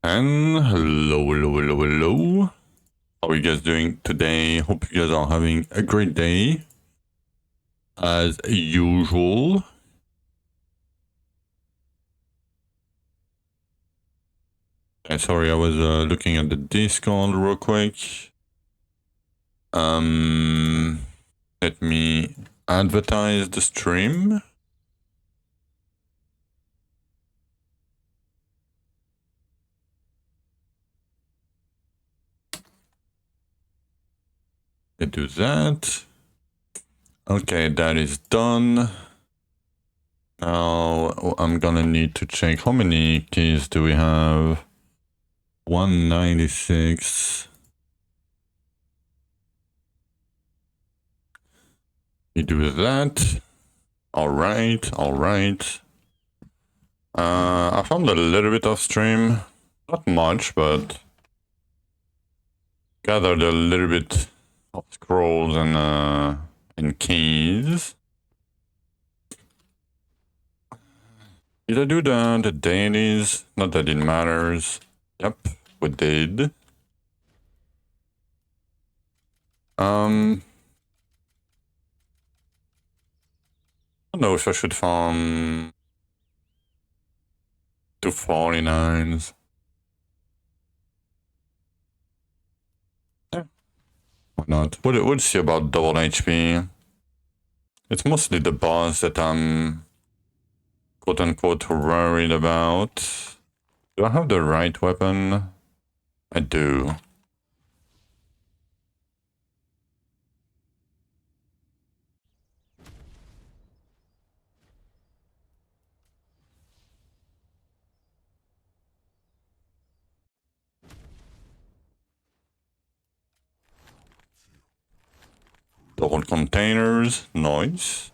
And hello. How are you guys doing today? Hope you guys are having a great day. As usual. Sorry, I was looking at the Discord real quick. Let me advertise the stream. Let's do that. Okay, that is done. Now I'm gonna need to check how many keys do we have. 196. We do that. Alright. I found a little bit of stream. Not much, but gathered a little bit of scrolls and keys. Did I do the dailies? Not that it matters. Yep, we did. I don't know if I should farm 249s. Yeah, why not? We'll see about double HP. It's mostly the boss that I'm quote-unquote worried about. Do I have the right weapon? I do. Double containers, nice.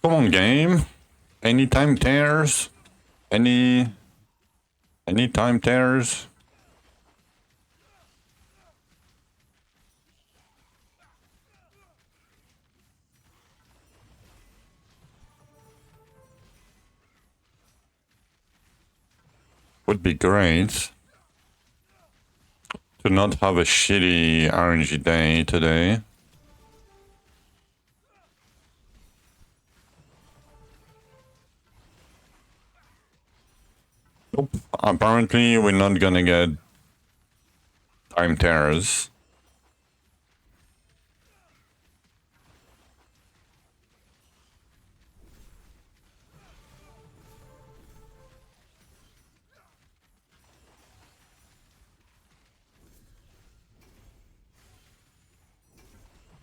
Come on, game. Any time tears? Any time tears? Would be great to not have a shitty RNG day today. Nope. Apparently, we're not gonna get time tears.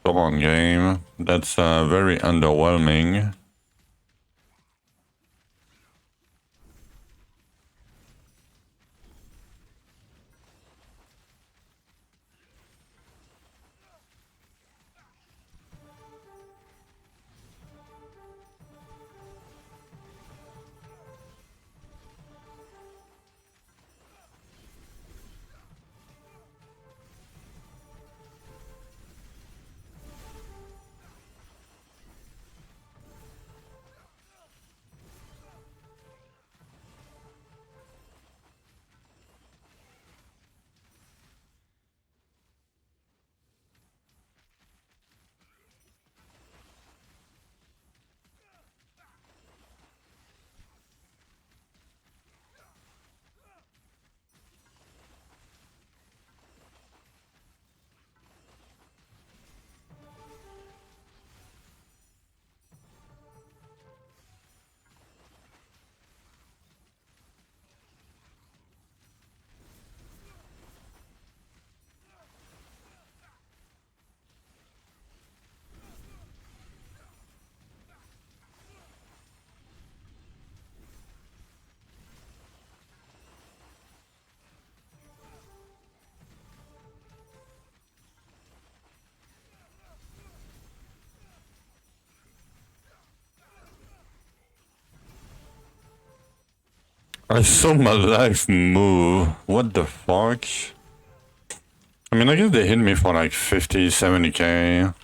Come on, game. That's very underwhelming. I saw my life move. What the fuck? I mean, I guess they hit me for like 50, 70k.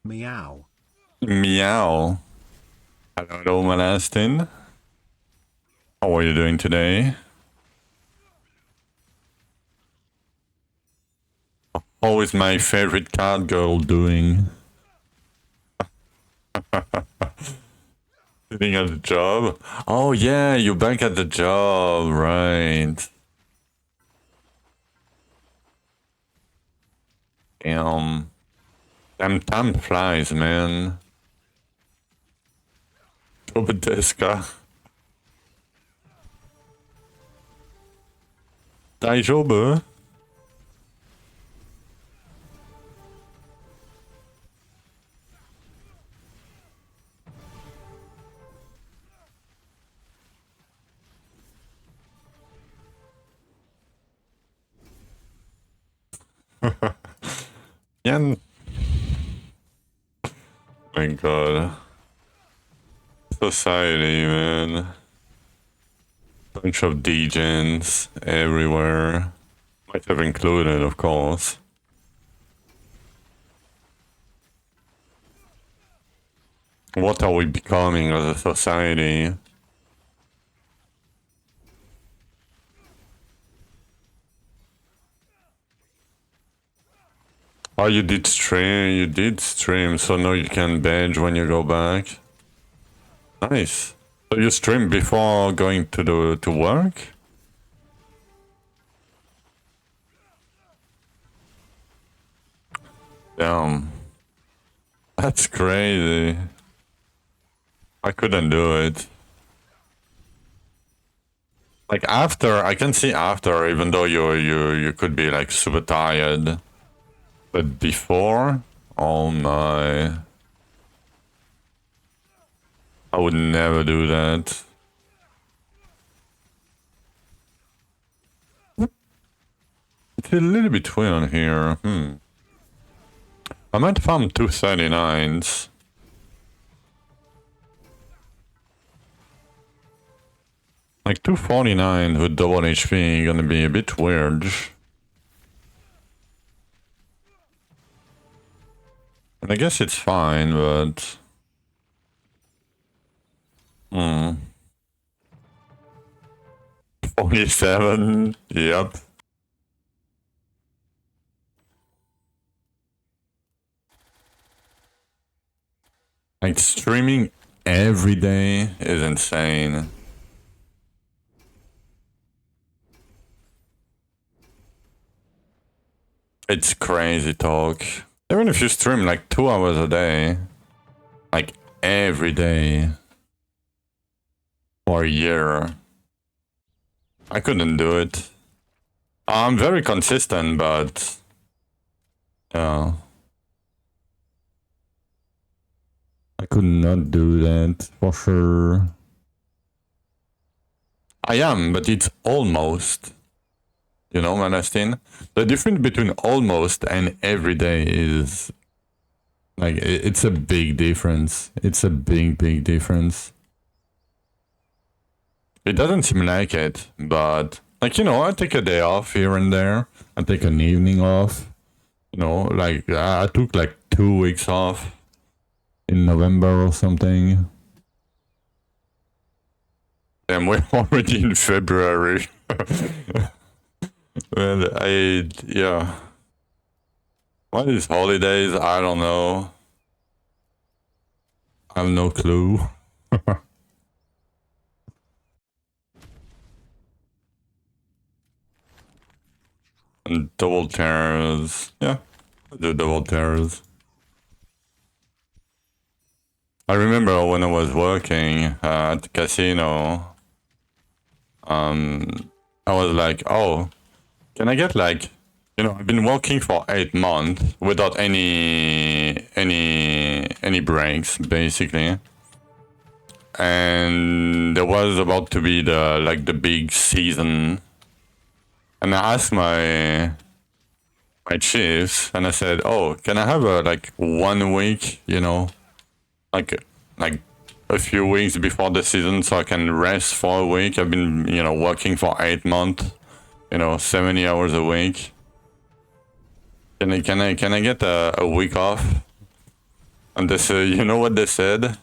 Meow. Meow. Hello, Malastin. How are you doing today? How is my favorite cat girl doing? Sitting at the job? Oh yeah, you're back at the job, right. Damn time flies, man. Jobedeska. Daijoubu? Yeah. My god. Society, man. Bunch of degens everywhere. Might have included, of course. What are we becoming as a society? Oh, you did stream, so now you can badge when you go back. Nice. So you stream before going to work? Damn. That's crazy. I couldn't do it. Like after, I can see after, even though you could be like super tired. But before, oh my. I would never do that. It's a little bit weird here. I might farm 239s. Like 249 with double HP gonna be a bit weird. And I guess it's fine, but... 47, yep. Like streaming every day is insane. It's crazy talk. Even if you stream like 2 hours a day, like every day, for a year, I couldn't do it. I'm very consistent, but yeah, I could not do that for sure. I am, but it's almost. You know, Manastin? The difference between almost and every day is like it's a big difference. It's a big difference. It doesn't seem like it, but like, you know, I take a day off here and there. I take an evening off. You know, like I took like 2 weeks off in November or something. And we're already in February. Well, yeah. What is holidays? I don't know. I have no clue. And double tears. Yeah, I do double tears. I remember when I was working at the casino, I was like, oh, can I get like, you know, I've been working for 8 months without any breaks, basically. And there was about to be the big season. And I asked my chiefs, and I said, oh, can I have like 1 week, you know, like a few weeks before the season so I can rest for a week? I've been, you know, working for 8 months. You know, 70 hours a week. Can I get a week off? And they said, you know what they said?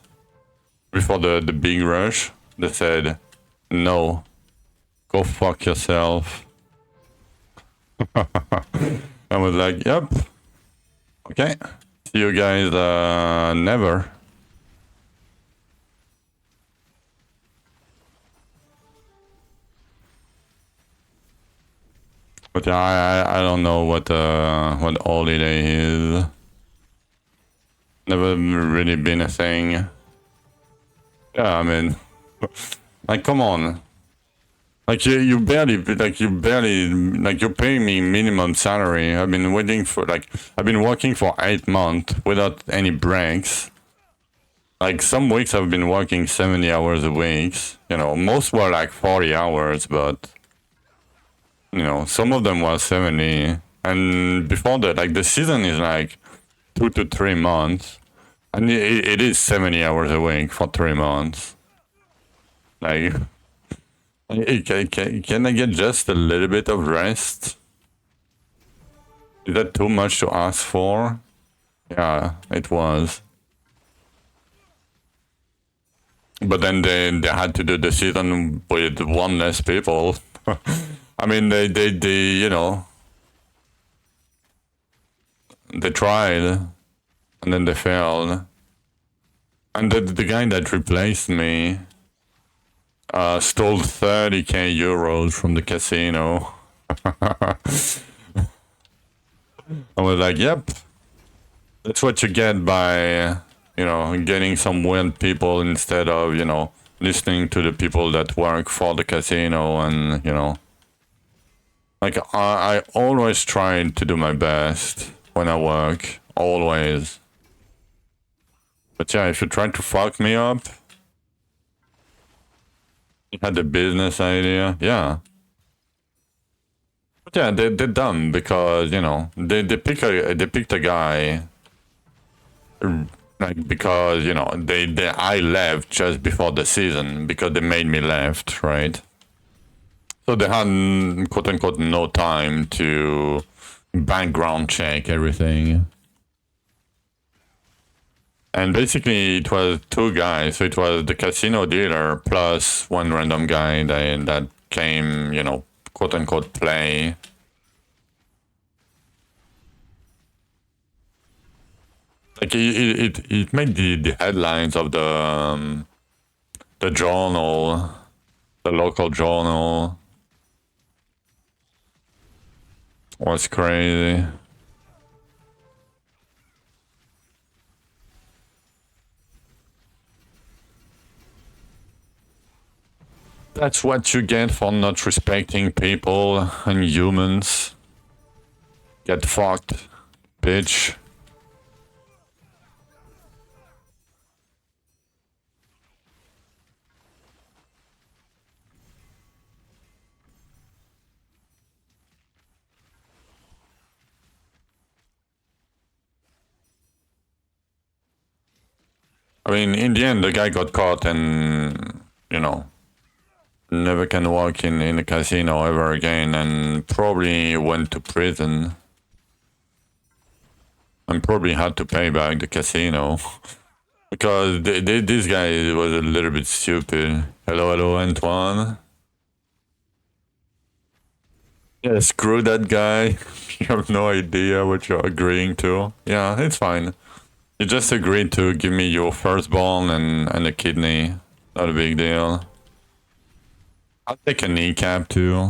Before the big rush? They said, no. Go fuck yourself. I was like, yep. Okay. See you guys never. But I don't know what holiday is. Never really been a thing. Yeah, I mean, like, come on. Like you barely you're paying me minimum salary. I've been working for 8 months without any breaks. Like some weeks I've been working 70 hours a week. You know, most were like 40 hours, but you know, some of them were 70. And before that, like the season is like 2 to 3 months. And it is 70 hours a week for 3 months. Like, can I get just a little bit of rest? Is that too much to ask for? Yeah, it was. But then they had to do the season with 1 less people. I mean, they you know, they tried, and then they failed. And the guy that replaced me stole 30k euros from the casino. I was like, yep, That's what you get by, you know, getting some weird people instead of, you know, listening to the people that work for the casino and, you know. Like, I always try to do my best when I work. Always. But yeah, if you try to fuck me up, you had a business idea, yeah. But yeah, they're dumb because, you know, they picked a guy, like, because, you know, I left just before the season because they made me left, right? So they had, quote unquote, no time to background check everything. And basically it was two guys. So it was the casino dealer plus one random guy that came, you know, quote unquote, play. Like it made the headlines of the journal, the local journal. Was crazy. That's what you get for not respecting people and humans. Get fucked, bitch. I mean, in the end, the guy got caught and, you know, never can walk in a casino ever again and probably went to prison. And probably had to pay back the casino. Because this guy was a little bit stupid. Hello, Antoine. Yeah, screw that guy. You have no idea what you're agreeing to. Yeah, it's fine. You just agreed to give me your firstborn and a kidney. Not a big deal. I'll take a kneecap too.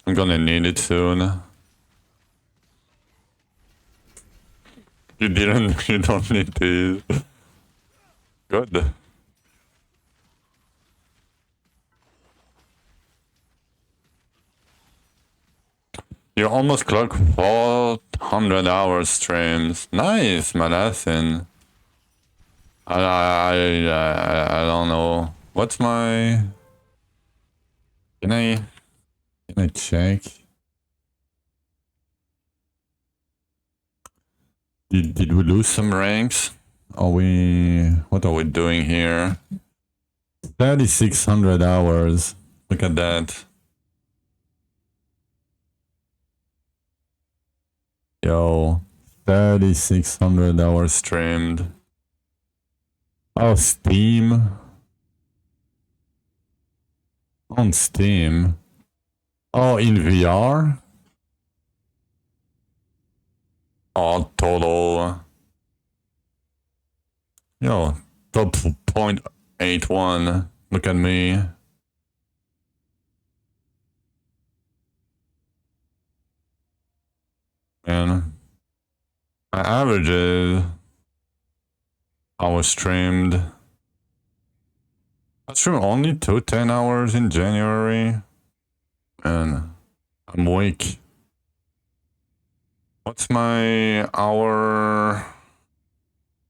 I'm gonna need it soon. You don't need these. Good. You almost clocked 400 hours streams. Nice, Malassin. I don't know. What's my... Can I check? Did we lose some ranks? What are we doing here? 3,600 hours. Look at that. Yo, 3,600 hours streamed. Oh, Steam. On Steam. Oh, in VR? Oh, total. Yo, top 0.81. Look at me. Man. My average is... hours streamed. I streamed only 10 hours in January. And I'm weak. What's my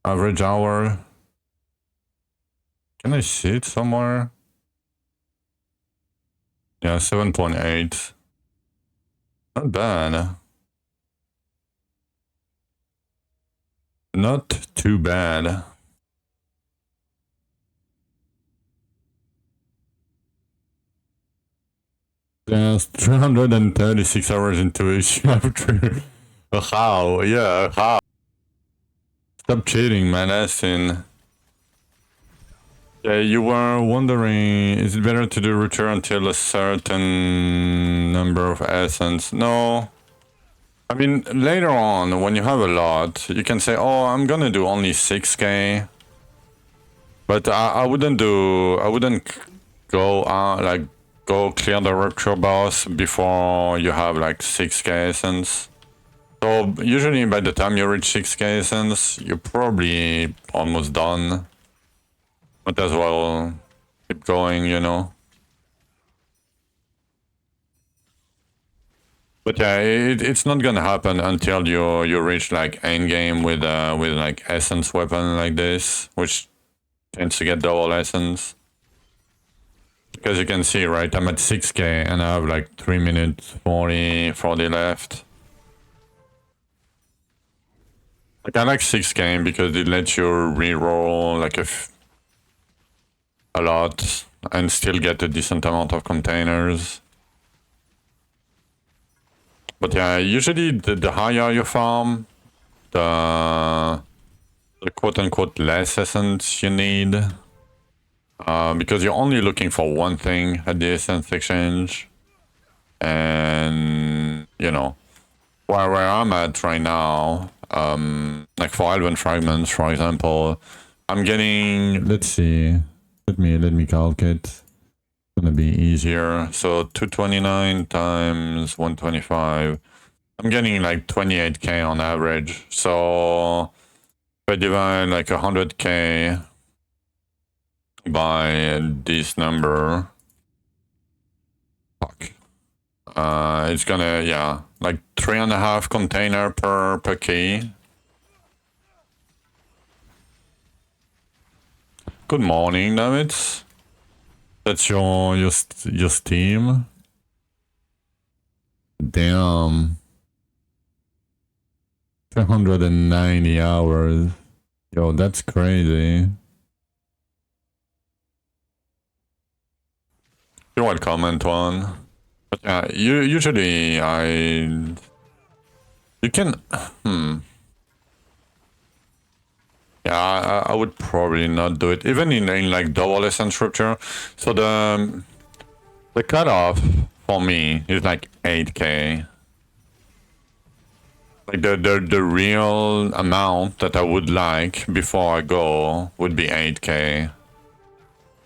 average hour? Can I see it somewhere? Yeah, 7.8. Not bad. Not too bad. There's 336 hours into it. How? Yeah, how? Stop cheating, man. That's in. Yeah, you were wondering, is it better to do return until a certain number of essence? No. I mean, later on, when you have a lot, you can say, oh, I'm gonna do only 6k. But I wouldn't go, go clear the rupture boss before you have like 6k essence. So usually by the time you reach 6k essence, you're probably almost done. But as well, keep going, you know. But yeah, it's not gonna happen until you reach like endgame with like essence weapon like this, which tends to get double essence. Because you can see, right, I'm at 6k and I have like 3 minutes 40 left. Like I like 6k because it lets you reroll like a lot and still get a decent amount of containers. But yeah, usually the higher you farm, the quote-unquote less essence you need. Because you're only looking for one thing at the essence exchange. And, you know, where I'm at right now, like for Elven Fragments, for example, I'm getting, let's see, let me calculate. It's gonna be easier. So 229 times 125. I'm getting like 28k on average. So if I divide like 100k by this number, fuck. It's gonna, yeah, like 3.5 container per key. Good morning, Davids. That's your Steam. Damn. 390 hours. Yo, that's crazy. You're welcome, Antoine. But yeah, usually you can, yeah, I would probably not do it, even in like double essence rupture. So the cutoff for me is like 8k. Like the real amount that I would like before I go would be 8k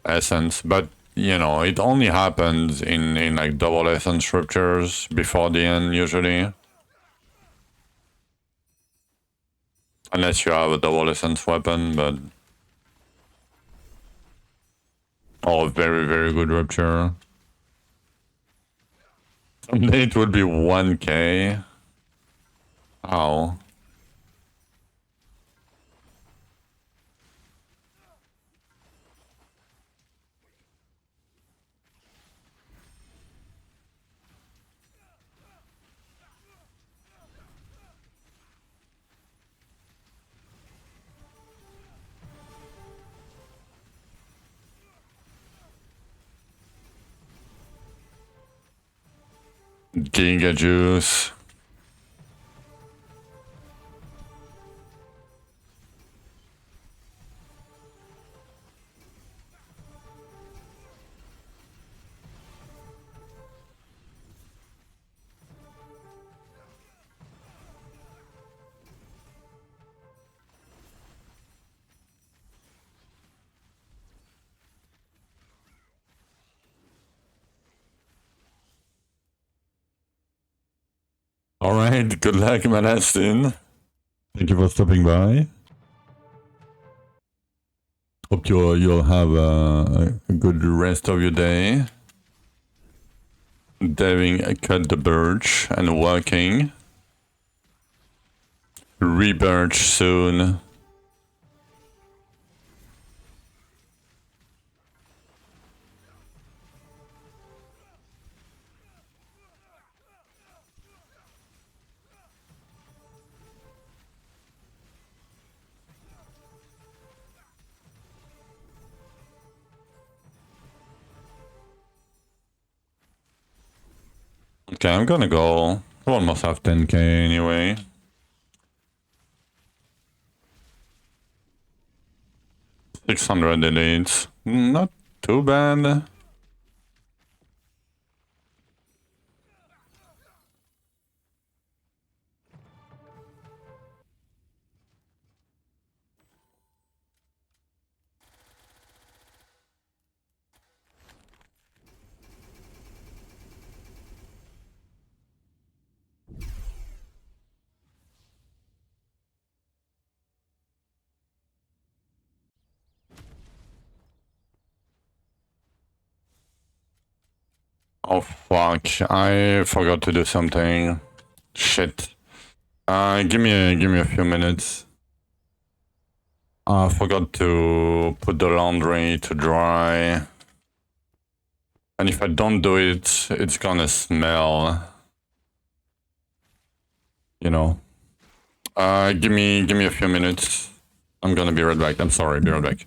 essence, but you know, it only happens in like double essence ruptures before the end usually. Unless you have a double essence weapon, but oh, very, very good rupture. Someday it would be 1k. Ow. GIGAJUICE. Alright, good luck, Malastin. Thank you for stopping by. Hope you'll have a good rest of your day. Diving cut the birch and working. Rebirch soon. Okay, I'm gonna go. We almost have 10k anyway. $600 elites. Not too bad. Oh fuck, I forgot to do something. Shit. Give me a few minutes. I forgot to put the laundry to dry. And if I don't do it, it's gonna smell. You know. Give me a few minutes. I'm gonna be right back. I'm sorry, be right back.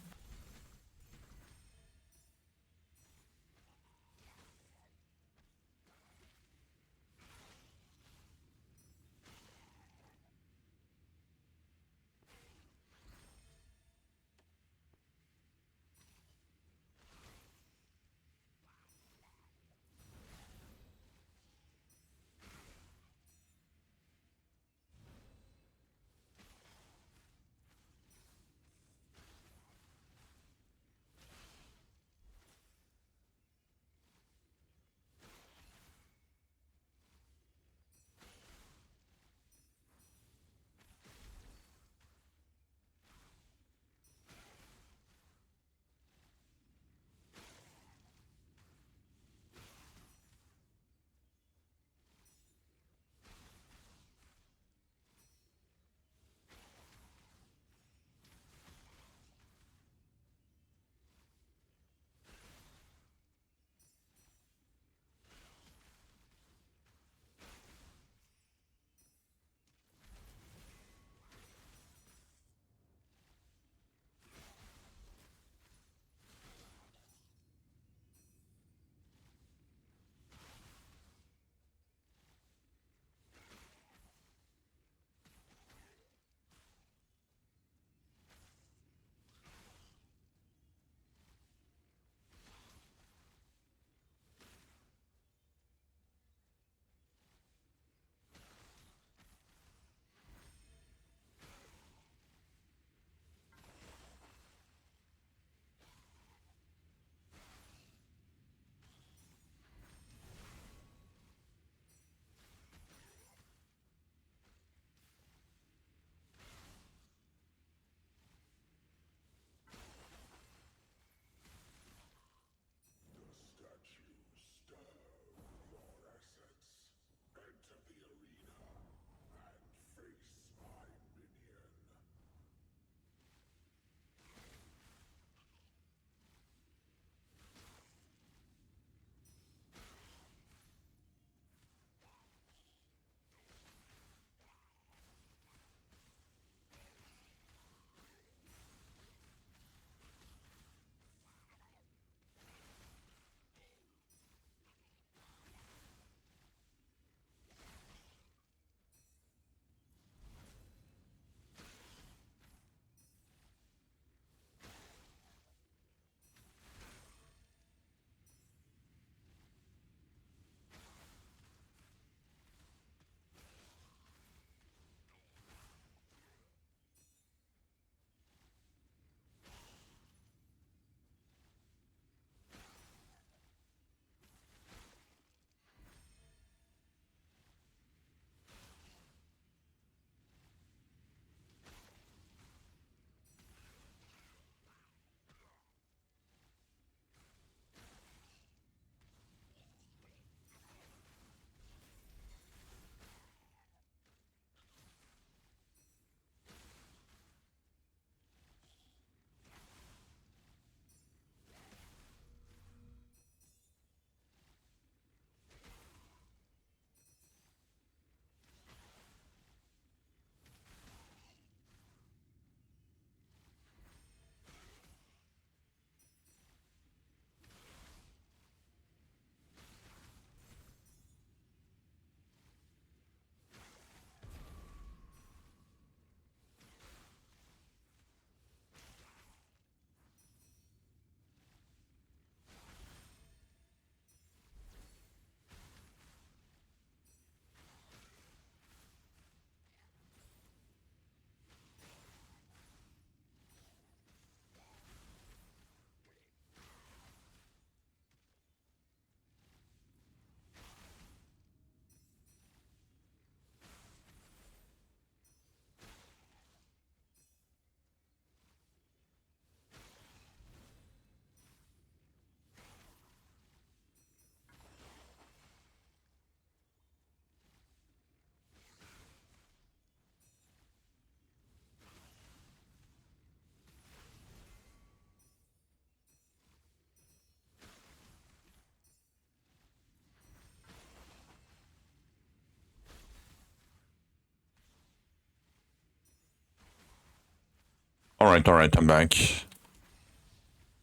Alright, I'm back.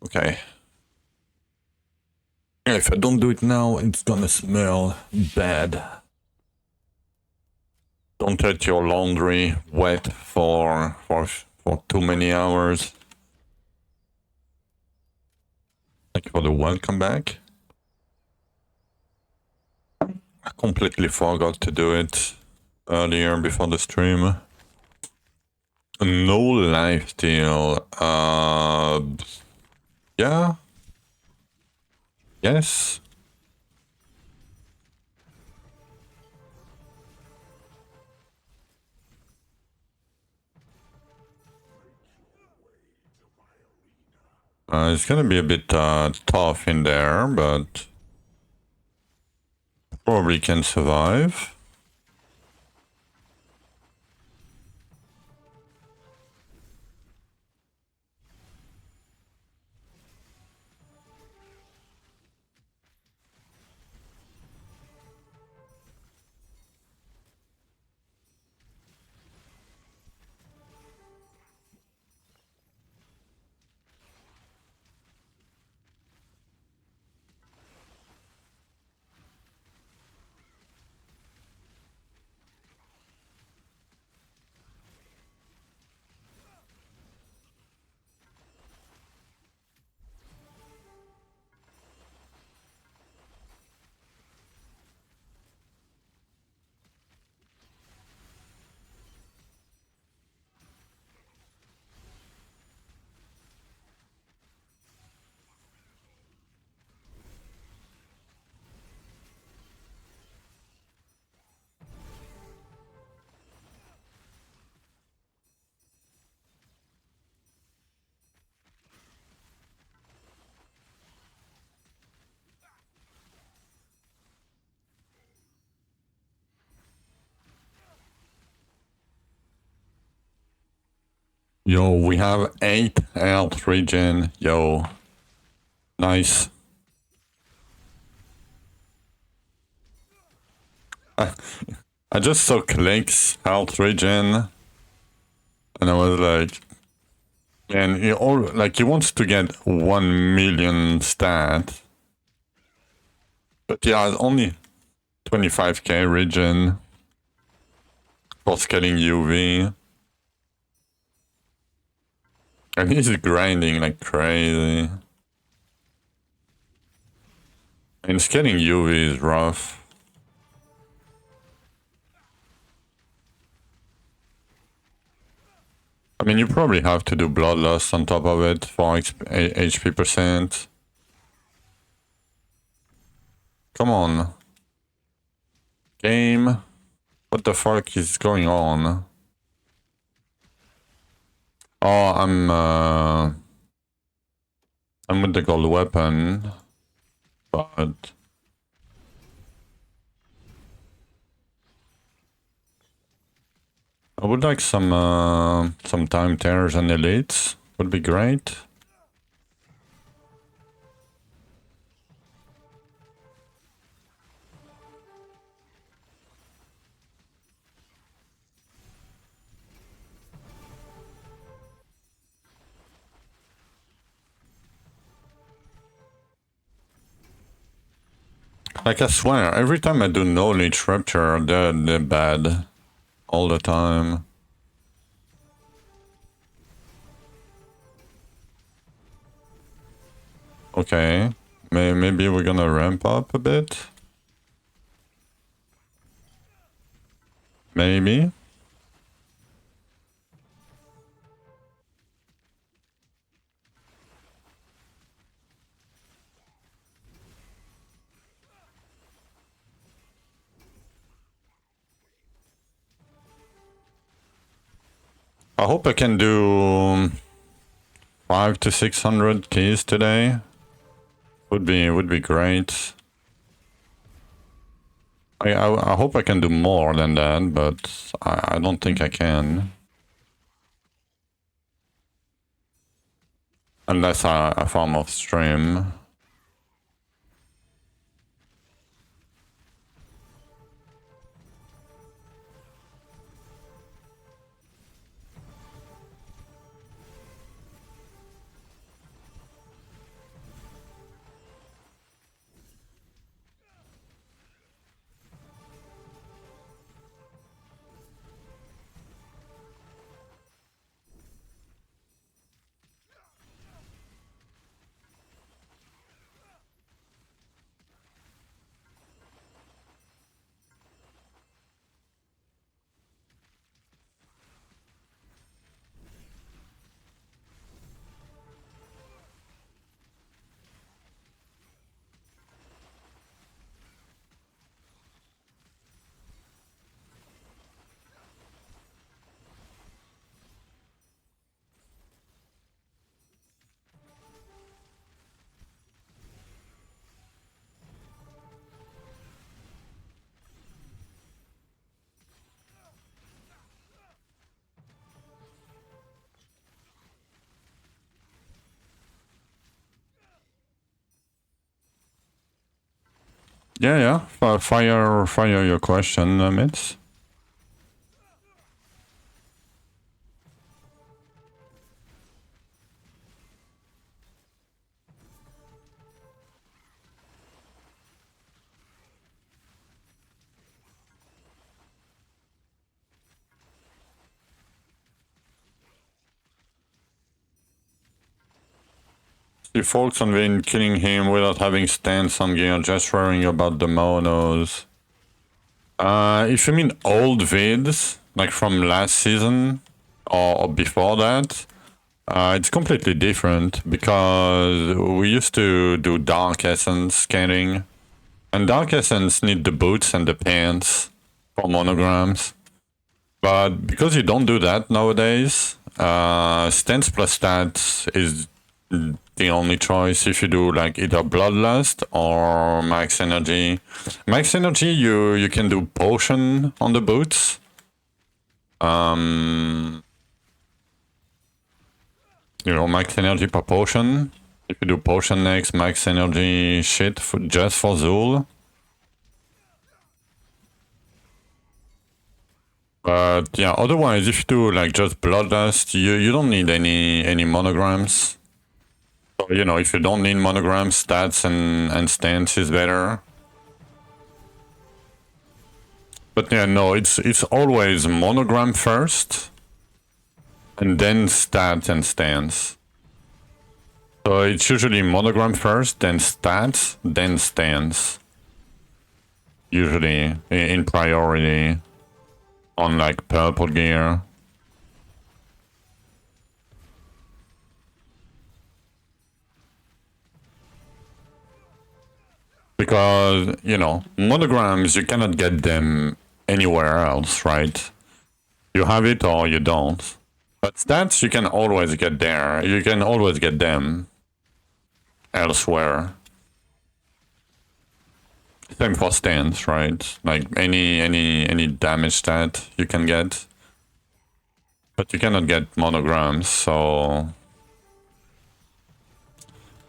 Okay. If I don't do it now, it's gonna smell bad. Don't let your laundry wet for too many hours. Thank you for the welcome back. I completely forgot to do it earlier before the stream. No lifesteal. Yeah. Yes. It's gonna be a bit tough in there, but probably can survive. Yo, we have 8 health regen. Yo. Nice. I just saw Clink's health regen. And I was like... Man, he wants to get 1 million stat. But he has only 25k regen. For scaling UV. And he's grinding like crazy. And scaling UV is rough. I mean, you probably have to do Bloodlust on top of it for HP percent. Come on. Game. What the fuck is going on? Oh, I'm with the gold weapon. But... I would like some time tears and elites. Would be great. Like, I swear, every time I do knowledge rupture, they're bad. All the time. Okay. Maybe we're gonna ramp up a bit. Maybe. I hope I can do 500 to 600 keys today. Would be great. I hope I can do more than that, but I don't think I can. Unless I farm off stream. Yeah. Fire your question, Mitz. He focused on being killing him without having stance on gear, just worrying about the monos. If you mean old vids, like from last season or before that, it's completely different because we used to do Dark Essence scanning, and Dark Essence need the boots and the pants for monograms. But because you don't do that nowadays, stance plus stats is the only choice if you do like either Bloodlust or Max Energy. Max Energy, you can do Potion on the boots. You know, Max Energy per Potion. If you do Potion next, Max Energy shit just for Zul. But yeah, otherwise, if you do like just Bloodlust, you don't need any monograms. So, you know, if you don't need monograms, stats and stance is better. But yeah, no, it's always monogram first, and then stats and stance. So it's usually monogram first, then stats, then stance. Usually in priority on like purple gear. Because, you know, monograms, you cannot get them anywhere else, right? You have it or you don't. But stats, you can always get there. You can always get them elsewhere. Same for stance, right? Like any damage stat you can get. But you cannot get monograms, so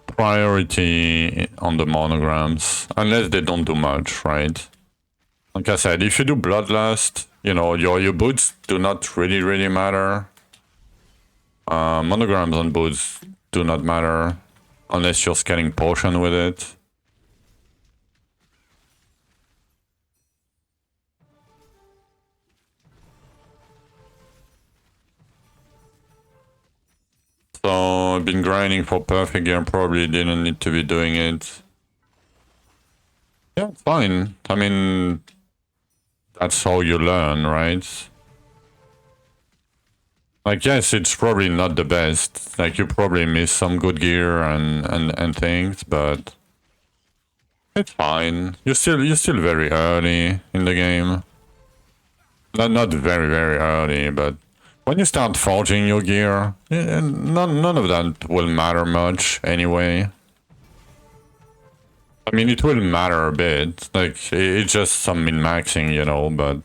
priority on the monograms, unless they don't do much, right? Like I said, if you do Bloodlust, you know, your boots do not really matter. Monograms on boots do not matter, unless you're scanning Potion with it. So I've been grinding for perfect gear, probably didn't need to be doing it. Yeah, it's fine. I mean, that's how you learn, right? Like, yes, it's probably not the best. Like, you probably miss some good gear and things, but it's fine. You're still very early in the game. Not very early, but when you start forging your gear, none of that will matter much anyway. I mean, it will matter a bit. Like, it's just some min-maxing, you know, but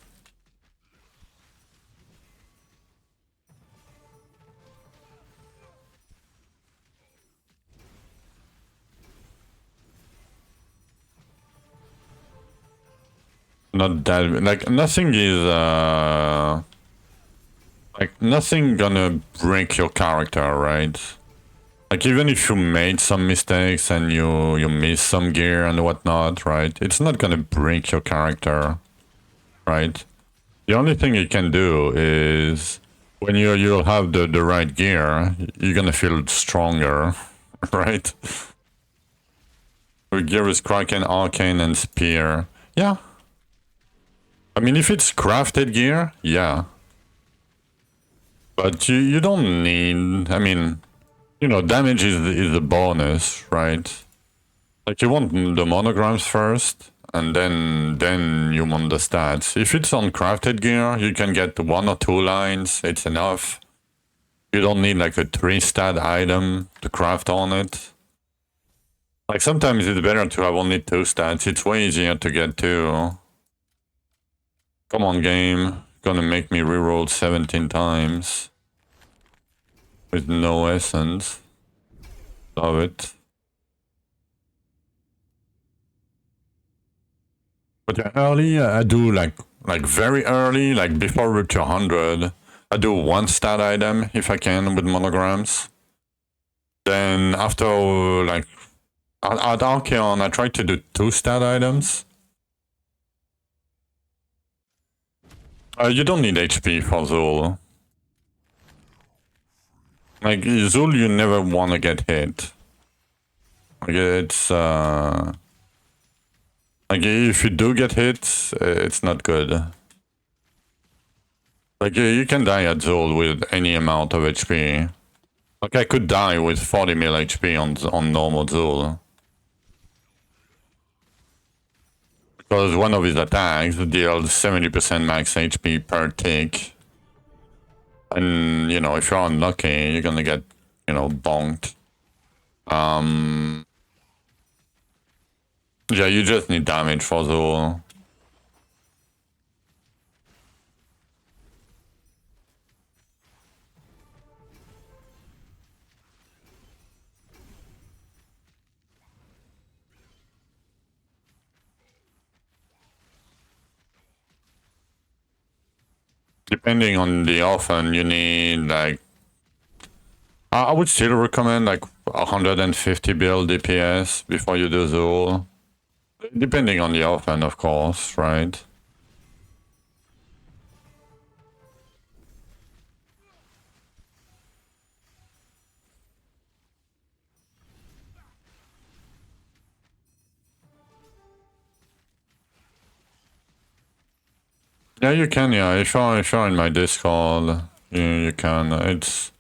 not that, like, nothing is, like, nothing gonna break your character, right? Like, even if you made some mistakes and you miss some gear and whatnot, right? It's not gonna break your character, right? The only thing you can do is when you'll have the right gear, you're gonna feel stronger, right? With gear is Kraken, Arcane, and Spear. Yeah. I mean, if it's crafted gear, yeah. But you don't need, I mean, you know, damage is a bonus, right? Like, you want the monograms first, and then you want the stats. If it's on crafted gear, you can get 1 or 2 lines, it's enough. You don't need like a 3-stat item to craft on it. Like, sometimes it's better to have only 2 stats, it's way easier to get 2. Come on, game. Gonna make me reroll 17 times. With no essence. Love it. But yeah, early, I do like very early, like before rupture 100, I do one stat item if I can with monograms. Then after, like, at Archeon, I try to do 2 stat items. You don't need HP for Zul. Like, Zul, you never want to get hit. Like, it's, like, if you do get hit, it's not good. Like, you can die at Zul with any amount of HP. Like, I could die with 40 mil HP on normal Zul. Because one of his attacks deals 70% max HP per tick. And, you know, if you're unlucky, you're gonna get, you know, bonked. Yeah, you just need damage for Zul. Depending on the orphan, you need like... I would still recommend like 150 build DPS before you do Zul. Depending on the orphan, of course, right? Yeah, you can, yeah. If you're in my Discord, you can. It's...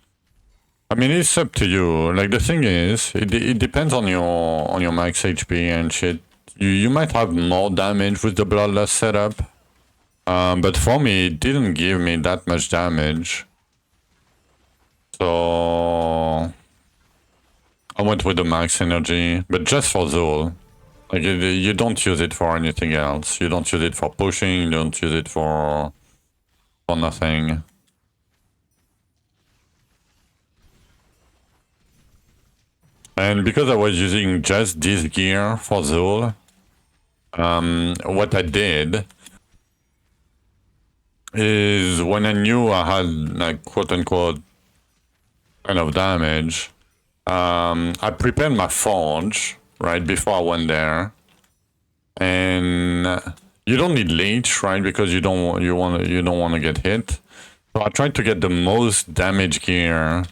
I mean, it's up to you. Like, the thing is, it depends on your max HP and shit. You might have more damage with the Bloodlust setup. But for me, it didn't give me that much damage. So... I went with the max energy, but just for Zul. Like, you don't use it for anything else. You don't use it for pushing, you don't use it for nothing. And because I was using just this gear for Zul, what I did is when I knew I had, like, quote-unquote kind of damage, I prepared my forge right before I went there, and you don't need leech, right? Because you don't want to get hit. So I tried to get the most damage gear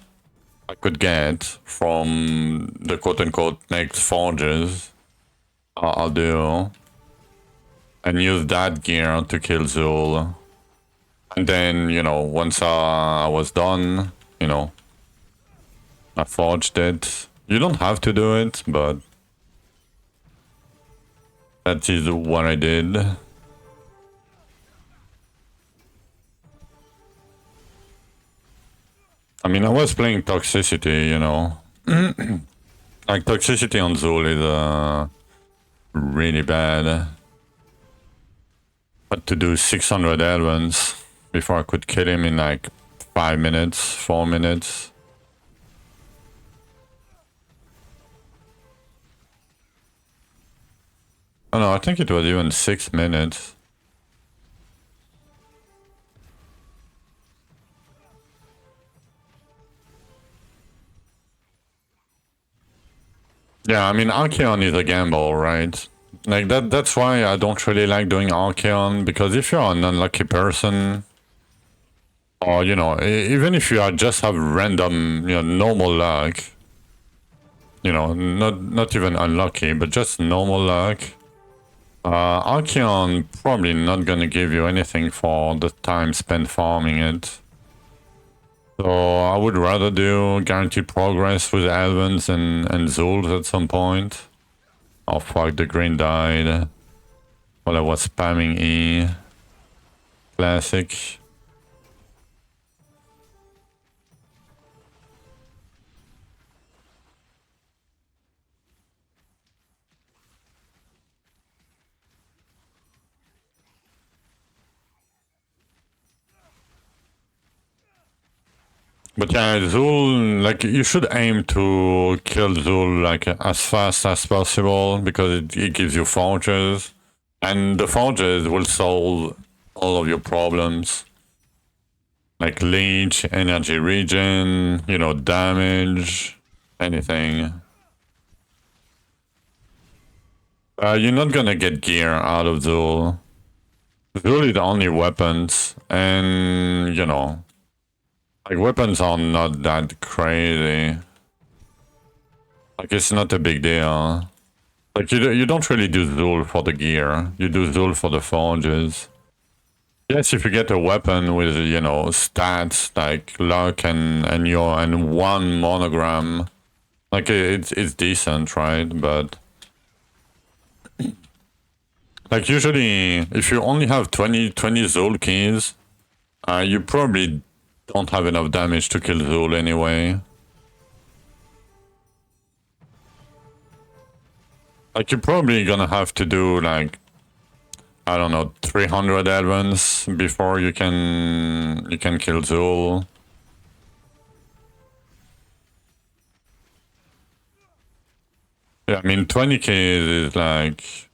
I could get from the quote-unquote next forges I'll do, and use that gear to kill Zul. And then, you know, once I was done, you know, I forged it. You don't have to do it, but that is what I did. I mean, I was playing Toxicity, you know. Like, Toxicity on Zul is really bad. Had to do 600 Elvens before I could kill him in like 5 minutes, 4 minutes. Oh no, I think it was even 6 minutes. Yeah, I mean, Archeon is a gamble, right? Like, that's why I don't really like doing Archeon, because if you're an unlucky person, or, you know, even if you just have random, you know, normal luck, you know, not even unlucky, but just normal luck, Archeon probably not gonna give you anything for the time spent farming it. So I would rather do guaranteed progress with Elvens and Zuls at some point. Oh fuck, the green died while I was spamming E. Classic. But yeah, Zul, like, you should aim to kill Zul, like, as fast as possible, because it gives you forges. And the forges will solve all of your problems. Like leech, energy regen, you know, damage, anything. You're not gonna get gear out of Zul. Zul is only weapons, and you know, like weapons are not that crazy. Like it's not a big deal. Like you don't really do Zul for the gear. You do Zul for the forges. Yes, if you get a weapon with, you know, stats like luck and one monogram, like it's decent, right? But like usually, if you only have 20 Zul keys, you probably don't have enough damage to kill Zul anyway. Like you're probably gonna have to do like, I don't know, 300 advance before you can kill Zul. Yeah, I mean 20k is like,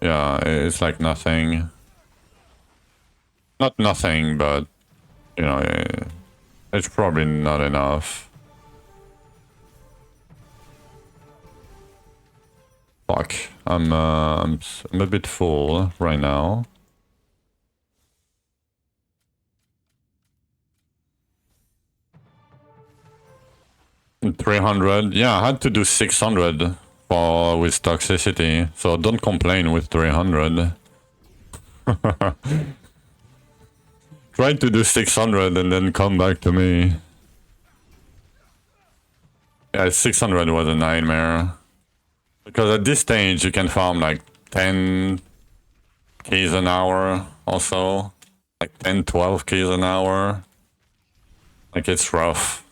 yeah, it's like nothing. Not nothing, but you know, it's probably not enough. Fuck, I'm a bit full right now. And 300, yeah, I had to do 600 for with toxicity, so don't complain with 300. Try to do 600 and then come back to me. Yeah, 600 was a nightmare. Because at this stage you can farm like 10 keys an hour also. Like 10, 12 keys an hour. Like it's rough.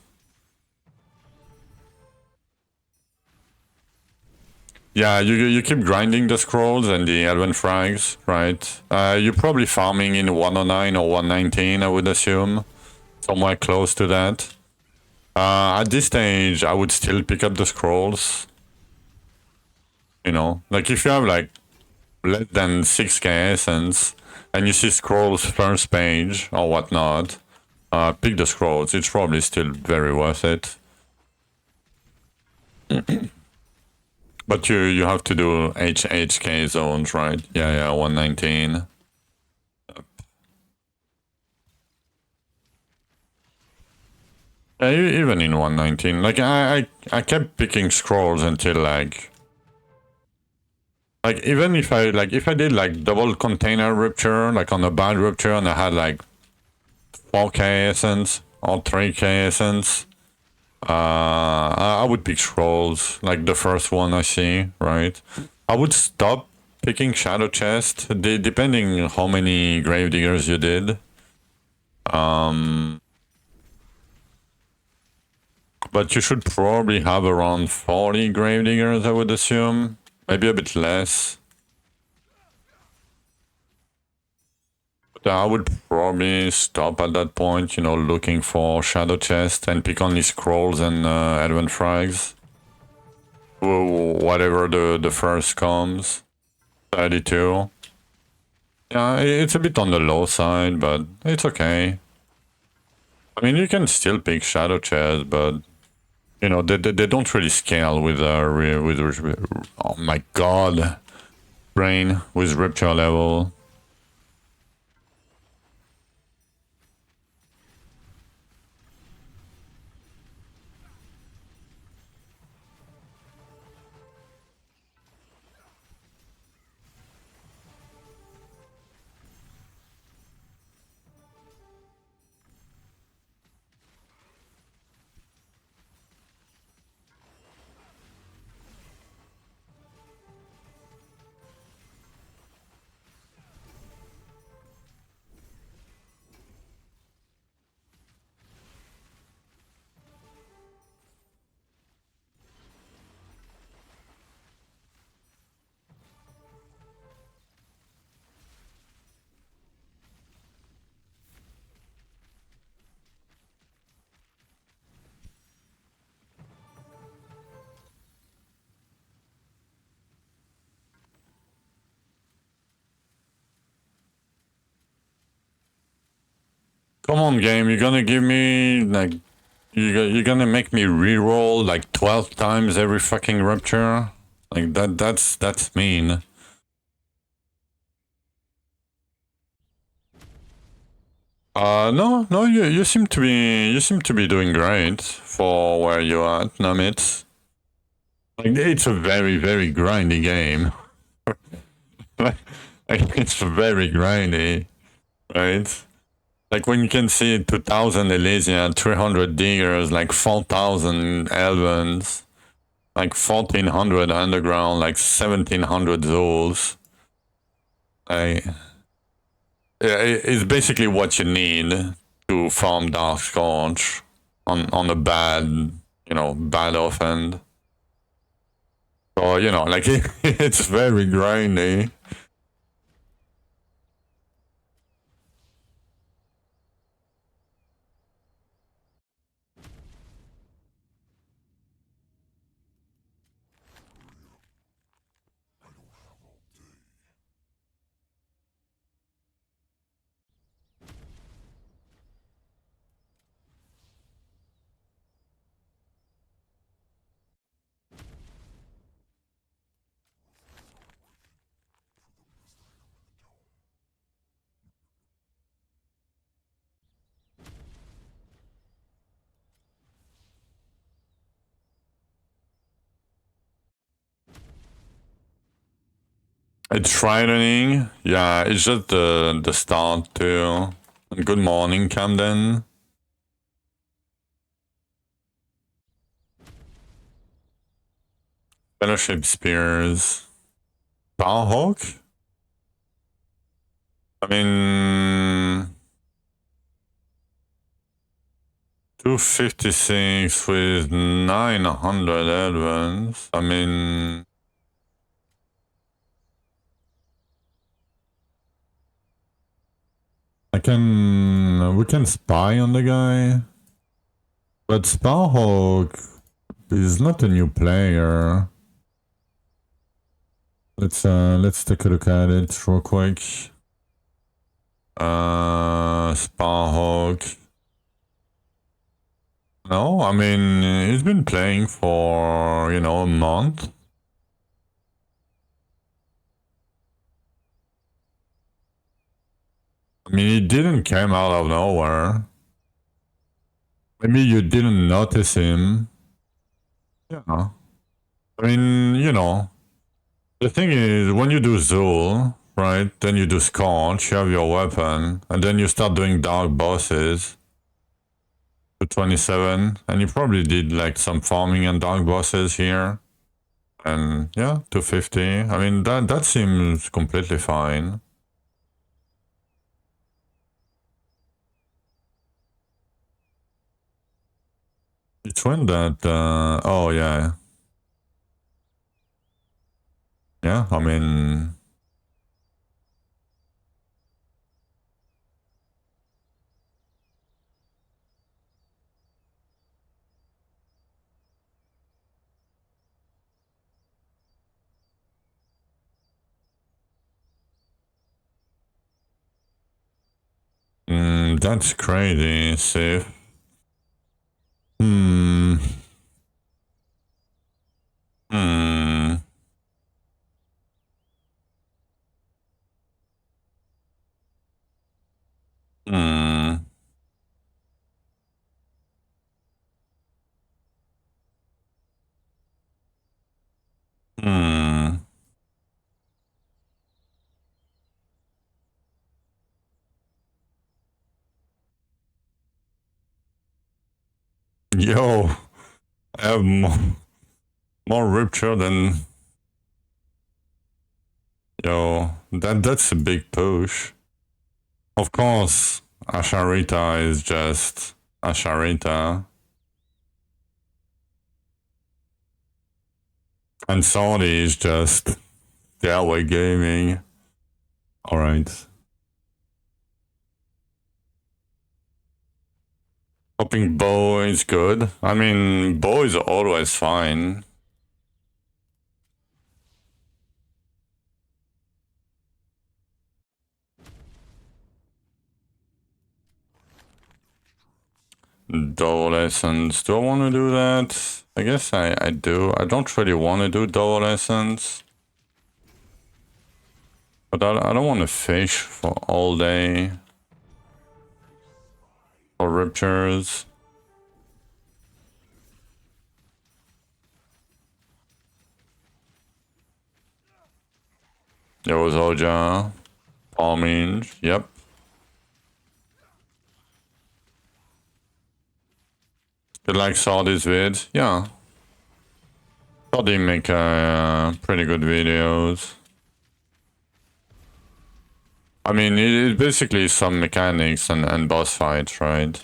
Yeah, you keep grinding the scrolls and the advent frags, right? You're probably farming in 109 or 119, I would assume. Somewhere close to that. At this stage, I would still pick up the scrolls. You know, like if you have like less than 6k essence and you see scrolls first page or whatnot, pick the scrolls. It's probably still very worth it. But you have to do HK zones, right? Yeah, 119. Yeah, even in 119, like I kept picking scrolls until like even if I did like double container rupture, like on a bad rupture, and I had like 4k essence or 3k essence, I would pick scrolls, like the first one I see, right? I would stop picking shadow chest, depending how many gravediggers you did. But you should probably have around 40 gravediggers, I would assume. Maybe a bit less. But I would probably stop at that point, you know, looking for shadow chest and pick only scrolls and advent frags. Whatever the first comes. 32. Yeah, it's a bit on the low side, but it's okay. I mean, you can still pick shadow chest, but you know they don't really scale with oh my god, brain with rupture level. Come on, game. You're gonna give me like you're gonna make me reroll like 12 times every fucking rupture. Like that's mean. No, you seem to be doing great for where you're at, Namit. Like it's a very grindy game. Like it's very grindy, right? Like when you can see 2000 Elysian, 300 diggers, like 4000 Elvens, like 1400 underground, like 1700 Zools. Like, yeah, it's basically what you need to farm Dark Scourge on a bad, bad offhand. So, like it's very grindy. It's frightening. Yeah, it's just the start too. Good morning, Camden. Fellowship Spears. Powerhawk? I mean, 256 with 900 advance. I mean, we can spy on the guy, but Sparhawk is not a new player. Let's take a look at it real quick. Sparhawk. No, I mean, he's been playing for, a month. I mean, he didn't come out of nowhere. Maybe you didn't notice him. Yeah. I mean, the thing is, when you do Zool, right, then you do Scorch, you have your weapon, and then you start doing dark bosses to 27, and you probably did like some farming and dark bosses here. And yeah, 250. I mean, that seems completely fine. It's when that, oh yeah. Yeah, I mean, that's crazy, Sif. Hmm. Hmm. Hmm. Hmm. Yo, I have more rupture than... Yo, that's a big push. Of course, Asharita is just Asharita. And Saudi is just Galway Gaming. Alright. Hoping Bo is good. I mean, Bo is always fine. Double essence. Do I want to do that? I guess I do. I don't really want to do double essence. But I don't want to fish for all day. For ruptures. There was Oja. Farminge. Yep. You like saw this vid? Yeah. Thought they make pretty good videos. I mean, it basically some mechanics and boss fights, right?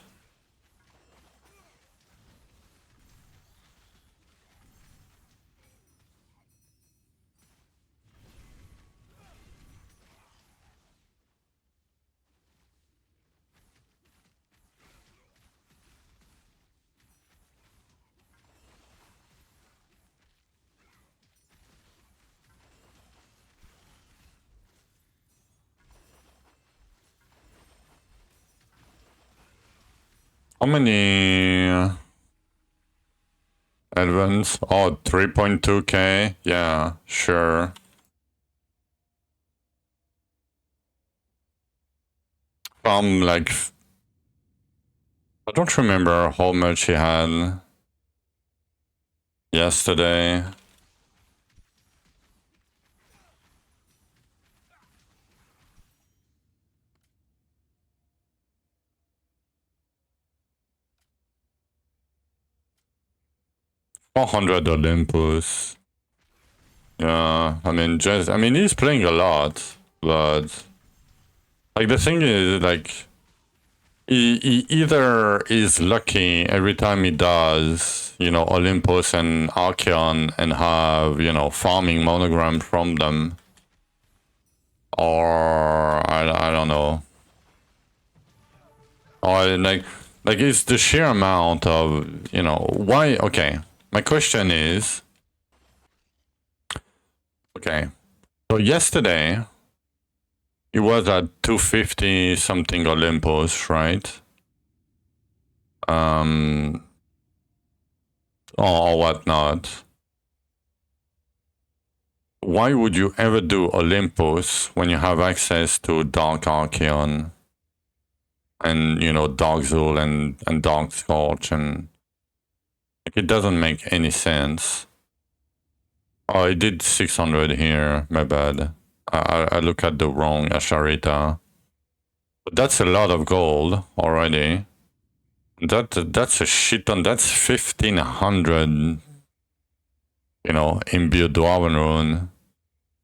How many advance? Oh, 3.2k? Yeah, sure. Like, I don't remember how much he had yesterday. $400 Olympus. Yeah, I mean, he's playing a lot, but like the thing is, like, he either is lucky every time he does, you know, Olympus and Archeon and have, you know, farming monogram from them, or I don't know, or like it's the sheer amount of, you know, why. Okay, my question is, okay, so yesterday it was at 250 something Olympus, right? Or whatnot. Why would you ever do Olympus when you have access to Dark Archeon and, you know, Dark Zul and Dark Scorch, and like, it doesn't make any sense. Oh, I did 600 here, my bad. I look at the wrong Asharita. But that's a lot of gold already. That's a shit ton. That's 1500, you know, imbued Dwarven Rune.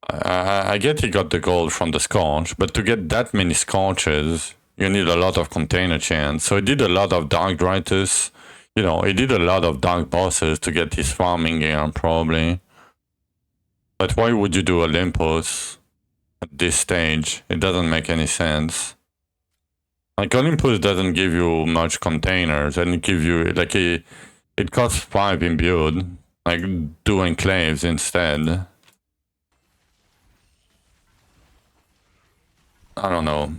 I get he got the gold from the Scorch, but to get that many Scorches, you need a lot of container chance. So he did a lot of Dark Drythus. You know, he did a lot of Dark bosses to get his farming gear, probably. But why would you do Olympus at this stage? It doesn't make any sense. Like, Olympus doesn't give you much containers, and it give you, like, it costs 5 imbued. Like, do enclaves instead. I don't know.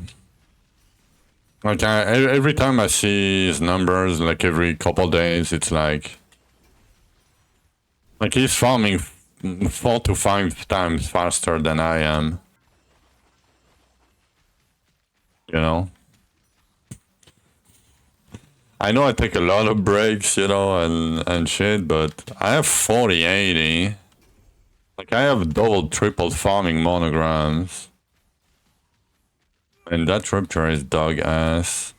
Like, every time I see his numbers, like every couple days, it's like he's farming 4 to 5 times faster than I am. You know? I know I take a lot of breaks, you know, and shit, but I have 40-80. Like, I have double, triple farming monograms. And that Rupture is dog ass.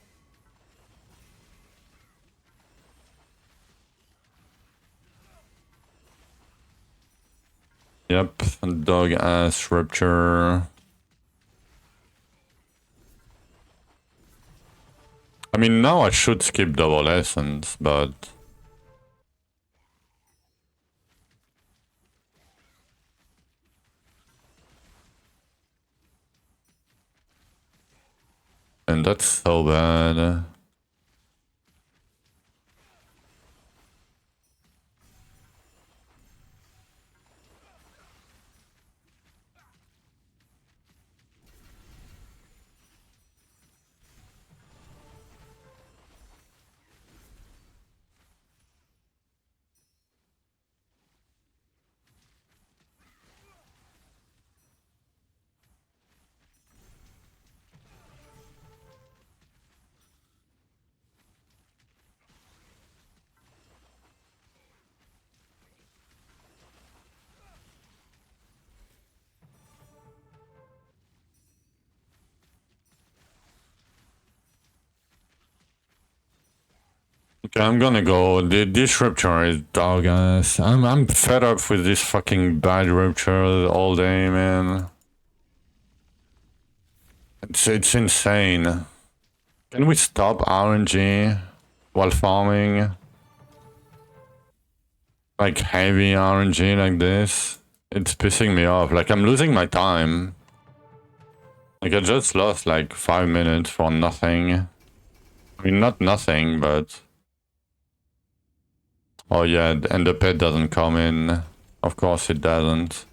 Yep, dog ass Rupture. I mean, now I should skip double essence, but... And that's so bad. Okay, I'm gonna go. This rupture is dog ass. I'm fed up with this fucking bad rupture all day, man. It's insane. Can we stop RNG while farming? Like heavy RNG like this? It's pissing me off. Like I'm losing my time. Like I just lost like 5 minutes for nothing. I mean, not nothing, but... Oh yeah, and the pet doesn't come in. Of course it doesn't.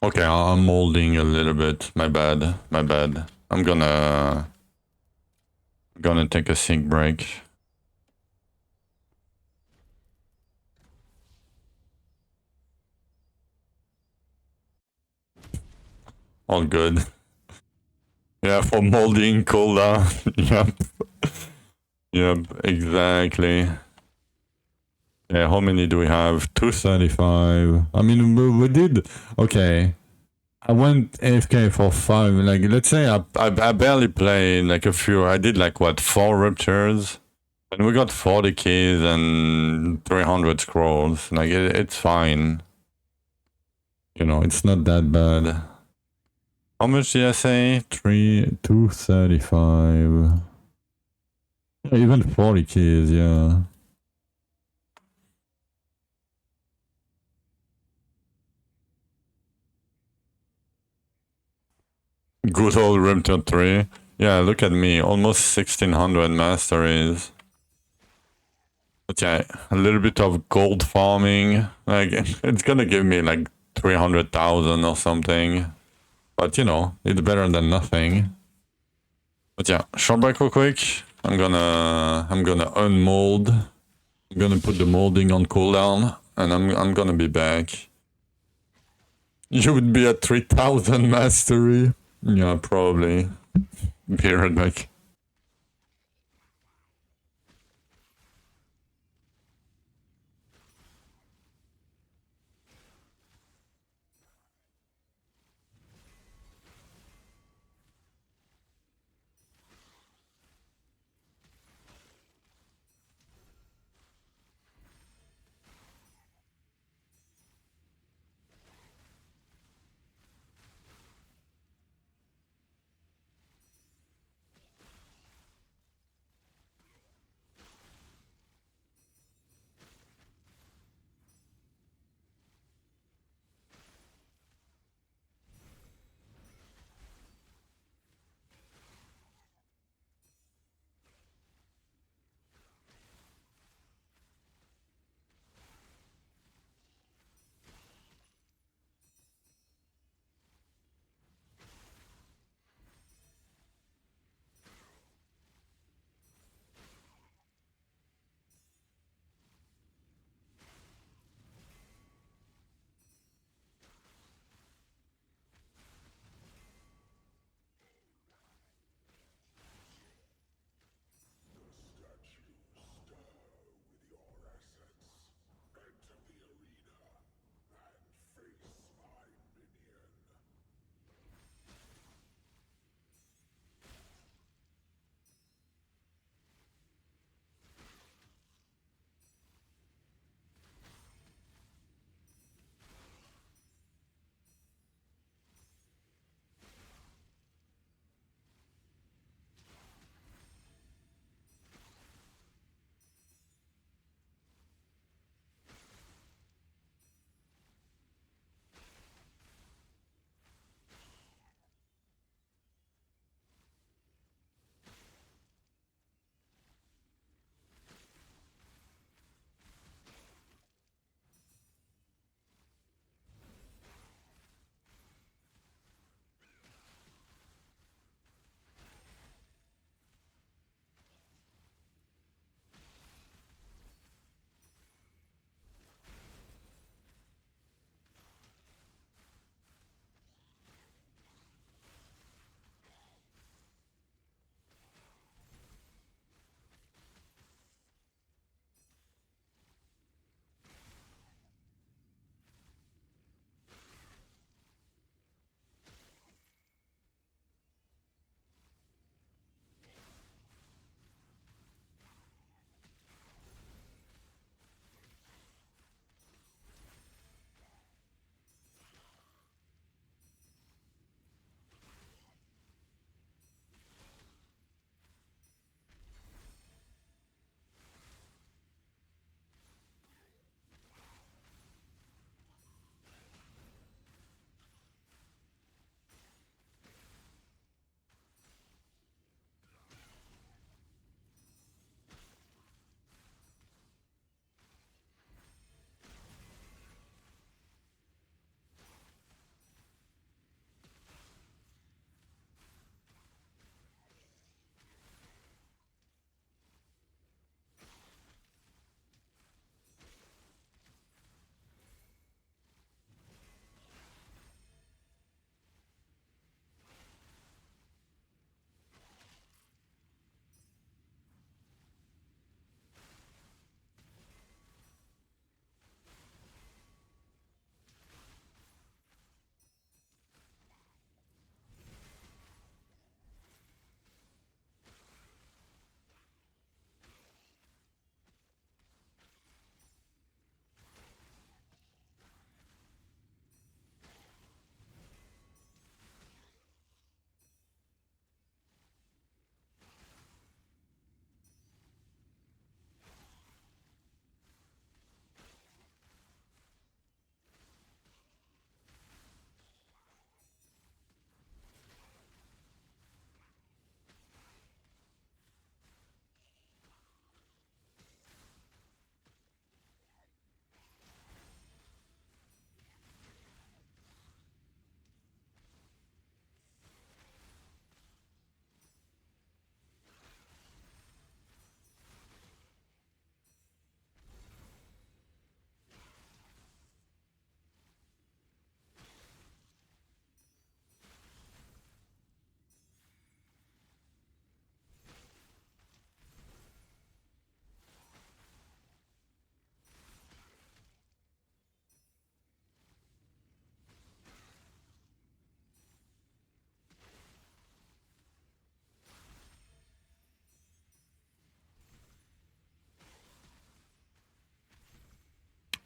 Okay, I'm molding a little bit. My bad. My bad. I'm gonna take a sick break. All good. Yeah, for molding cooldown. Yep. Yep, exactly. Yeah, how many do we have? 235. I mean, we did... Okay. I went AFK for 5. Like, let's say I barely played like a few. I did like, what, 4 ruptures? And we got 40 keys and 300 scrolls. Like, it's fine. You know, it's not that bad. How much did I say? 235. Yeah, even 40 keys, yeah. Good old Rupture 3. Yeah, look at me. Almost 1600 masteries. Okay, a little bit of gold farming. Like, it's gonna give me like 300,000 or something. But you know, it's better than nothing. But yeah, short break real quick. I'm gonna unmold. I'm gonna put the molding on cooldown, and I'm gonna be back. You would be at 3000 mastery. Yeah, probably. Be right back.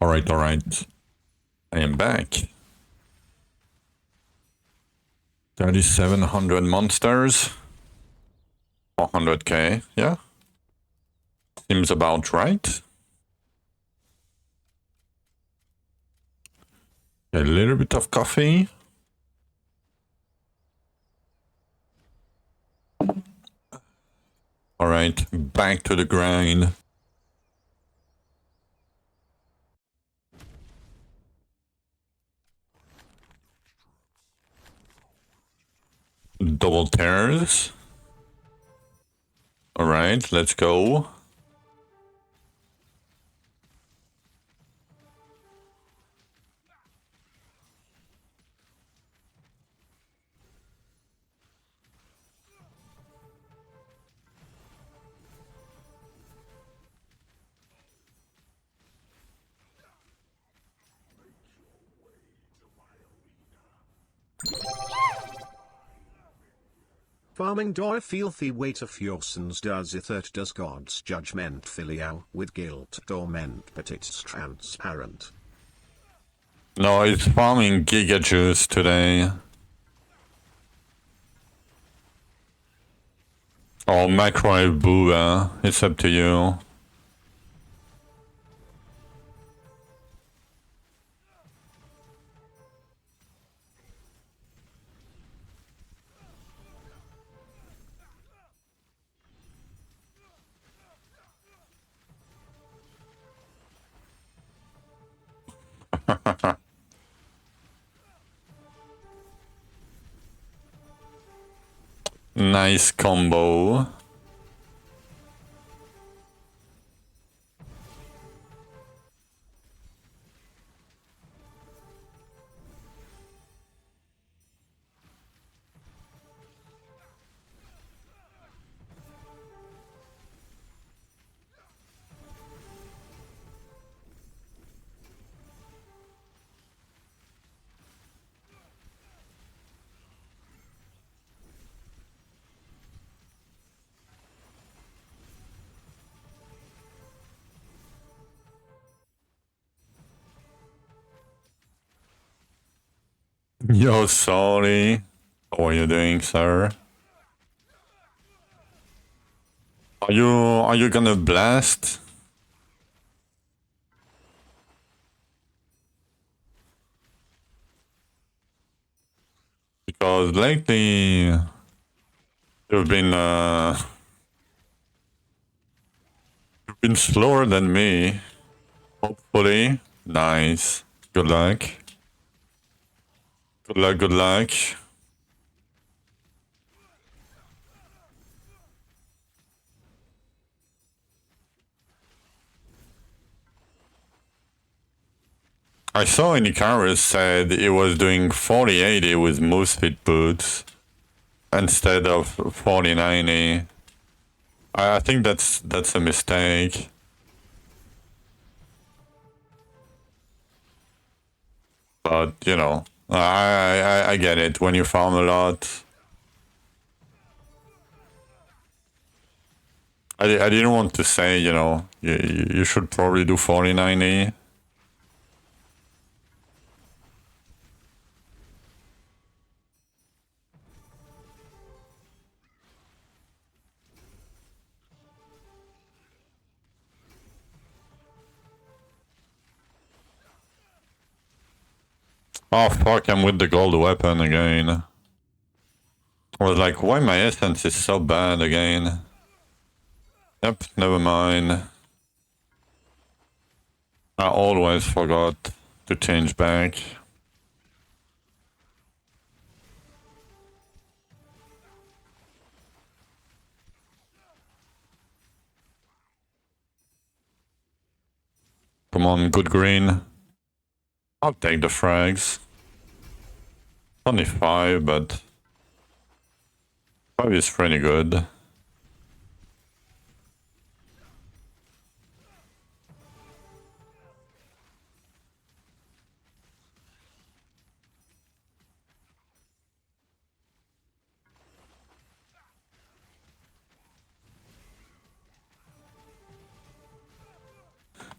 Alright, alright. I am back. 3,700 monsters. 400k, yeah. Seems about right. A little bit of coffee. Alright, back to the grind. Double tears. Alright, let's go. Farminge a filthy weight of Fjorsens does it that does God's judgment filial with guilt torment but it's transparent. No, it's farming GIGAJUICE today. Or Magery Booba, it's up to you. Nice combo. Yo, sorry. How are you doing, sir? Are you gonna blast? Because lately you've been slower than me. Hopefully. Nice. Good luck. Good luck, good luck. I saw Icarus said it was doing 4080 with Moosefit boots instead of 4090. I think that's a mistake. But you know, I get it. When you farm a lot, I didn't want to say, you know, you should probably do 4090. Oh fuck, I'm with the gold weapon again. I was like, why my essence is so bad again? Yep, never mind. I always forgot to change back. Come on, good green. I'll take the frags. Only 5, but 5 is pretty good.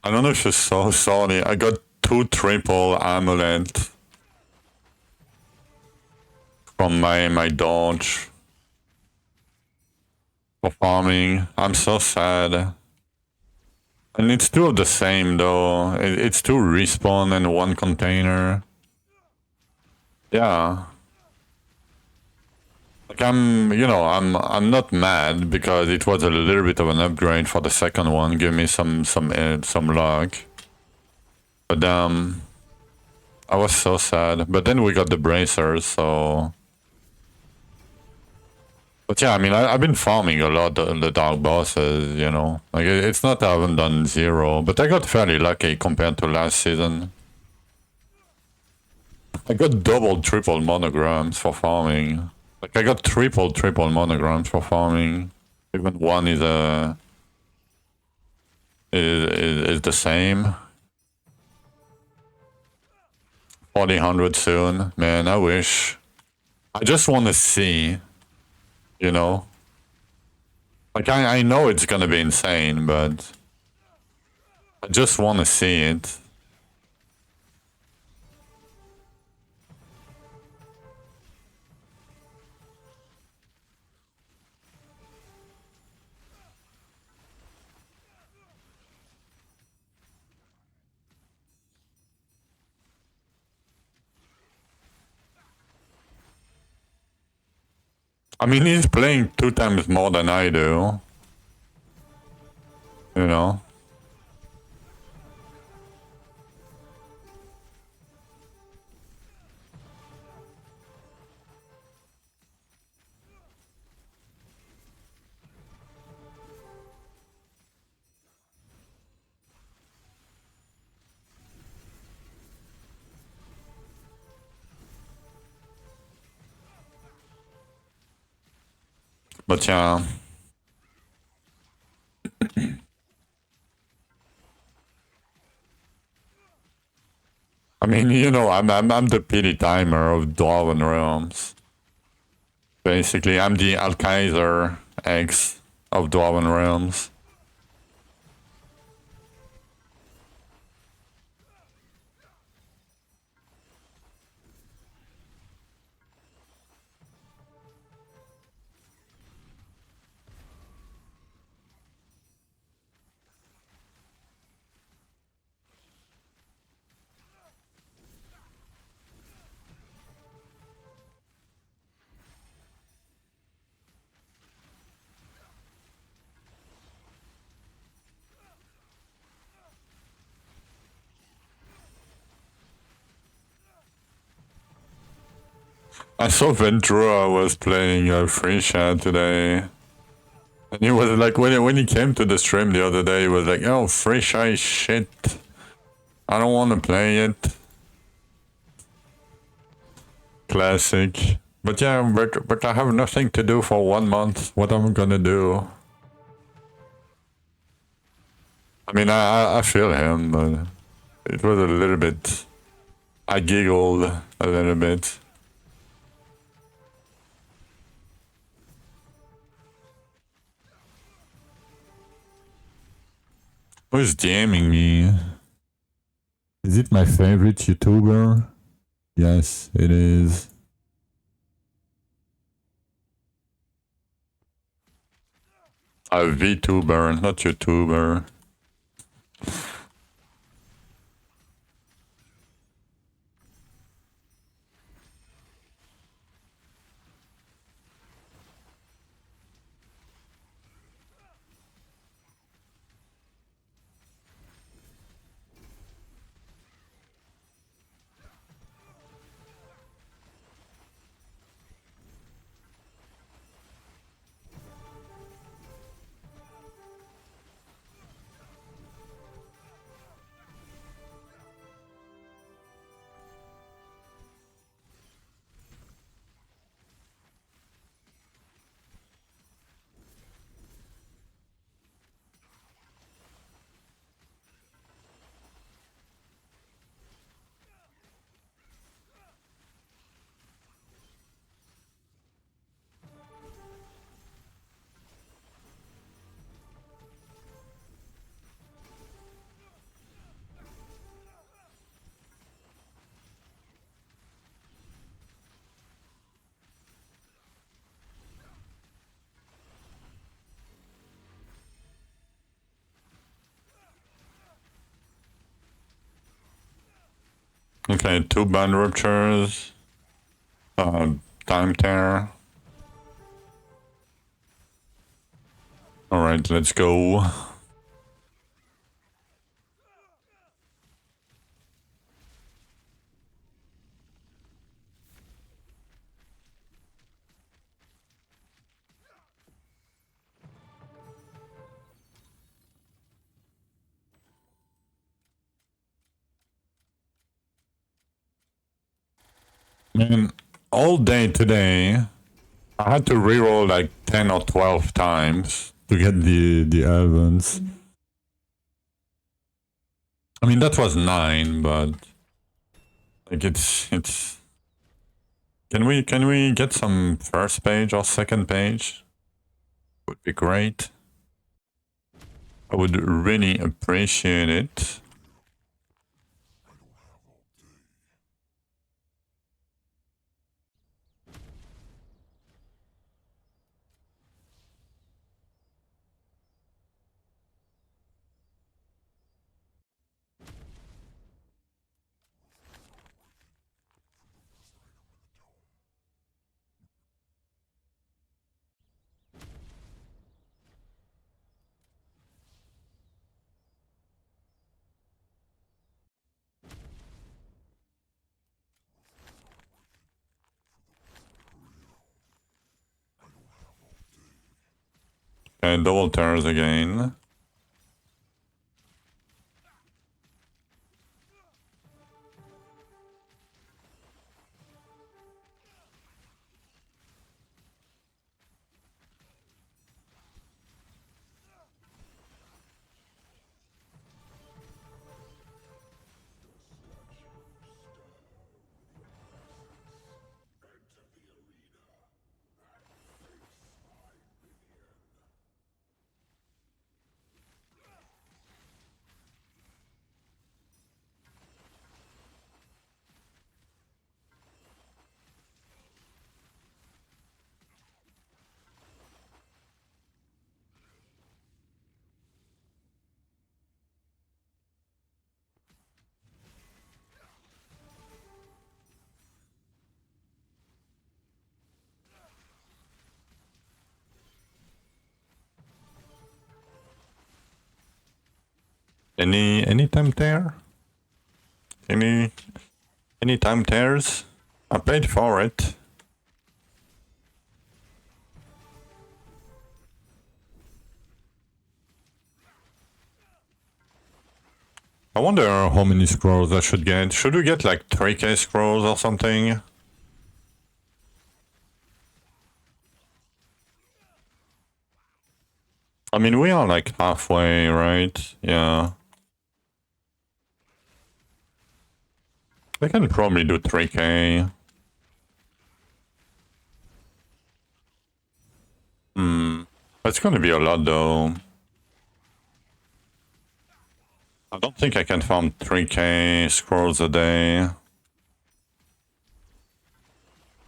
I don't know if you saw, sorry. I got 2 triple amulet from my dodge for farming. I'm so sad. And it's 2 of the same though. It's 2 respawn and 1 container. Yeah. Like I'm not mad because it was a little bit of an upgrade for the second one. Give me some luck. But I was so sad. But then we got the bracers, so. But yeah, I mean, I've been farming a lot the dark bosses, you know. Like it's not I haven't done 0, but I got fairly lucky compared to last season. I got double, triple monograms for farming. Like I got triple monograms for farming. Even one is is the same. 4000 soon, man. I wish. I just want to see, you know. Like I know it's gonna be insane, but I just want to see it. I mean, he's playing 2 times more than I do. You know? But yeah. I mean, you know, I'm the pity timer of Dwarven Realms. Basically, I'm the Alkaiser X of Dwarven Realms. I saw Ventura was playing Frisha today. And he was like, when he came to the stream the other day, he was like, oh, Frisha is shit. I don't want to play it. Classic. But yeah, but I have nothing to do for 1 month. What am I gonna do? I mean, I feel him, but it was a little bit. I giggled a little bit. Who's DMing me? Is it my favorite YouTuber? Yes, it is. A VTuber, not YouTuber. Okay, 2 band ruptures. Time tear. Alright, let's go. Man, all day today, I had to reroll like 10 or 12 times to get the events. I mean, that was 9, but like it's can we get some first page or second page? Would be great. I would really appreciate it. And double tears again. Any time tear? Any time tears? I paid for it. I wonder how many scrolls I should get. Should we get like 3k scrolls or something? I mean, we are like halfway, right? Yeah. I can probably do 3k. It's gonna be a lot though. I don't think I can farm 3k scrolls a day.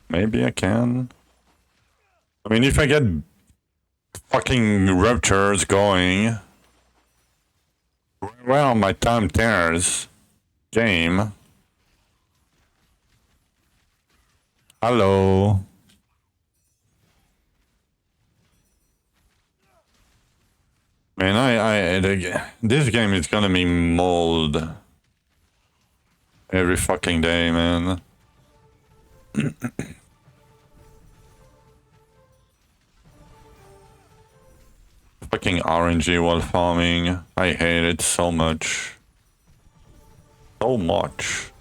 Maybe I can. I mean, if I get fucking ruptures going, where are my time tears? Game. Hello. Man, this game is gonna be mold every fucking day, man. Fucking RNG while farming. I hate it so much. So much.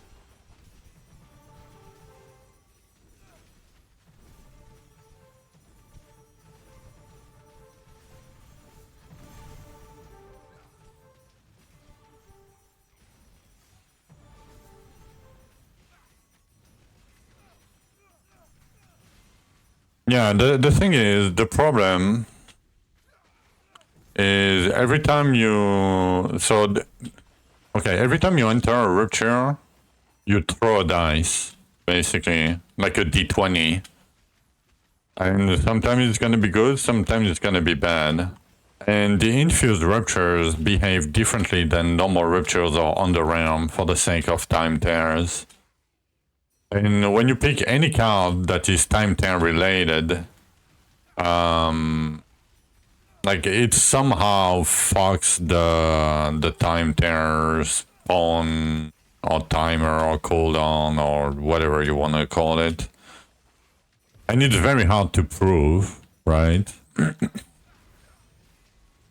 Yeah, the thing is, the problem is every time you... okay, every time you enter a rupture, you throw a dice, basically, like a d20. And sometimes it's gonna be good, sometimes it's gonna be bad. And the infused ruptures behave differently than normal ruptures or underrealm for the sake of time tears. And when you pick any card that is time tear related, like it somehow fucks the time tear spawn or timer or cooldown or whatever you want to call it. And it's very hard to prove, right?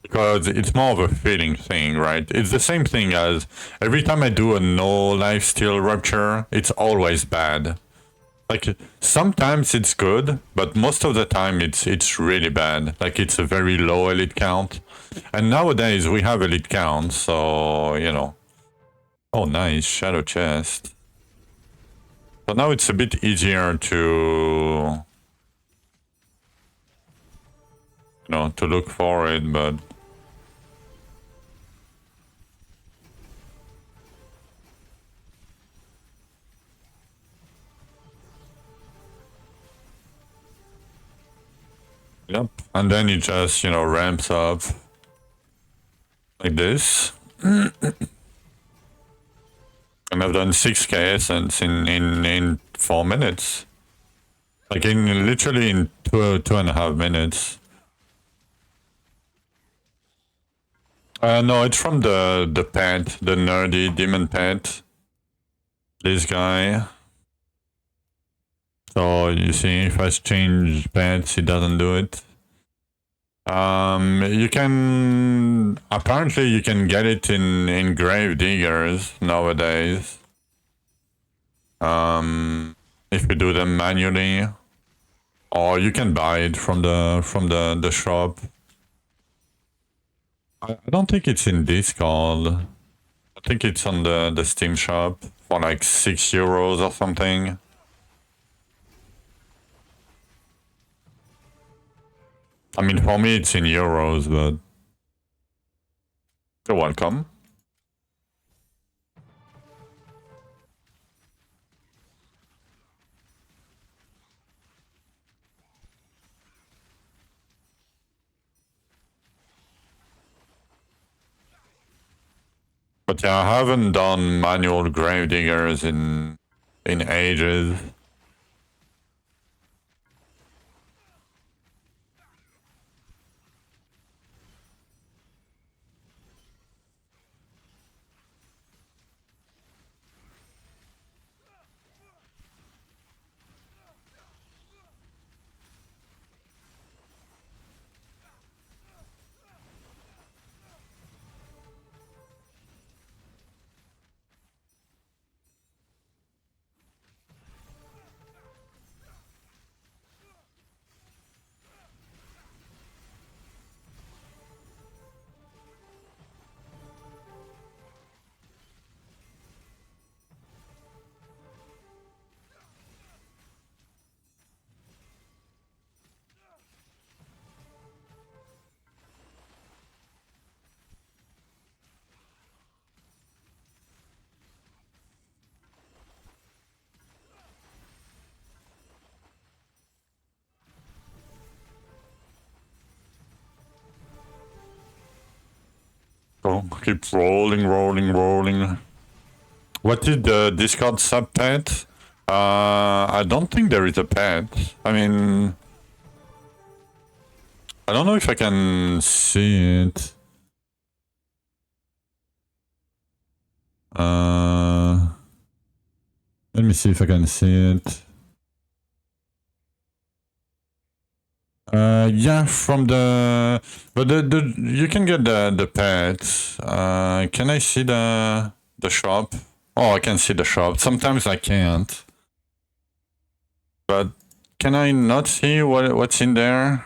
Because it's more of a feeling thing, right? It's the same thing as every time I do a no lifesteal rupture, it's always bad. Like sometimes it's good, but most of the time it's really bad. Like it's a very low elite count. And nowadays we have elite counts, so you know. Oh nice, shadow chest. So now it's a bit easier to to look for it, but yep. And then it just, ramps up like this. And I've done 6k essence in 4 minutes. Like literally in two and a half minutes. No, it's from the pet, the nerdy demon pet. This guy. So you see, if I change pets, it doesn't do it. You can apparently you can get it in grave diggers nowadays. If you do them manually, or you can buy it from the shop. I don't think it's in Discord. I think it's on the Steam shop for like €6 or something. I mean, for me it's in euros, but you're welcome. But yeah, I haven't done manual grave diggers in ages. Oh, keep rolling. What is the Discord sub pet? I don't think there is a pet. I mean, I don't know if I can see it. Let me see if I can see it. Yeah, from the, but you can get the pets. Can I see the shop? Oh, I can see the shop. Sometimes I can't. But can I not see what's in there?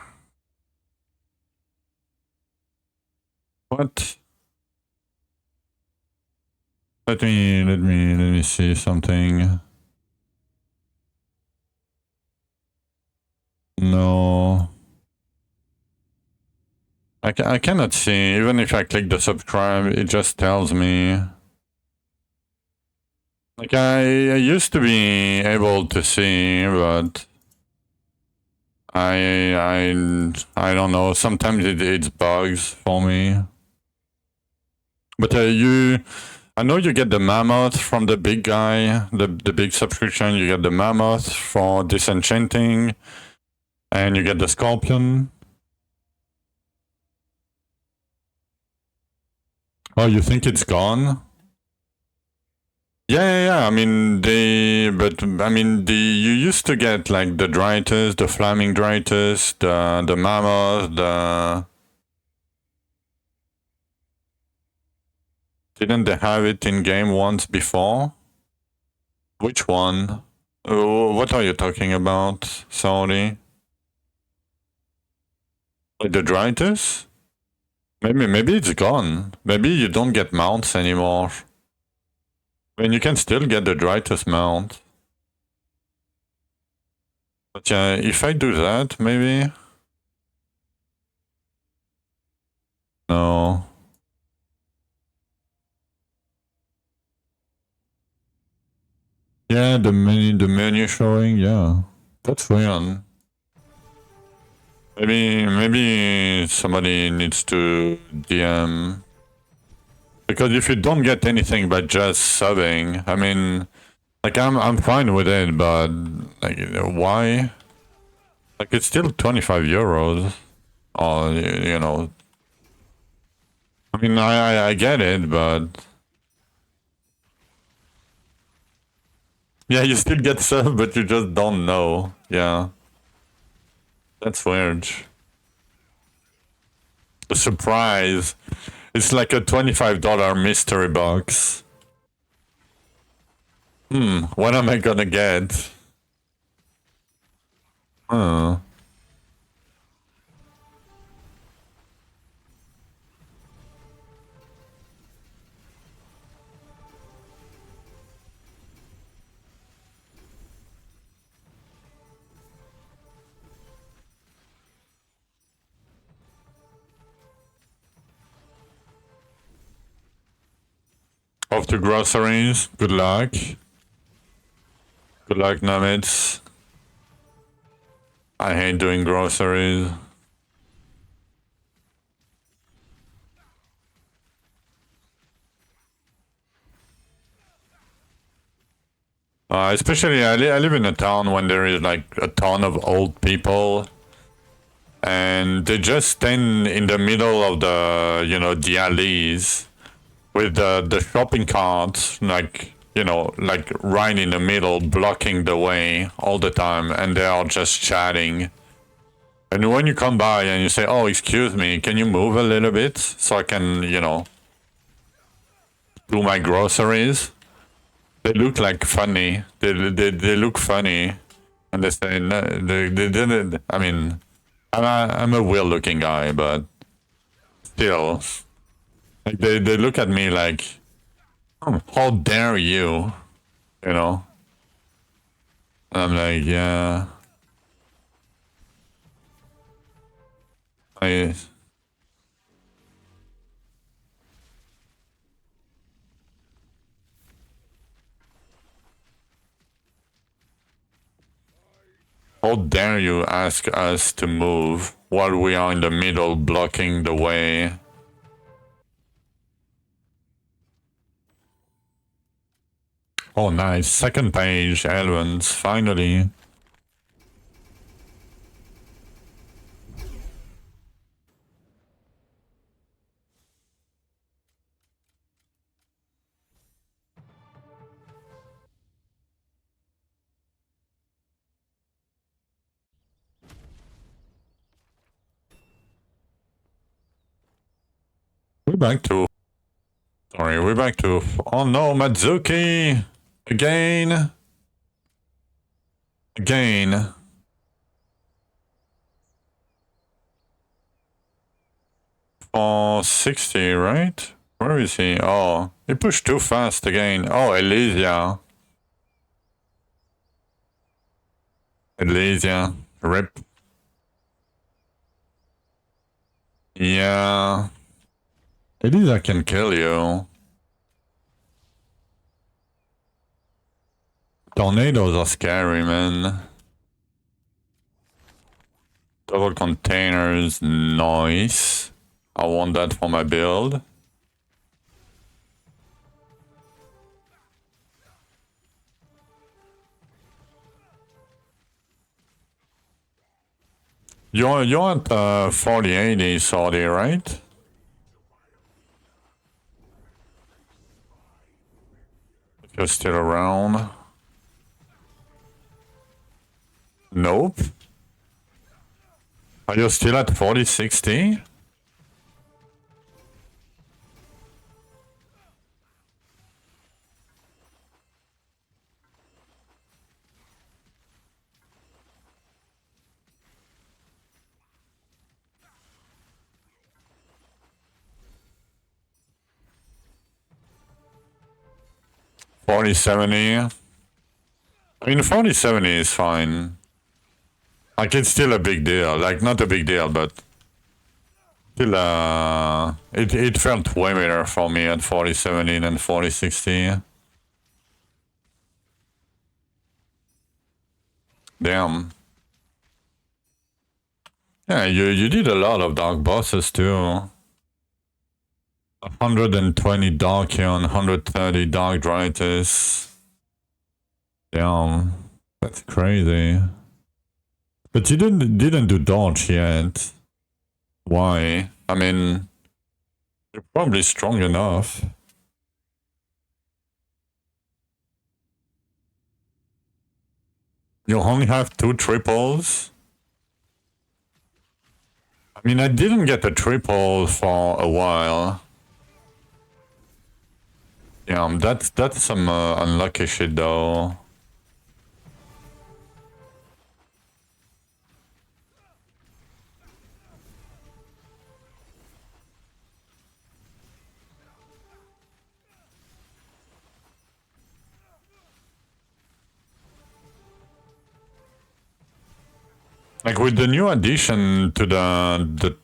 What? Let me see something. No. I cannot see. Even if I click the subscribe, it just tells me. Like I used to be able to see, but I don't know. Sometimes it's bugs for me. But I know you get the mammoth from the big guy, the big subscription. You get the mammoth for disenchanting, and you get the scorpion. Oh, you think it's gone? Yeah. I mean, you used to get like the Drythus, the Farminge Drythus, the mammoth, the. Didn't they have it in game once before? Which one? What are you talking about? Sorry. Like the Drythus? Maybe it's gone. Maybe you don't get mounts anymore. I mean, you can still get the Drythus mount. But yeah, if I do that, maybe... No. Yeah, the menu showing, yeah. That's weird. Maybe somebody needs to DM. Because if you don't get anything by just subbing, I mean, like I'm fine with it, but like why? Like it's still 25 euros, or you know. I mean, I get it, but yeah, you still get sub, but you just don't know. Yeah, that's weird. The surprise. It's like a $25 mystery box. What am I gonna get? Huh. Off to groceries. Good luck. Good luck, Nummets. I hate doing groceries. Especially, I live in a town when there is like a ton of old people, and they just stand in the middle of the alleys with the shopping carts, like like right in the middle, blocking the way all the time, and they are just chatting. And when you come by and you say, "Oh, excuse me, can you move a little bit so I can, do my groceries?" They look like funny. They look funny, and they say no. They didn't. I mean, I'm a weird-looking guy, but still, like they look at me like, oh, how dare you, you know? And I'm like, yeah, I. How dare you ask us to move while we are in the middle blocking the way? Oh, nice. Second page, Elvens, finally. We're back to... Sorry, we're back to... Oh no, Madzuki! Again! Again. Oh, 60, right? Where is he? Oh, he pushed too fast again. Oh, Elysia. Elysia. Rip. Yeah. Elysia can kill you. Tornadoes are scary, man. Double containers, nice. I want that for my build. You're at 4080 Saudi, right? If you're still around. Nope. Are you still at 4060? $40.70. I mean, 40.70 is fine. Like, it's still a big deal. Like, not a big deal, but still, it felt way better for me at 40.70 than 40.60. Damn. Yeah, you did a lot of dark bosses too. 120 dark here and 130 dark Drythus. Damn, that's crazy. But you didn't do dodge yet. Why? I mean, you're probably strong enough. You only have 2 triples? I mean, I didn't get a triple for a while. Yeah, that's some unlucky shit though. Like with the new addition to the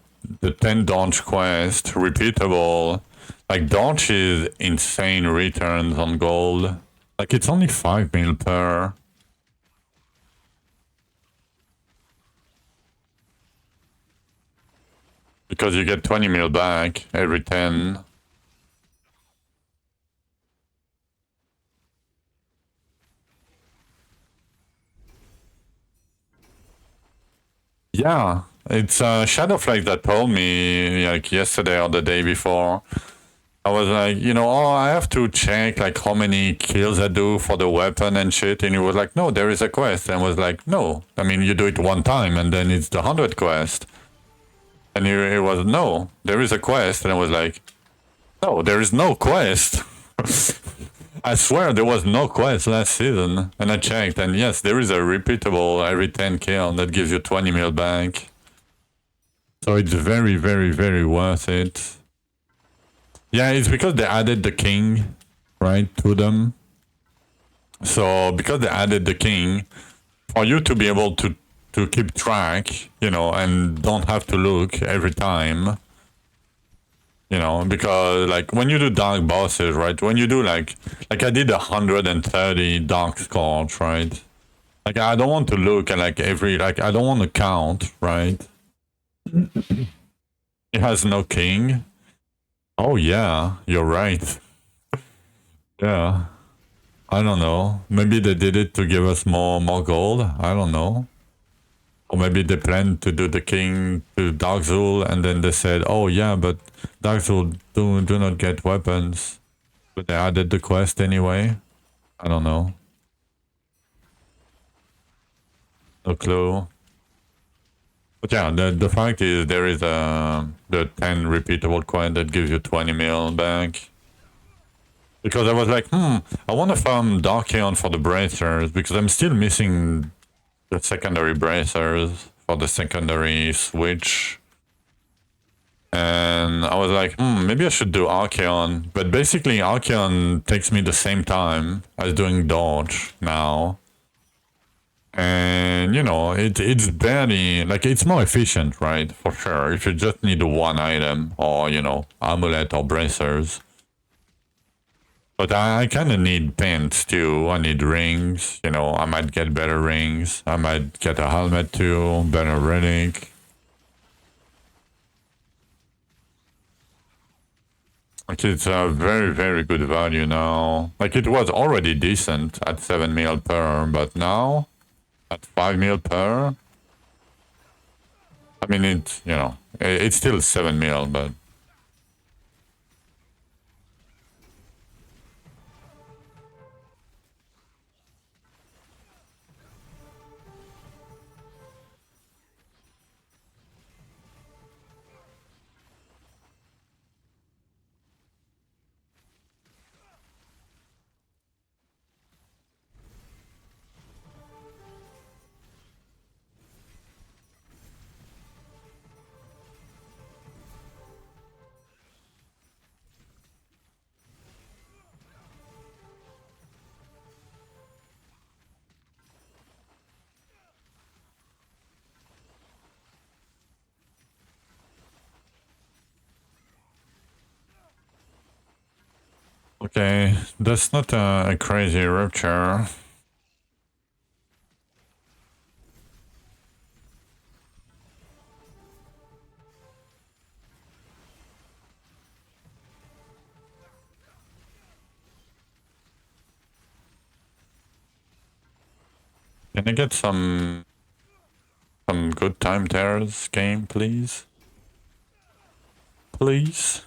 10 dodge quest, repeatable, like dodge is insane returns on gold. Like it's only 5 mil per. Because you get 20 mil back every 10. Yeah, it's Shadowflake that told me like yesterday or the day before. I was like, you know, oh, I have to check like how many kills I do for the weapon and shit. And he was like, no, there is a quest. And I was like, no, I mean, you do it one time and then it's the 100 quest. And he was, no, there is a quest. And I was like, no, there is no quest. I swear there was no quest last season. And I checked, and yes, there is a repeatable every 10 kill that gives you 20 mil back. So it's very, very, very worth it. Yeah, it's because they added the king, right, to them. So because they added the king, for you to be able to keep track, you know, and don't have to look every time. You know, because like when you do dark bosses, right? When you do like I did 130 dark scorch, right? Like I don't want to look at like every, like I don't want to count, right? It has no king. Oh yeah, you're right. Yeah. I don't know. Maybe they did it to give us more gold. I don't know. Or maybe they planned to do the king to Dark Zul, and then they said, oh yeah, but Dark Zul do not get weapons. But they added the quest anyway. I don't know. No clue. But yeah, the fact is there is the 10 repeatable quest that gives you 20 mil back. Because I was like, I want to farm Darkion for the bracers, because I'm still missing the secondary bracers for the secondary switch. And I was like, maybe I should do Archeon. But basically Archeon takes me the same time as doing dodge now. And you know, it's barely, like it's more efficient, right? For sure. If you just need one item, or you know, amulet or bracers. But I kind of need pins too. I need rings. You know, I might get better rings. I might get a helmet too, better relic. Like it's a very, very good value now. Like it was already decent at 7 mil per, but now at 5 mil per, I mean, it's still 7 mil, but okay, that's not a crazy rupture. Can I get some good time tears game, please? Please?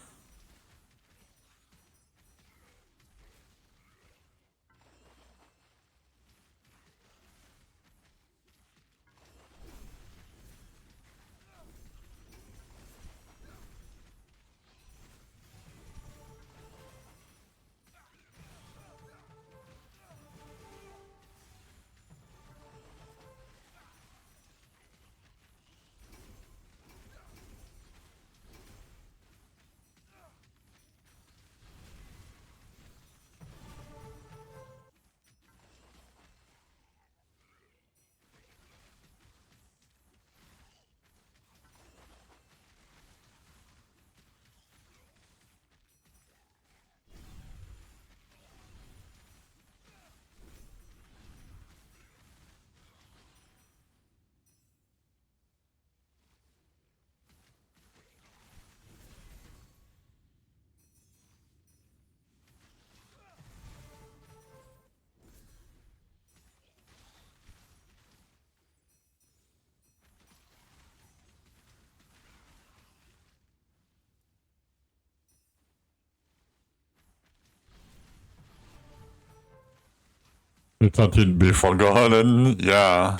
You thought it'd be forgotten? Yeah.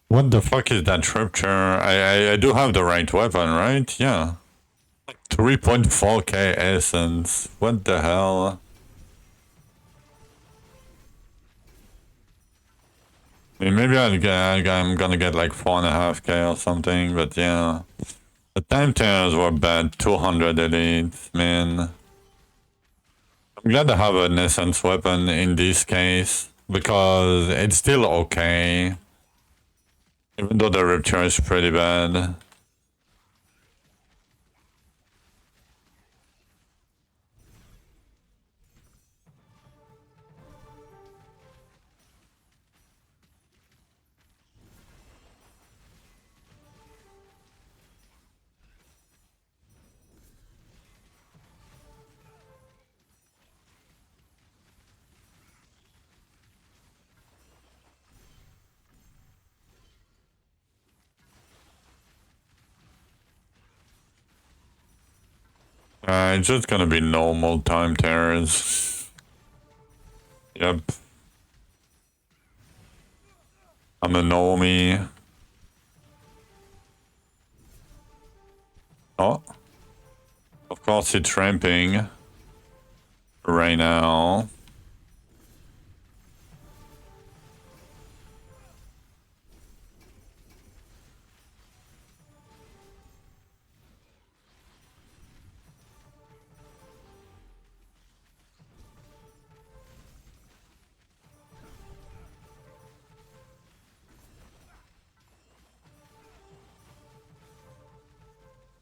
What the fuck is that rupture? I do have the right weapon, right? Yeah. 3.4k essence. What the hell? I mean, maybe I'm gonna get like 4.5k or something, but yeah. The time tears were bad. 200 elite, man. I'm glad I have an essence weapon in this case, because it's still okay. Even though the rupture is pretty bad. It's just gonna be normal time tears. Yep. I'm a normie. Oh. Of course it's ramping. Right now.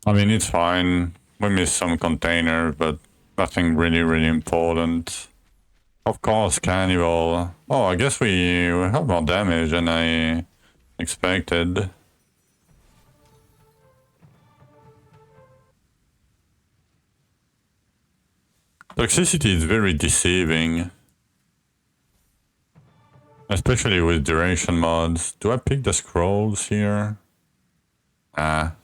I mean, it's fine. We missed some containers, but nothing really important. Of course, Cannibal. Oh, I guess we have more damage than I expected. Toxicity is very deceiving. Especially with duration mods. Do I pick the scrolls here? Ah.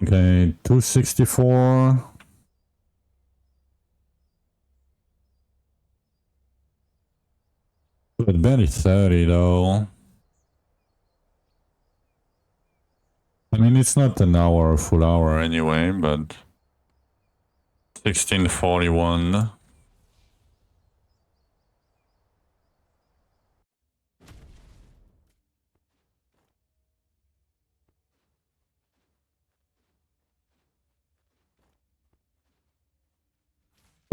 Okay, 264. But barely 30 though. I mean, it's not an hour or full hour anyway, but 1641.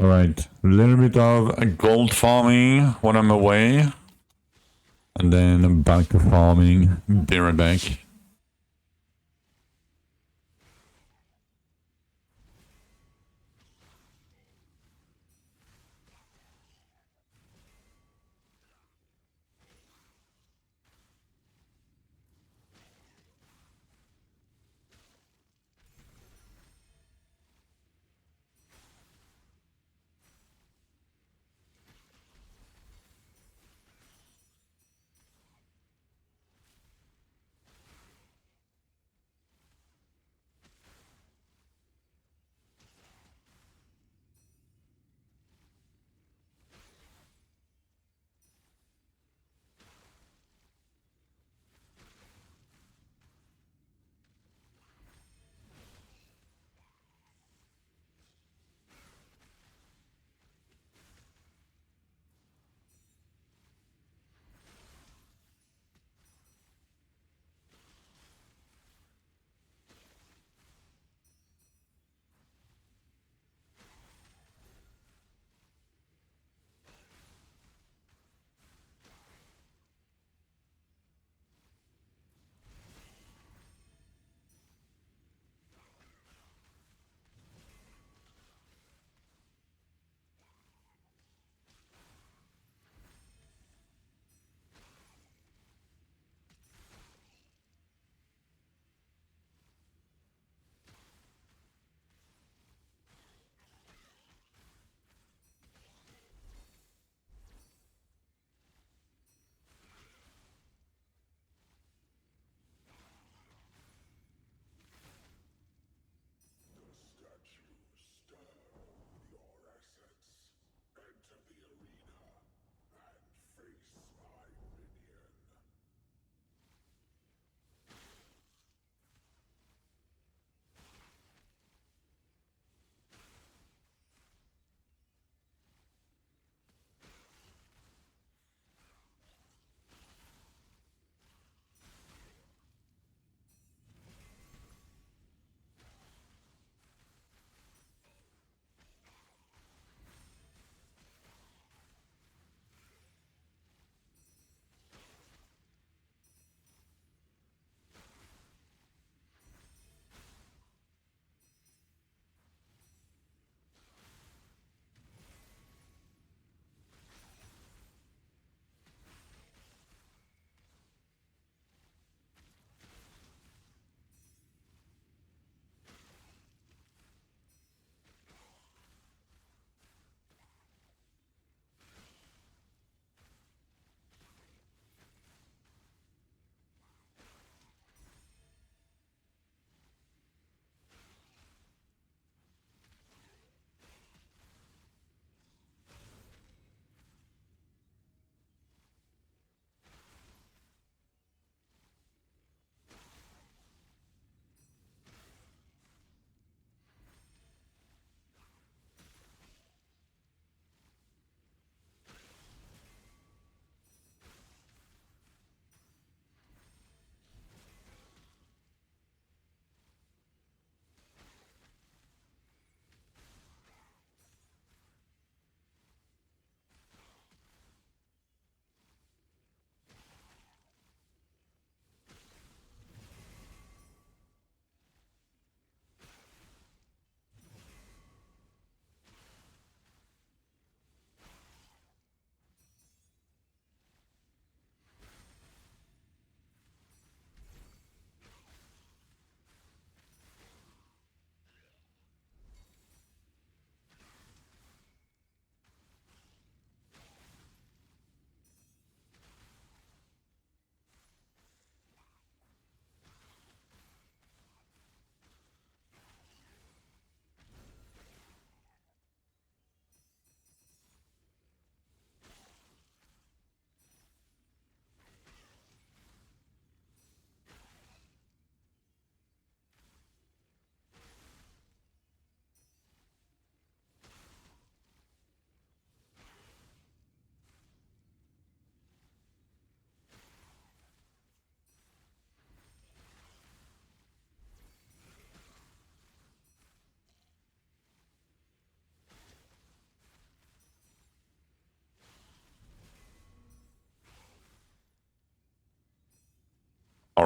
Alright, a little bit of gold farming when I'm away. And then back to farming. Be right back.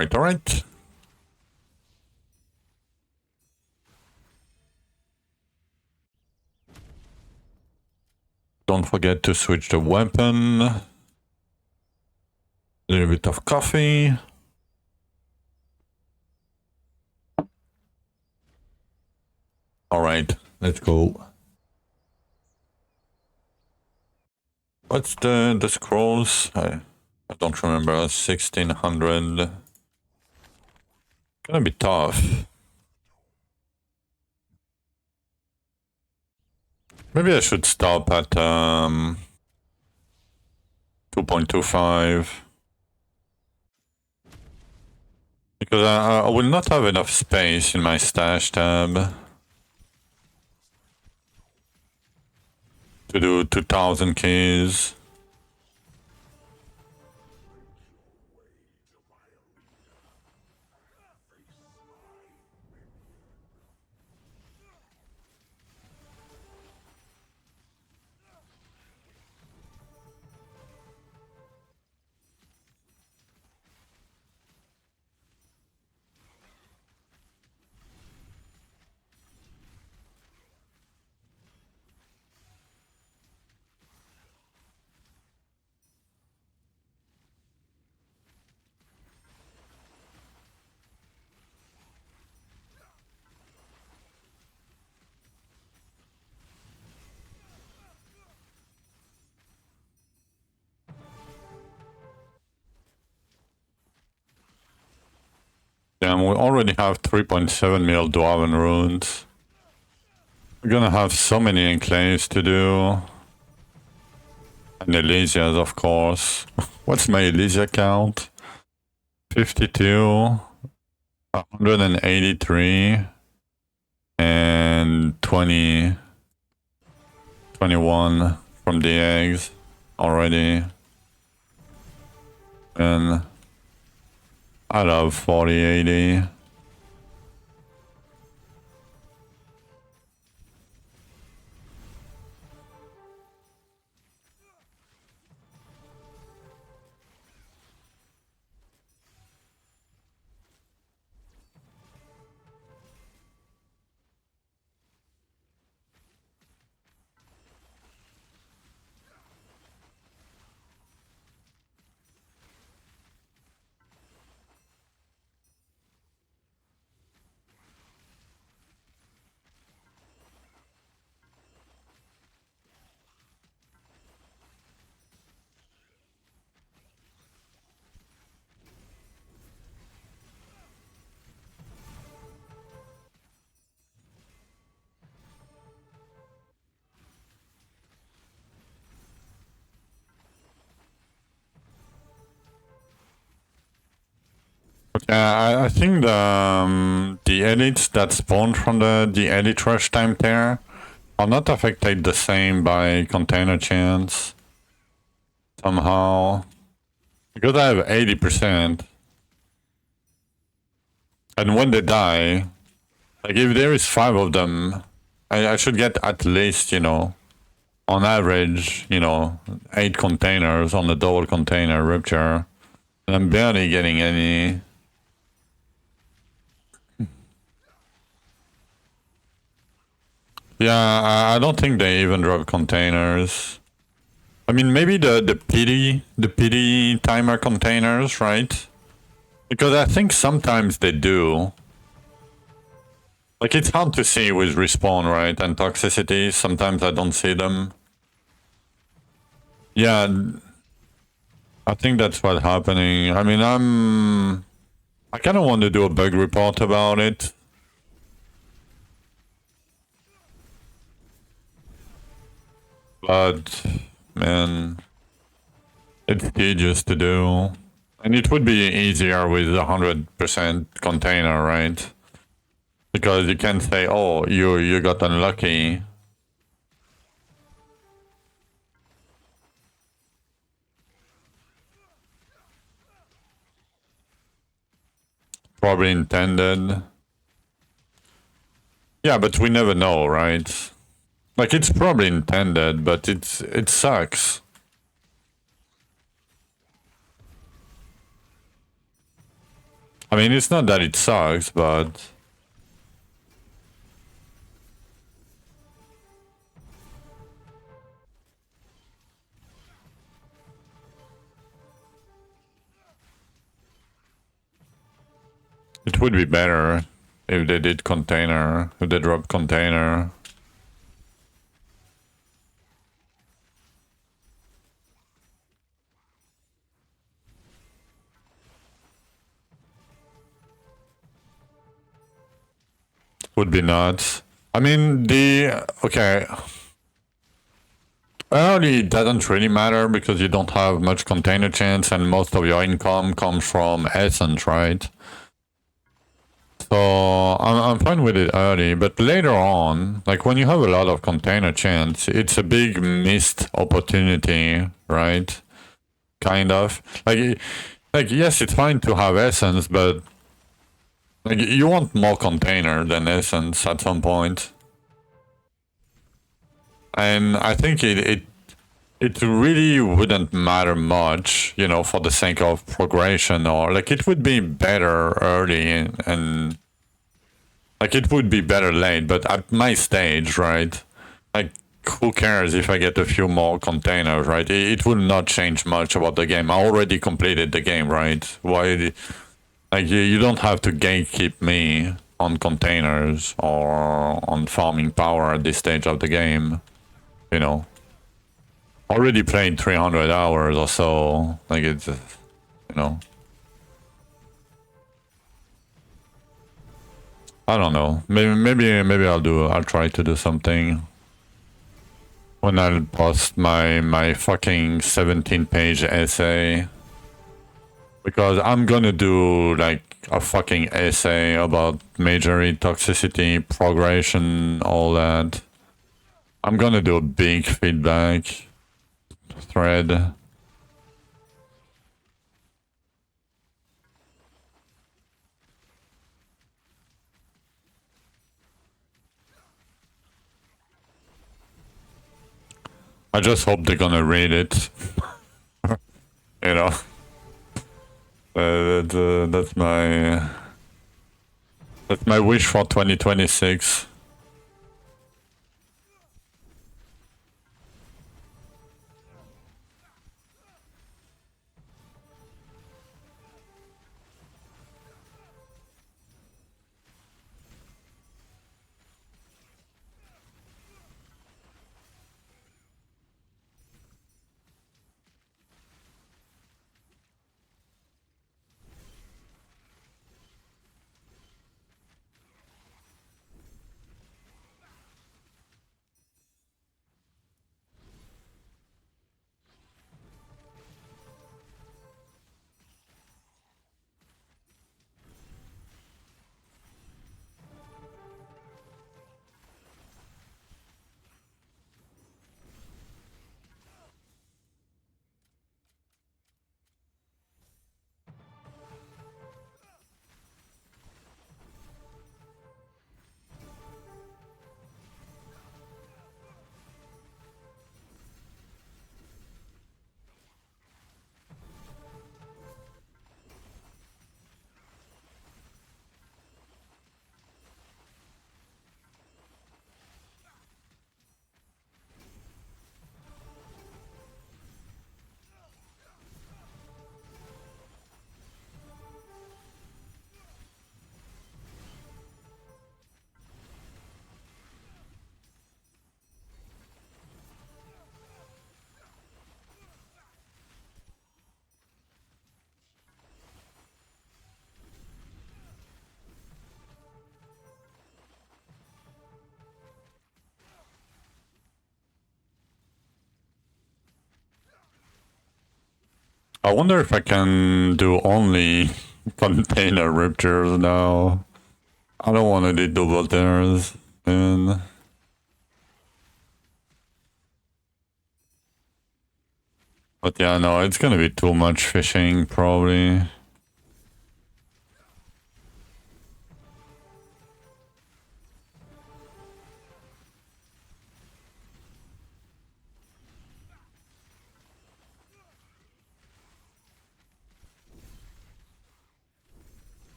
Alright, alright. Don't forget to switch the weapon. A little bit of coffee. Alright, let's go. What's the scrolls? I don't remember. 1600. Gonna be tough. Maybe I should stop at 2.25. Because I will not have enough space in my stash tab to do 2000 keys. Damn, we already have 3.7 mil Dwarven runes. We're gonna have so many enclaves to do. And Elysias, of course. What's my Elysia count? 52, 183, and 20, 21 from the eggs already. And I love 4080. I think the elites that spawn from the elite rush time there are not affected the same by container chance somehow. Because I have 80%. And when they die, like if there is 5 of them, I should get at least, you know, on average, you know, 8 containers on the double container rupture. And I'm barely getting any. Yeah, I don't think they even drop containers. I mean, maybe the pity timer containers, right? Because I think sometimes they do. Like, it's hard to see with respawn, right? And toxicity, sometimes I don't see them. Yeah, I think that's what's happening. I mean, I kind of want to do a bug report about it. But, man, it's tedious to do. And it would be easier with 100% container, right? Because you can say, oh, you got unlucky. Probably intended. Yeah, but we never know, right? Like, it's probably intended, but it sucks. I mean, it's not that it sucks, but... It would be better if they did container, if they dropped container. Would be nuts. I mean, okay. Early doesn't really matter because you don't have much container chance and most of your income comes from essence, right? So I'm fine with it early, but later on, like when you have a lot of container chance, it's a big missed opportunity, right? Kind of. Like yes, it's fine to have essence, but like you want more container than essence at some point. And I think it really wouldn't matter much, you know, for the sake of progression, or like it would be better early and like it would be better late, but at my stage, right? Like who cares if I get a few more containers, right? It will not change much about the game. I already completed the game, right? Why? Like you don't have to gatekeep me on containers or on farming power at this stage of the game, you know. Already played 300 hours or so. Like it's, you know. I don't know. Maybe I'll try to do something when I'll post my fucking 17-page essay, because I'm gonna do like a fucking essay about Magery, toxicity, progression, all that. I'm gonna do a big feedback thread. I just hope they're gonna read it. You know, that's my wish for 2026. I wonder if I can do only container ruptures now. I don't want to do double tears, man. But yeah, no, it's gonna be too much fishing, probably.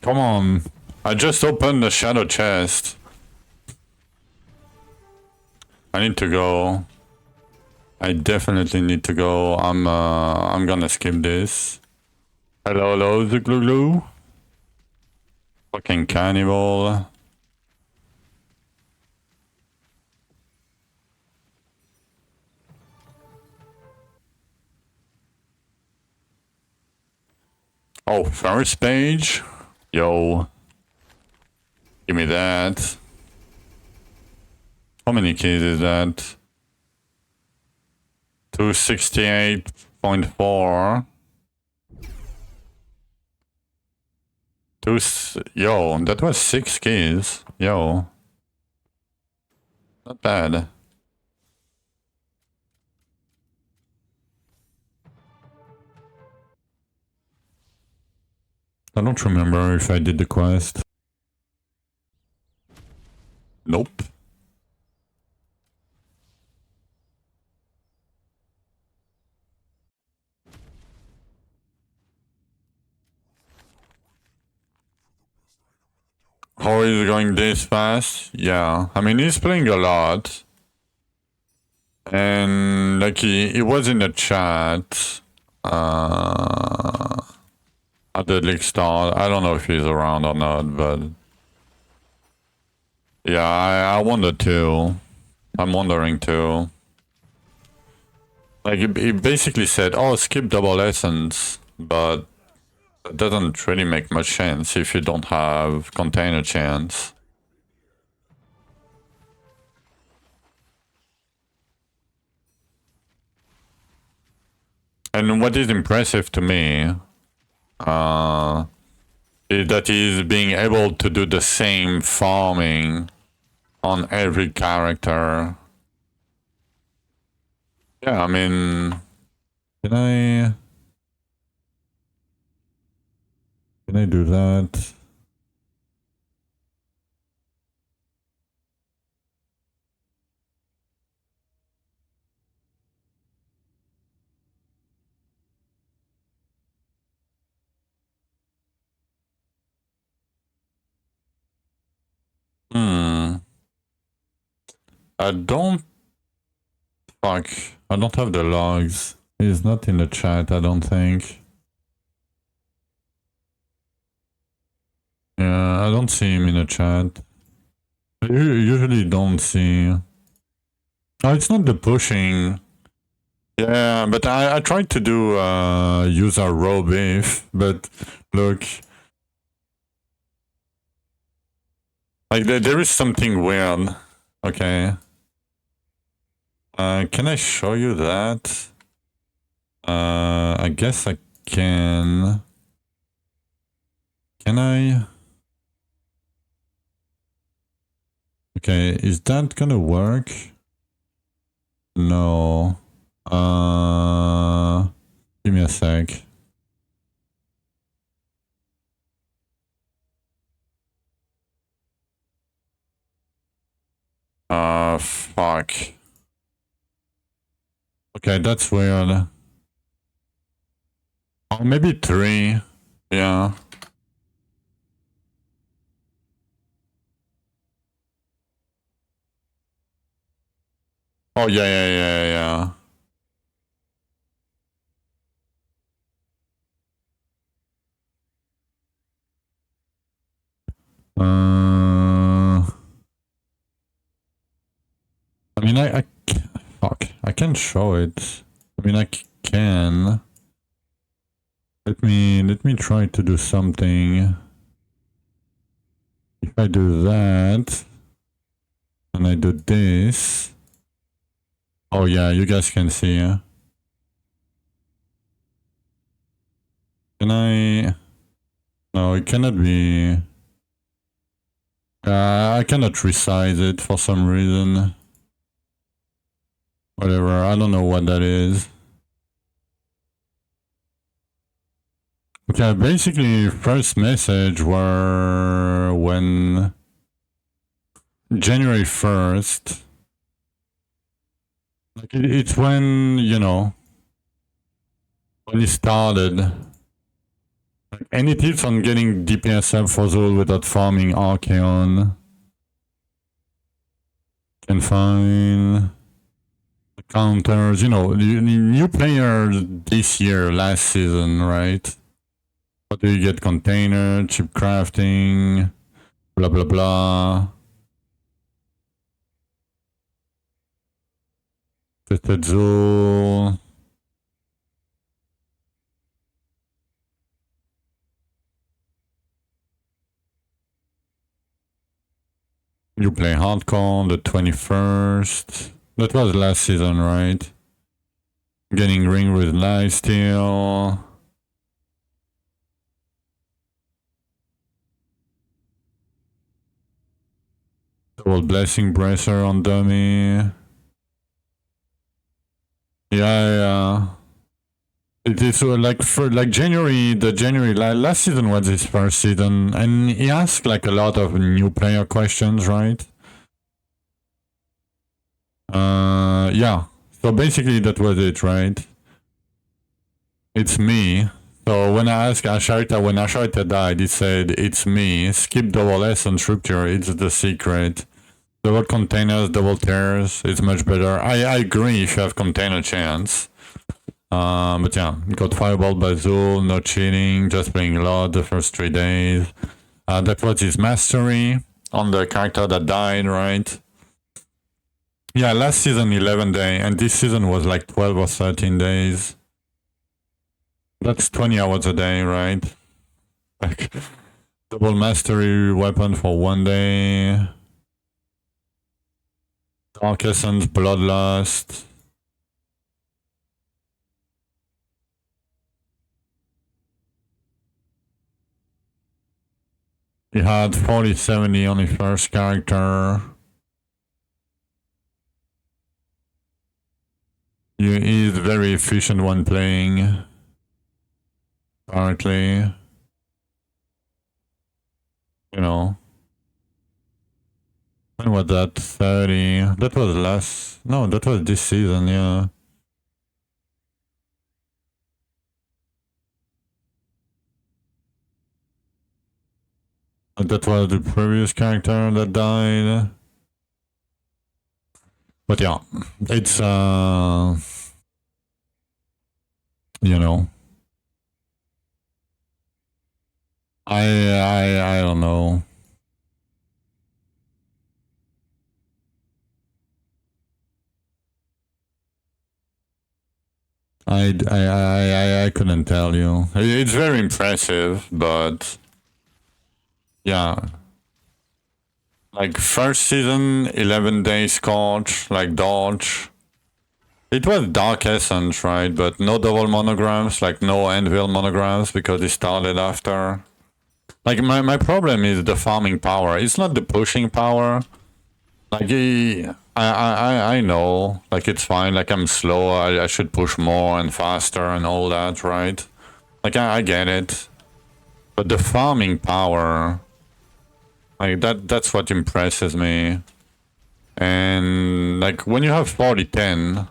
Come on. I just opened the shadow chest. I need to go. I definitely need to go. I'm gonna skip this. Hello, hello, the glue glue. Fucking cannibal. Oh, first page? Yo. Give me that. How many keys is that? 268.4. Yo, that was 6 keys. Yo. Not bad. I don't remember if I did the quest. Nope. How is it going this fast? Yeah, I mean, he's playing a lot. And, like, he was in the chat. At the league start. I don't know if he's around or not, but... Yeah, I wonder too. I'm wondering too. Like, he basically said, oh, skip double essence, but that doesn't really make much sense if you don't have container chance. And what is impressive to me is that he's being able to do the same farming on every character. Yeah, I mean, can I do that? I don't... Fuck. I don't have the logs. He's not in the chat, I don't think. Yeah, I don't see him in the chat. I usually don't see... Oh, it's not the pushing. Yeah, but I tried to do use our raw beef, but look... Like, there is something weird. Okay. Can I show you that? I guess I can. Can I? Okay, is that gonna work? No. Give me a sec. Fuck. Okay, that's weird. Oh, maybe 3. Yeah. Oh, yeah. I mean, fuck, I can show it. I mean, I can. Let me try to do something. If I do that, and I do this. Oh yeah, you guys can see. Can I? No, it cannot be. I cannot resize it for some reason. Whatever, I don't know what that is. Okay, basically, first message were when January 1st. Like it's when, you know, when it started. Any tips on getting DPS up for Zul without farming Archeon? Can find counters, you know, new players this year, last season, right? What do you get? Container, chip crafting, blah blah blah. Tested Zul. You play hardcore the 21st. That was last season, right? Getting ring with lifesteal. Double blessing bracer on dummy. Yeah. It is like for like January, last season was his first season, and he asked like a lot of new player questions, right? Yeah. So basically that was it, right? It's me. So when I asked Asharita, when Asharita died, he said, it's me. Skip double S on structure, it's the secret. Double containers, double tears, it's much better. I agree if you have container chance. But yeah, got fireball by Zul, no cheating, just playing a lot the first 3 days. That was his mastery on the character that died, right? Yeah, last season 11 days, and this season was like 12 or 13 days. That's 20 hours a day, right? Like, double mastery weapon for 1 day. Dark Essence, Bloodlust. He had 40-70 on his first character. He is very efficient when playing. Apparently. You know. When was that? 30. That was last. No, that was this season, yeah. That was the previous character that died. But yeah, it's you know, I don't know. I couldn't tell you. It's very impressive, but yeah. Like first season, 11 days scorch, like dodge. It was Dark Essence, right? But no double monograms, like no Anvil monograms because it started after. Like my problem is the farming power. It's not the pushing power. Like I know, like it's fine. Like I'm slow. I should push more and faster and all that, right? Like I get it, but the farming power, like that's what impresses me. And like when you have 40-10,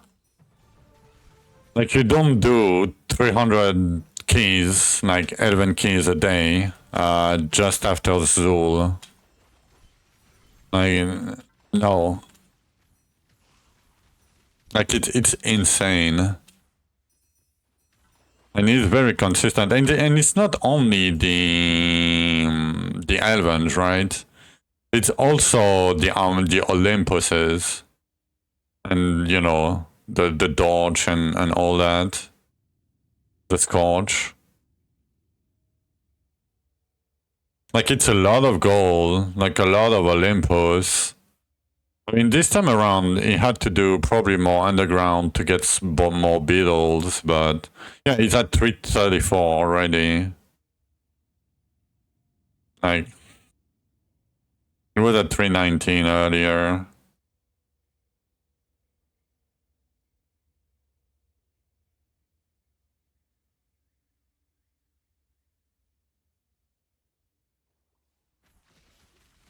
like you don't do 300 keys, like 11 keys a day, just after Zul. Like no. Like it's insane. And he's very consistent. And it's not only the Elvens, right? It's also the Olympuses. And you know, the dodge and all that. The Scorch. Like it's a lot of gold, like a lot of Olympus. I mean, this time around, he had to do probably more underground to get more beetles, but yeah, he's at 334 already. Like, he was at 319 earlier.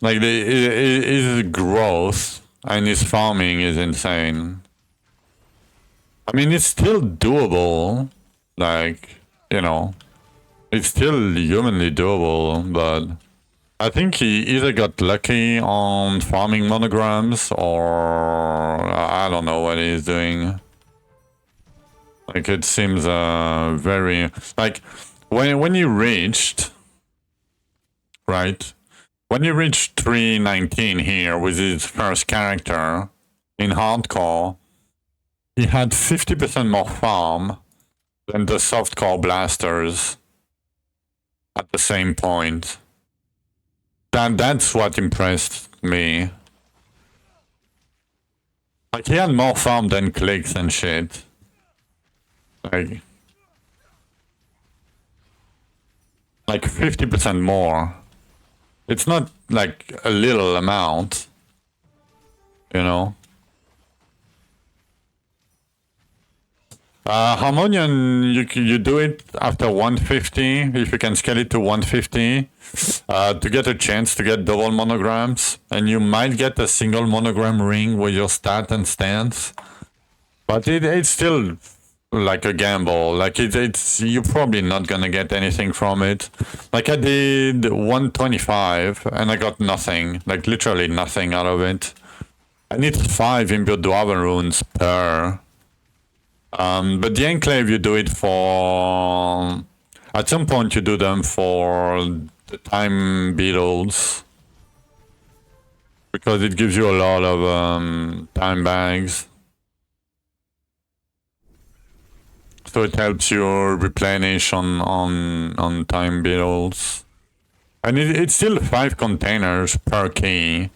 Like, his growth and his farming is insane. I mean, it's still doable, like, you know. It's still humanly doable, but I think he either got lucky on farming monograms or I don't know what he's doing. Like it seems very like when you reached right when you reached 319 here with his first character in hardcore, he had 50% more farm than the softcore blasters at the same point. That's what impressed me. Like he had more farm than clicks and shit. Like 50% more. It's not like a little amount, you know. Harmonian, you do it after 150, if you can scale it to 150, to get a chance to get double monograms, and you might get a single monogram ring with your stat and stance, but it's still like a gamble. Like it's you're probably not gonna get anything from it. Like I did 125 and I got nothing, like literally nothing out of it. I need 5 imbued dwarven runes per. But the Enclave, you do it for... At some point you do them for the time beetles. Because it gives you a lot of time bags. So it helps you replenish on time beetles. And it's still 5 containers per key.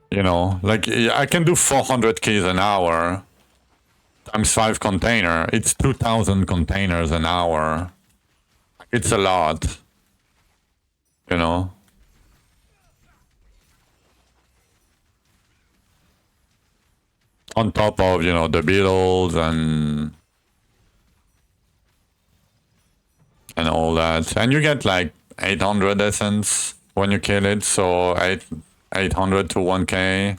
You know, like I can do 400 keys an hour. Times 5 container, it's 2,000 containers an hour. It's a lot, you know. On top of, you know, the beetles and all that. And you get like 800 essence when you kill it, so 800 to 1k.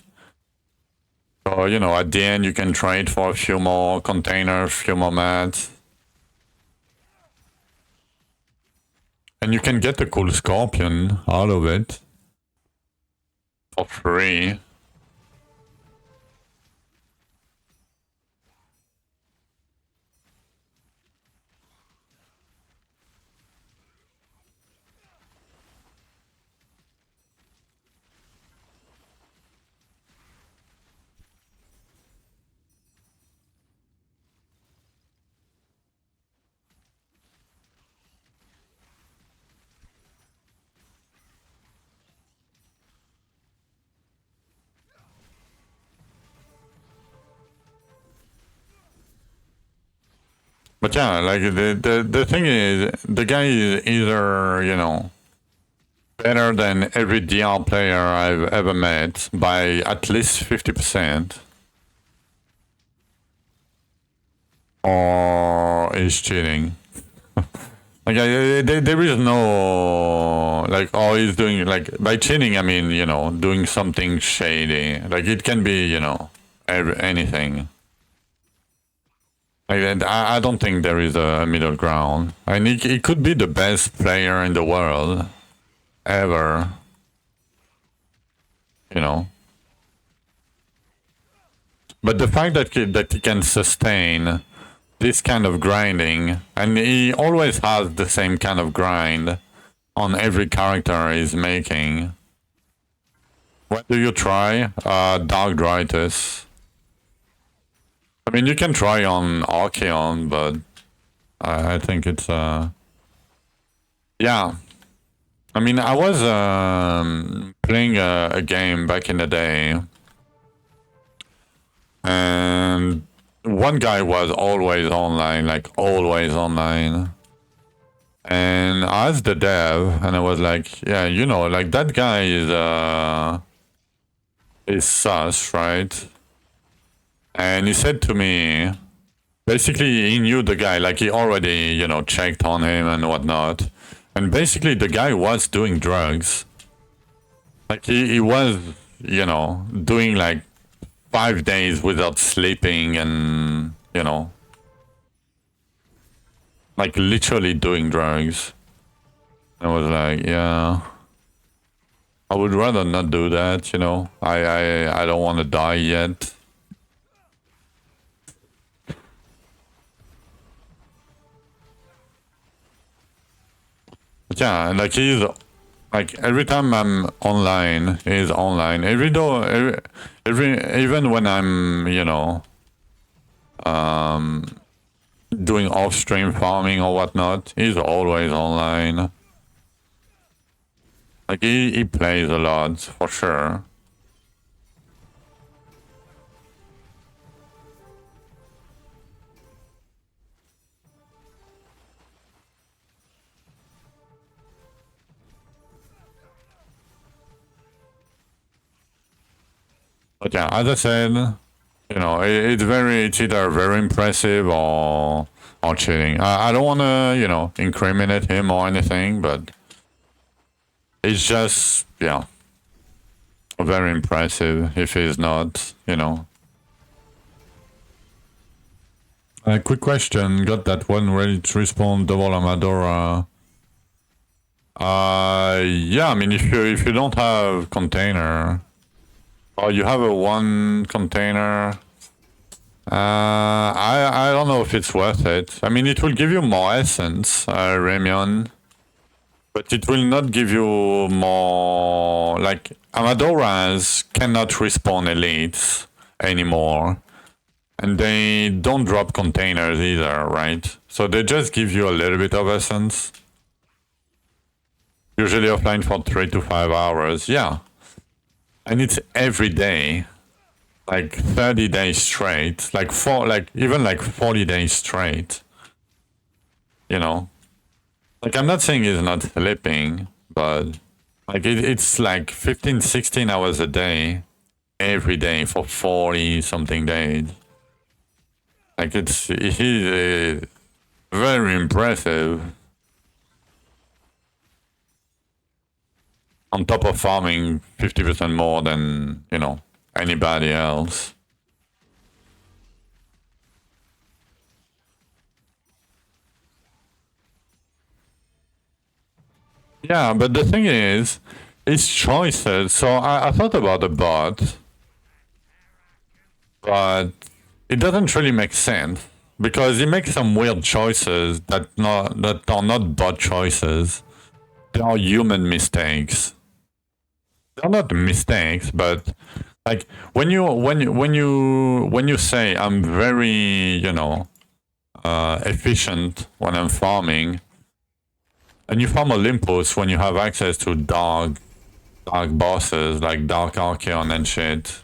So, you know, at the end you can trade for a few more containers, a few more mats. And you can get a cool scorpion out of it. For free. But yeah, like the thing is, the guy is either, you know, better than every DR player I've ever met by at least 50%. Or is cheating. Like, there is no, like, oh, he's doing, like, by cheating, I mean, you know, doing something shady. Like, it can be, you know, anything. Like, I don't think there is a middle ground. I mean, he could be the best player in the world, ever. You know. But the fact that he can sustain this kind of grinding, and he always has the same kind of grind on every character he's making. What do you try? Dark Drythus. I mean, you can try on Archeon, but I think it's yeah. I mean, I was playing a game back in the day, and one guy was always online, like always online. And I asked the dev, and I was like, yeah, you know, like that guy is sus, right? And he said to me, basically he knew the guy, like he already, you know, checked on him and whatnot. And basically the guy was doing drugs. Like he was, you know, doing like 5 days without sleeping and, you know. Like literally doing drugs. I was like, yeah, I would rather not do that, you know. I don't want to die yet. But yeah, like he's like every time I'm online, he's online. Every even when I'm, you know, doing off-stream farming or whatnot, he's always online. Like he plays a lot for sure. But yeah, as I said, you know, it's either very impressive or cheating. I don't want to, you know, incriminate him or anything, but it's just, yeah, very impressive if he's not, you know. Quick question, got that one ready to respawn double Amadora? Yeah, I mean, if you don't have container, or you have a one container, I don't know if it's worth it. I mean, it will give you more essence, Remion, but it will not give you more. Like Amadoras cannot respawn elites anymore, and they don't drop containers either, right? So they just give you a little bit of essence. Usually offline for 3 to 5 hours, yeah. And it's every day, like 30 days straight, even like 40 days straight. You know? Like I'm not saying he's not sleeping, but like it's like 15, 16 hours a day, every day for 40 something days. Like he's very impressive. On top of farming 50% more than, you know, anybody else. Yeah, but the thing is, it's choices. So I thought about a bot, but it doesn't really make sense because he makes some weird choices that are not bot choices. They are human mistakes. They're not mistakes, but like when you say I'm very, you know, efficient when I'm farming, and you farm Olympus when you have access to dark bosses like Dark Archeon and shit.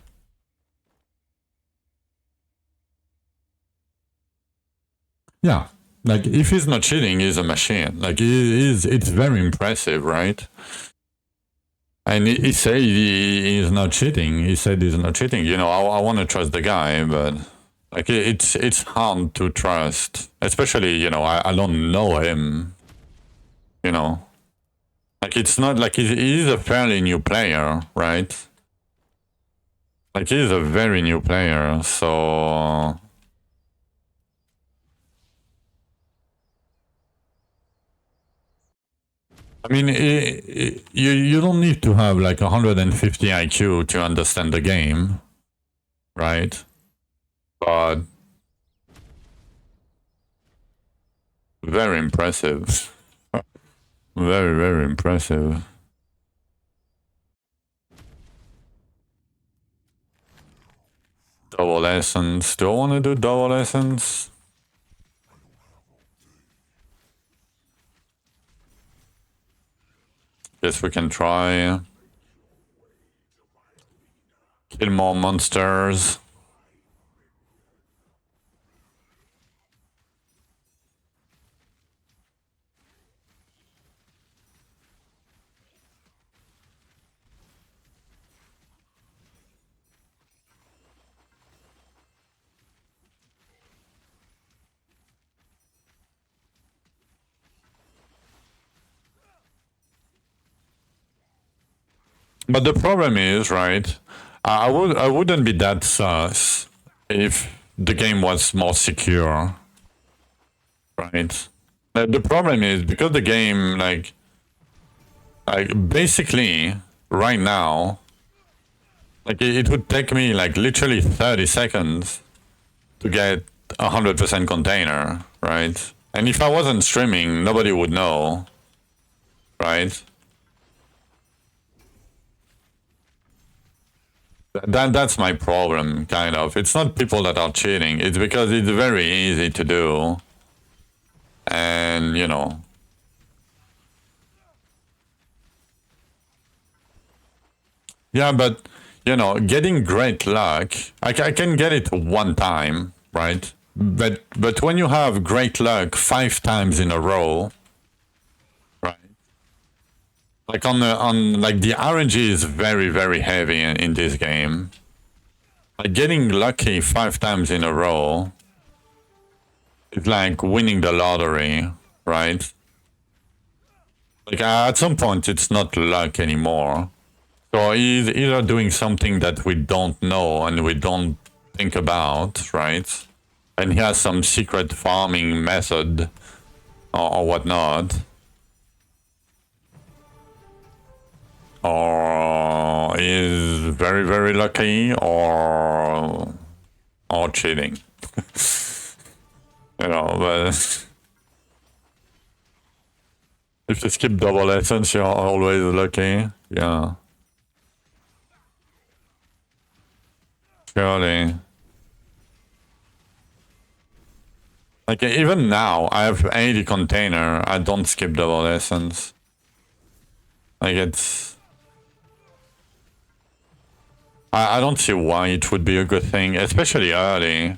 Yeah, like if he's not cheating, he's a machine. Like it's very impressive, right? And he said he's not cheating. He said he's not cheating. You know, I want to trust the guy, but like it's hard to trust, especially, you know, I don't know him. You know, like it's not like he's a fairly new player, right? Like he's a very new player, so. I mean, you don't need to have like 150 IQ to understand the game, right? But very impressive. Very, very impressive. Double essence. Do I want to do double essence? Guess we can try. Kill more monsters. But the problem is, right? I wouldn't be that sus if the game was more secure, right? The problem is because the game, like basically right now, like it would take me like literally 30 seconds to get 100% container, right? And if I wasn't streaming, nobody would know, right? That's my problem, kind of. It's not people that are cheating. It's because it's very easy to do. And, you know. Yeah, but, you know, getting great luck, I can get it one time, right? But when you have great luck 5 times in a row, right? Like on the RNG is very, very heavy in this game. Like getting lucky 5 times in a row, it's like winning the lottery, right? Like at some point, it's not luck anymore. So he's either doing something that we don't know and we don't think about, right? And he has some secret farming method or whatnot. Or is very, very lucky or cheating. You know, but if you skip double essence, you're always lucky. Yeah. Surely. Like even now, I have 80 container. I don't skip double essence. Like it's... I don't see why it would be a good thing, especially early.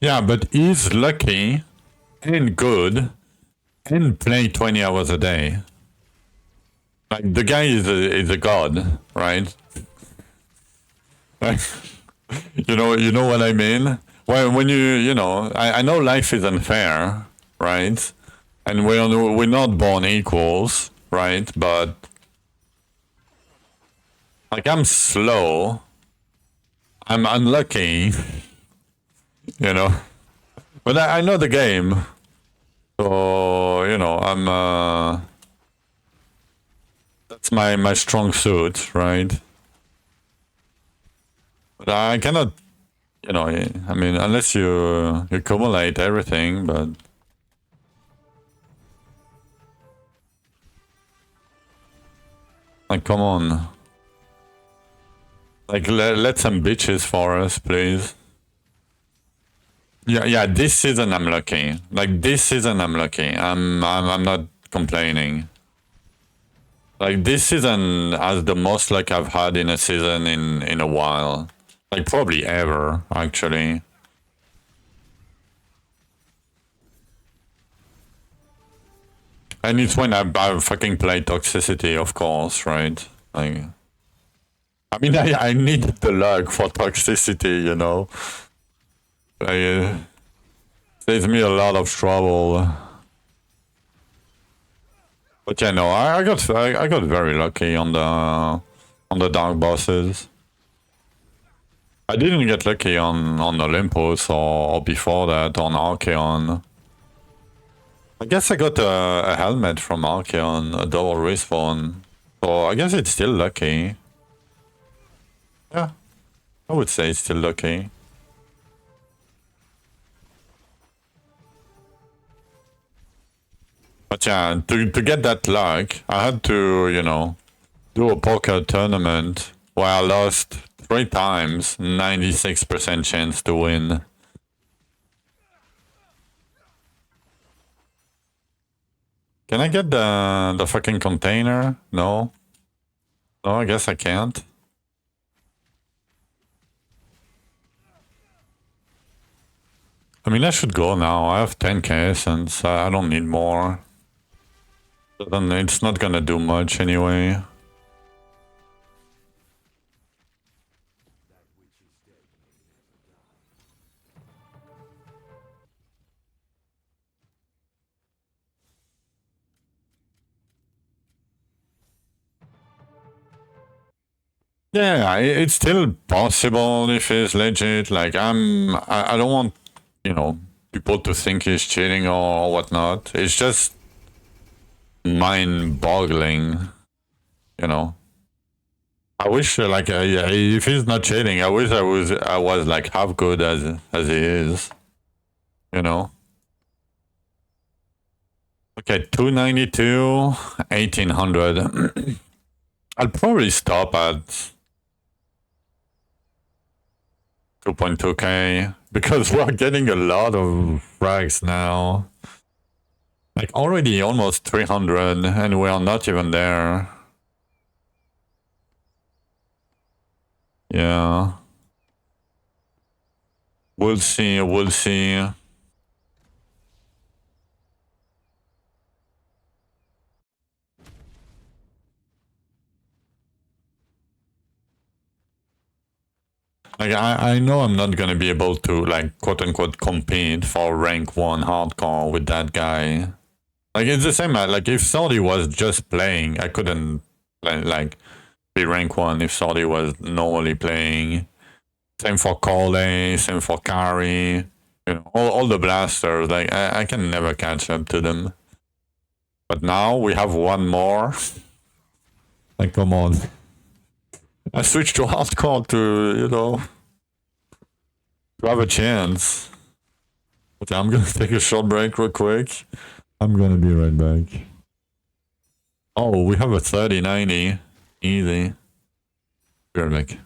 Yeah, but he's lucky and good and play 20 hours a day. Like the guy is a god, right? Like, you know what I mean? When you know, I know life is unfair, right? And we're not born equals, right? But like I'm slow, I'm unlucky, you know. But I know the game, so you know I'm. That's my strong suit, right? But I cannot, you know. I mean, unless you accumulate everything, but. Like, come on. Like, let some bitches for us, please. Yeah, this season I'm lucky. Like, this season I'm lucky. I'm not complaining. Like, this season has the most luck I've had in a season in a while. Like, probably ever, actually. And it's when I fucking play Toxicity, of course, right? Like, I mean, I needed the luck for Toxicity, you know? Like, saves me a lot of trouble. But yeah, no, I got very lucky on the dark bosses. I didn't get lucky on Olympus or before that on Archeon. I guess I got a helmet from Archeon, a double respawn. So I guess it's still lucky. Yeah, I would say it's still lucky. But yeah, to get that luck, I had to, you know, do a poker tournament where I lost 3 times, 96% chance to win. Can I get the fucking container? No. No, I guess I can't. I mean, I should go now. I have 10k since I don't need more. But then it's not gonna do much anyway. Yeah, it's still possible if it's legit. Like, I don't want, you know, people to think he's cheating or whatnot. It's just mind-boggling, you know. I wish, like, yeah, if he's not cheating, I wish I was like half good as he is, you know. Okay, 292, 1800. I'll probably stop at 2.2k because we're getting a lot of frags now. Like already almost 300 and we are not even there. Yeah. We'll see, we'll see. Like I know I'm not gonna be able to like quote unquote compete for rank 1 hardcore with that guy. Like it's the same like if Saudi was just playing, I couldn't like be rank 1 if Saudi was normally playing. Same for Cole, same for Kari. You know, all the blasters, like I can never catch up to them. But now we have one more. Like come on. I switched to hardcore to, you know, to have a chance. Okay, I'm gonna take a short break real quick. I'm gonna be right back. Oh, we have a 3090. Easy. Be right back.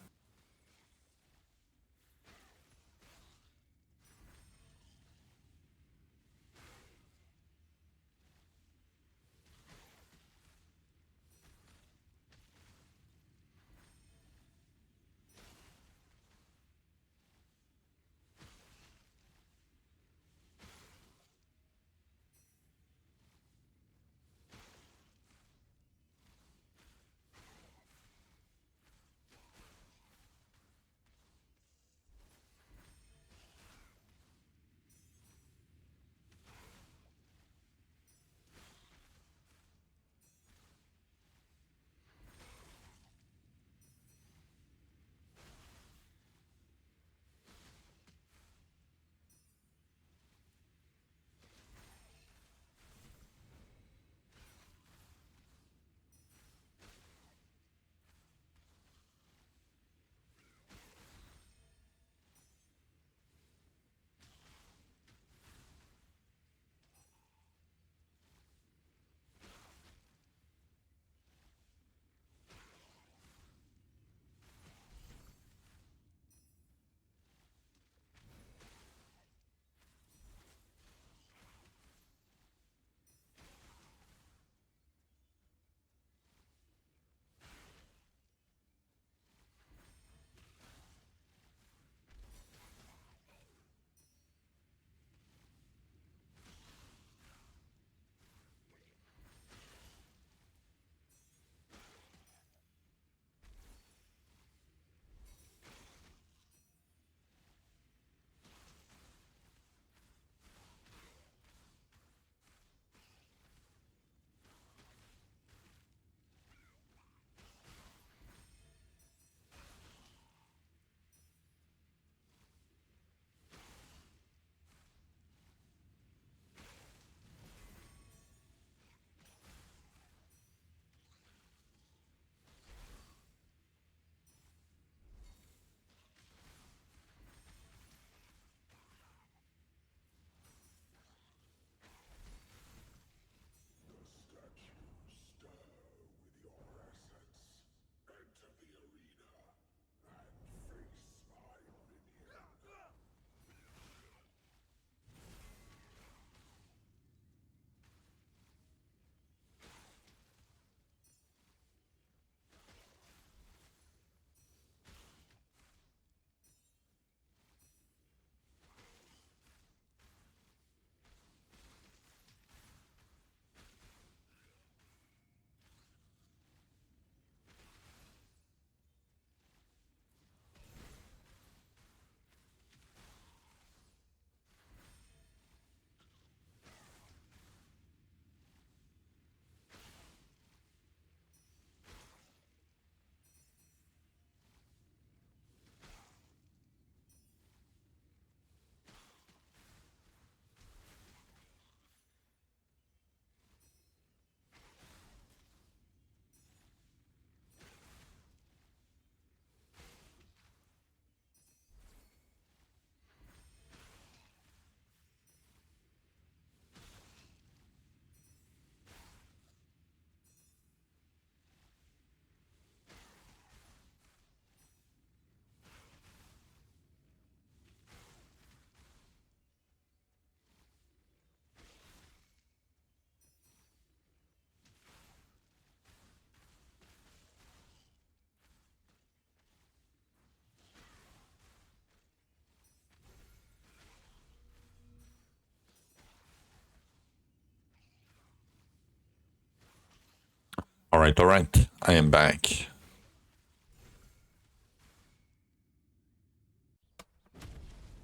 Alright. I am back.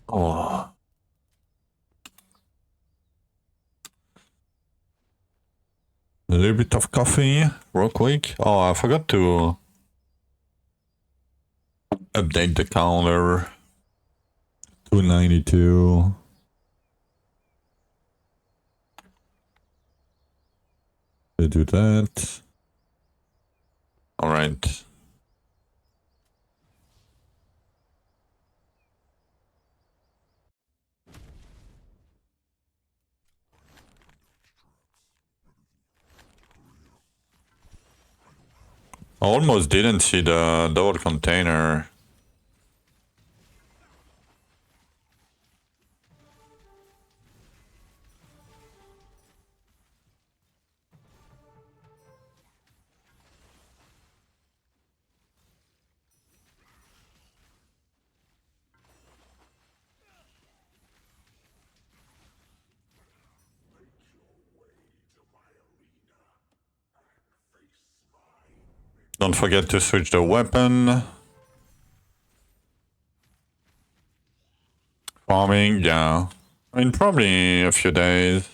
Oh. A little bit of coffee, real quick. Oh, I forgot to update the calendar. 292. To do that. Alright. I almost didn't see the double container. Don't forget to switch the weapon. Farming, yeah. I mean, probably a few days.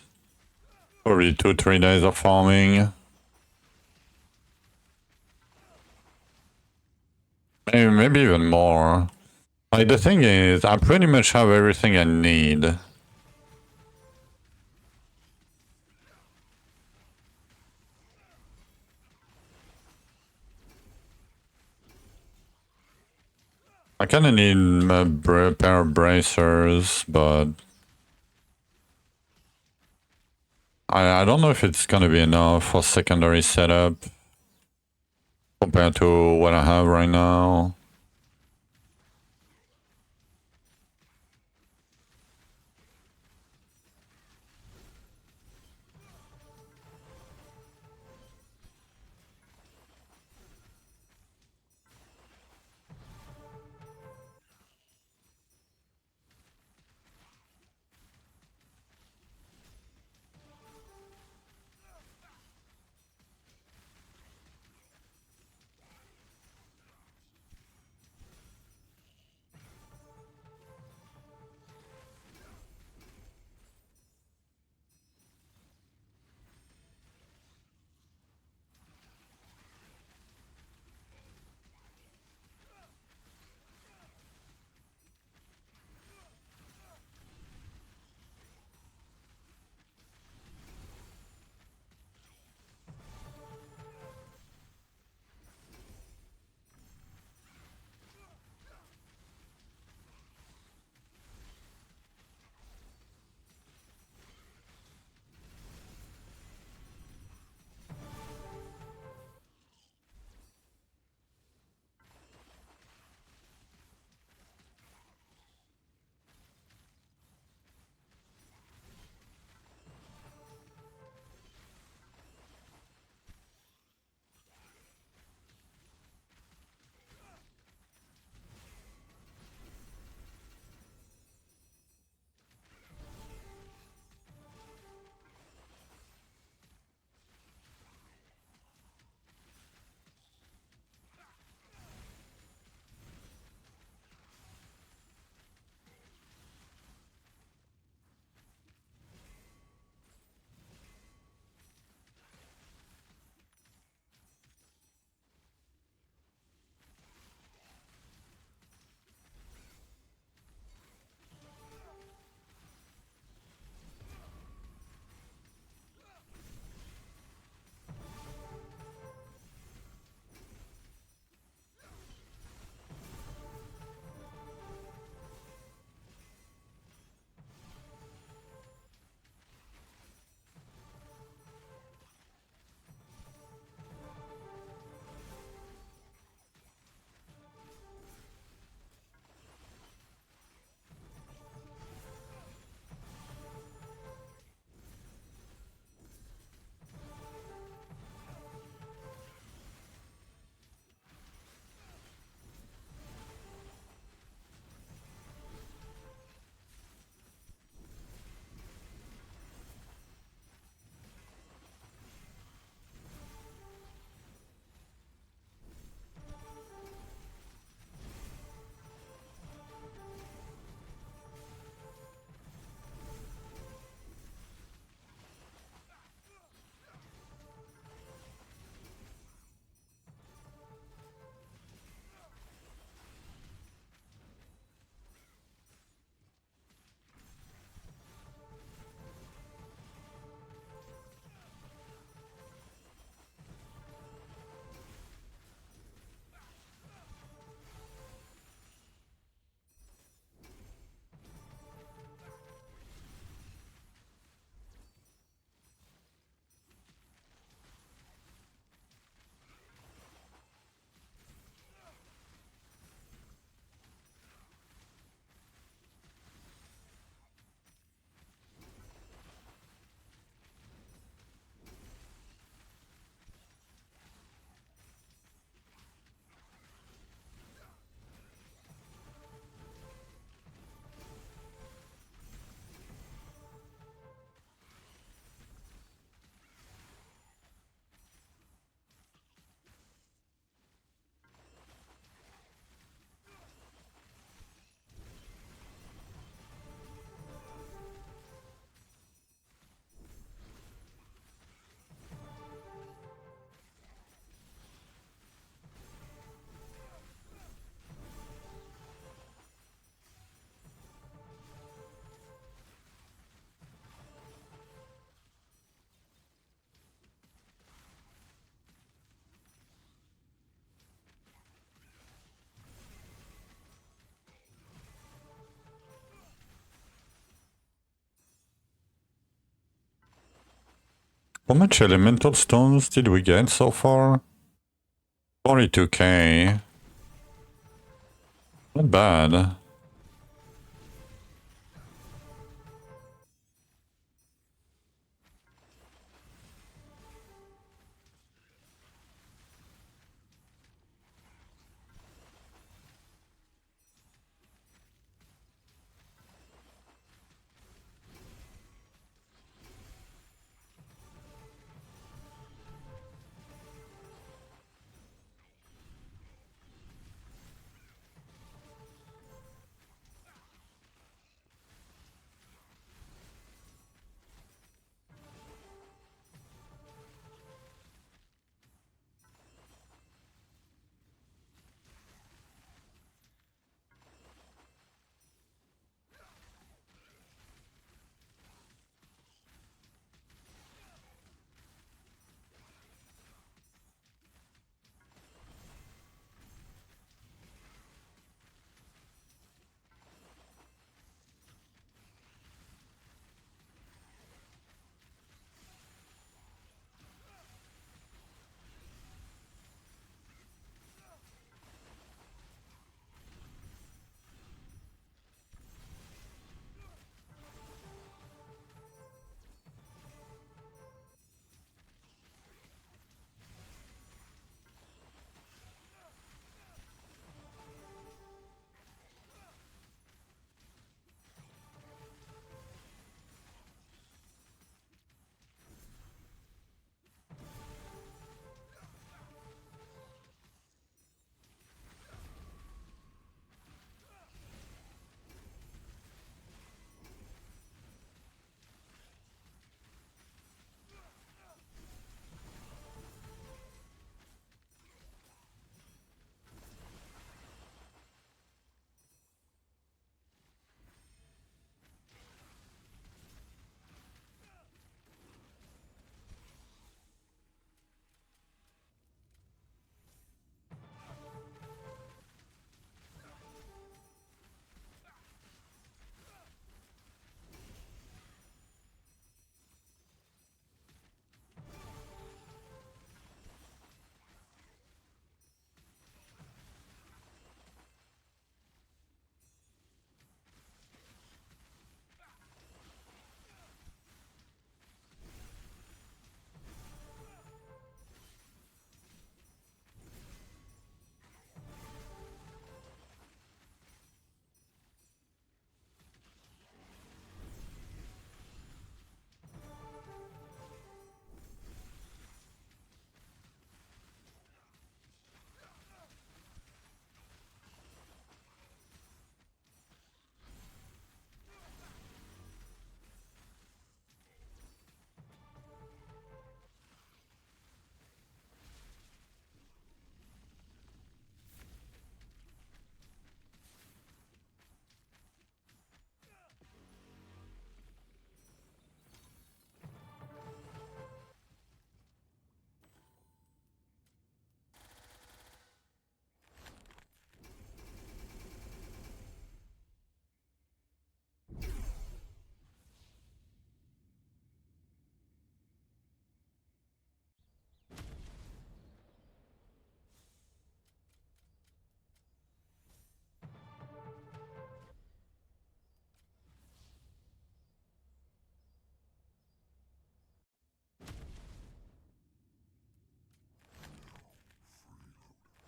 Probably 2-3 days of farming. Maybe even more. Like, the thing is, I pretty much have everything I need. I kinda need a pair of bracers, but I don't know if it's gonna be enough for secondary setup compared to what I have right now. How much elemental stones did we get so far? 42k. Not bad.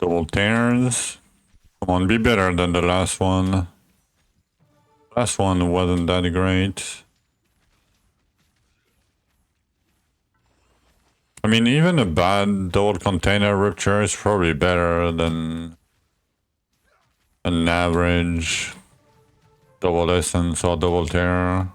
Double tears. Come on, be better than the last one. Last one wasn't that great. I mean, even a bad double container rupture is probably better than an average double essence or double tear.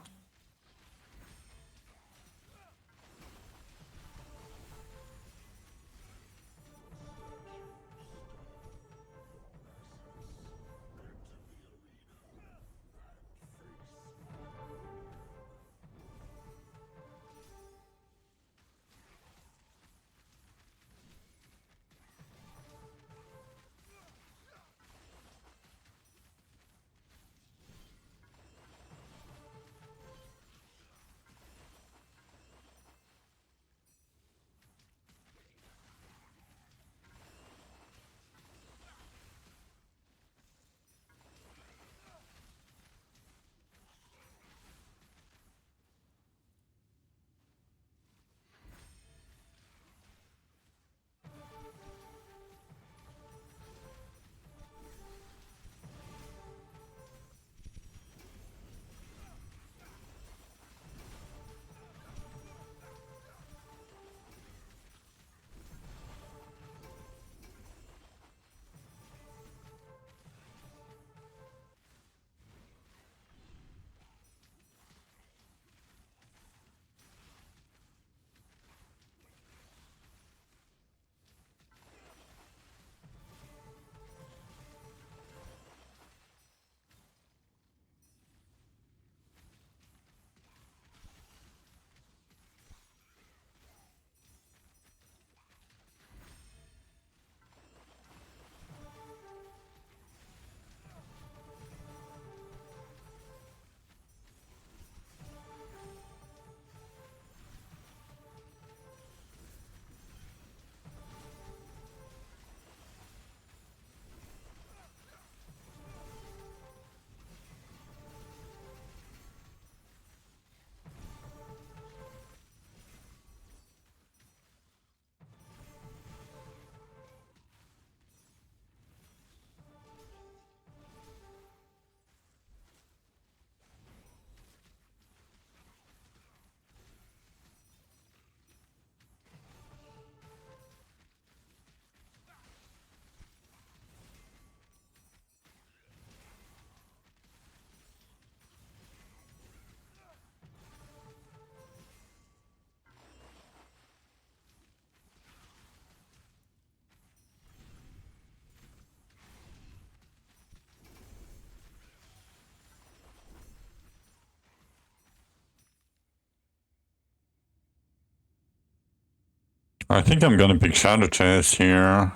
I think I'm gonna pick Shadow Chest here.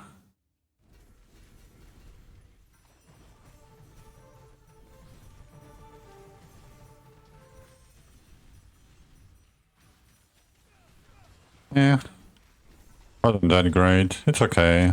Yeah. Wasn't that great. It's okay.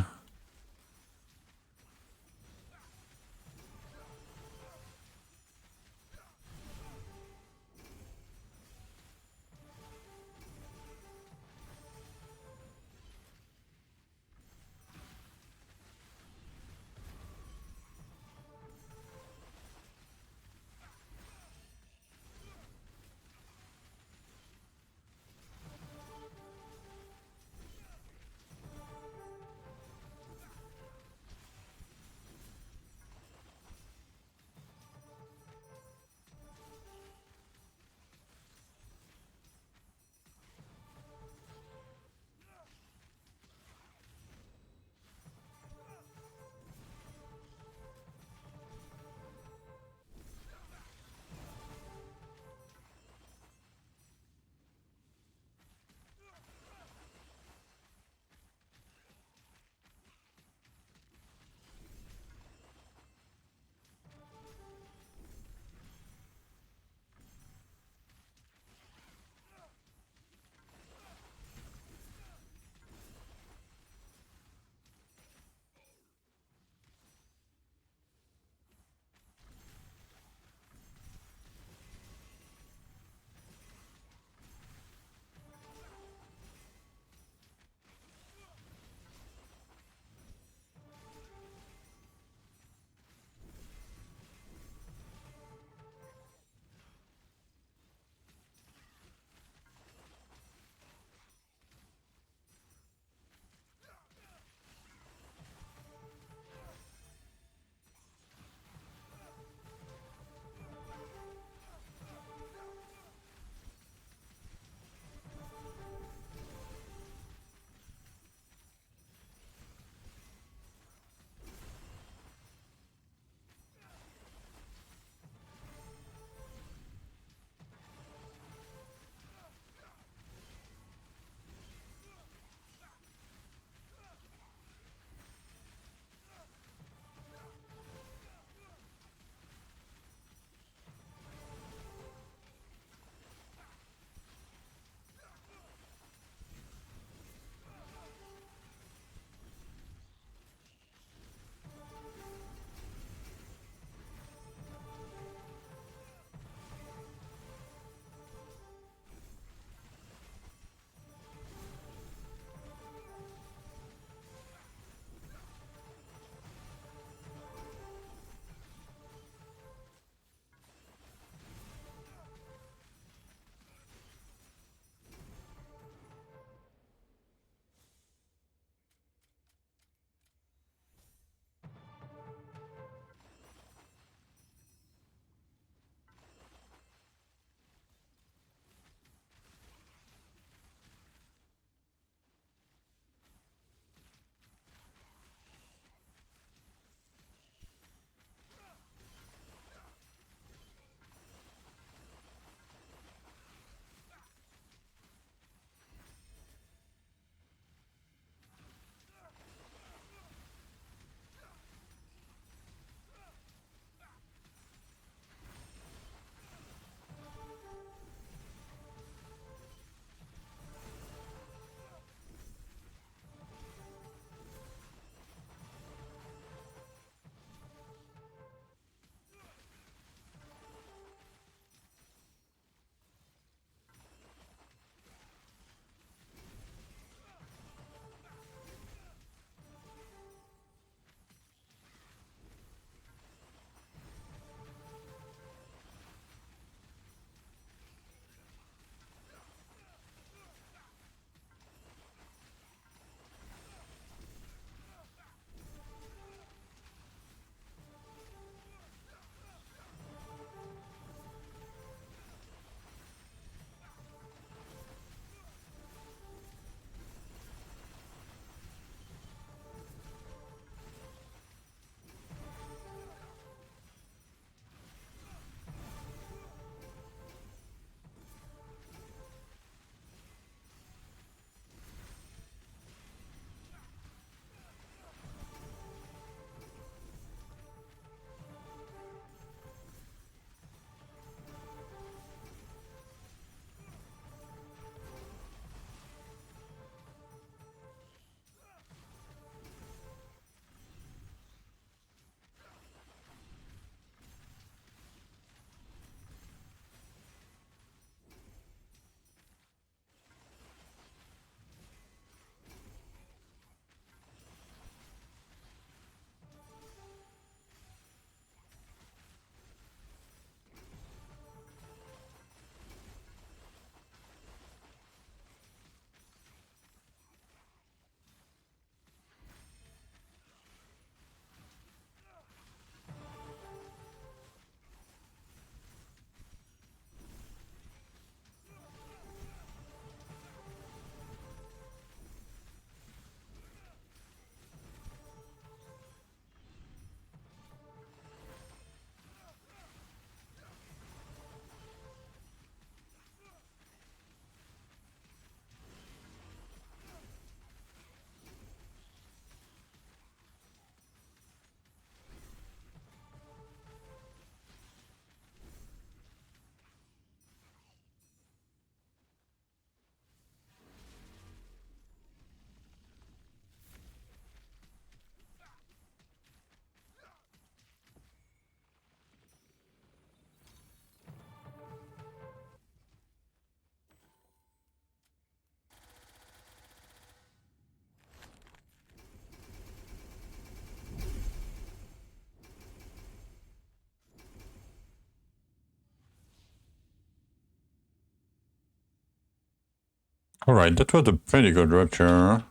Alright, that was a pretty good rupture.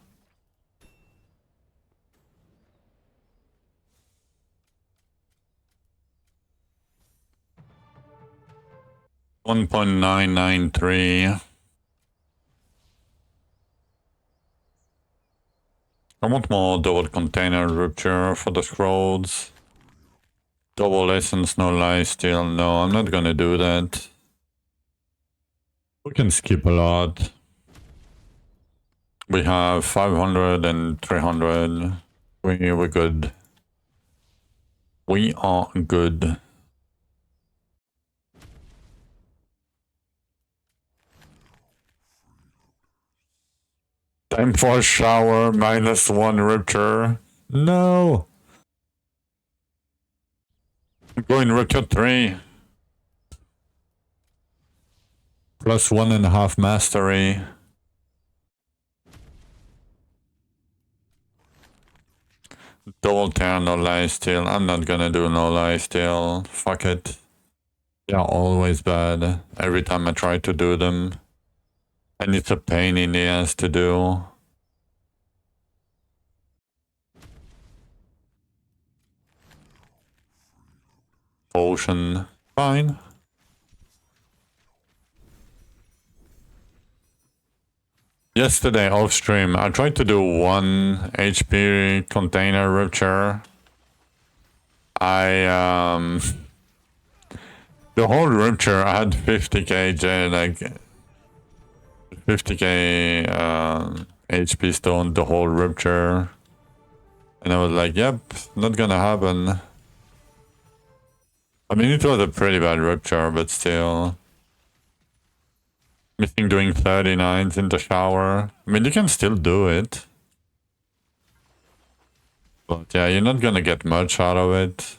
$1.993. I want more double container rupture for the scrolls. Double essence, no lifesteal. No, I'm not gonna do that. We can skip a lot. We have 500 and 300. We're good. We are good. Time for a shower, -1 rupture. No! I'm going rupture 3. Plus 1.5 mastery. Double tear, no lifesteal. I'm not gonna do no lifesteal. Fuck it. They're always bad. Every time I try to do them. And it's a pain in the ass to do. Potion. Fine. Yesterday off stream, I tried to do 1 HP container rupture. The whole rupture, I had 50k, like 50k HP stone, the whole rupture. And I was like, yep, not gonna happen. I mean, it was a pretty bad rupture, but still. Missing doing 39s in the shower. I mean, you can still do it. But yeah, you're not gonna get much out of it.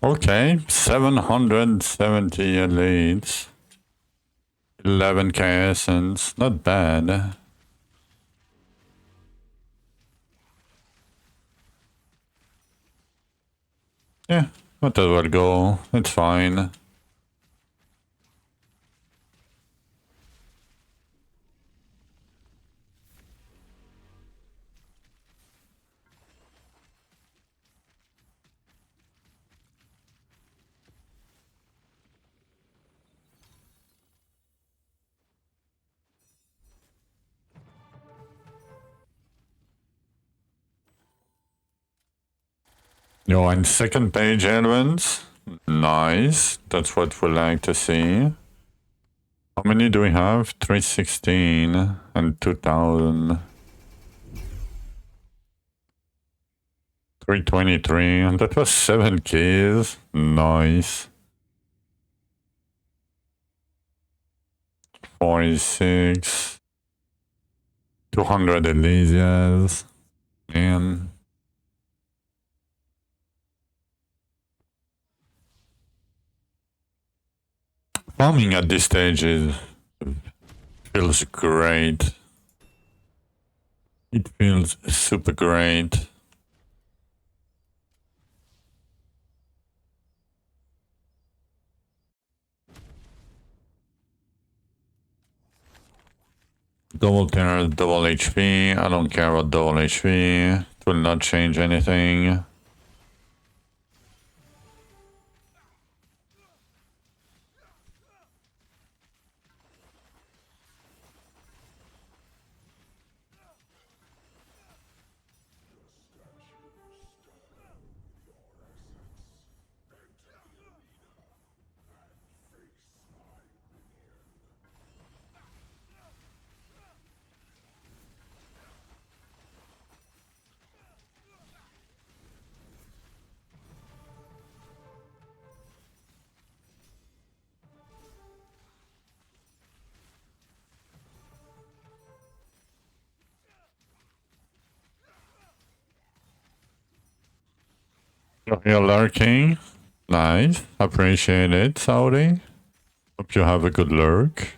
Okay, 770 elites. 11k essence, not bad. Yeah, might as well go. It's fine. You're on second page, Elvins. Nice. That's what we like to see. How many do we have? 316 and 2000. 323. And that was 7 keys. Nice. 46. 200 Elysias. Man. Farming at this stage feels great. It feels super great. Double tear, double HP. I don't care about double HP. It will not change anything. You're lurking. Nice. Appreciate it, Saudi. Hope you have a good lurk.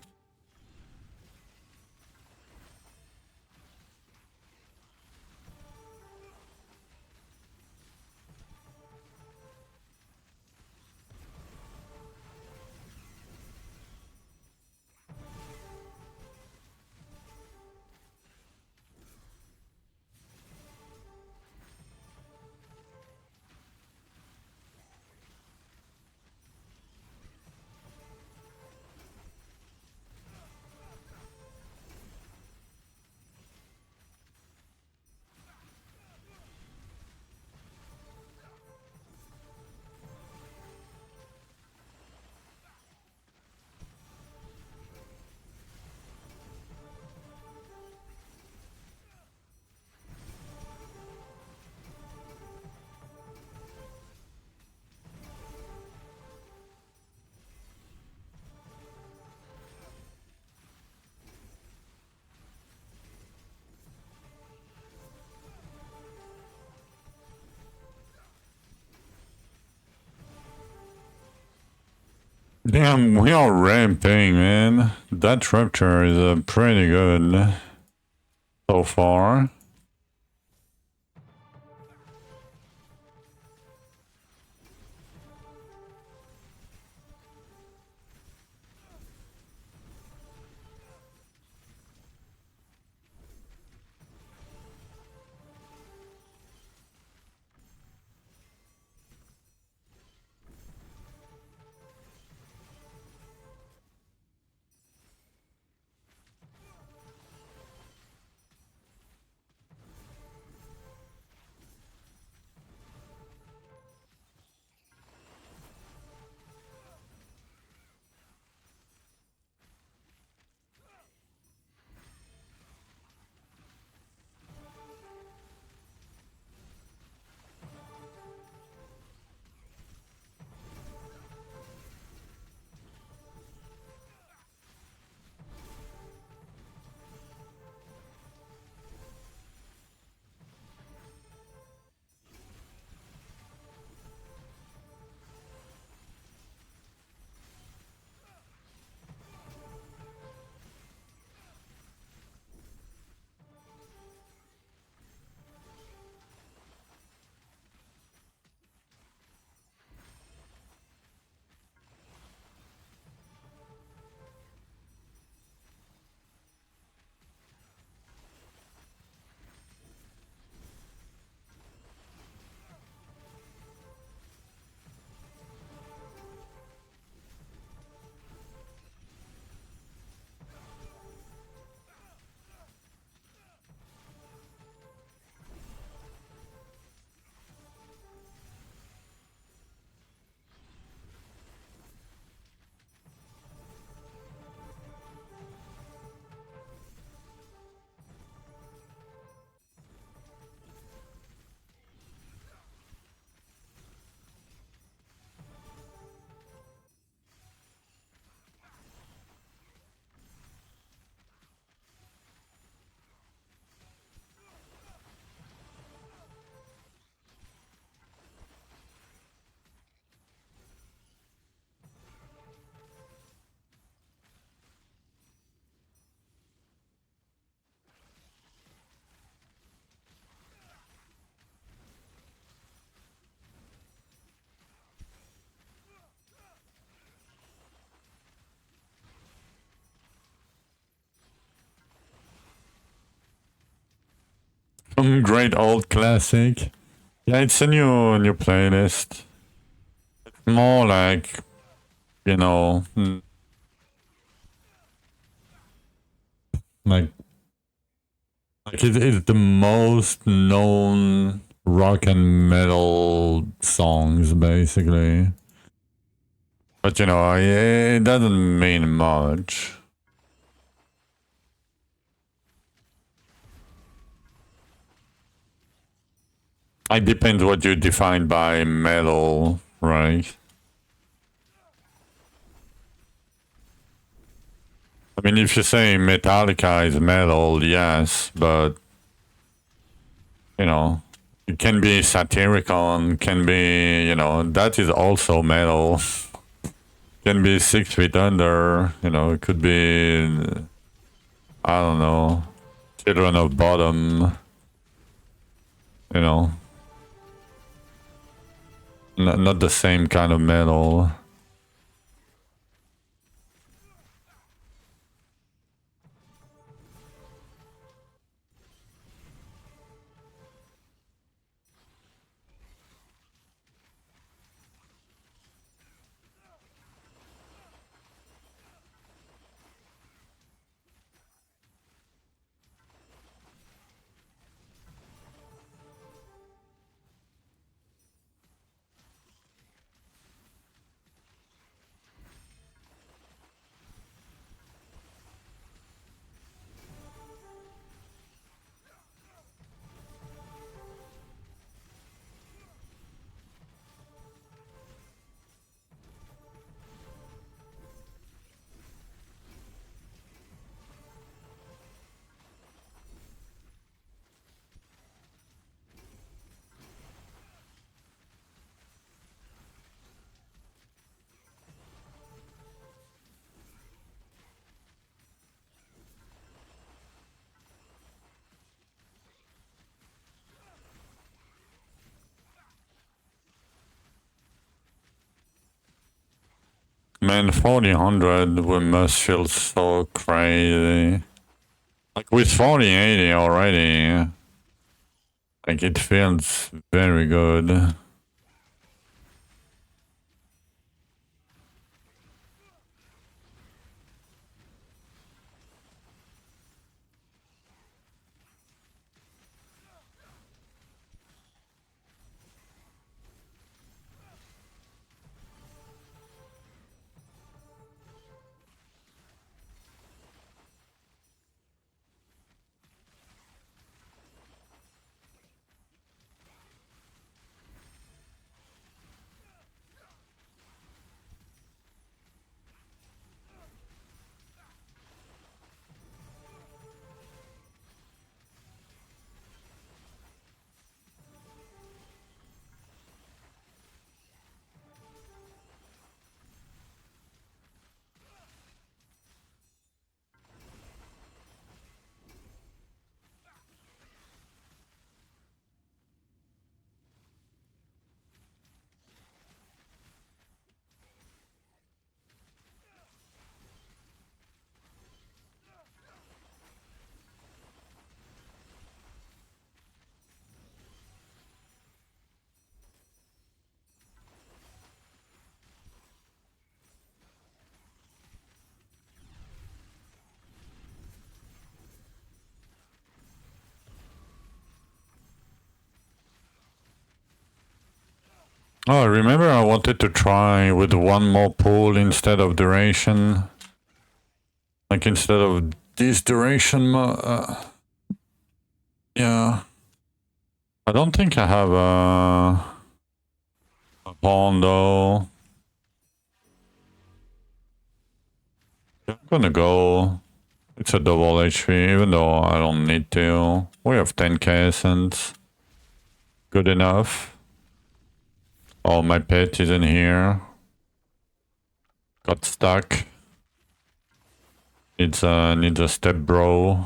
Damn, we are ramping, man. That rupture is pretty good so far. great old classic. Yeah, it's a new playlist. More like, you know, like it is the most known rock and metal songs, basically. But you know, it doesn't mean much. It depends what you define by metal, right? I mean, if you say Metallica is metal, yes, but you know, it can be satirical and can be, you know, that is also metal. Can be 6 Feet Under, you know, it could be, I don't know, Children of Bottom, you know, not the same kind of metal. Man, 4000 we must feel so crazy. Like with 4080 already, like it feels very good. Oh, I remember I wanted to try with one more pull instead of duration. Like instead of this duration, yeah. I don't think I have a pawn though. I'm gonna go. It's a double HP, even though I don't need to. We have 10k essence. Good enough. Oh, my pet is in here. Got stuck. Needs a step bro.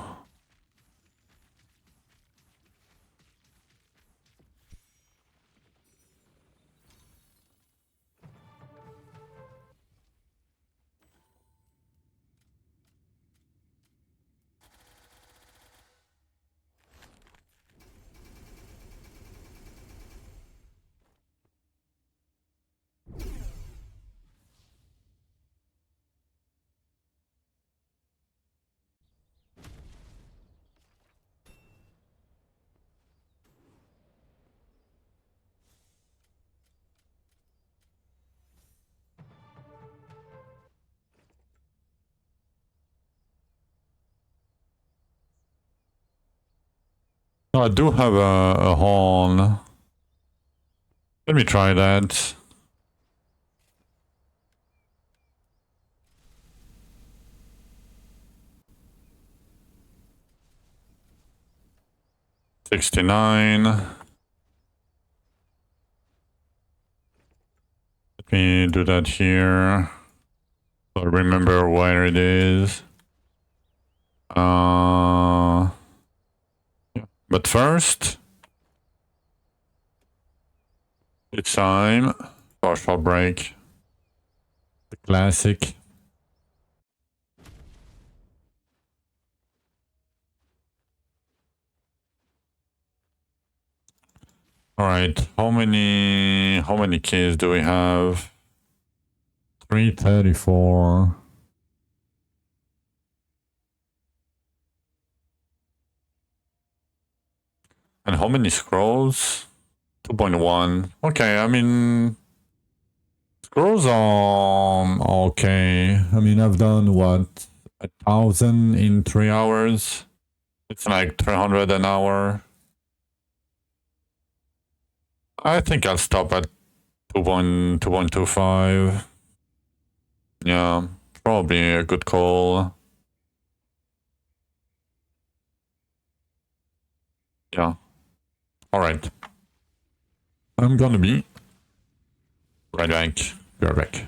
Oh, I do have a horn. Let me try that. $69. Let me do that here. So I remember where it is. Yeah. But first, it's time for a short break. The classic. All right, how many keys do we have? 334. And how many scrolls? 2.1. Okay, I mean, scrolls are okay. I mean, I've done what, 1,000 in 3 hours. It's like 300 an hour. I think I'll stop at 2.25. Yeah, probably a good call. Yeah. All right. I'm gonna be right back. Be right back.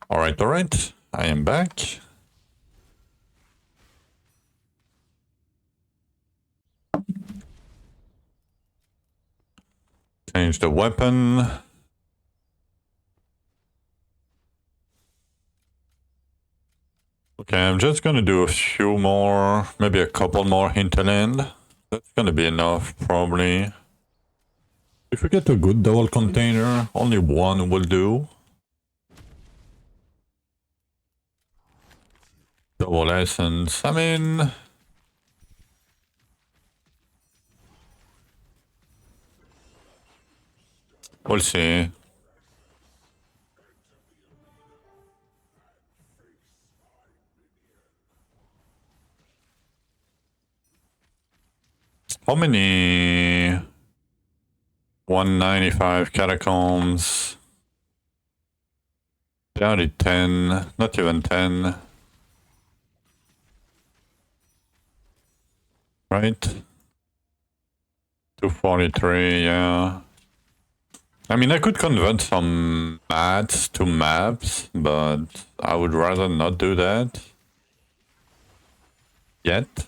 Alright. I am back. Change the weapon. Okay, I'm just gonna do a few more, maybe a couple more hinterland. That's gonna be enough, probably. If we get a good double container, only one will do. Double essence, I mean... We'll see. How many... 195 catacombs? Down to 10, not even 10. Right? 243, yeah. I mean, I could convert some mats to maps, but I would rather not do that. Yet.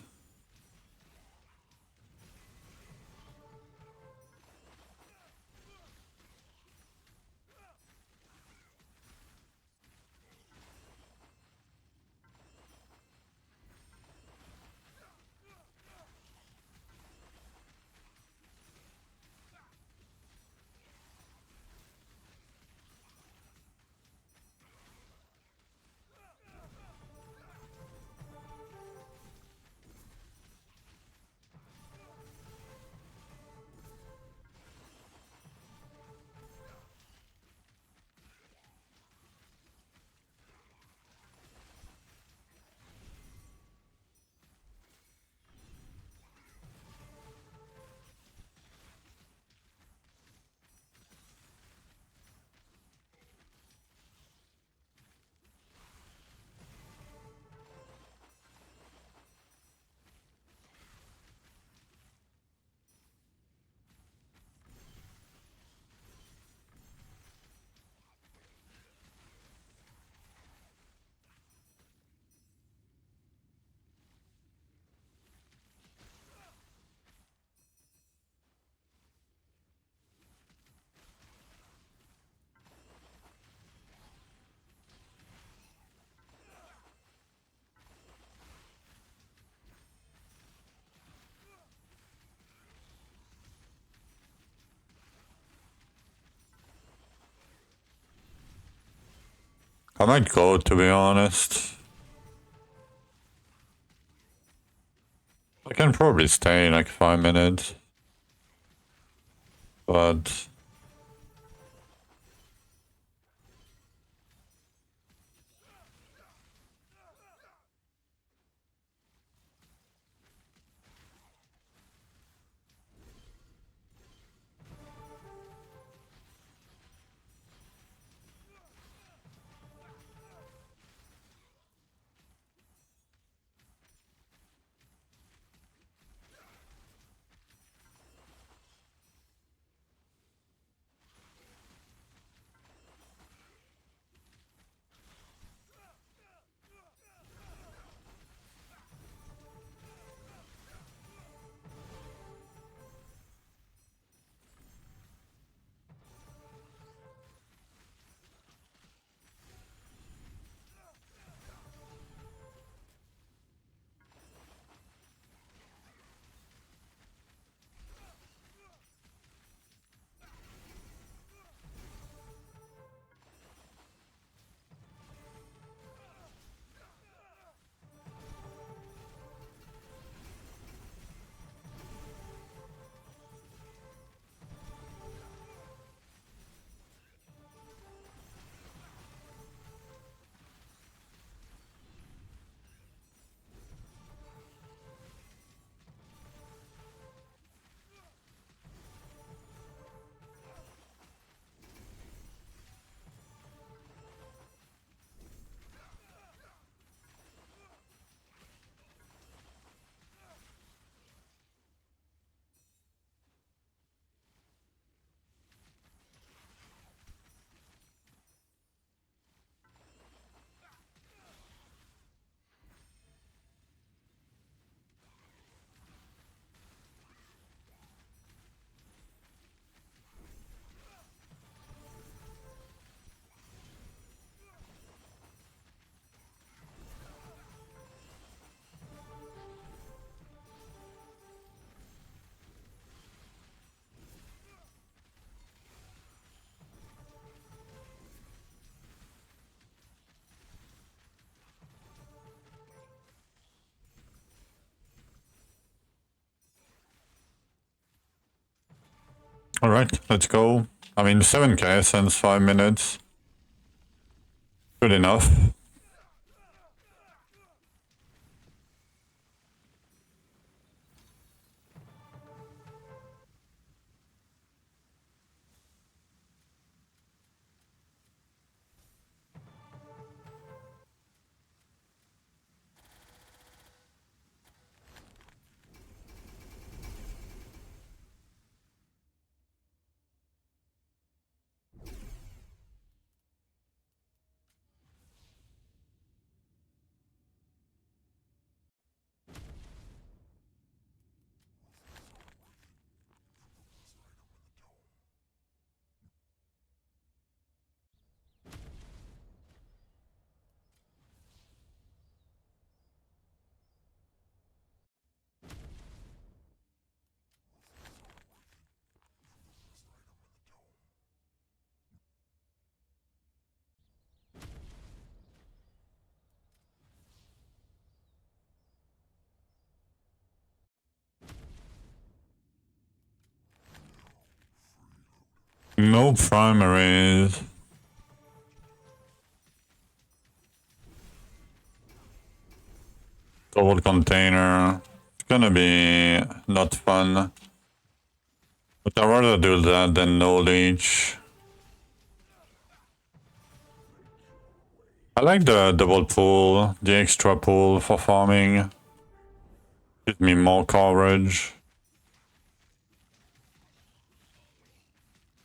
I might go, to be honest. I can probably stay in like 5 minutes. But... Alright, let's go. I mean, 7k since 5 minutes. Good enough. No primaries. Double container. It's gonna be not fun. But I'd rather do that than no leech. I like the double pull, the extra pull for farming. Gives me more coverage.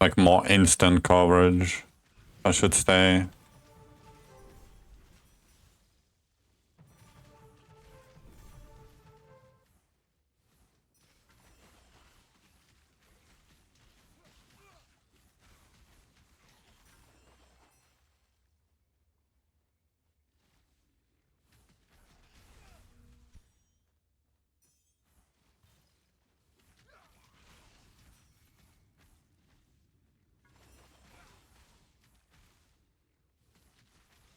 Like more instant coverage, I should say.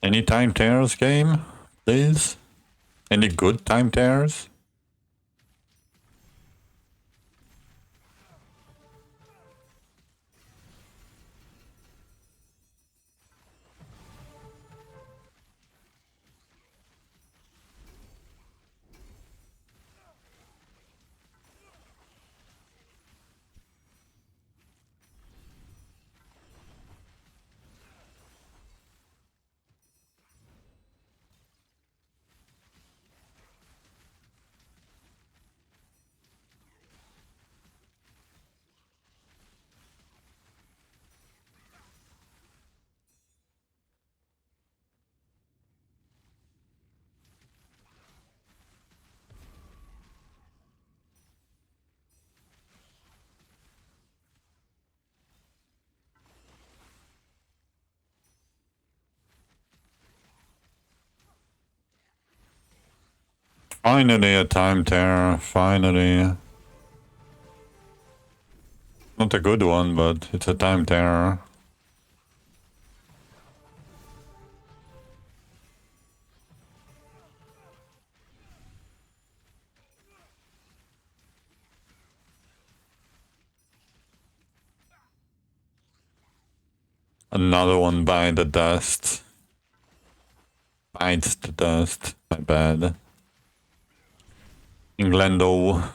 Any time tears game, please? Any good time tears? Finally a time tear, finally. Not a good one, but it's a time tear. Another one by the dust. Bites the dust, my bad. Englendo.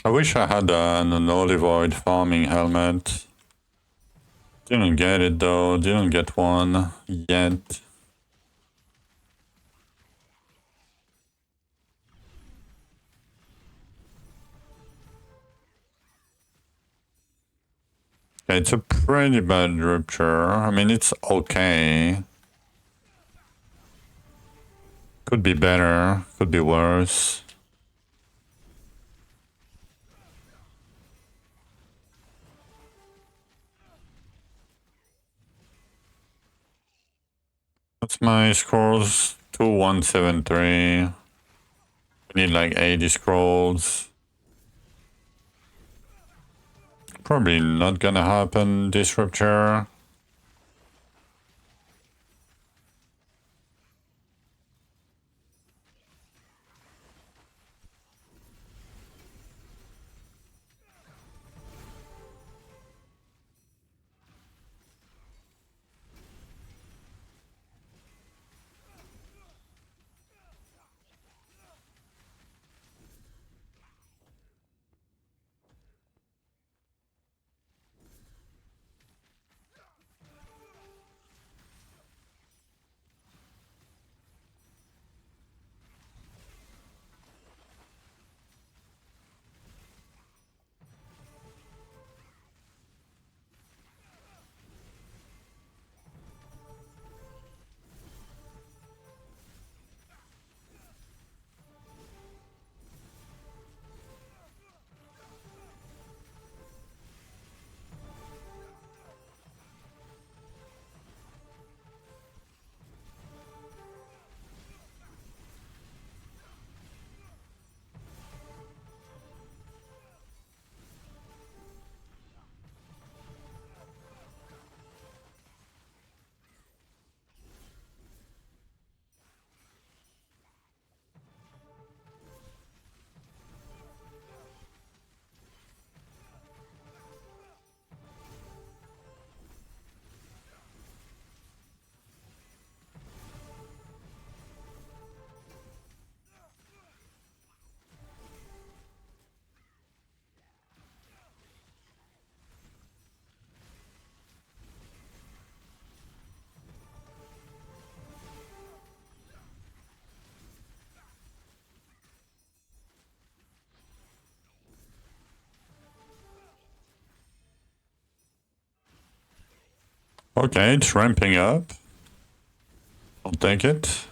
I wish I had an olivoid farming helmet. Didn't get it though, didn't get one yet. It's a pretty bad rupture. I mean, it's okay. Could be better, could be worse. What's my scrolls? 2173. We need like 80 scrolls. Probably not gonna happen, this rupture. Okay, it's ramping up. I'll take it.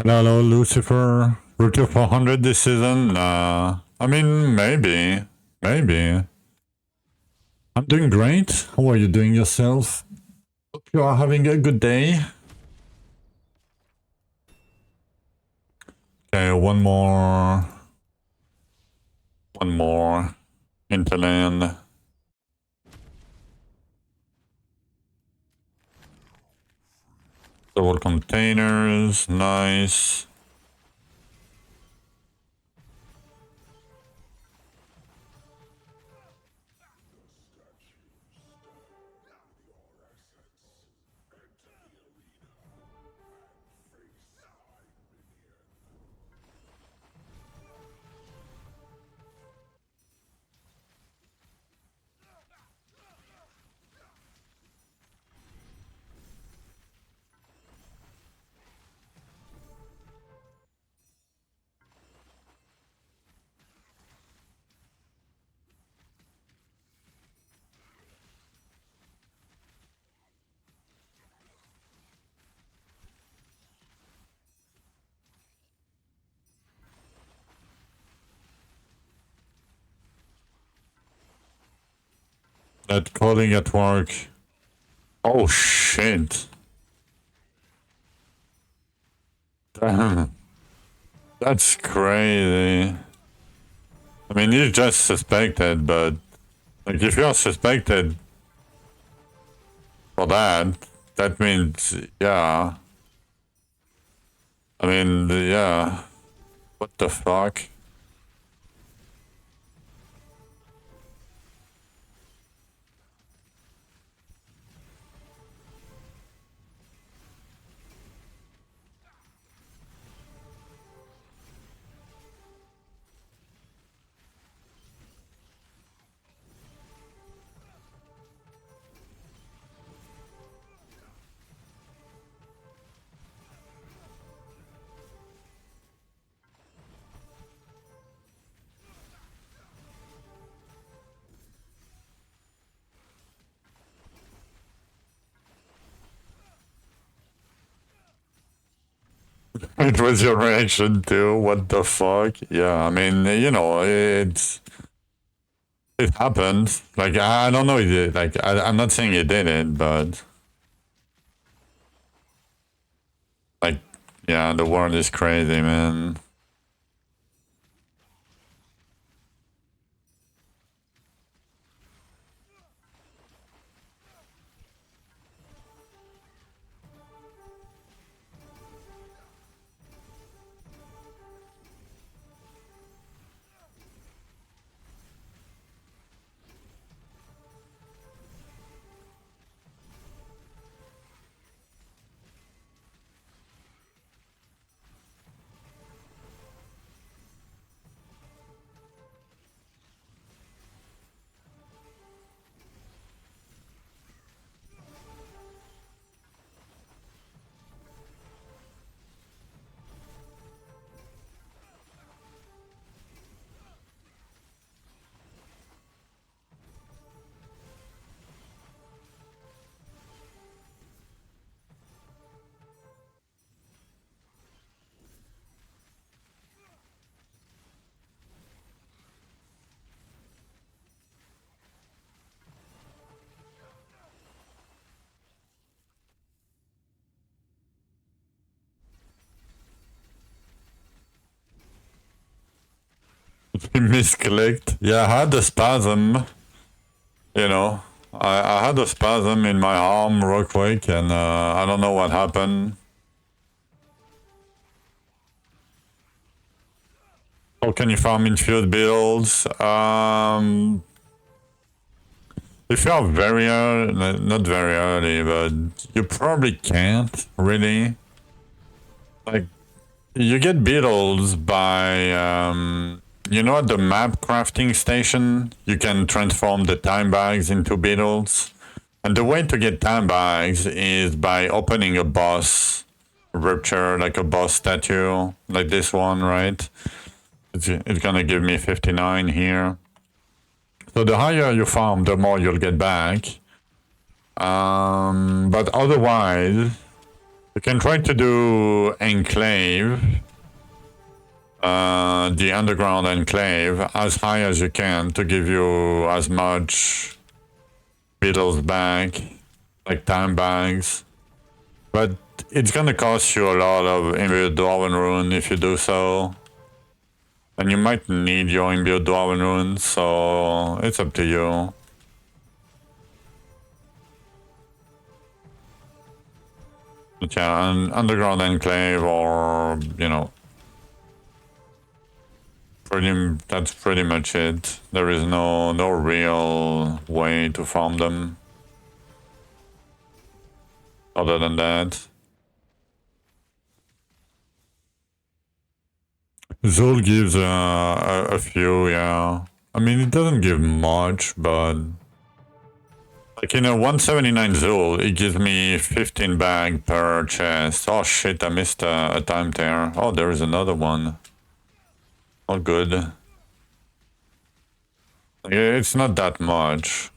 Hello, Lucifer. Rookie 400 this season? I mean, maybe. Maybe. I'm doing great. How are you doing yourself? Hope you are having a good day. Okay, one more. One more. Interland. Double containers. Nice. That calling at work. Oh shit. Damn. That's crazy. I mean, you just suspected, but like if you're suspected for that, that means yeah. I mean, yeah. What the fuck? It was your reaction too. What the fuck? Yeah, I mean, you know, it happened. Like I don't know. Like I'm not saying he did it, but like yeah, the world is crazy, man. Misclicked. Yeah, I had a spasm. You know, I had a spasm in my arm real quick, and I don't know what happened. How can you farm infused beetles? If you're very early, not very early, but you probably can't really. Like, you get beetles by, you know, at the map crafting station, you can transform the time bags into beetles. And the way to get time bags is by opening a boss rupture, like a boss statue, like this one, right? It's gonna give me 59 here. So the higher you farm, the more you'll get back. But otherwise, You can try to do Enclave, the underground Enclave, as high as you can to give you as much beetles back, like time bags. But it's gonna cost you a lot of imbued Dwarven Rune if you do so. And you might need your imbued Dwarven Rune, so it's up to you. But yeah, an underground enclave or, you know, that's pretty much it. There is no real way to farm them. Other than that. Zul gives a few, yeah. I mean, it doesn't give much, but... Like in a 179 Zul, it gives me 15 bag per chest. Oh shit, I missed a time tear. Oh, there is another one. Oh, good. It's not that much.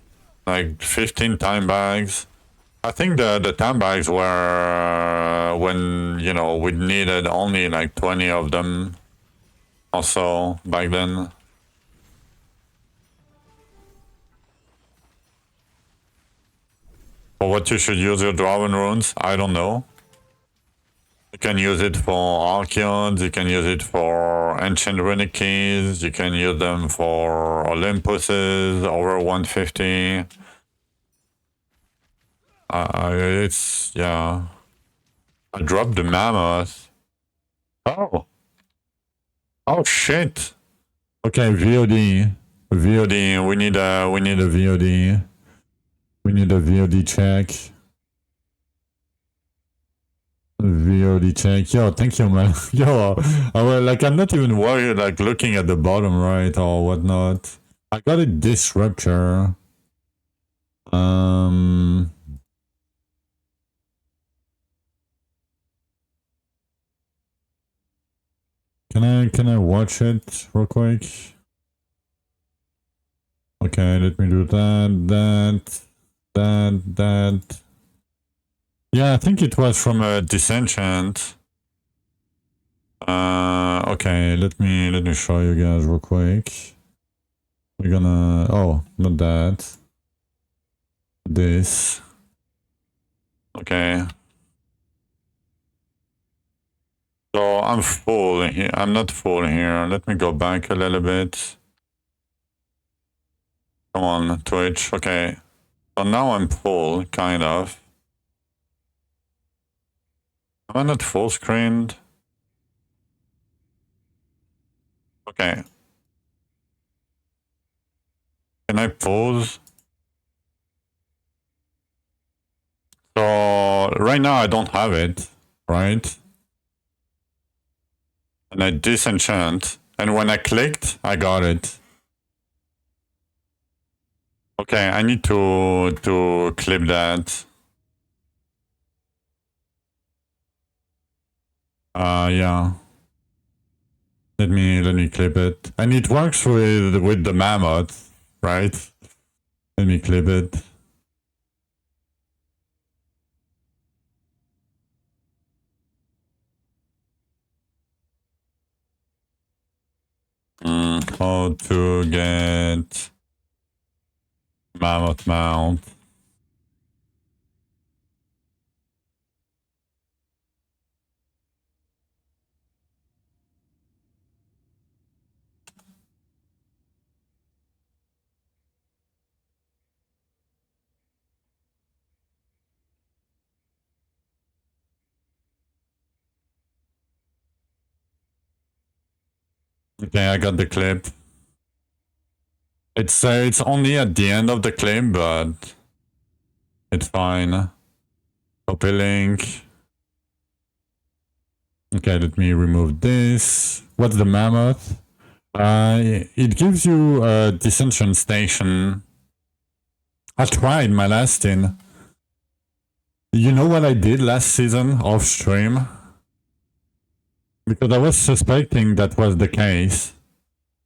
Like 15 time bags. I think the time bags were when, you know, we needed only like 20 of them. Also, back then. For what you should use your Dwarven Runes, I don't know. You can use it for Archeons, you can use it for Ancient Runic Keys, you can use them for Olympuses over 150. It's, yeah. I dropped the Mammoth. Oh! Oh shit! Okay, VOD. VOD, we need a VOD. We need a VOD check. VOD check. Yo, thank you, man. Yo, I'm not even worried, like, looking at the bottom right or whatnot. I got a Disruptor. Can I watch it real quick? Okay, let me do that. Yeah, I think it was from a Disenchant. Okay, let me show you guys real quick. We're gonna... Oh, not that. This. Okay. So I'm full here. I'm not full here. Let me go back a little bit. Come on, Twitch. Okay. So now I'm full, kind of. Am I not full screened? Okay. Can I pause? So right now I don't have it, right? And I disenchant, and when I clicked, I got it. Okay, I need to clip that. Yeah. Let me clip it. And it works with the Mammoth, right? Let me clip it. How to get Mammoth mount. Okay, I got the clip. It's only at the end of the clip, but it's fine. Copy link. Okay, let me remove this. What's the Mammoth? It gives you a Disenchant Station. I tried my last in. You know what I did last season off stream? Because I was suspecting that was the case.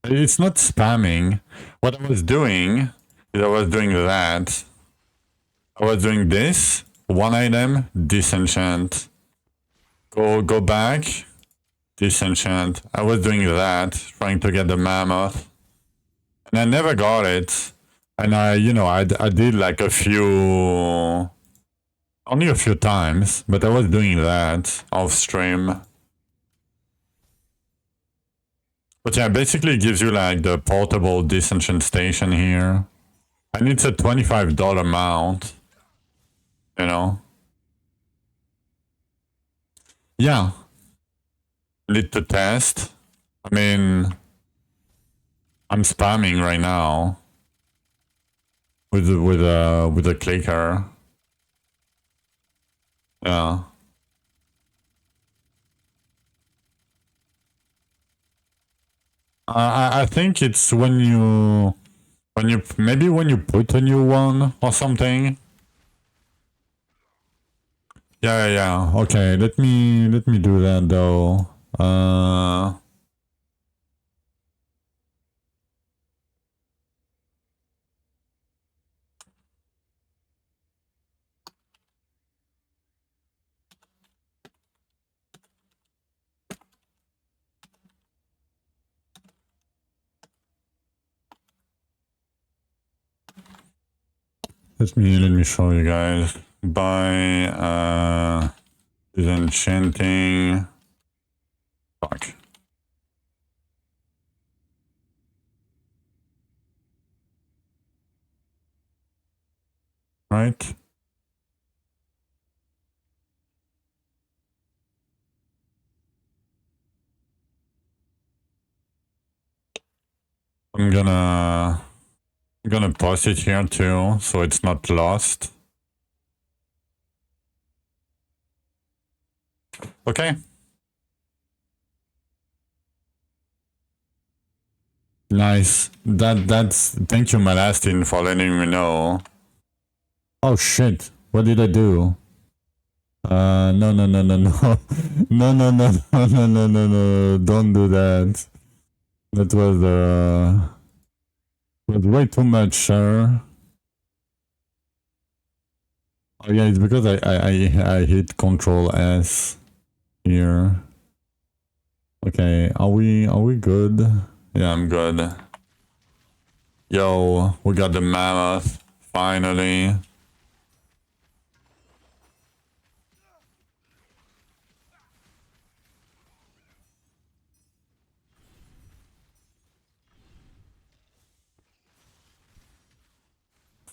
It's not spamming. What I was doing is I was doing that. I was doing this, one item, disenchant. Go back. Disenchant. I was doing that, trying to get the mammoth. And I never got it. And I did like only a few times, but I was doing that off stream. But yeah, basically it gives you like the portable disenchant station here. And it's a $25 mount. You know? Yeah. Lit to test. I mean, I'm spamming right now with a clicker. Yeah. I think it's when you put a new one or something. Yeah. Okay, let me do that though. Let me show you guys. By disenchanting. Fuck. Right? I'm gonna post it here too, so it's not lost. Okay. Nice. That's thank you, Malastin, for letting me know. Oh shit! What did I do? No. No. Don't do that. That was way too much, sir. Oh yeah, it's because I hit Control S here. Okay, are we good? Yeah, I'm good. Yo, we got the mammoth finally.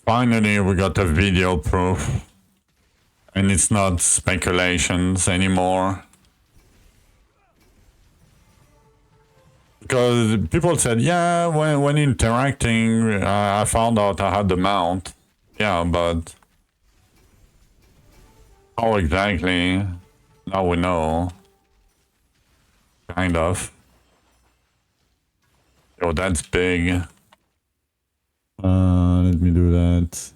Finally, we got the video proof. And it's not speculations anymore. Because people said, yeah, when interacting, I found out I had the mount. Yeah, but how exactly? Now we know. Kind of. Yo, that's big. Let me do that.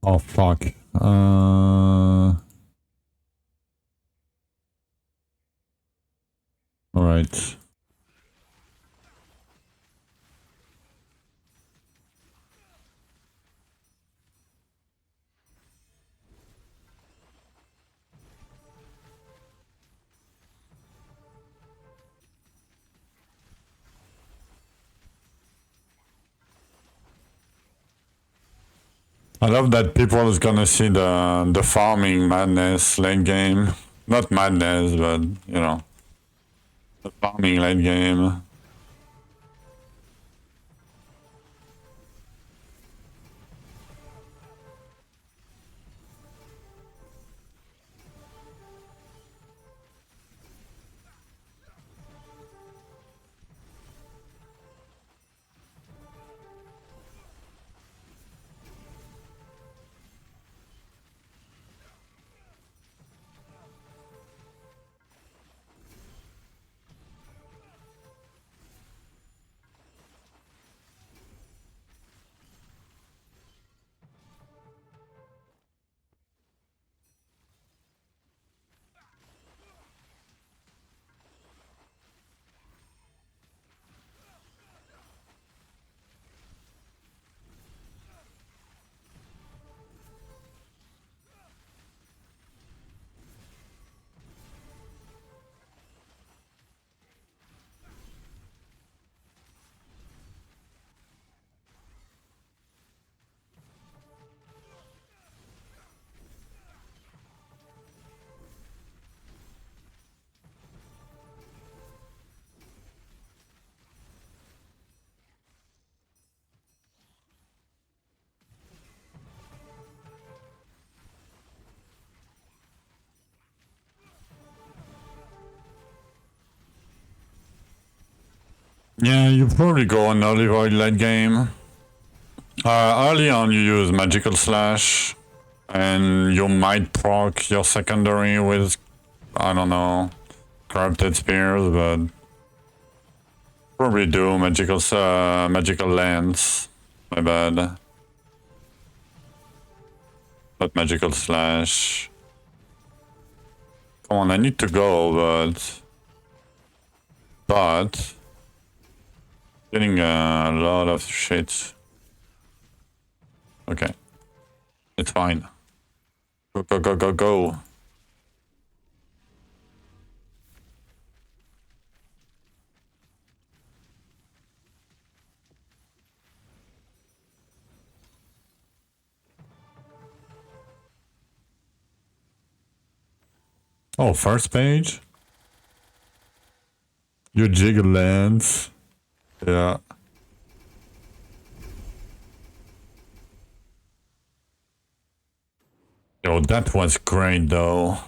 Oh, fuck. Alright. I love that people is gonna see the farming madness late game. Not madness, but, you know, the farming late game. Yeah, you probably go on Olive Oil late game. Early on you use Magical Slash, and you might proc your secondary with, I don't know, Corrupted Spears, but probably do Magical Lens. My bad. Not Magical Slash. Come on, I need to go, but getting a lot of shit. Okay, it's fine. Go, go, go, go, go. Oh, first page? Your Jiggle lands. Yeah. Yo, that was great though.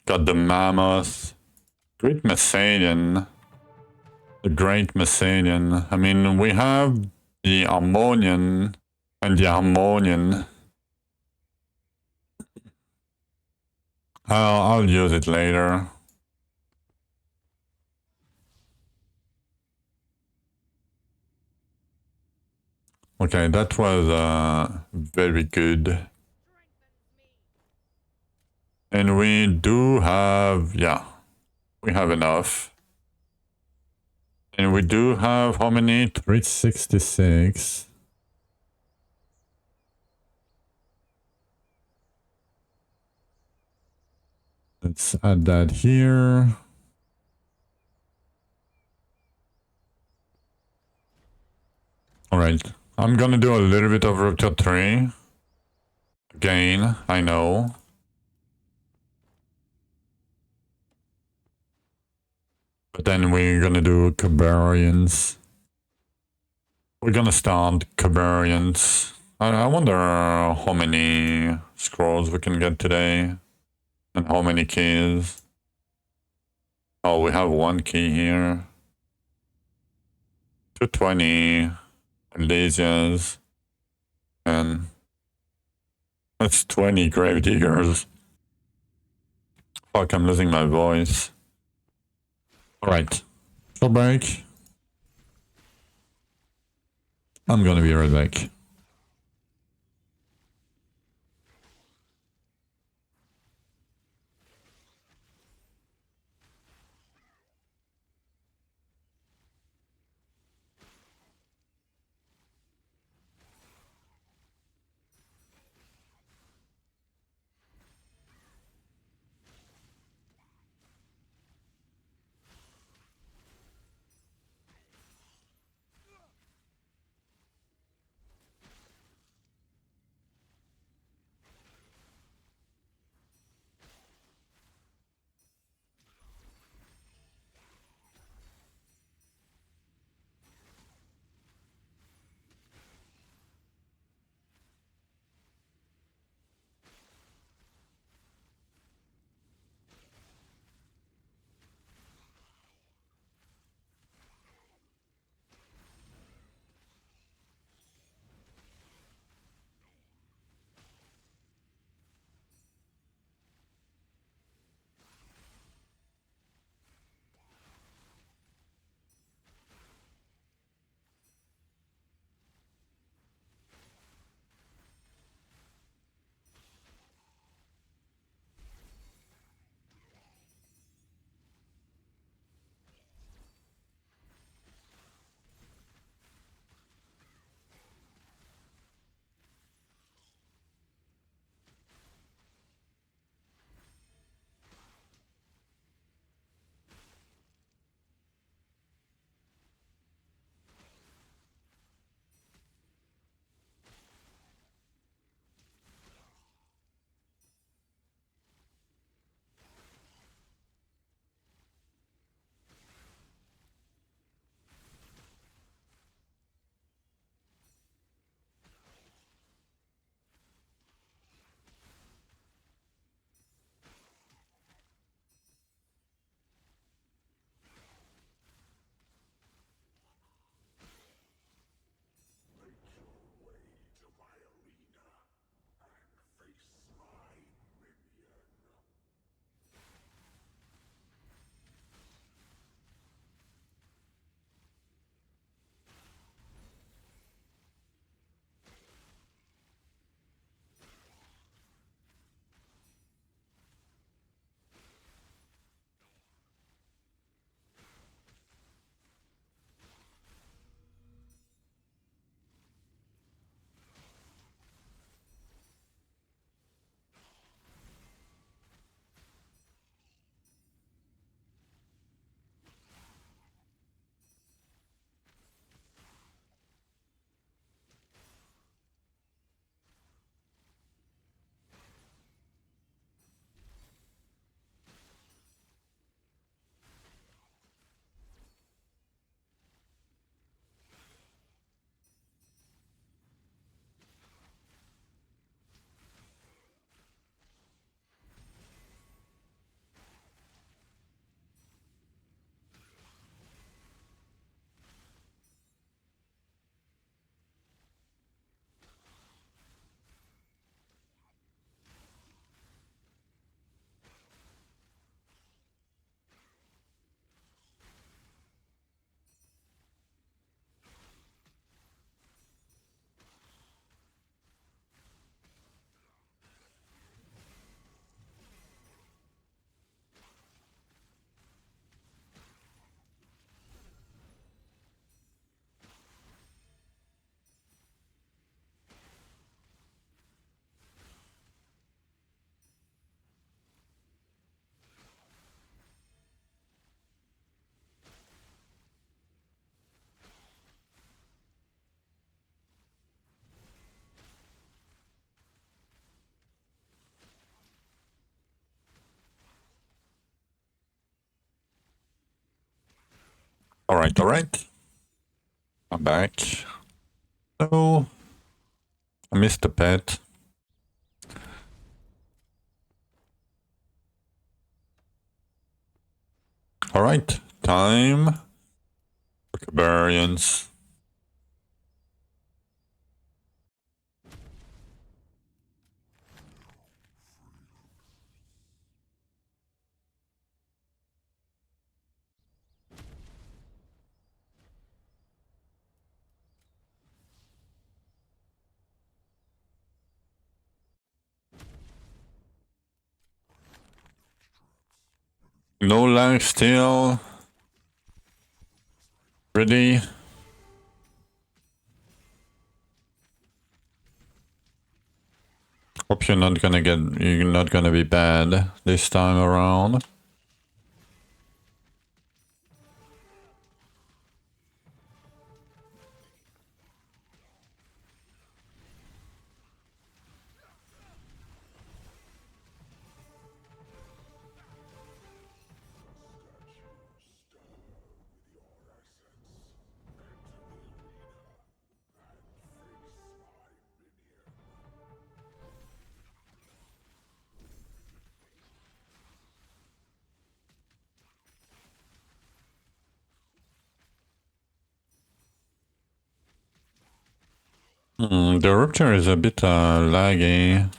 Got the Mammoth. Great Messalian. The Great Messalian. I mean, we have the Harmonian and the Harmonian. I'll use it later. Okay, that was very good. And we do have, yeah, we have enough. And we do have how many? 366. Let's add that here. Alright, I'm gonna do a little bit of Rupture 3. Again, I know. But then we're gonna do Cabarians. We're gonna start Cabarians. I wonder how many scrolls we can get today. And how many keys. Oh, we have one key here. 220 Elysias. And that's 20 Gravediggers. Fuck, I'm losing my voice. Alright. Short break. I'm gonna be right back. Alright, alright. I'm back. So, I missed the pet. Alright, time. Barbarians. No lag still. Ready? Hope you're not gonna be bad this time around. The rupture is a bit laggy.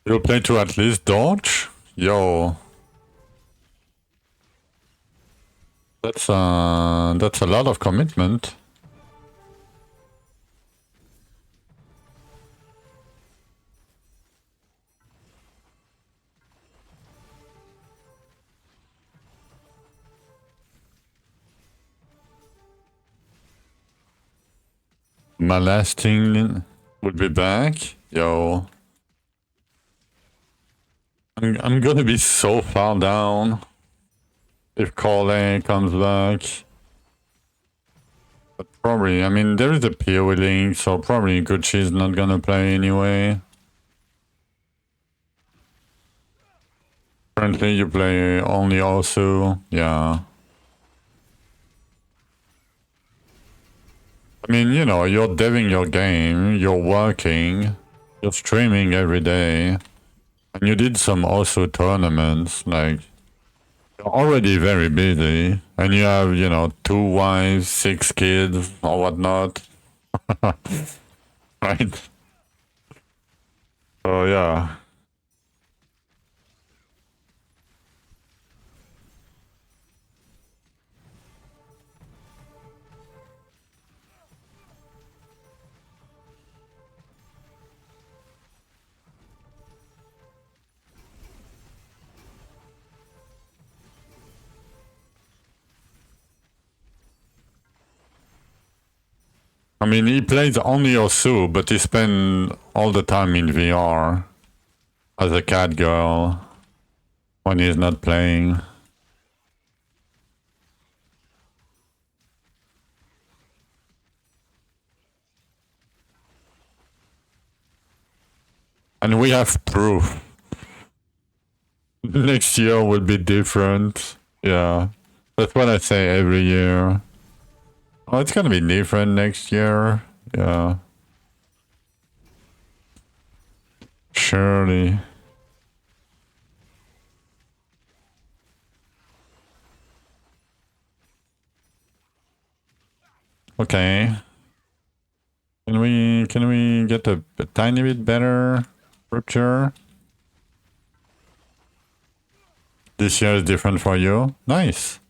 You'll play to at least dodge? Yo. That's a lot of commitment. Molesting would be back. Yo. I'm gonna be so far down if Corley comes back. But probably, I mean, there is a PoE link, so probably Gucci's not gonna play anyway. Currently, you play only Osu, yeah. I mean, you know, you're deving your game, you're working, you're streaming every day, and you did some Osu tournaments, like, you're already very busy, and you have, you know, 2 wives, 6 kids, or whatnot. Right? So, yeah. I mean, he plays only Osu, but he spends all the time in VR as a cat girl when he's not playing. And we have proof. Next year will be different. Yeah. That's what I say every year. Oh, it's gonna be different next year. Yeah. Surely. Okay. Can we get a tiny bit better rupture? This year is different for you. Nice.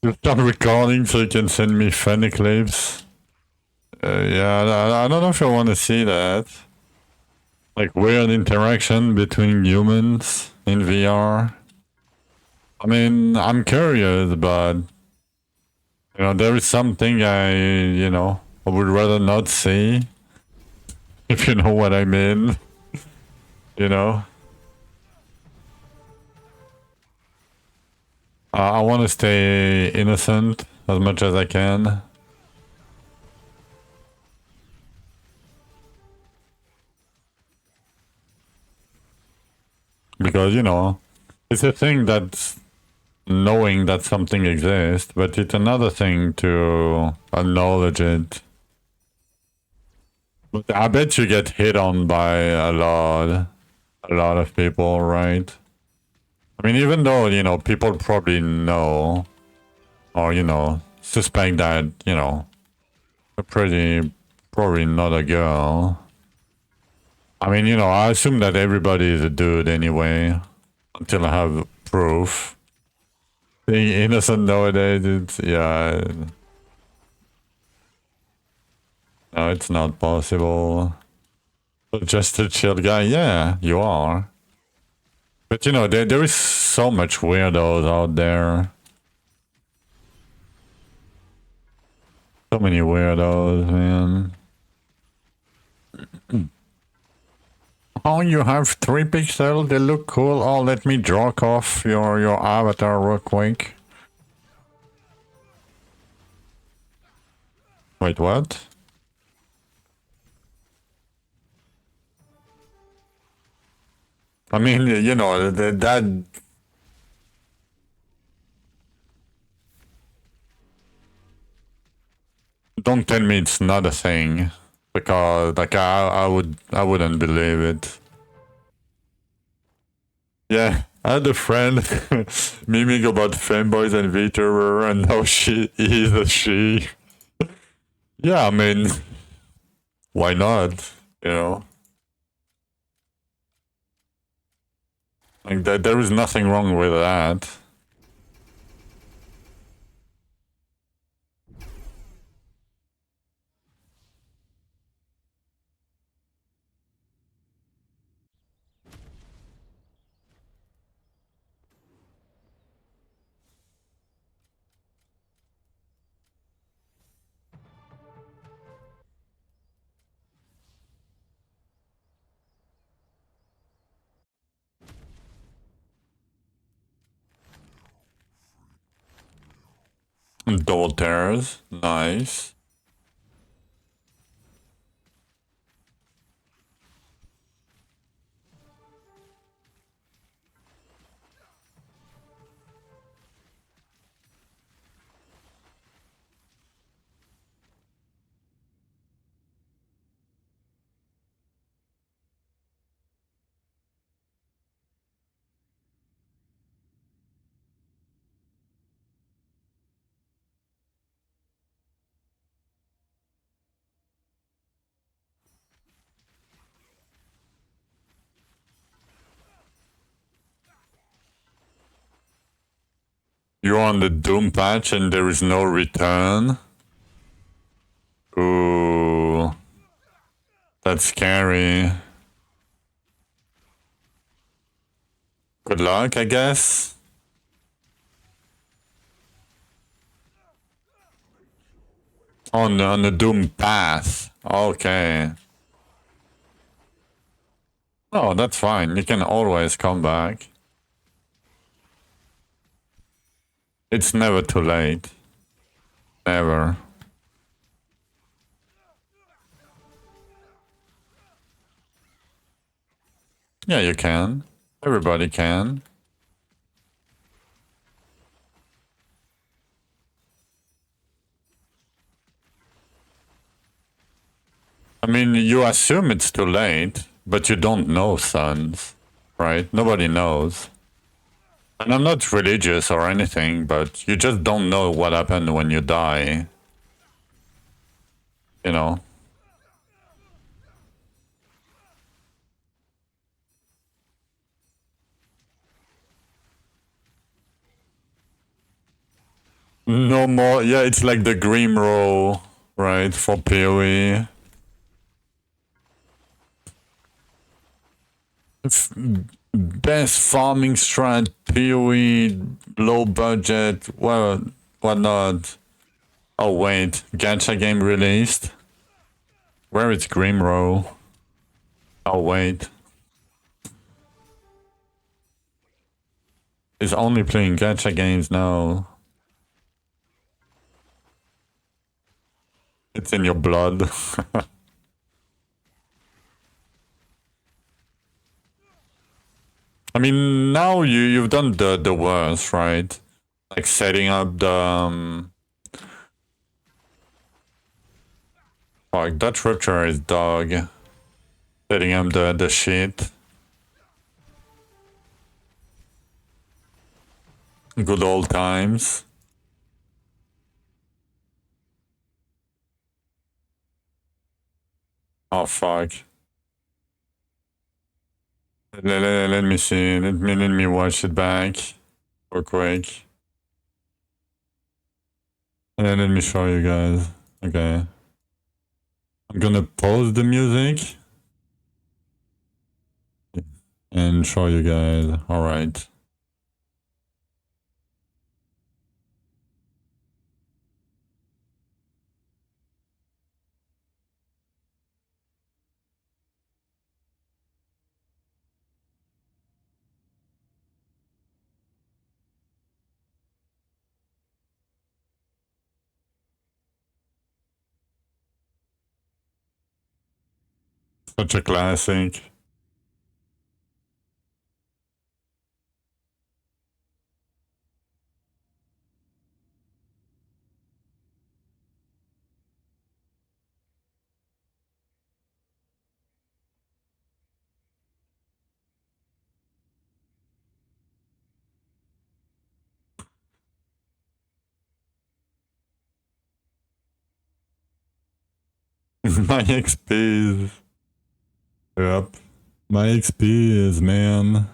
You start recording so you can send me funny clips. Yeah, I don't know if I want to see that. Like weird interaction between humans in VR. I mean, I'm curious, but you know, there is something I would rather not see. If you know what I mean. You know? I want to stay innocent as much as I can. Because, you know, it's a thing that's knowing that something exists, but it's another thing to acknowledge it. But I bet you get hit on by a lot of people, right? I mean, even though, you know, people probably know, or, you know, suspect that, you know, probably not a girl. I mean, you know, I assume that everybody is a dude anyway, until I have proof. Being innocent nowadays, yeah. No, it's not possible. But just a chill guy, yeah, you are. But you know, there is so much weirdos out there. So many weirdos, man. Oh, you have 3 pixels? They look cool. Oh, let me draw off your avatar real quick. Wait, what? I mean, you know, that... Don't tell me it's not a thing. Because, like, I wouldn't believe it. Yeah, I had a friend miming about fanboys and VTuber, and now she is a she. Yeah, I mean, why not? You know? Like, there is nothing wrong with that. Daughters, nice. You're on the Doom patch and there is no return. Ooh. That's scary. Good luck, I guess. On the Doom path. Okay. Oh, that's fine. You can always come back. It's never too late. Never. Yeah, you can. Everybody can. I mean, you assume it's too late, but you don't know, sons. Right? Nobody knows. And I'm not religious or anything, but you just don't know what happened when you die. You know? No more. Yeah, it's like the Grim roll, right? For PoE. Best farming strat, PoE, low budget, well, whatnot. Oh wait, gacha game released? Where is Grimrow? Oh wait. He's only playing gacha games now. It's in your blood. I mean, now you've done the worst, right? Like setting up the fuck, that rupture is dog. Setting up the shit. Good old times. Oh fuck. Let me see. Let me watch it back real quick. And let me show you guys. Okay. I'm gonna pause the music. and show you guys. Alright. Such a classic. My XP is... Yep. My XP is, man.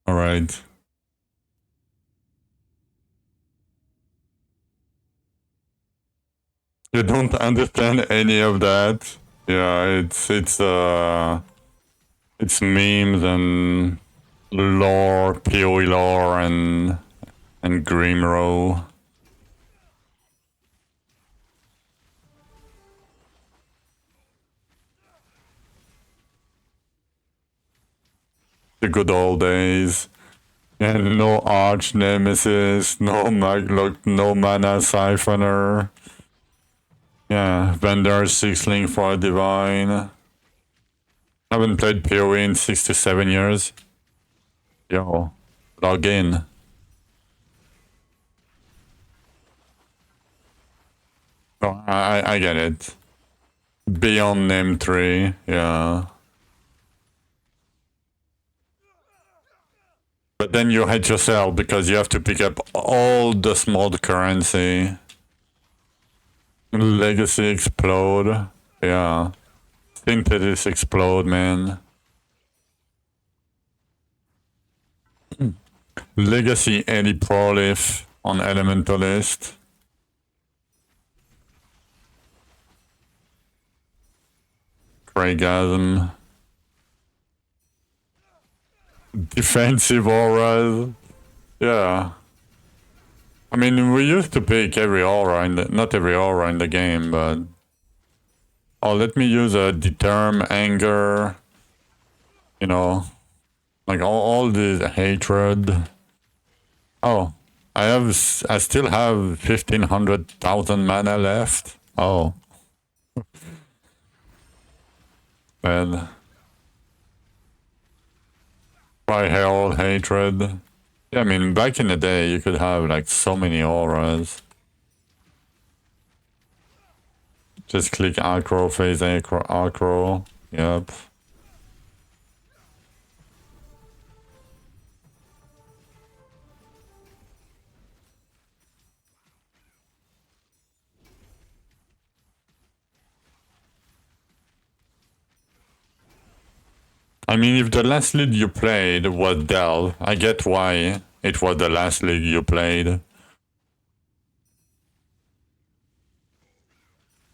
Alright. You don't understand any of that. Yeah, it's memes and lore, PoE lore and Grimrow. The good old days. And no arch nemesis, no maglock, no mana siphoner. Yeah, Vendor 6-link for a divine. Haven't played PoE in 6 to 7 years. Yo, log in. Oh, I get it. Beyond name 3, yeah. But then you hate yourself because you have to pick up all the small currency. Legacy explode. Yeah. Synthesis explode, man. Legacy any prolif on Elementalist. Craigasm. Defensive auras. Yeah. I mean, we used to pick every aura in the, not every aura in the game, but... Oh, let me use a Determ, Anger, you know, like all this hatred. Oh, I still have 1,500,000 mana left. Oh. Man. By hell, hatred. Yeah, I mean, back in the day, you could have like so many auras. Just click acro, phase acro. Yep. I mean, if the last league you played was Delve, I get why it was the last league you played.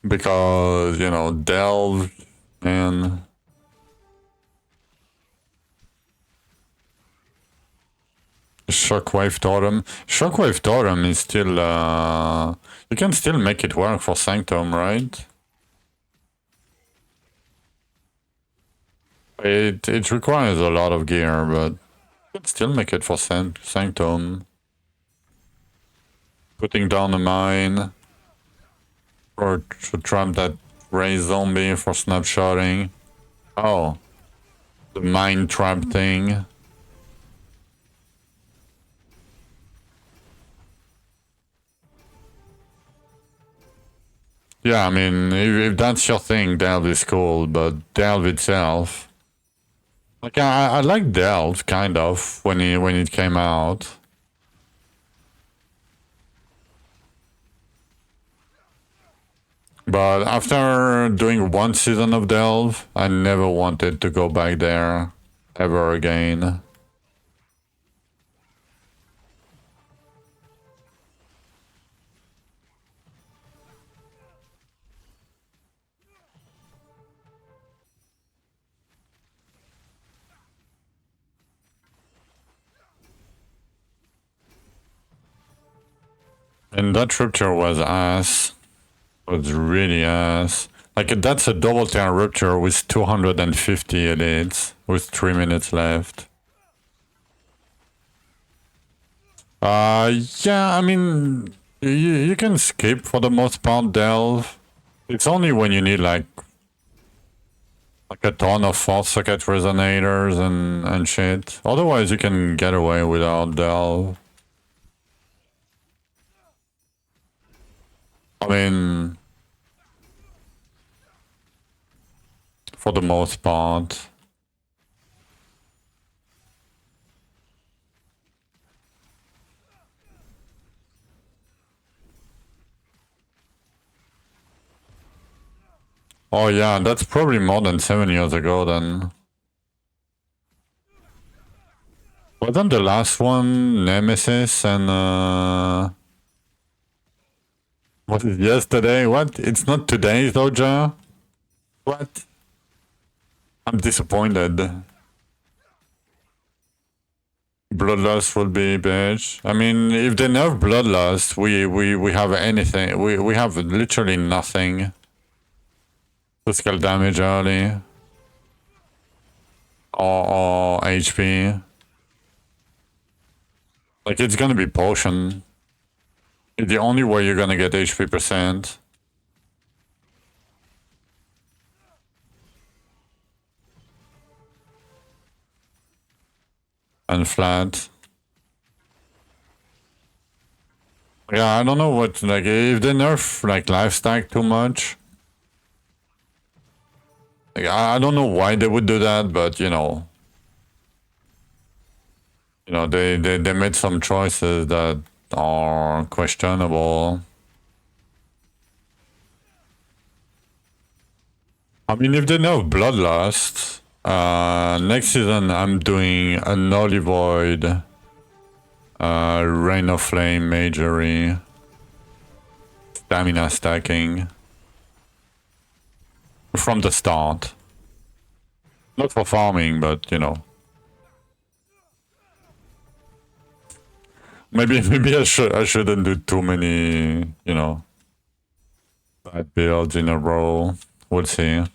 Because, you know, Delve and... Shockwave Totem. Shockwave Totem is still, you can still make it work for Sanctum, right? It requires a lot of gear, but you can still make it for Sanctum. Putting down a mine. Or to trap that ray zombie for snapshotting. Oh. The mine trap thing. Yeah, I mean, if that's your thing, Delve is cool, but Delve itself... Like, I like Delve, kind of, when it came out. But after doing one season of Delve, I never wanted to go back there ever again. And that rupture was ass. Was really ass. Like, that's a double tear rupture with 250 elites with 3 minutes left. Yeah, I mean, you can skip for the most part, Delve. It's only when you need like a ton of 4-socket resonators and shit. Otherwise, you can get away without Delve. I mean, for the most part. Oh yeah, that's probably more than 7 years ago then. Wasn't the last one Nemesis and what is yesterday? What? It's not today, though, Ja? What? I'm disappointed. Bloodlust will be bitch. I mean, if they nerf Bloodlust, we have anything. We have literally nothing. Physical damage early. Or HP. Like, it's gonna be potion. It's the only way you're gonna get HP percent. And flat. Yeah, I don't know what, like, if they nerf, like, life stack too much. Like, I don't know why they would do that, but, you know. You know, they made some choices that are questionable. I mean, if they nerf Bloodlust, next season I'm doing a Nully Void, Rain of Flame, Magery, stamina stacking. From the start. Not for farming, but, you know. Maybe I shouldn't do too many, you know, bad builds in a row. We'll see.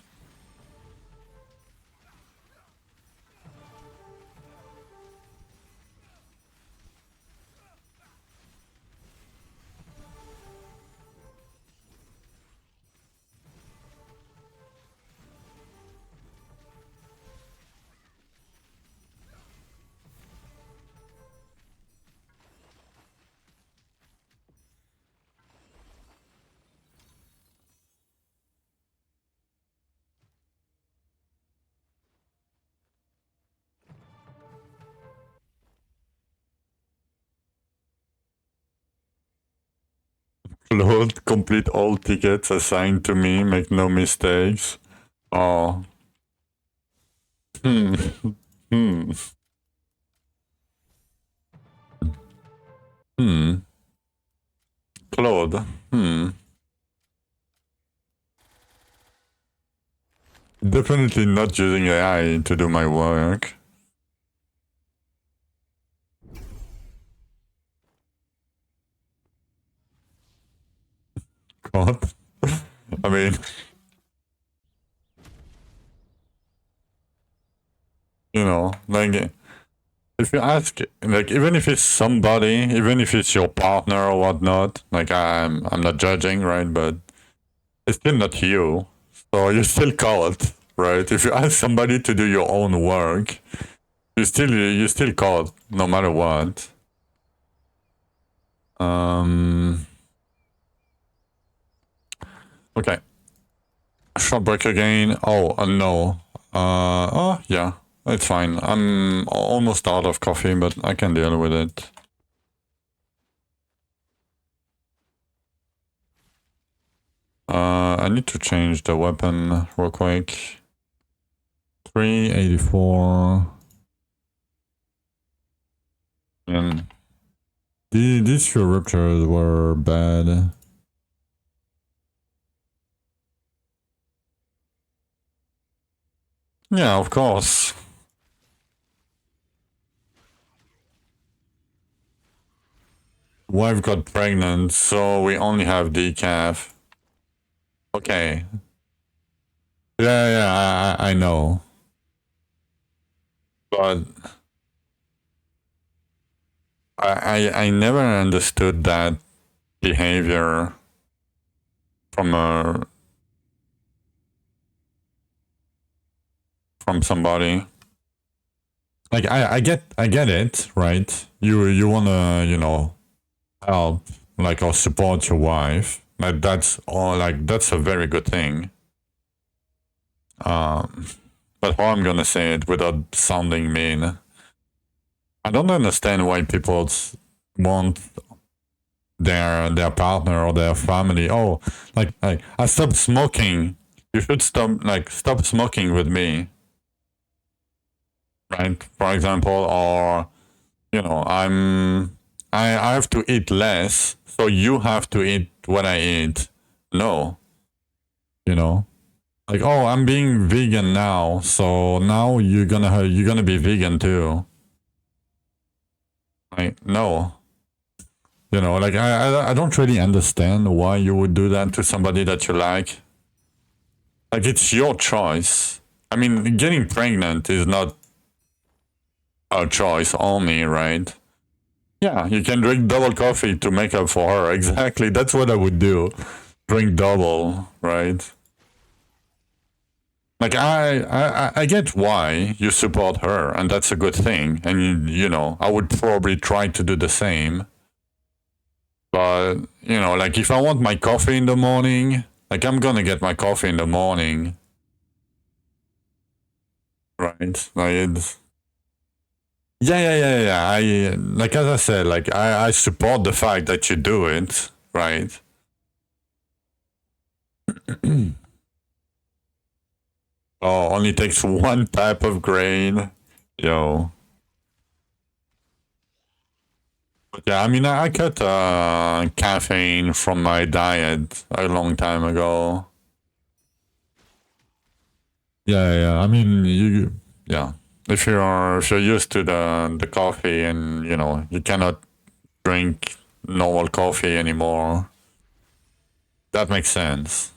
Load, complete all tickets assigned to me, make no mistakes. Oh. Hmm. Hmm. Hmm. Claude. Hmm. Definitely not using AI to do my work. God. I mean, you know, like, if you ask, like, even if it's somebody, even if it's your partner or whatnot, like, I'm not judging, right? But it's still not you, so you still call it, right? If you ask somebody to do your own work, you still call it, no matter what. Okay. Short break again. Oh, no. Oh, yeah. It's fine. I'm almost out of coffee, but I can deal with it. I need to change the weapon real quick. 384. And these few ruptures were bad. Yeah, of course. Wife got pregnant, so we only have decaf. Okay. Yeah, I know. But I never understood that behavior from somebody. Like I get it, right? You wanna, you know, help like or support your wife. Like that's all like that's a very good thing. But how I'm gonna say it without sounding mean. I don't understand why people want their partner or their family. Oh, like I stopped smoking. You should stop smoking with me. Right? For example, or you know, I have to eat less, so you have to eat what I eat. No. You know? Like, oh, I'm being vegan now, so now you're gonna be vegan too. Like, no. You know, like I don't really understand why you would do that to somebody that you like. Like it's your choice. I mean, getting pregnant is not a choice only, right? Yeah, you can drink double coffee to make up for her. Exactly. That's what I would do. Drink double, right? Like I get why you support her, and that's a good thing. And you know, I would probably try to do the same. But you know, like if I want my coffee in the morning, like I'm gonna get my coffee in the morning, right? Like it's yeah. I like as I said, like I support the fact that you do it, right? Oh, only takes one type of grain, yo. But yeah, I mean, I cut caffeine from my diet a long time ago. Yeah. I mean, yeah. If you're used to the coffee and you know you cannot drink normal coffee anymore, that makes sense.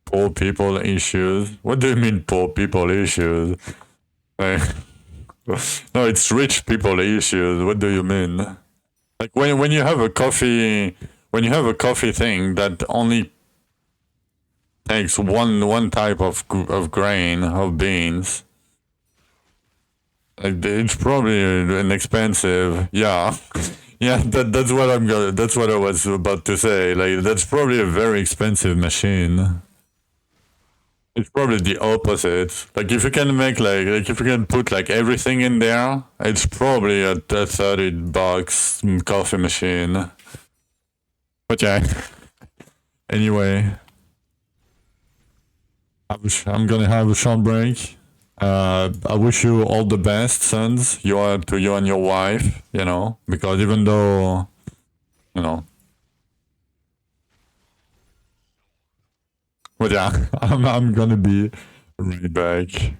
Poor people issues. What do you mean poor people issues? Like, no, it's rich people issues. What do you mean? Like when you have a coffee thing that only takes one type of grain of beans. Like it's probably an expensive. Yeah, yeah. That's what I was about to say. Like that's probably a very expensive machine. It's probably the opposite. Like if you can make like if you can put like everything in there, it's probably a $30 coffee machine. But yeah. Anyway, I'm gonna have a short break. I wish you all the best, sons. You are to you and your wife. You know, because even though you know, but yeah, I'm gonna be right back.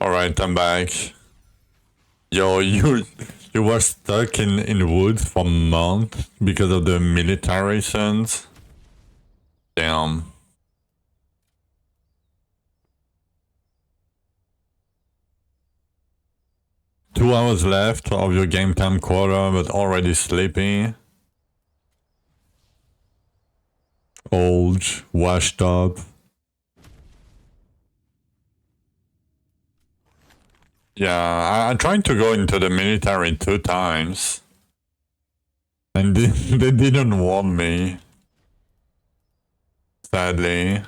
Alright, I'm back. Yo, you were stuck in woods for months because of the military sons? Damn. Two hours left of your game time quota, but already sleepy. Old, washed up. Yeah, I tried to go into the military 2 times. And they didn't want me. Sadly.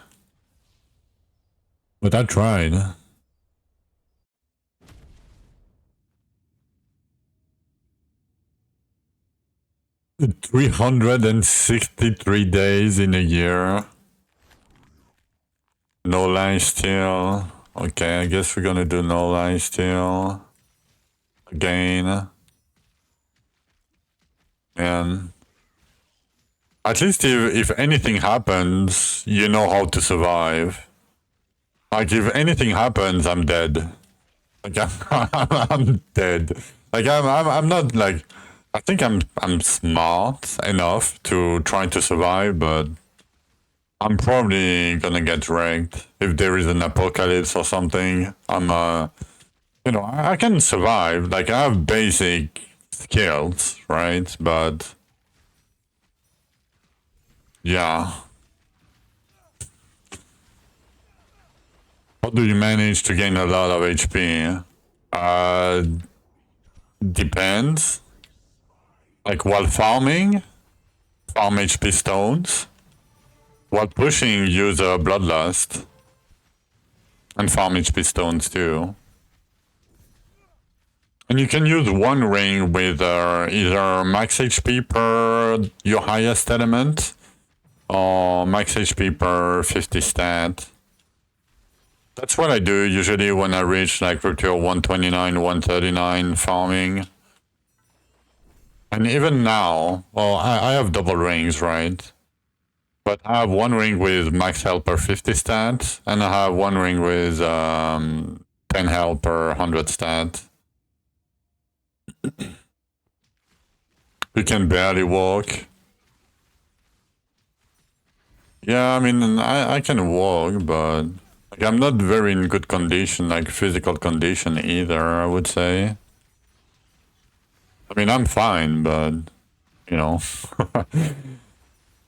But I tried. $363 days in a year. No lie steal. Okay, I guess we're gonna do no lie steal. Again. And at least if anything happens, you know how to survive. Like if anything happens, I'm dead. Like I'm dead. Like I'm not like I think I'm smart enough to try to survive, but I'm probably gonna get wrecked if there is an apocalypse or something. I'm you know, I can survive. Like I have basic skills, right? But yeah. How do you manage to gain a lot of HP? Depends. Like while farming, farm HP stones. While pushing, use a bloodlust. And farm HP stones too. And you can use one ring with either max HP per your highest element or max HP per 50 stat. That's what I do usually when I reach like Virtual 129, 139 farming. And even now, well, I have double rings, right? But I have one ring with max health per 50 stat, and I have one ring with 10 health per 100 stat. You can barely walk. Yeah, I mean, I can walk, but like, I'm not very in good condition, like physical condition either, I would say. I mean, I'm fine, but, you know.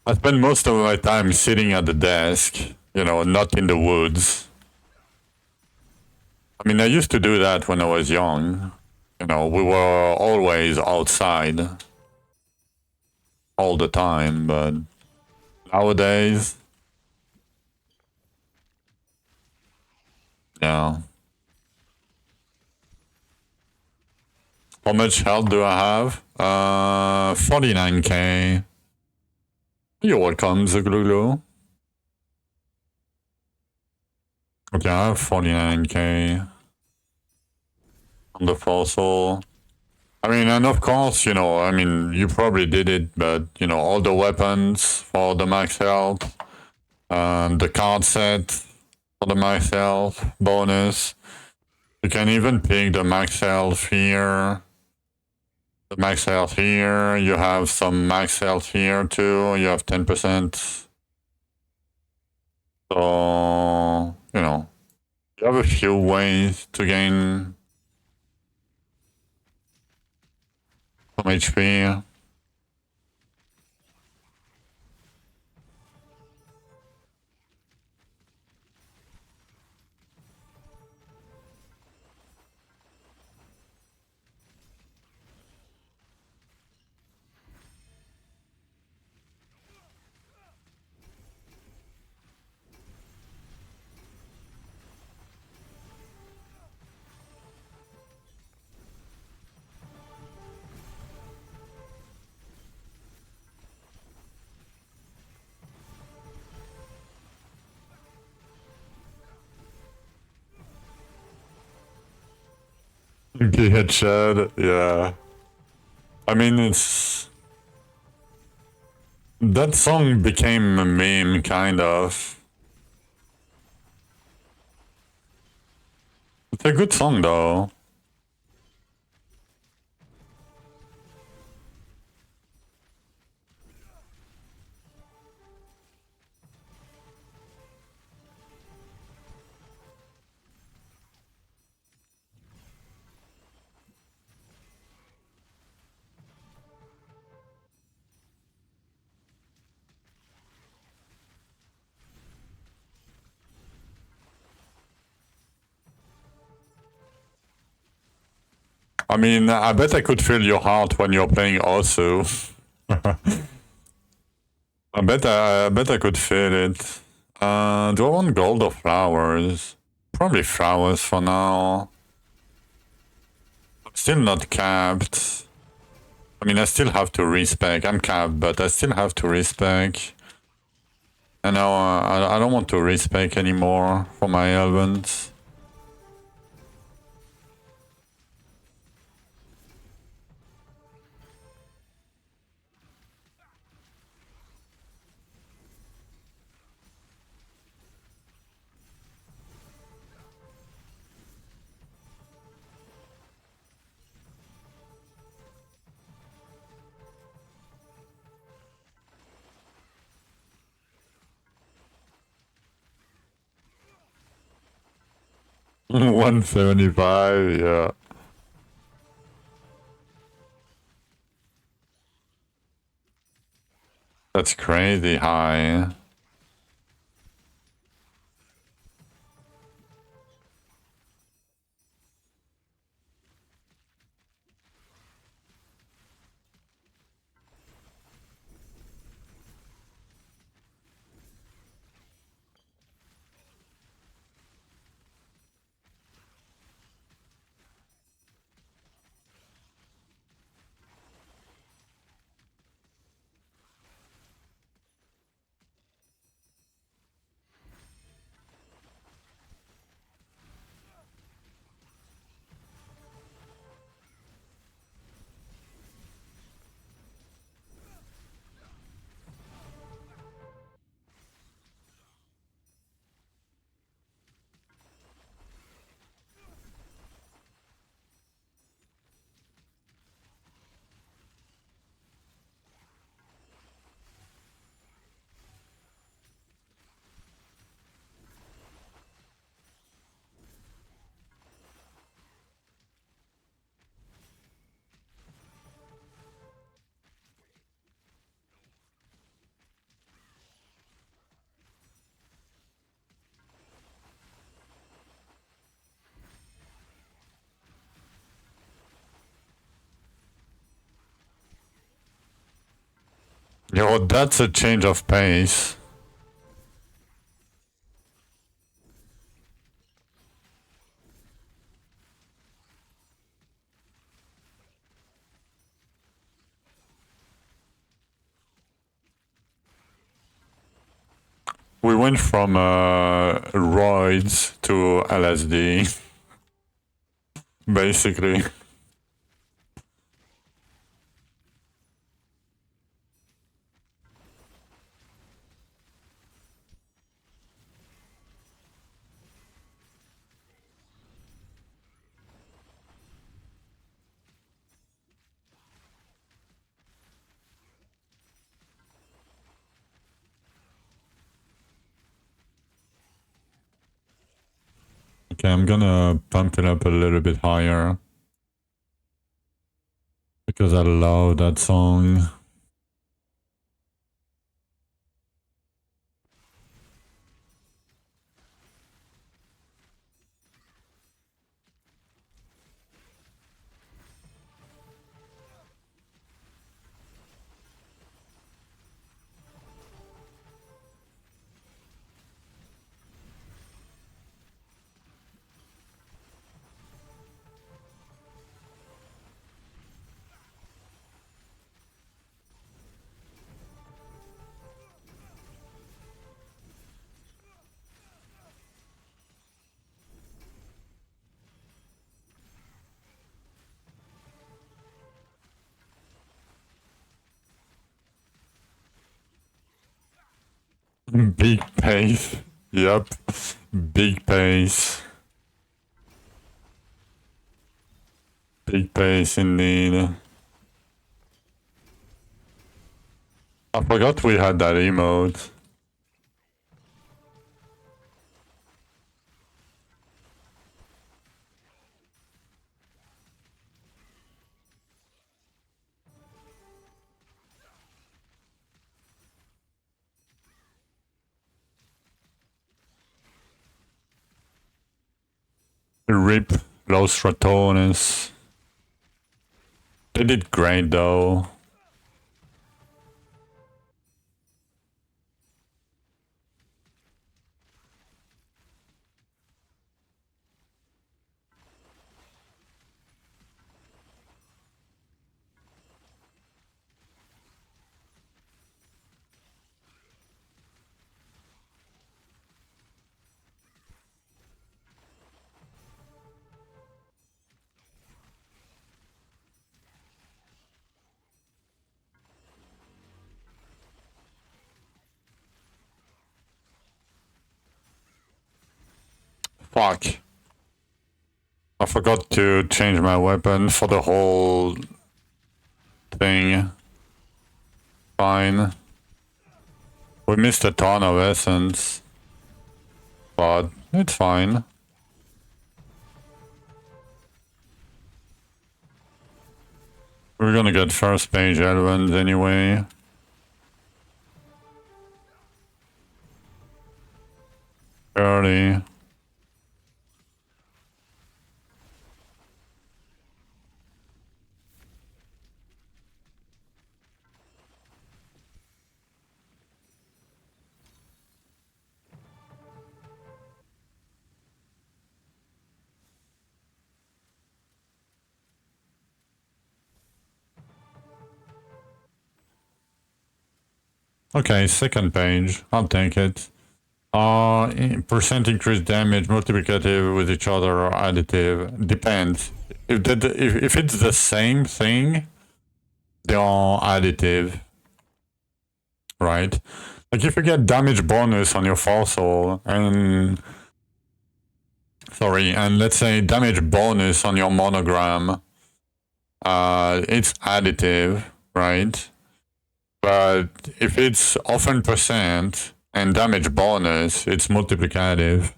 I spend most of my time sitting at the desk, you know, not in the woods. I mean, I used to do that when I was young. You know, we were always outside all the time, but nowadays, yeah. How much health do I have? 49k. You're welcome, Zuglulu. Okay, I have 49k on the fossil. I mean, and of course, you know, I mean, you probably did it, but, you know, all the weapons for the max health, the card set for the max health bonus. You can even pick the max health here. The max health here. You have some max health here too. You have 10%. So, you know, you have a few ways to gain some HP. Headshot, yeah. I mean, it's... That song became a meme, kind of. It's a good song though. I mean, I bet I could feel your heart when you're playing also. I bet I could feel it. Do I want gold or flowers? Probably flowers for now. I'm still not capped. I mean, I still have to respec. I'm capped, but I still have to respec. And now I don't want to respec anymore for my events. $175, yeah. That's crazy high. Yo, that's a change of pace. We went from roids to LSD, basically. Okay, I'm gonna pump it up a little bit higher. Because I love that song. Big pace. Yep. Big pace. Big pace indeed. I forgot we had that emote. RIP Los Ratones. They did great though. Fuck. I forgot to change my weapon for the whole thing. Fine. We missed a ton of essence. But it's fine. We're gonna get first page elements anyway. Early. Okay, second page. I'll take it. Percent increased damage, multiplicative with each other or additive. Depends. If it's the same thing, they are additive. Right? Like if you get damage bonus on your fossil and let's say damage bonus on your monogram, it's additive, right? But if it's often percent and damage bonus, it's multiplicative.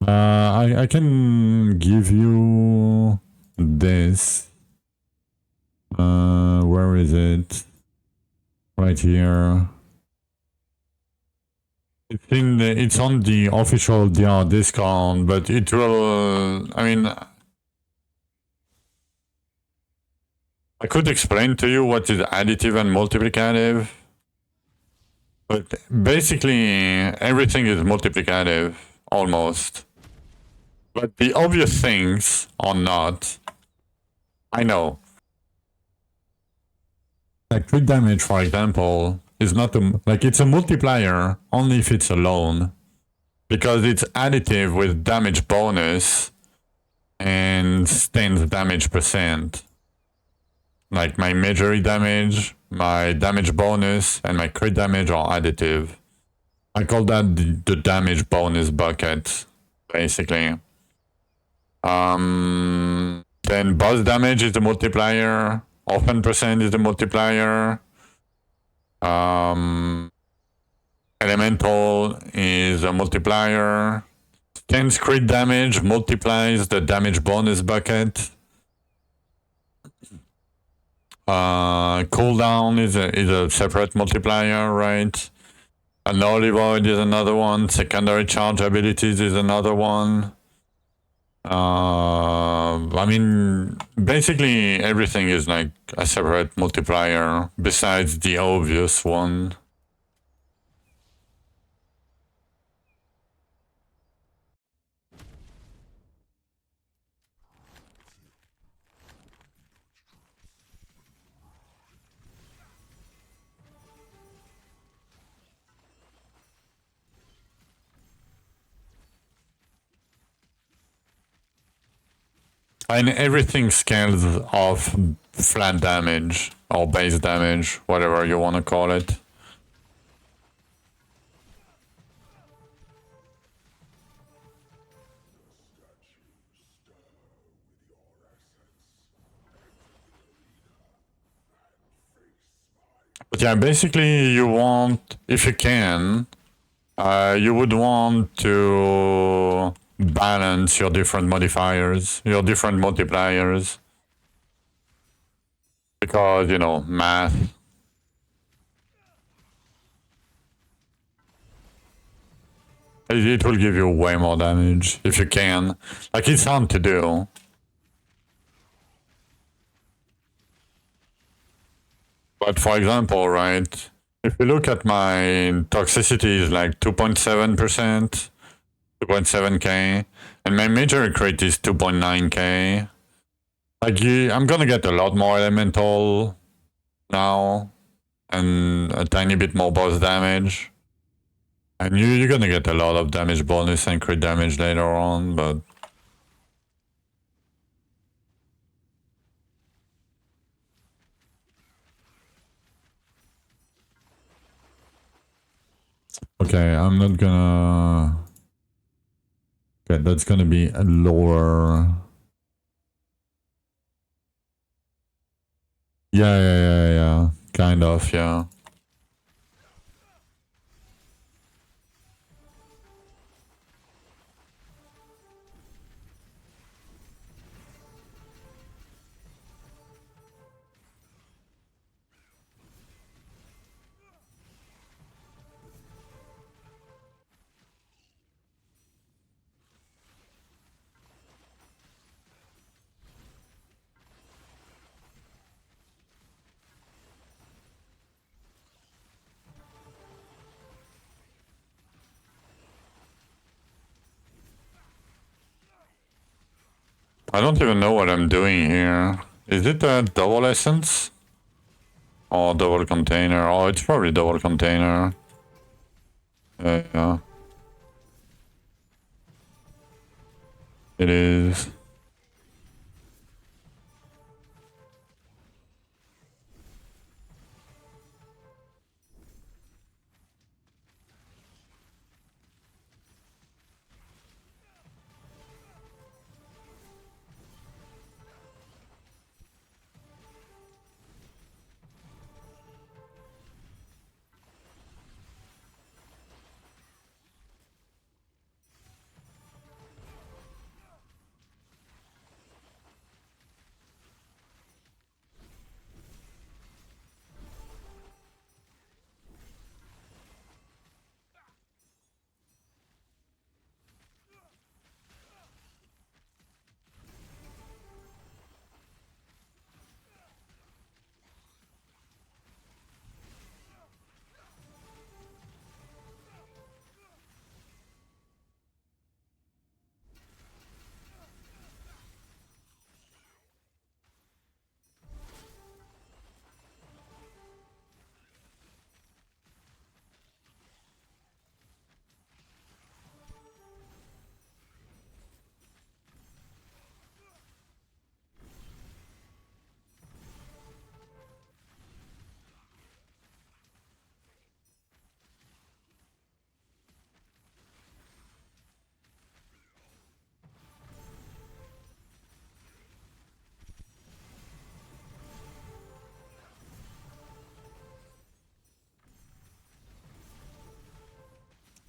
I can give you this. Where is it? Right here. It's on the official DR discount, but it will. I mean, I could explain to you what is additive and multiplicative, but basically everything is multiplicative, almost. But the obvious things are not. I know. Like crit damage, for example, is not it's a multiplier only if it's alone. Because it's additive with damage bonus and stands damage percent. Like my Magery damage, my damage bonus, and my crit damage are additive. I call that the damage bonus bucket, basically. Then boss damage is the multiplier. Often percent is the multiplier. Elemental is a multiplier. 10 crit damage multiplies the damage bonus bucket. Cooldown is a separate multiplier, right? An Holy Void is another one. Secondary charge abilities is another one. I mean, basically everything is like a separate multiplier besides the obvious one. And everything scales off flat damage or base damage, whatever you want to call it. But yeah, basically you want, if you can, you would want to balance your different modifiers, your different multipliers. Because, you know, math. It will give you way more damage if you can. Like, it's hard to do. But for example, right, if you look at my toxicity is like 2.7%, 2.7k, and my major crit is 2.9k. Like, I'm gonna get a lot more elemental now, and a tiny bit more boss damage. And you're gonna get a lot of damage bonus and crit damage later on, but... Okay, I'm not gonna... Okay, that's gonna be a lower... Yeah. Kind of, yeah. I don't even know what I'm doing here. Is it a double essence? Or double container? Oh, it's probably double container. Yeah. It is.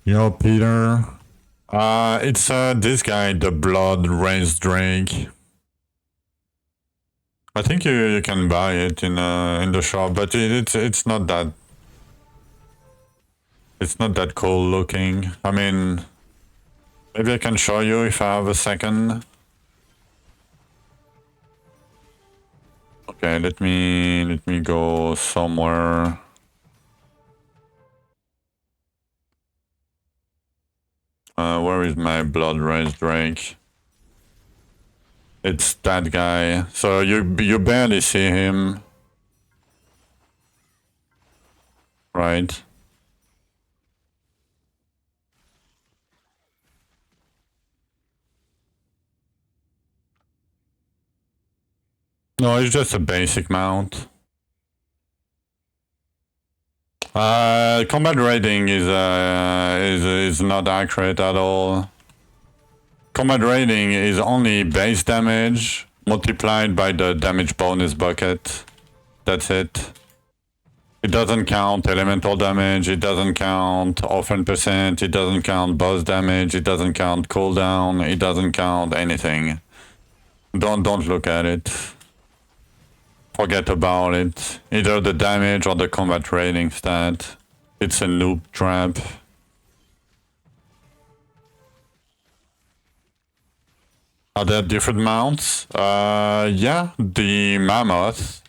Yo, Peter. It's this guy, the Blood Raised Drake. I think you can buy it in the shop, but it's not that... It's not that cool looking. I mean, maybe I can show you if I have a second. Okay, let me go somewhere. Where is my Blood Raised Drake? It's that guy. So you barely see him, right? No, it's just a basic mount. Combat rating is not accurate at all. Combat rating is only base damage multiplied by the damage bonus bucket. That's it. It doesn't count elemental damage, it doesn't count offense percent, it doesn't count boss damage, it doesn't count cooldown, it doesn't count anything. Don't look at it. Forget about it. Either the damage or the combat rating stat. It's a noob trap. Are there different mounts? Yeah, the mammoth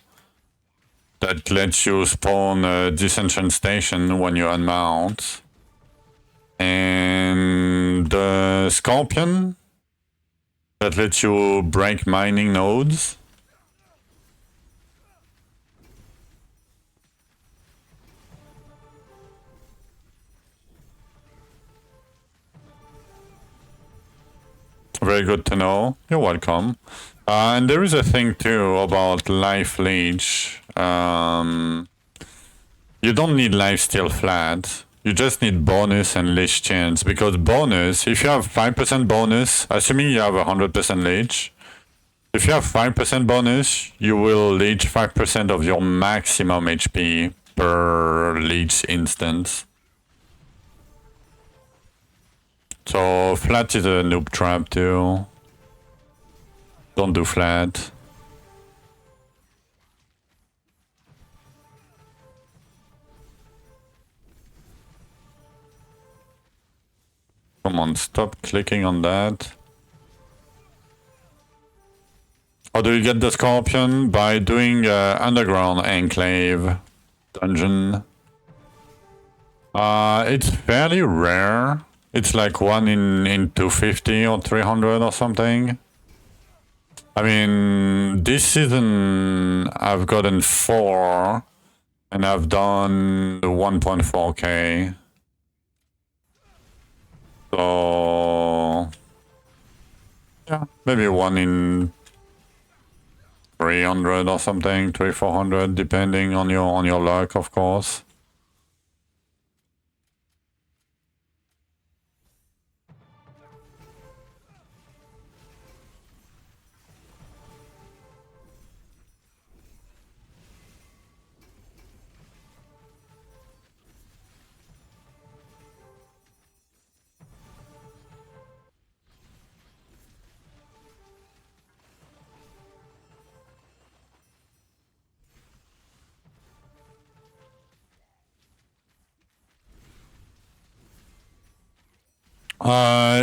that lets you spawn a disenchant station when you unmount. And the scorpion that lets you break mining nodes. Very good to know. You're welcome. And there is a thing too about life leech. You don't need lifesteal flat. You just need bonus and leech chance. Because bonus, if you have 5% bonus, assuming you have 100% leech, if you have 5% bonus, you will leech 5% of your maximum HP per leech instance. So flat is a noob trap too. Don't do flat. Come on, stop clicking on that. How do you get the scorpion? By doing underground enclave dungeon. It's fairly rare. It's like 1 in 250 or 300 or something. I mean, this season I've gotten 4 and I've done 1.4k. So yeah, maybe 1 in 300 or something, 300-400, depending on your luck, of course.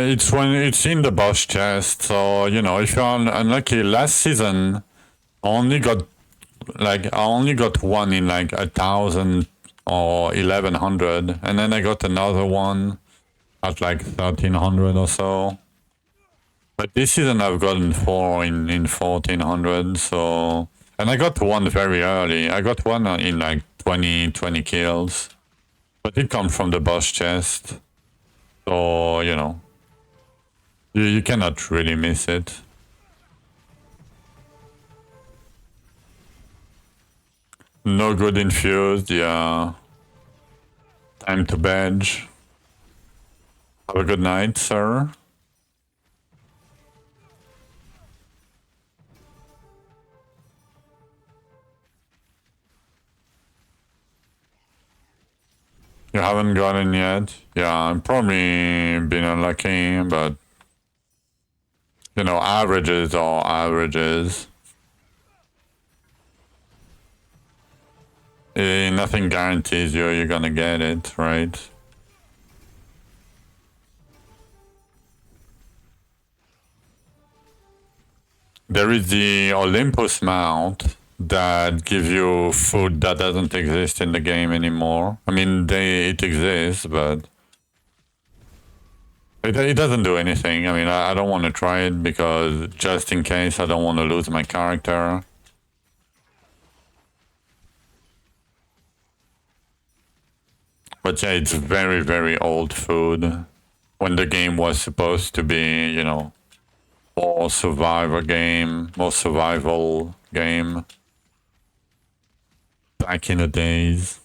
It's when it's in the boss chest, so you know, if you're unlucky, last season I only got 1 in like 1,000 or 1,100, and then I got another one at like 1,300 or so. But this season I've gotten 4 in 1,400, so... And I got 1 very early. I got 1 in like 20 kills. But it comes from the boss chest. So, you know, you cannot really miss it. No good infused, yeah. Time to bed. Have a good night, sir. You haven't gotten yet? Yeah, I've probably been unlucky, but... You know, averages are averages. Nothing guarantees you're gonna get it, right? There is the Olympus mount that gives you food that doesn't exist in the game anymore. I mean, it exists, but it doesn't do anything. I mean, I don't want to try it because just in case I don't want to lose my character. But yeah, it's very, very old food. When the game was supposed to be, you know, more survivor game, more survival game. Back in the days.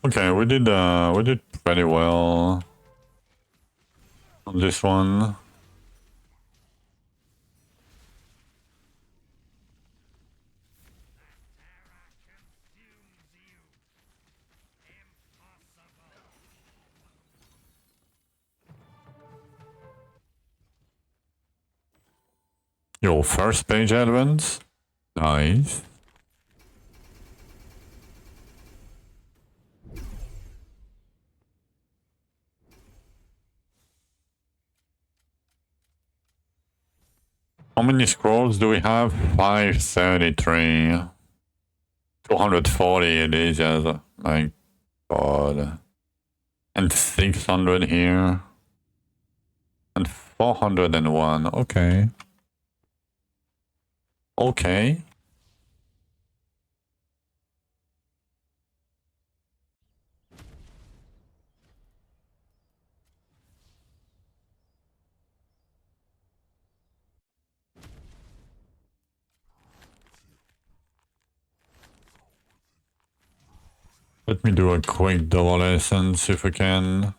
Okay, we did pretty well. on this one. Your first page advance? Nice. How many scrolls do we have? 533. 240 it is, yes. My god. And 600 here. And 401. Okay. Okay. Let me do a quick double essence if I can.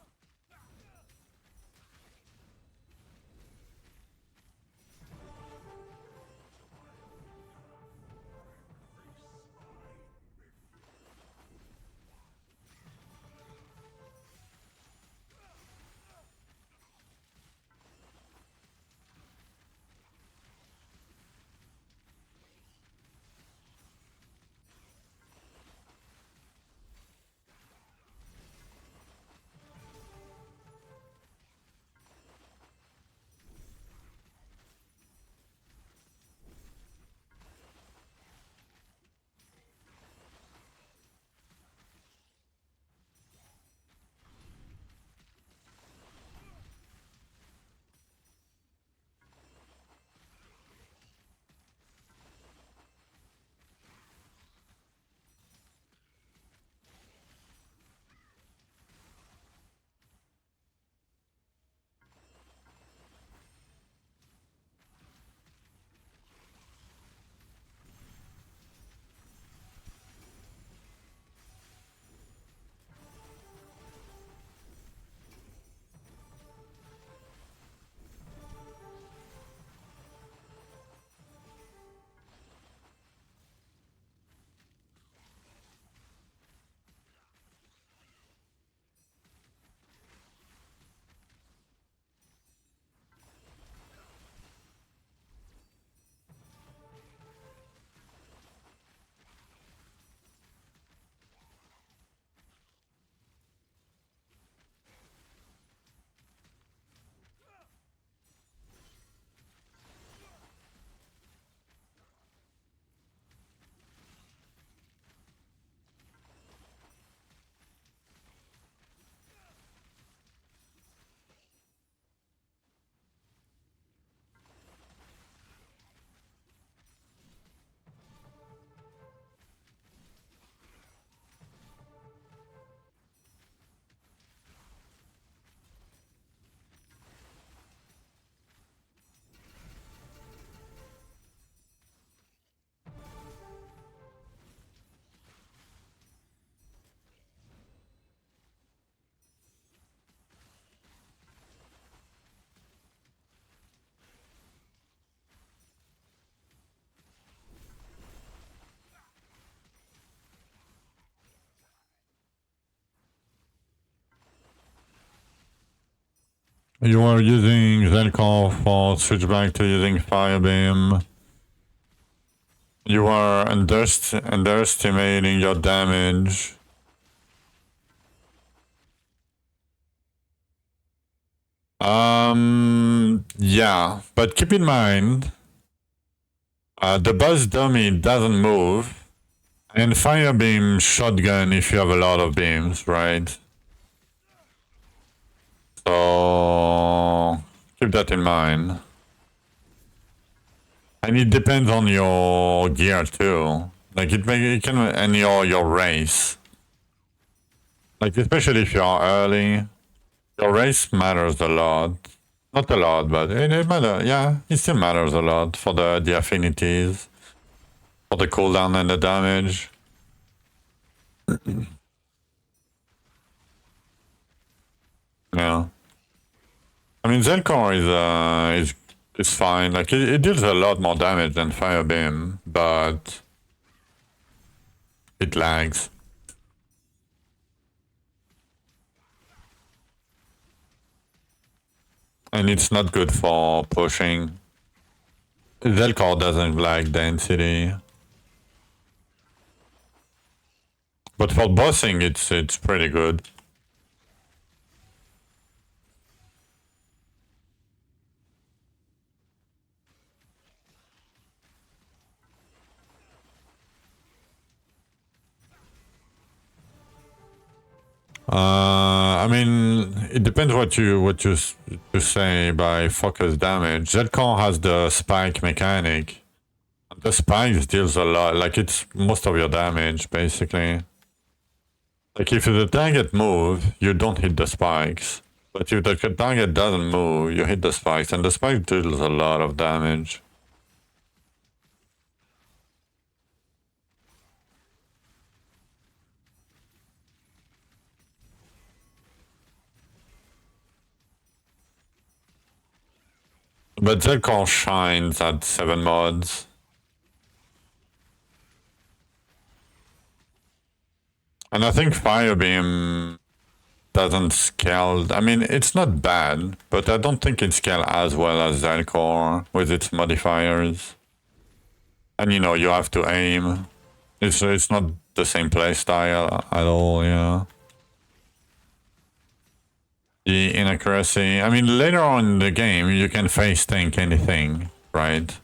You are using Zelkov for switch back to using Firebeam. You are underestimating your damage. Yeah, but keep in mind, the boss dummy doesn't move, and Firebeam shotgun if you have a lot of beams, right? So keep that in mind. And it depends on your gear too. Like it can, and your race. Like especially if you are early, your race matters a lot. Not a lot, but it matters. Yeah, it still matters a lot for the affinities, for the cooldown and the damage. Yeah. I mean, Zelkor is fine. Like it deals a lot more damage than Fire Beam, but it lags. And it's not good for pushing. Zelkor doesn't like density. But for bossing, it's pretty good. I mean, it depends what you say by focus damage. Zelkor has the spike mechanic. The spikes deals a lot, like it's most of your damage basically. Like if the target moves, you don't hit the spikes. But if the target doesn't move, you hit the spikes, and the spike deals a lot of damage. But Zelkor shines at 7 mods. And I think Fire Beam doesn't scale. I mean, it's not bad, but I don't think it scales as well as Zelkor with its modifiers. And you know, you have to aim. It's not the same playstyle at all, yeah. The inaccuracy. I mean, later on in the game, you can face tank anything, right?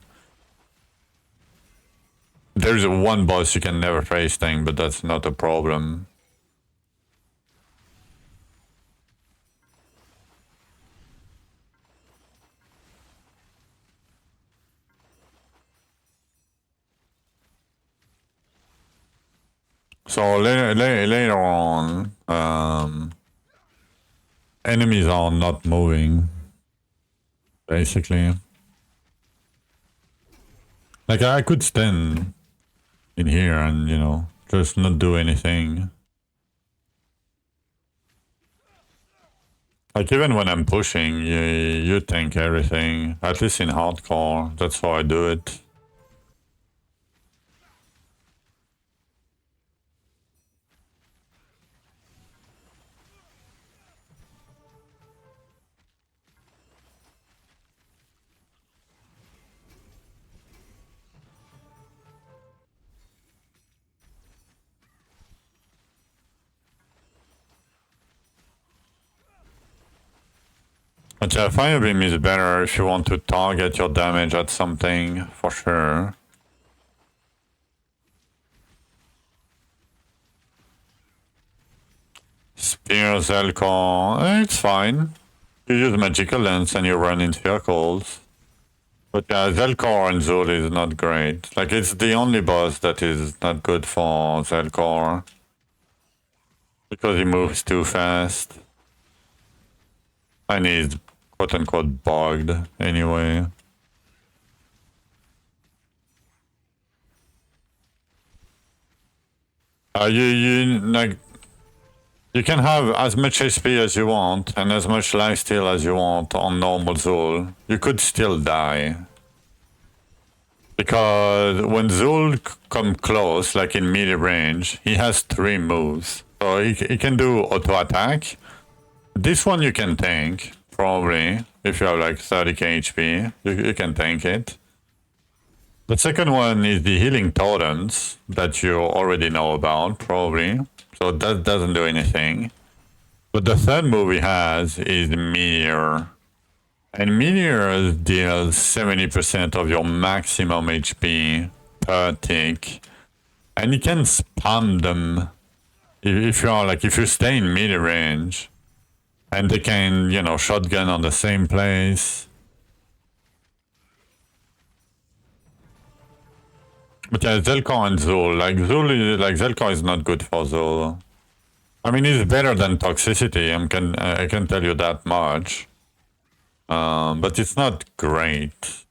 There's one boss you can never face tank, but that's not a problem. So later on, enemies are not moving, basically. Like I could stand in here and, you know, just not do anything. Like even when I'm pushing, you tank everything. At least in hardcore, that's how I do it. But yeah, Fire Beam is better if you want to target your damage at something, for sure. Spear Zelkor, it's fine. You use Magical Lens and you run in circles. But yeah, Zelkor and Zul is not great. Like, it's the only boss that is not good for Zelkor. Because he moves too fast. And he's quote-unquote bugged anyway. You can have as much HP as you want and as much lifesteal as you want on normal Zul. You could still die. Because when Zul come close, like in melee range, he has 3 moves. So he can do auto attack. This one you can tank, probably. If you have like 30k HP, you can tank it. The second one is the healing totems that you already know about, probably. So that doesn't do anything. But the third move he has is Meteor. And Meteor deals 70% of your maximum HP per tick. And you can spam them if you stay in melee range. And they can, you know, shotgun on the same place. But yeah, Zelkor and Zul. Zelkor is not good for Zul. I mean, it's better than Toxicity, I can tell you that much. But it's not great.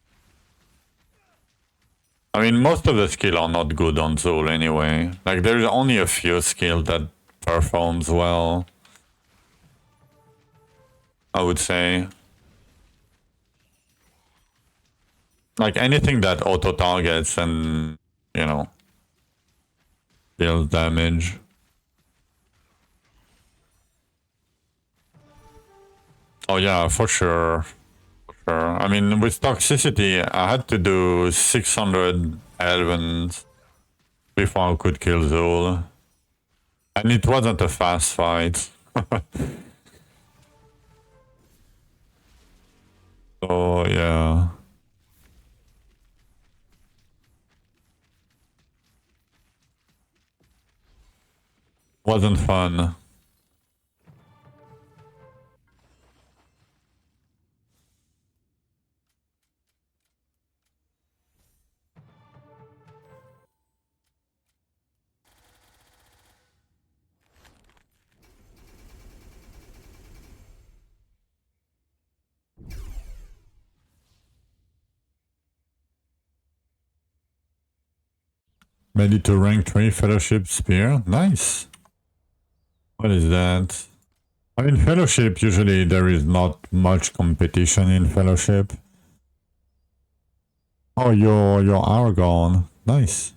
I mean, most of the skills are not good on Zul anyway. Like, there's only a few skills that performs well, I would say. Like anything that auto targets and, you know, deals damage. Oh yeah, for sure. For sure. I mean, with Toxicity, I had to do 600 Elvens before I could kill Zul. And it wasn't a fast fight. So yeah. Wasn't fun. Made it to rank 3 Fellowship Spear. Nice. What is that? I mean, Fellowship, usually there is not much competition in Fellowship. Oh, you're Argon. Nice.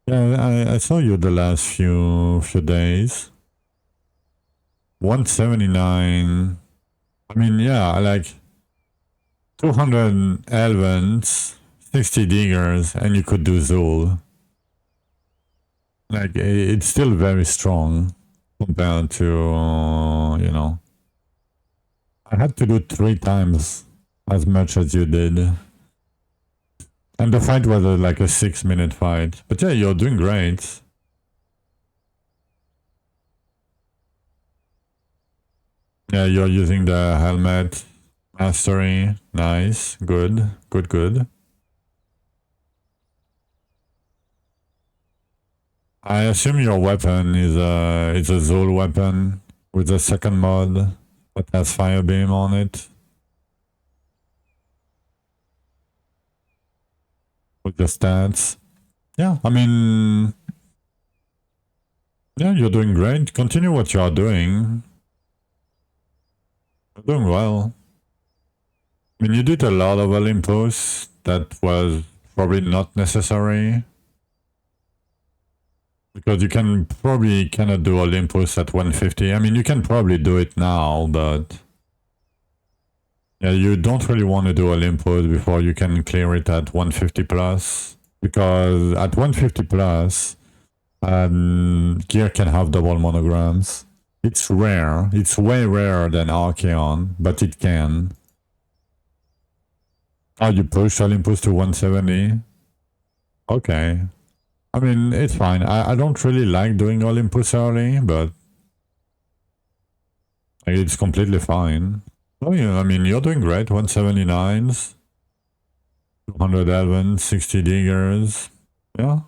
Yeah, I saw you the last few days. 179. I mean, yeah, like 200 Elvens, 60 Diggers, and you could do Zul. Like, it's still very strong compared to, you know. I had to do 3 times as much as you did. And the fight was like a 6-minute fight. But yeah, you're doing great. Yeah, you're using the helmet. Mastery. Nice. Good. Good, good. I assume your weapon is a Zul weapon with a second mod that has fire beam on it. With the stats. Yeah, I mean, yeah, you're doing great. Continue what you are doing. You're doing well. I mean, you did a lot of Olympus that was probably not necessary. Because you can probably cannot do Olympus at 150. I mean, you can probably do it now, but yeah, you don't really want to do Olympus before you can clear it at 150 plus. Because at 150 plus, gear can have double monograms. It's rare. It's way rarer than Archeon, but it can. Oh, you push Olympus to 170? Okay. I mean, it's fine. I don't really like doing Olympus early, but it's completely fine. Oh yeah, I mean, you're doing great. 179s, 211, 60 diggers. Yeah.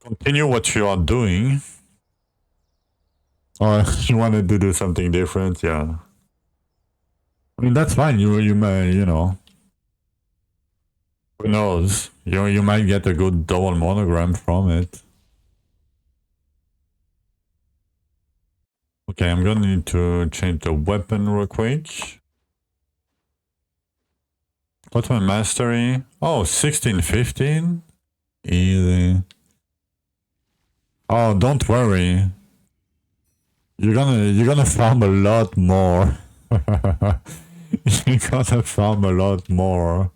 Continue what you are doing. Or you wanted to do something different, yeah. I mean, that's fine. You may, you know. Who knows? You might get a good double monogram from it. Okay, I'm gonna need to change the weapon real quick. What's my mastery? Oh, 16, 15? Easy. Oh, don't worry. You're gonna farm a lot more. You're gonna farm a lot more.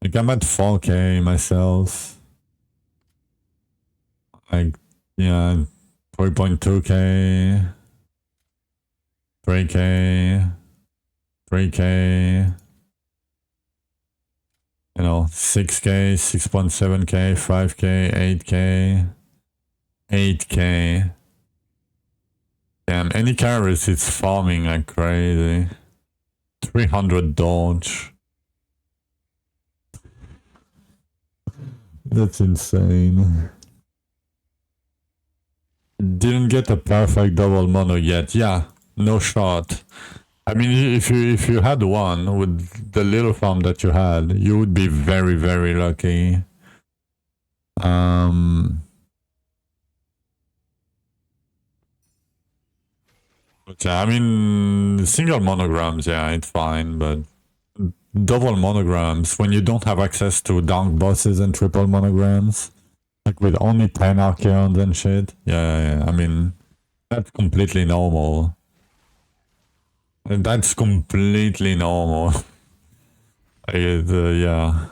Like, I'm at 4k myself. Like, yeah, 3.2k. 3k. 3k. You know, 6k, 6.7k, 5k, 8k. 8k. Damn, any carries is farming like crazy. 300 dodge. That's insane. Didn't get a perfect double mono yet. Yeah, no shot. I mean, if you had one with the little farm that you had, you would be very, very lucky. But yeah, I mean, single monograms, yeah, it's fine, but double monograms when you don't have access to dark bosses and triple monograms. Like with only 10 Archeons and shit. Yeah, I mean, that's completely normal. That's completely normal. Yeah.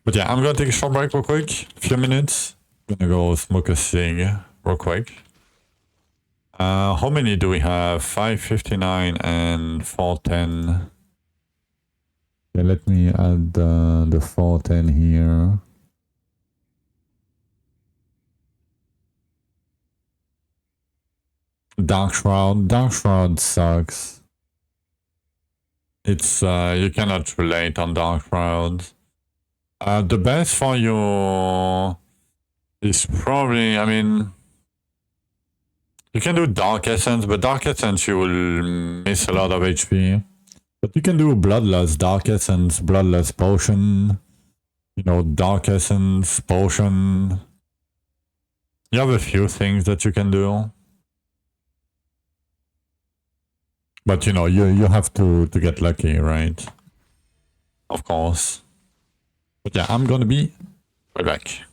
But yeah, I'm gonna take a short break real quick. A few minutes. Gonna go smoke a cig real quick. How many do we have? 559 and 410. Yeah, let me add the 410 here. Dark Shroud sucks. It's you cannot relate on Dark Shroud. The best for you is probably, I mean, you can do Dark Essence, but Dark Essence you will miss a lot of HP. But you can do Bloodlust, Dark Essence, Bloodlust Potion, you know, Dark Essence, Potion. You have a few things that you can do. But you know, you have to get lucky, right? Of course. But yeah, I'm gonna be right back.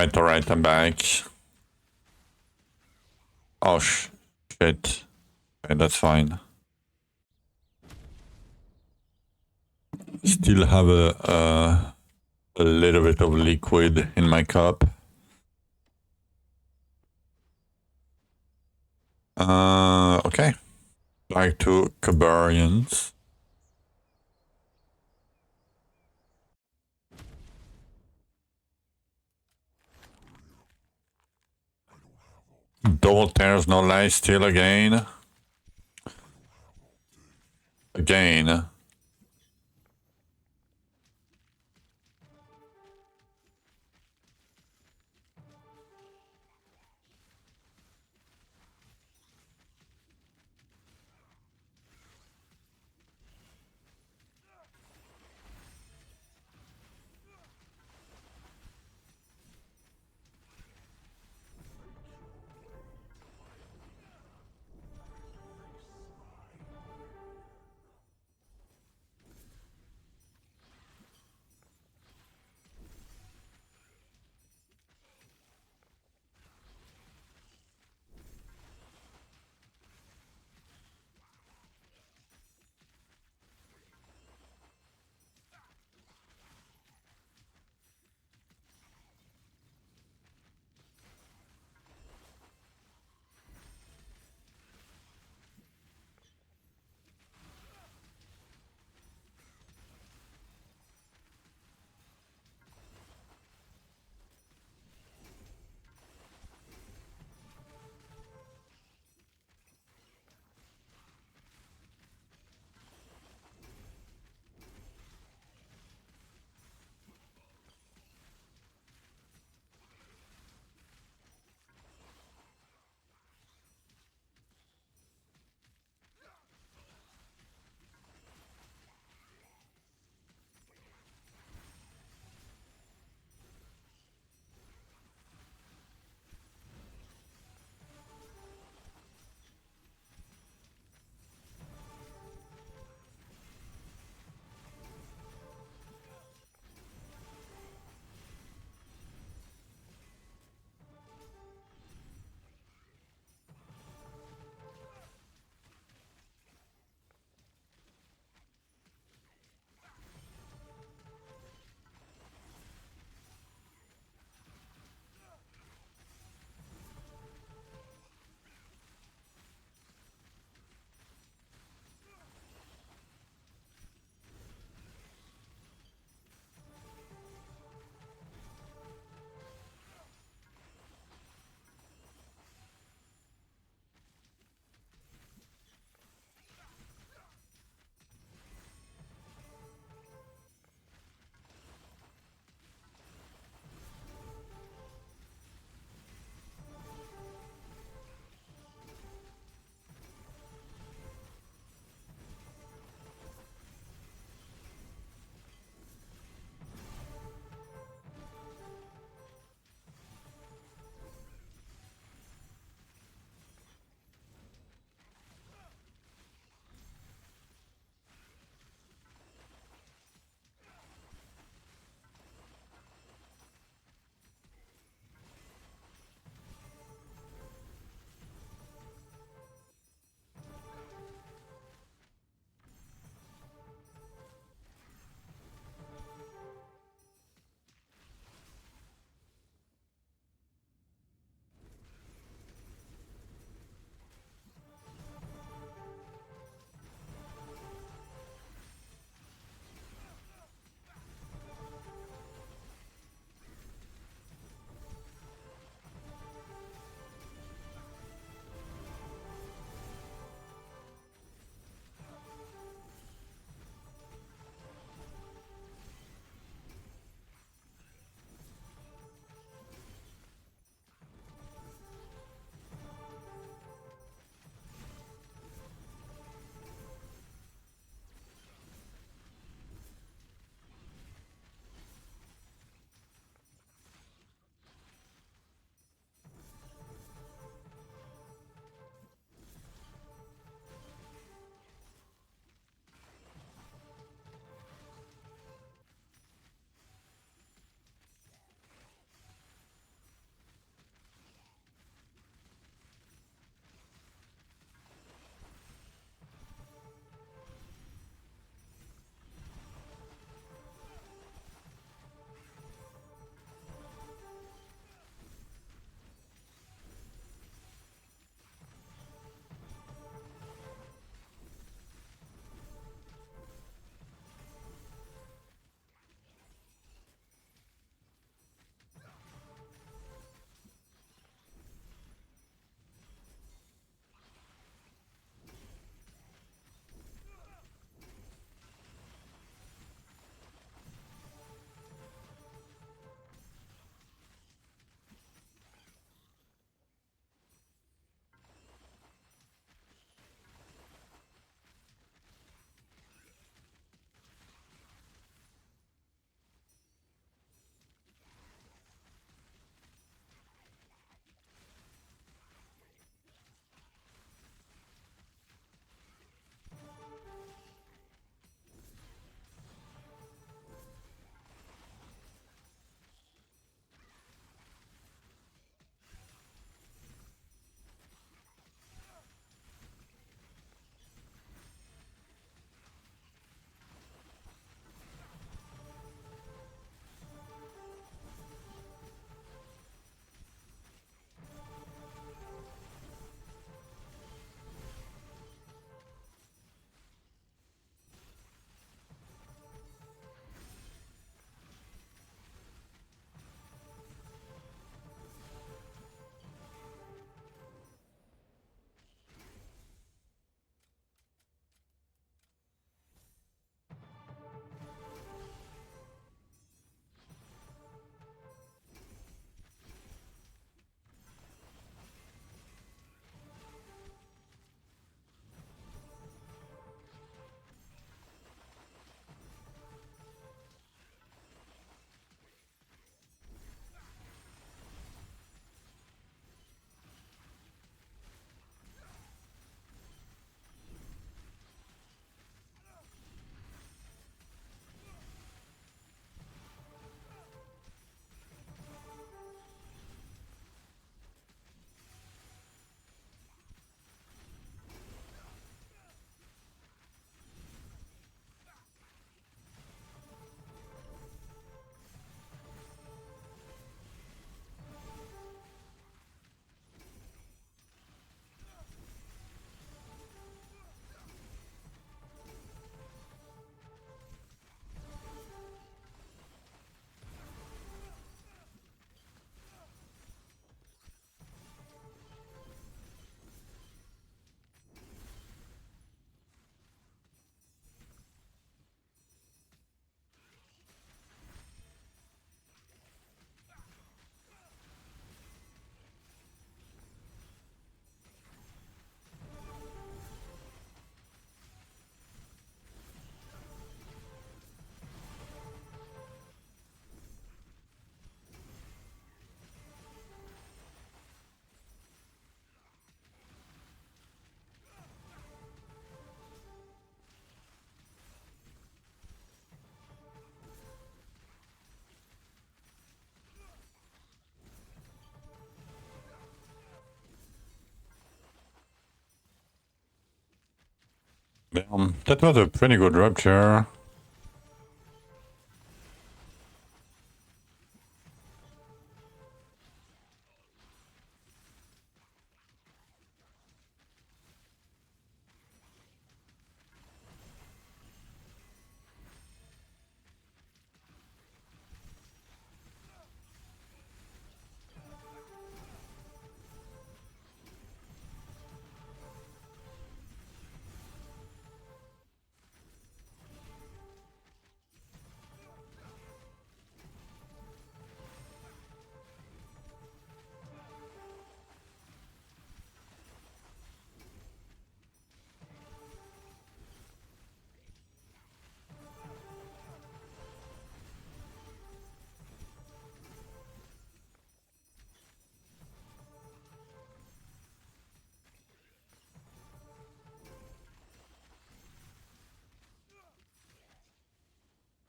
Alright, I'm back. Oh, shit. Okay, that's fine. Still have a little bit of liquid in my cup. Okay. Back to Cabarians. Double tears, no lies, still again. Again. Damn, that was a pretty good rupture.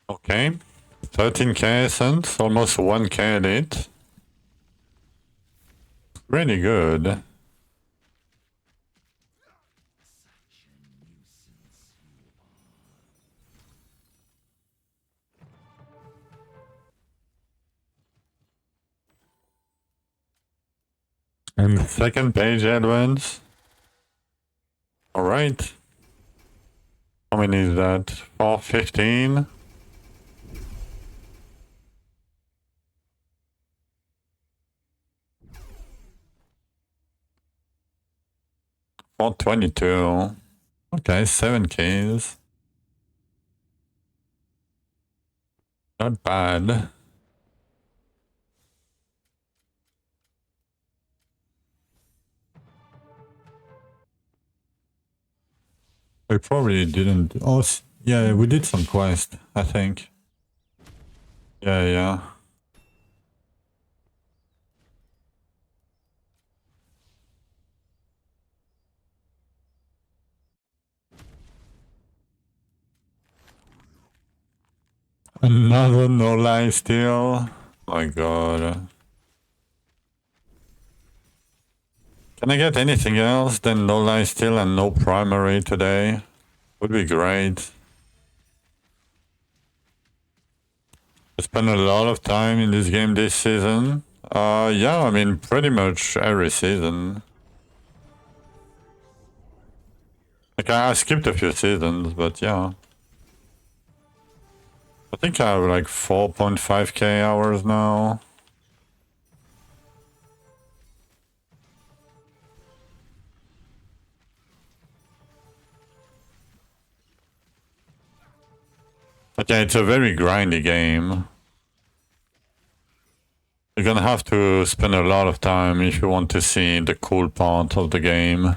Okay, 13k essence, almost 1k elite. Really good. And second page advance. Alright. How many is that? 415? 422. Okay, 7 keys. Not bad. We probably didn't. Oh, yeah, we did some quest, I think. Yeah. Another no lie steal. My god. Can I get anything else than no lie steal and no primary today? Would be great. I spent a lot of time in this game this season. Yeah, I mean, pretty much every season. Like, I skipped a few seasons, but yeah. I think I have like 4.5k hours now. But yeah, it's a very grindy game. You're gonna have to spend a lot of time if you want to see the cool part of the game.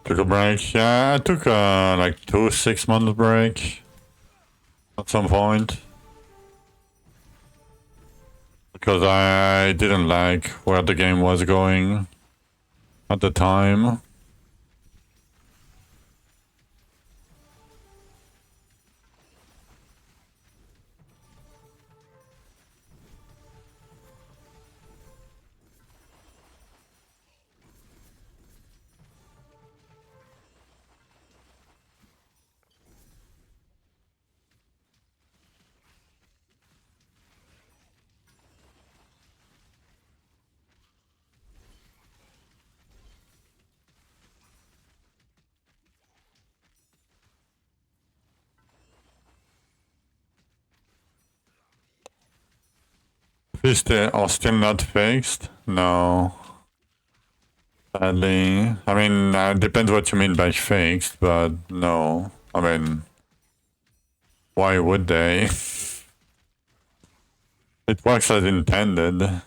Took a break. Yeah, I took like 2 6 month break at some point. Because I didn't like where the game was going at the time. Is they are still not fixed? No. Sadly. I mean, depends what you mean by fixed, but no. I mean, why would they? It works as intended.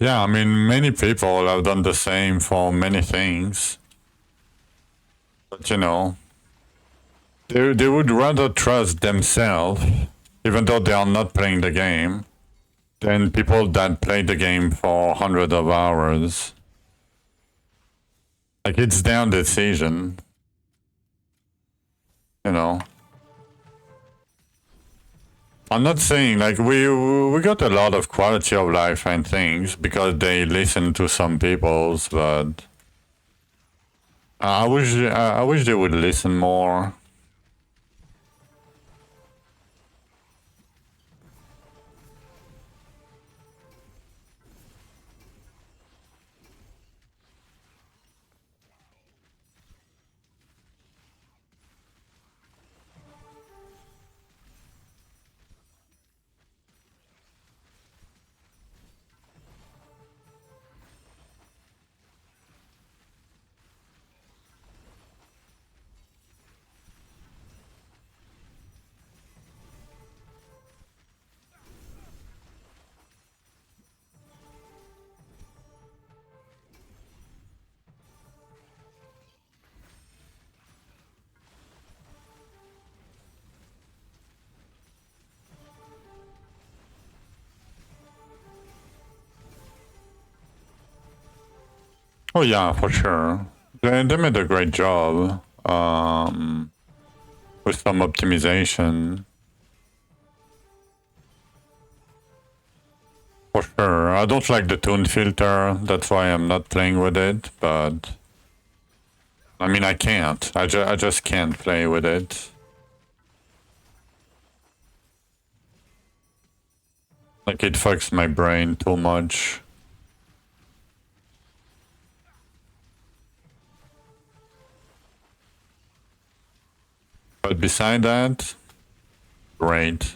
Yeah, I mean, many people have done the same for many things. But you know, they would rather trust themselves, even though they are not playing the game, than people that play the game for hundreds of hours. Like, it's their decision, you know. I'm not saying, like, we got a lot of quality of life and things because they listen to some people's, but I wish they would listen more. Oh yeah, for sure. They made a great job with some optimization. For sure. I don't like the tune filter, that's why I'm not playing with it, but I mean, I can't. I just can't play with it. Like, it fucks my brain too much. But beside that, great.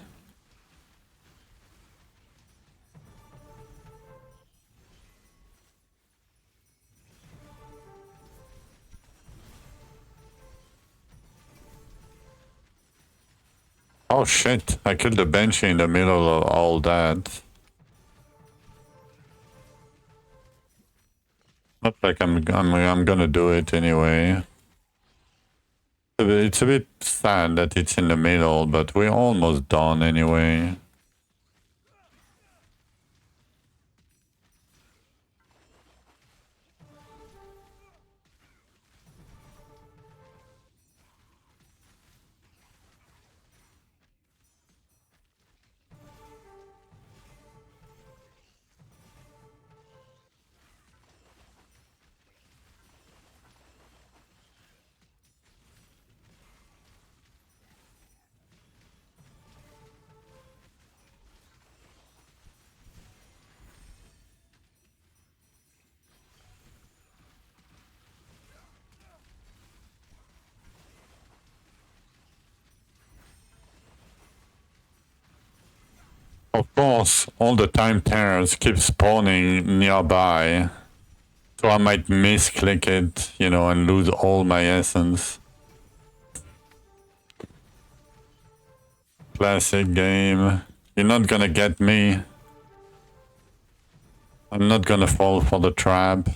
Oh shit, I killed the Banshee in the middle of all that. Not like I'm gonna do it anyway. It's a bit sad that it's in the middle, but we're almost done anyway. Of course, all the time terrors keep spawning nearby, so I might misclick it, you know, and lose all my essence. Classic game. You're not gonna get me. I'm not gonna fall for the trap.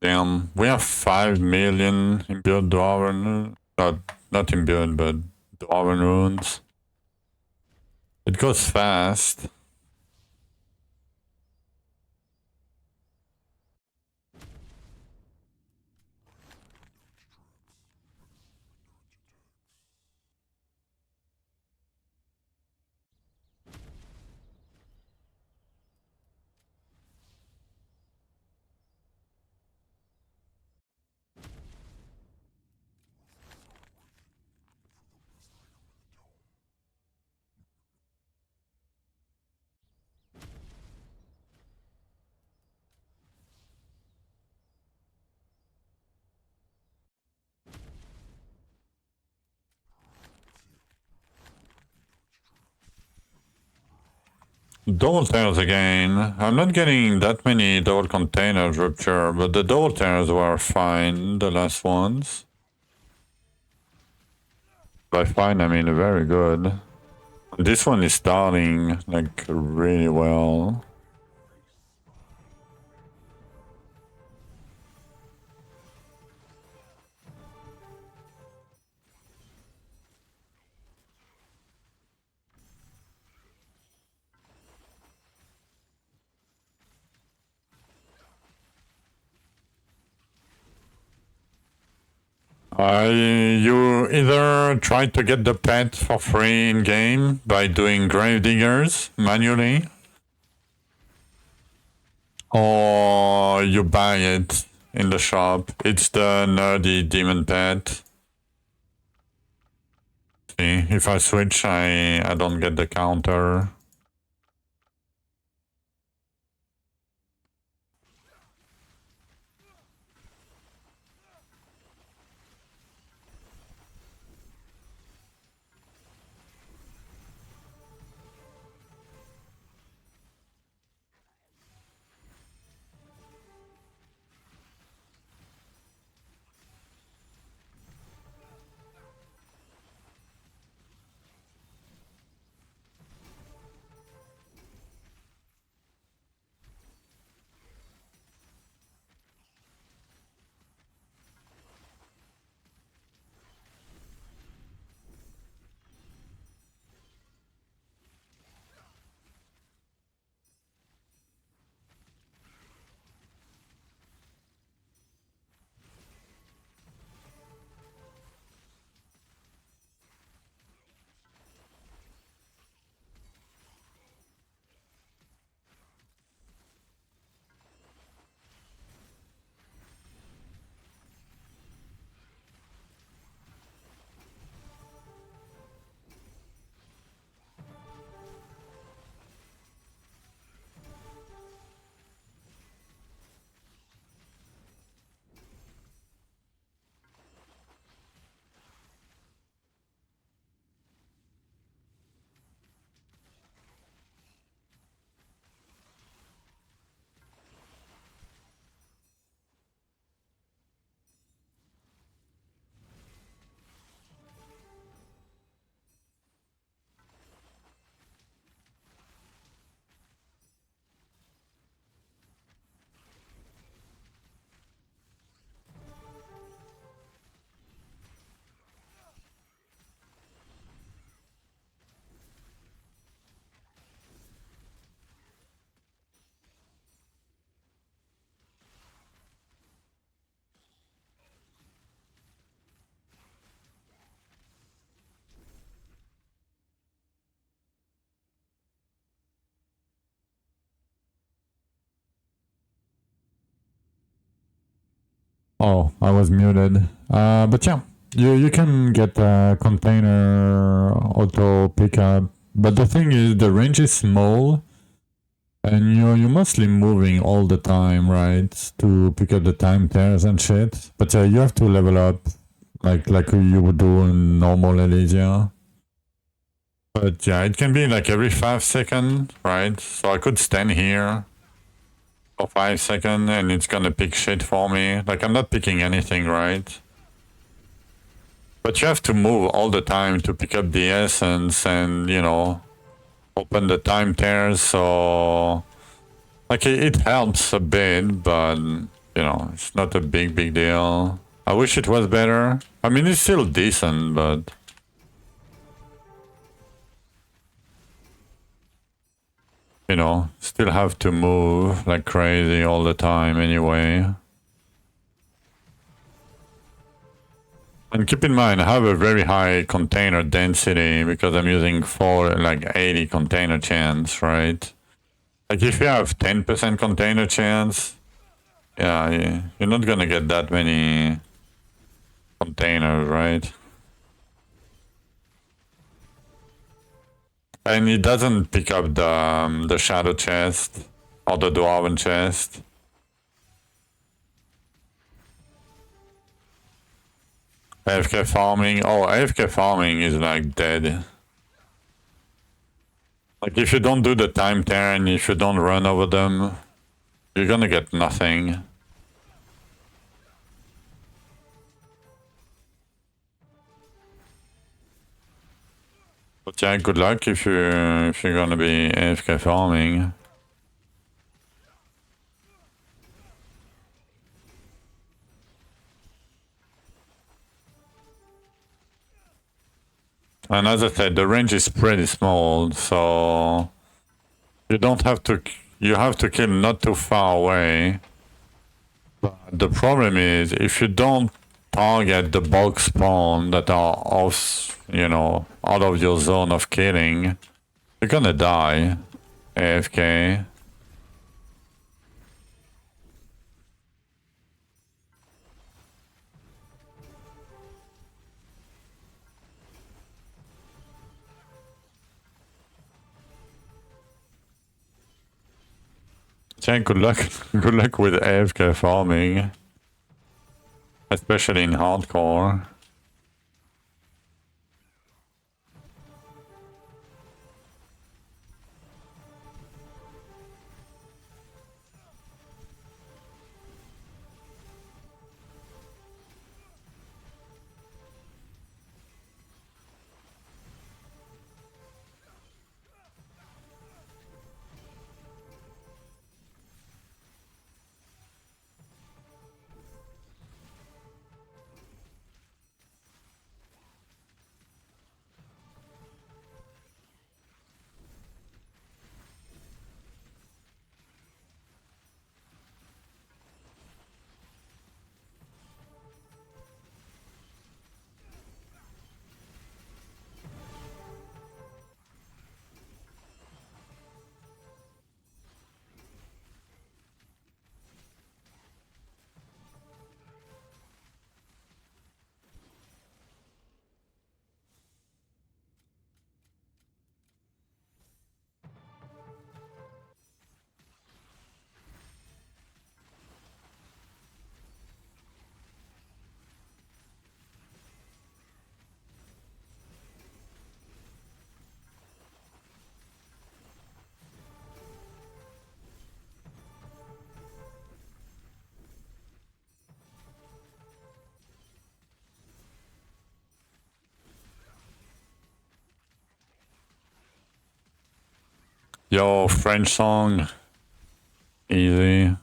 Damn, we have 5 million imbued Dwarven, not imbued, but Dwarven runes. It goes fast. Double tears again. I'm not getting that many double containers rupture, but the double tears were fine, the last ones. By fine, I mean very good. This one is starting, like, really well. You either try to get the pet for free in game by doing grave diggers manually, or you buy it in the shop. It's the nerdy demon pet. See, if I switch, I don't get the counter. Oh, I was muted. But yeah, you can get a container auto pickup. But the thing is, the range is small, and you're mostly moving all the time, right? To pick up the time tears and shit. But you have to level up, like you would do in normal Elysia. But yeah, it can be like every 5 seconds, right? So I could stand here for 5 seconds and it's gonna pick shit for me. Like, I'm not picking anything, right? But you have to move all the time to pick up the essence and, you know, open the time tears, so... Like, it helps a bit, but You know, it's not a big deal. I wish it was better. I mean, it's still decent, but you know, still have to move like crazy all the time anyway. And keep in mind, I have a very high container density because I'm using 80 container chance, right? Like if you have 10% container chance, yeah, you're not gonna get that many containers, right? And it doesn't pick up the shadow chest or the dwarven chest. AFK farming. Oh, AFK farming is like dead. Like if you don't do the time turn, if you don't run over them, you're gonna get nothing. But yeah, good luck if you're gonna be AFK farming. And as I said, the range is pretty small, so you don't have to. You have to kill not too far away. But the problem is if you don't target the bulk spawn that are off, you know, out of your zone of killing, you're gonna die. AFK. Yeah, good luck. Good luck with AFK farming, especially in hardcore. Yo, French song. Easy.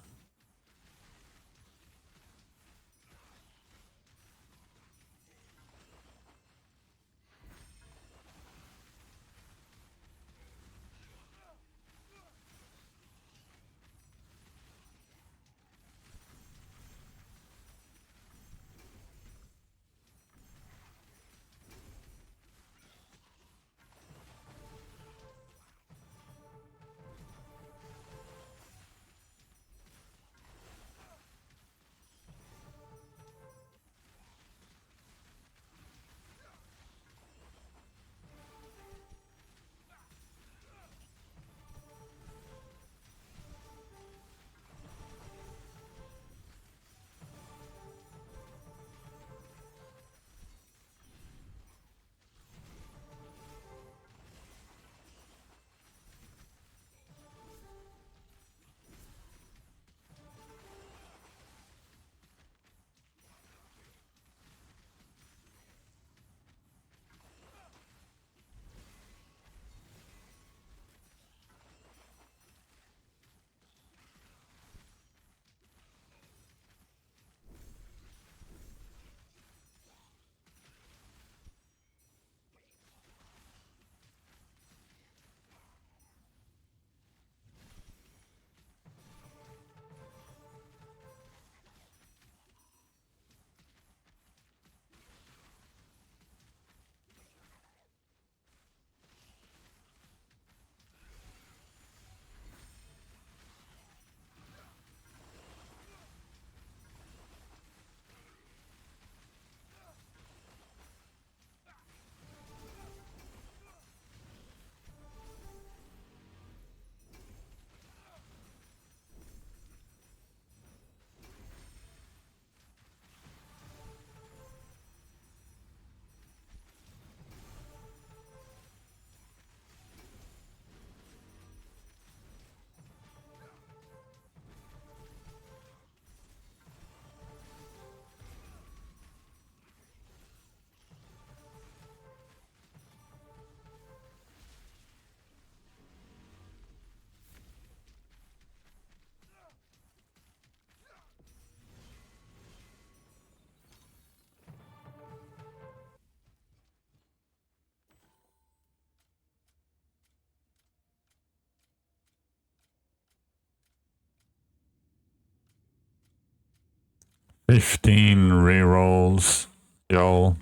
15 rerolls. Yo.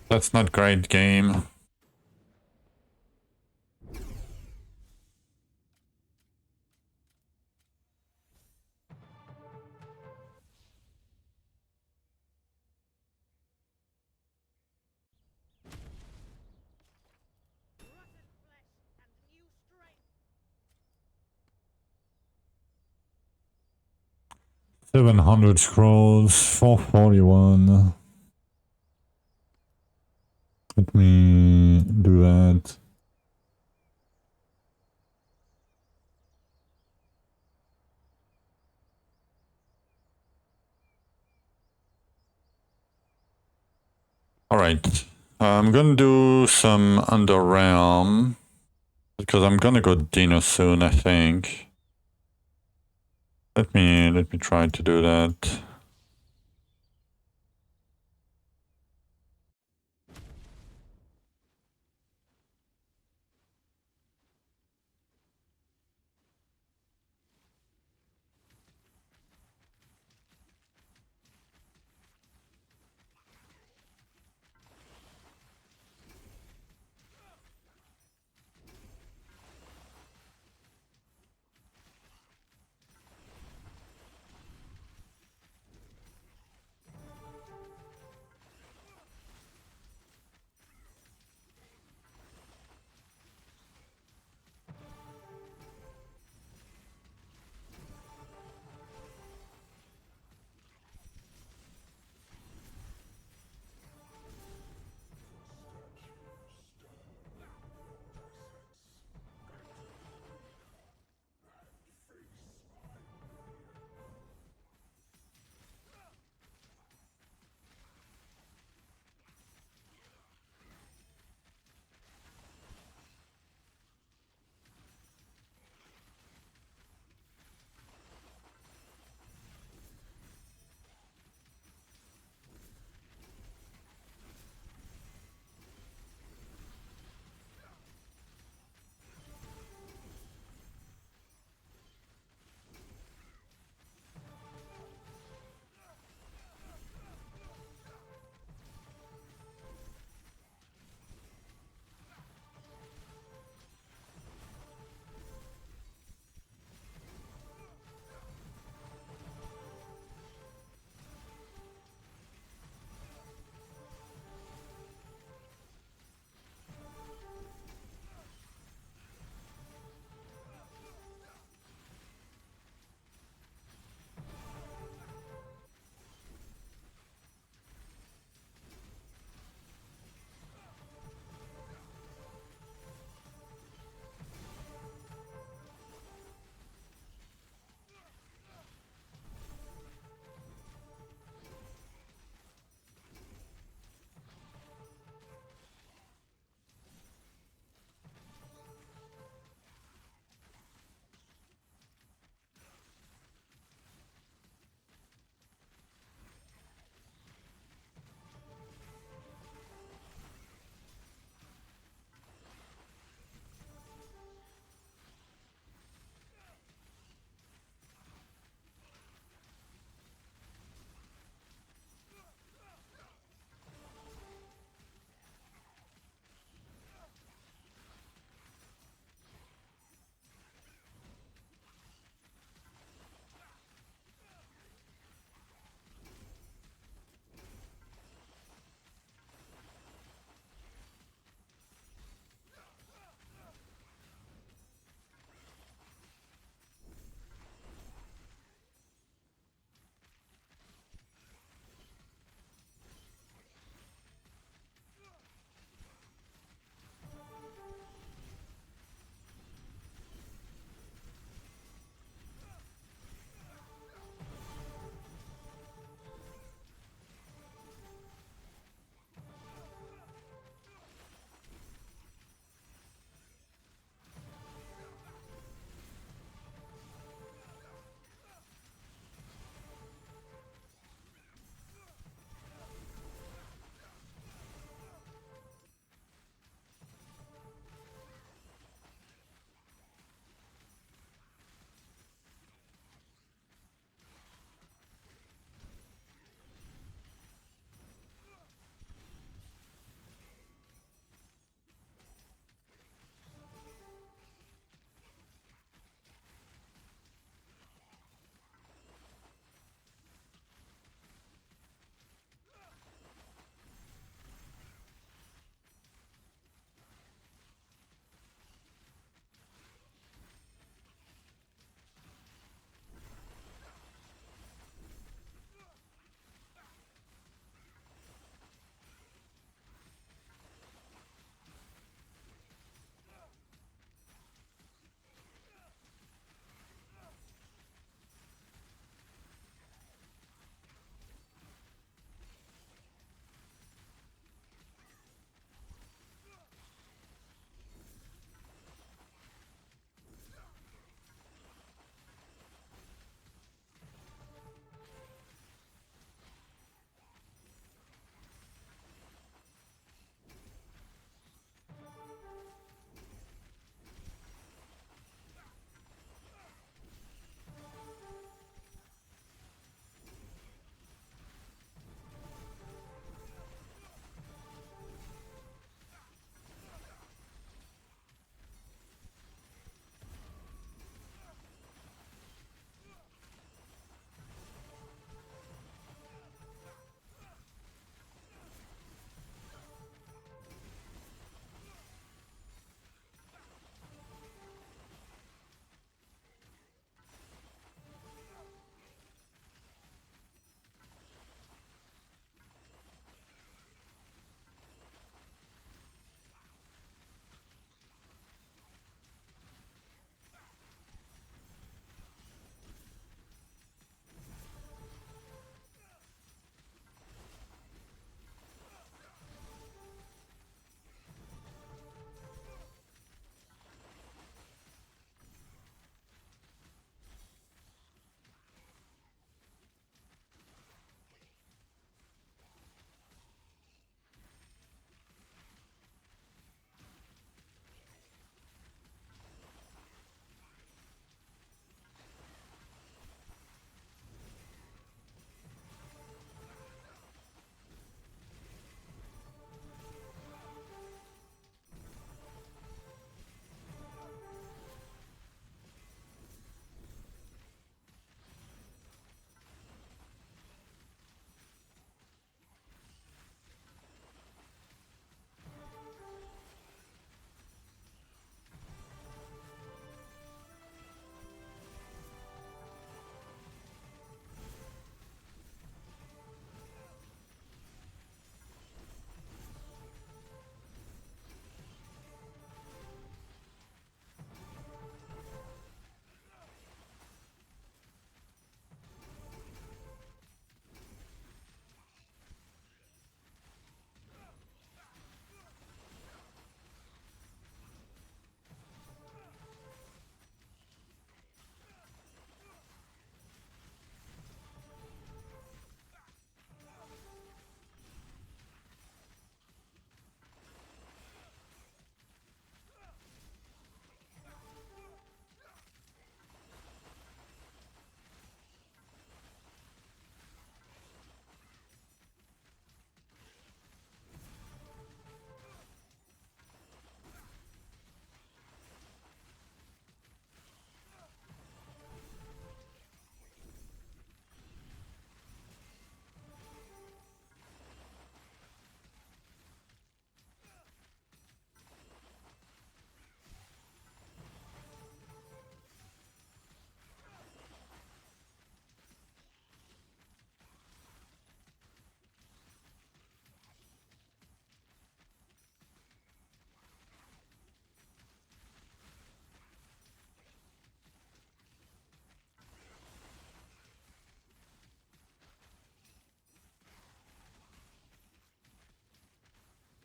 That's not great game. $700 scrolls, 441. Let me do that. Alright. I'm gonna do some Underrealm. Because I'm gonna go Dino soon, I think. Let me try to do that.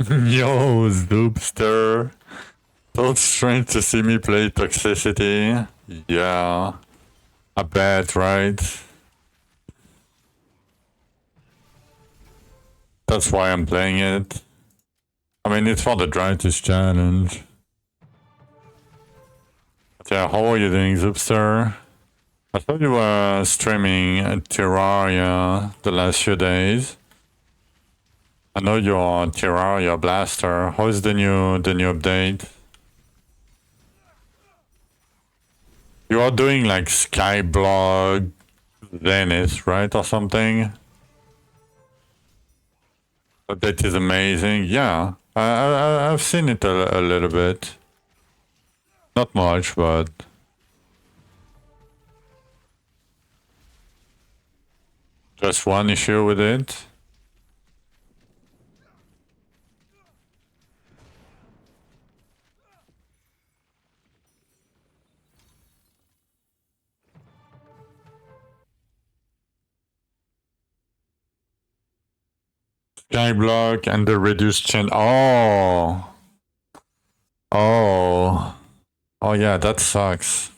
Yo, Zoopster. So strange to see me play Toxicity. Yeah. I bet, right? That's why I'm playing it. I mean, it's for the Drythus challenge. But yeah, how are you doing, Zoopster? I thought you were streaming Terraria the last few days. I know you're Terraria Blaster. How is the new update? You are doing like Skyblock Zenith, right, or something? That is amazing. Yeah, I've seen it a little bit. Not much, but just one issue with it. Skyblock and the reduced chain. Oh. Oh. Oh yeah, that sucks.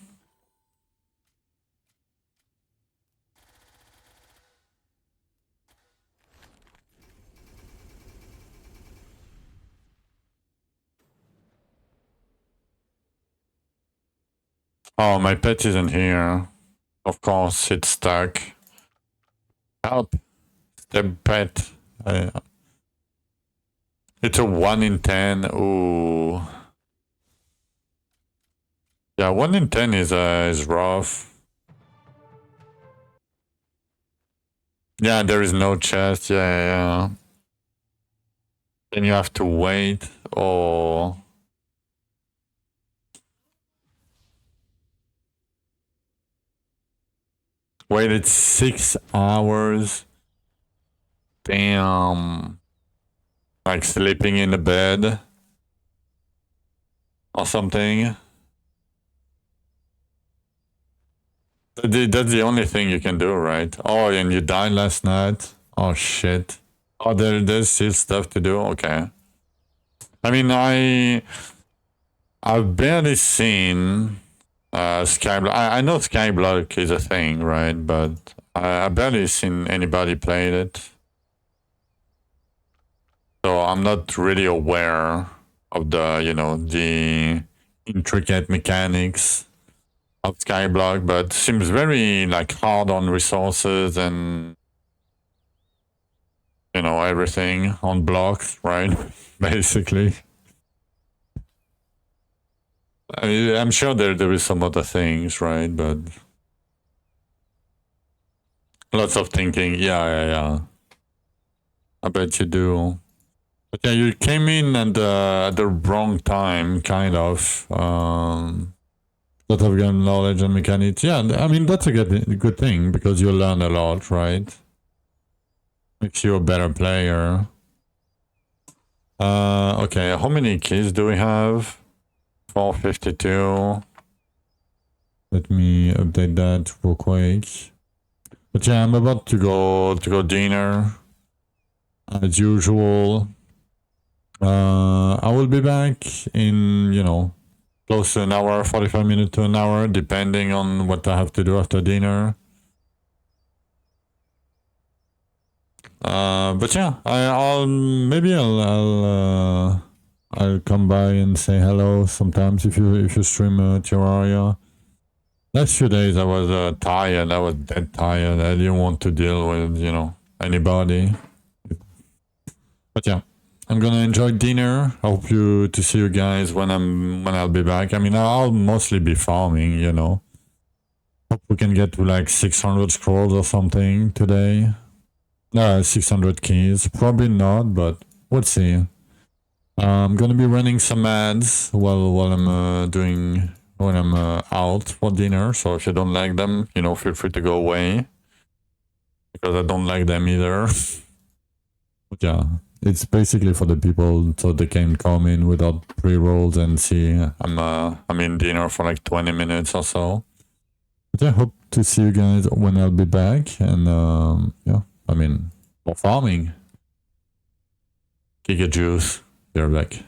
Oh, my pet isn't here. Of course, it's stuck. Help. The pet. It's a 1 in 10. Ooh. Yeah, 1 in 10 is rough. Yeah, there is no chest. Yeah. Then you have to wait. Oh. Waited 6 hours. Damn. Like sleeping in the bed. Or something. That's the only thing you can do, right? Oh, and you died last night? Oh, shit. Oh, there's still stuff to do? Okay. I mean, I've barely seen Skyblock. I know Skyblock is a thing, right? But I've barely seen anybody play it. So I'm not really aware of the, the intricate mechanics of Skyblock, but seems very like hard on resources and everything on blocks, right? Basically. I mean, I'm sure there is some other things, right? But lots of thinking. Yeah. I bet you do. But yeah, you came in at the wrong time, kind of. Lot of game knowledge and mechanics. Yeah, I mean, that's a good thing because you learn a lot, right? Makes you a better player. Okay, how many keys do we have? 452. Let me update that real quick. But yeah, I'm about to go dinner. As usual. I will be back in, close to an hour, 45 minutes to an hour, depending on what I have to do after dinner. But yeah, I'll come by and say hello sometimes if you stream Terraria. Last few days I was tired. I was dead tired. I didn't want to deal with anybody. But yeah, I'm gonna enjoy dinner. I hope to see you guys when I'll be back. I mean, I'll mostly be farming. Hope we can get to like 600 scrolls or something today. 600 keys. Probably not, but we'll see. I'm gonna be running some ads while I'm out for dinner. So if you don't like them, feel free to go away because I don't like them either. But yeah, it's basically for the people so they can come in without pre-rolls and see I'm in dinner for like 20 minutes or so. But yeah, hope to see you guys when I'll be back. And yeah, I mean, for farming. GIGAJUICE. They're back.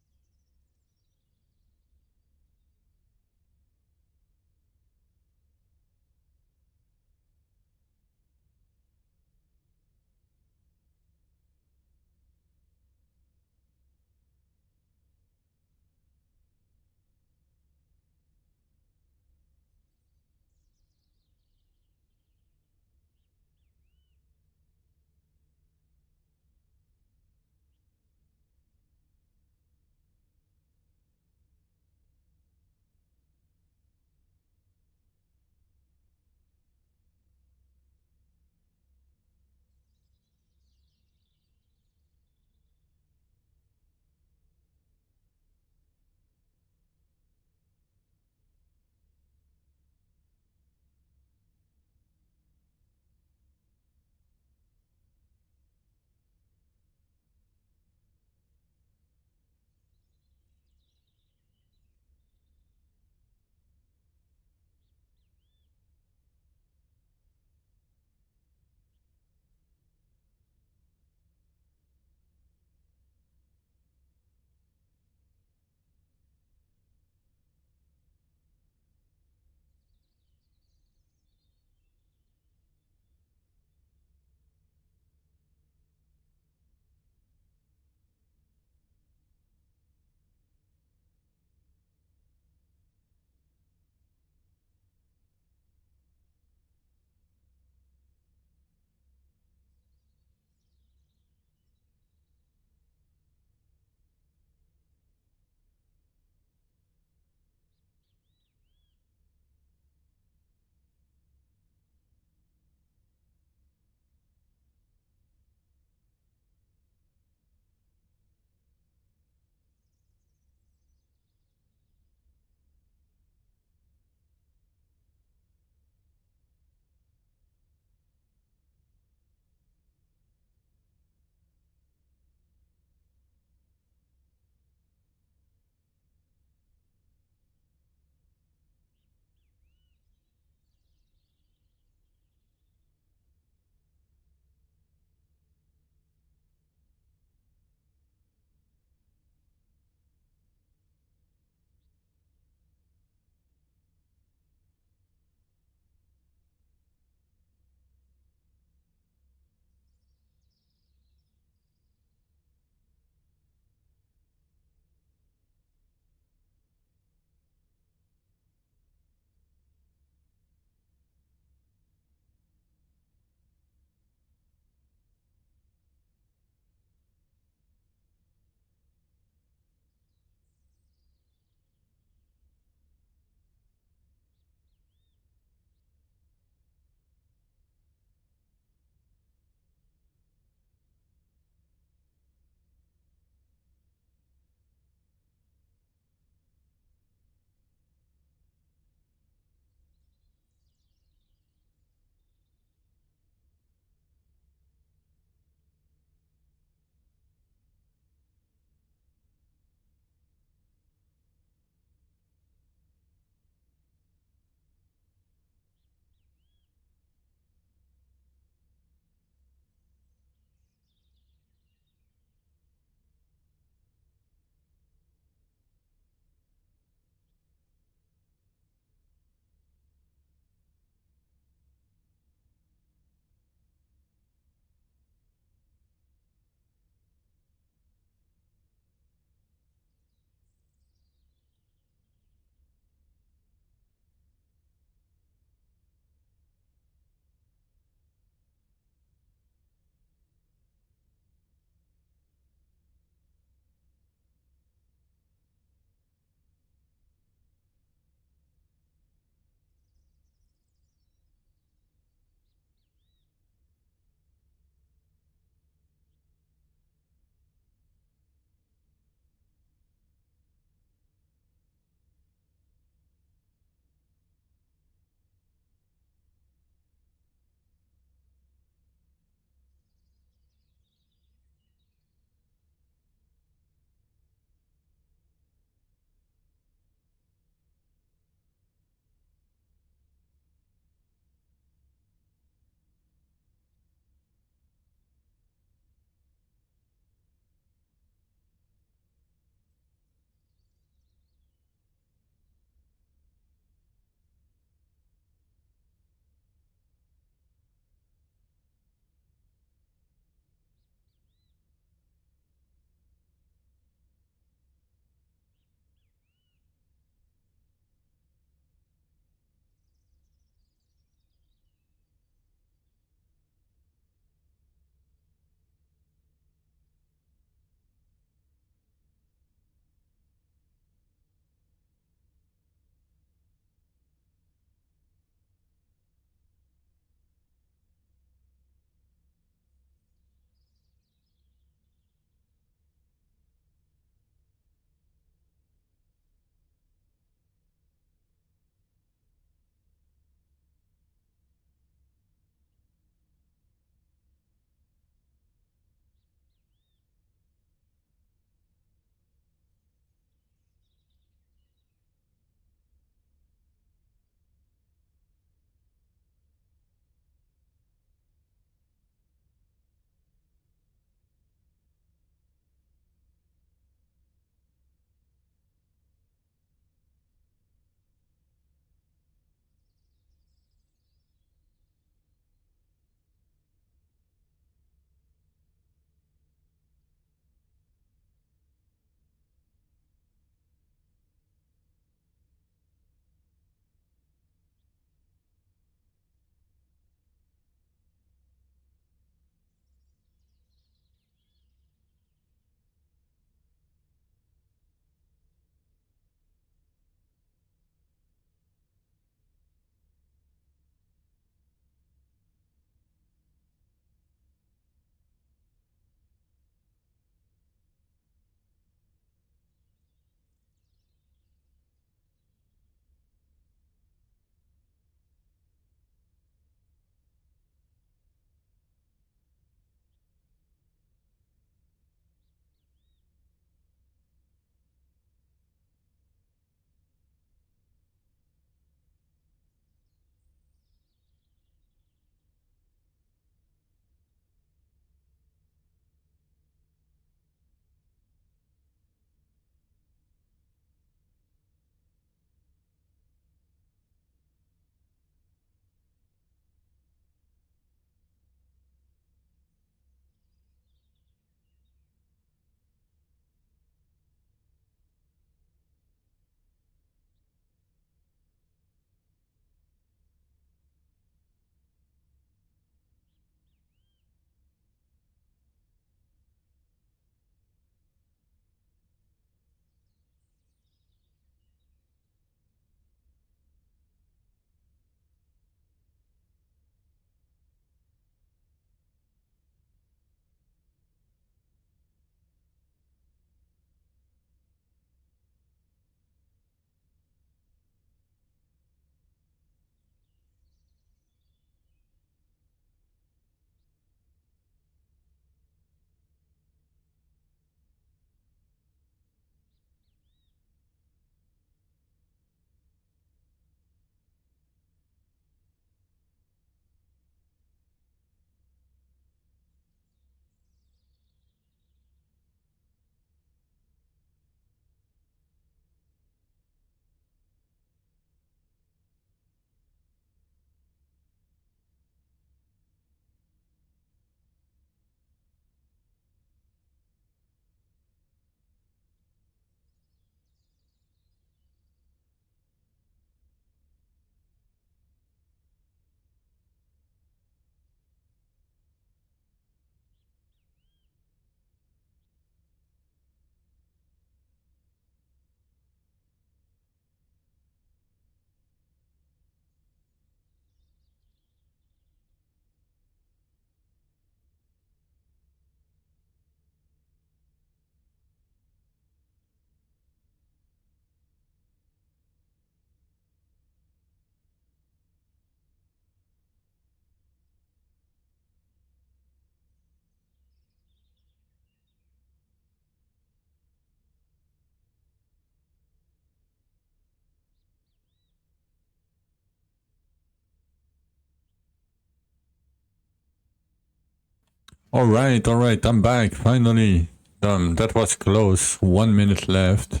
Alright, I'm back, finally. That was close. 1 minute left.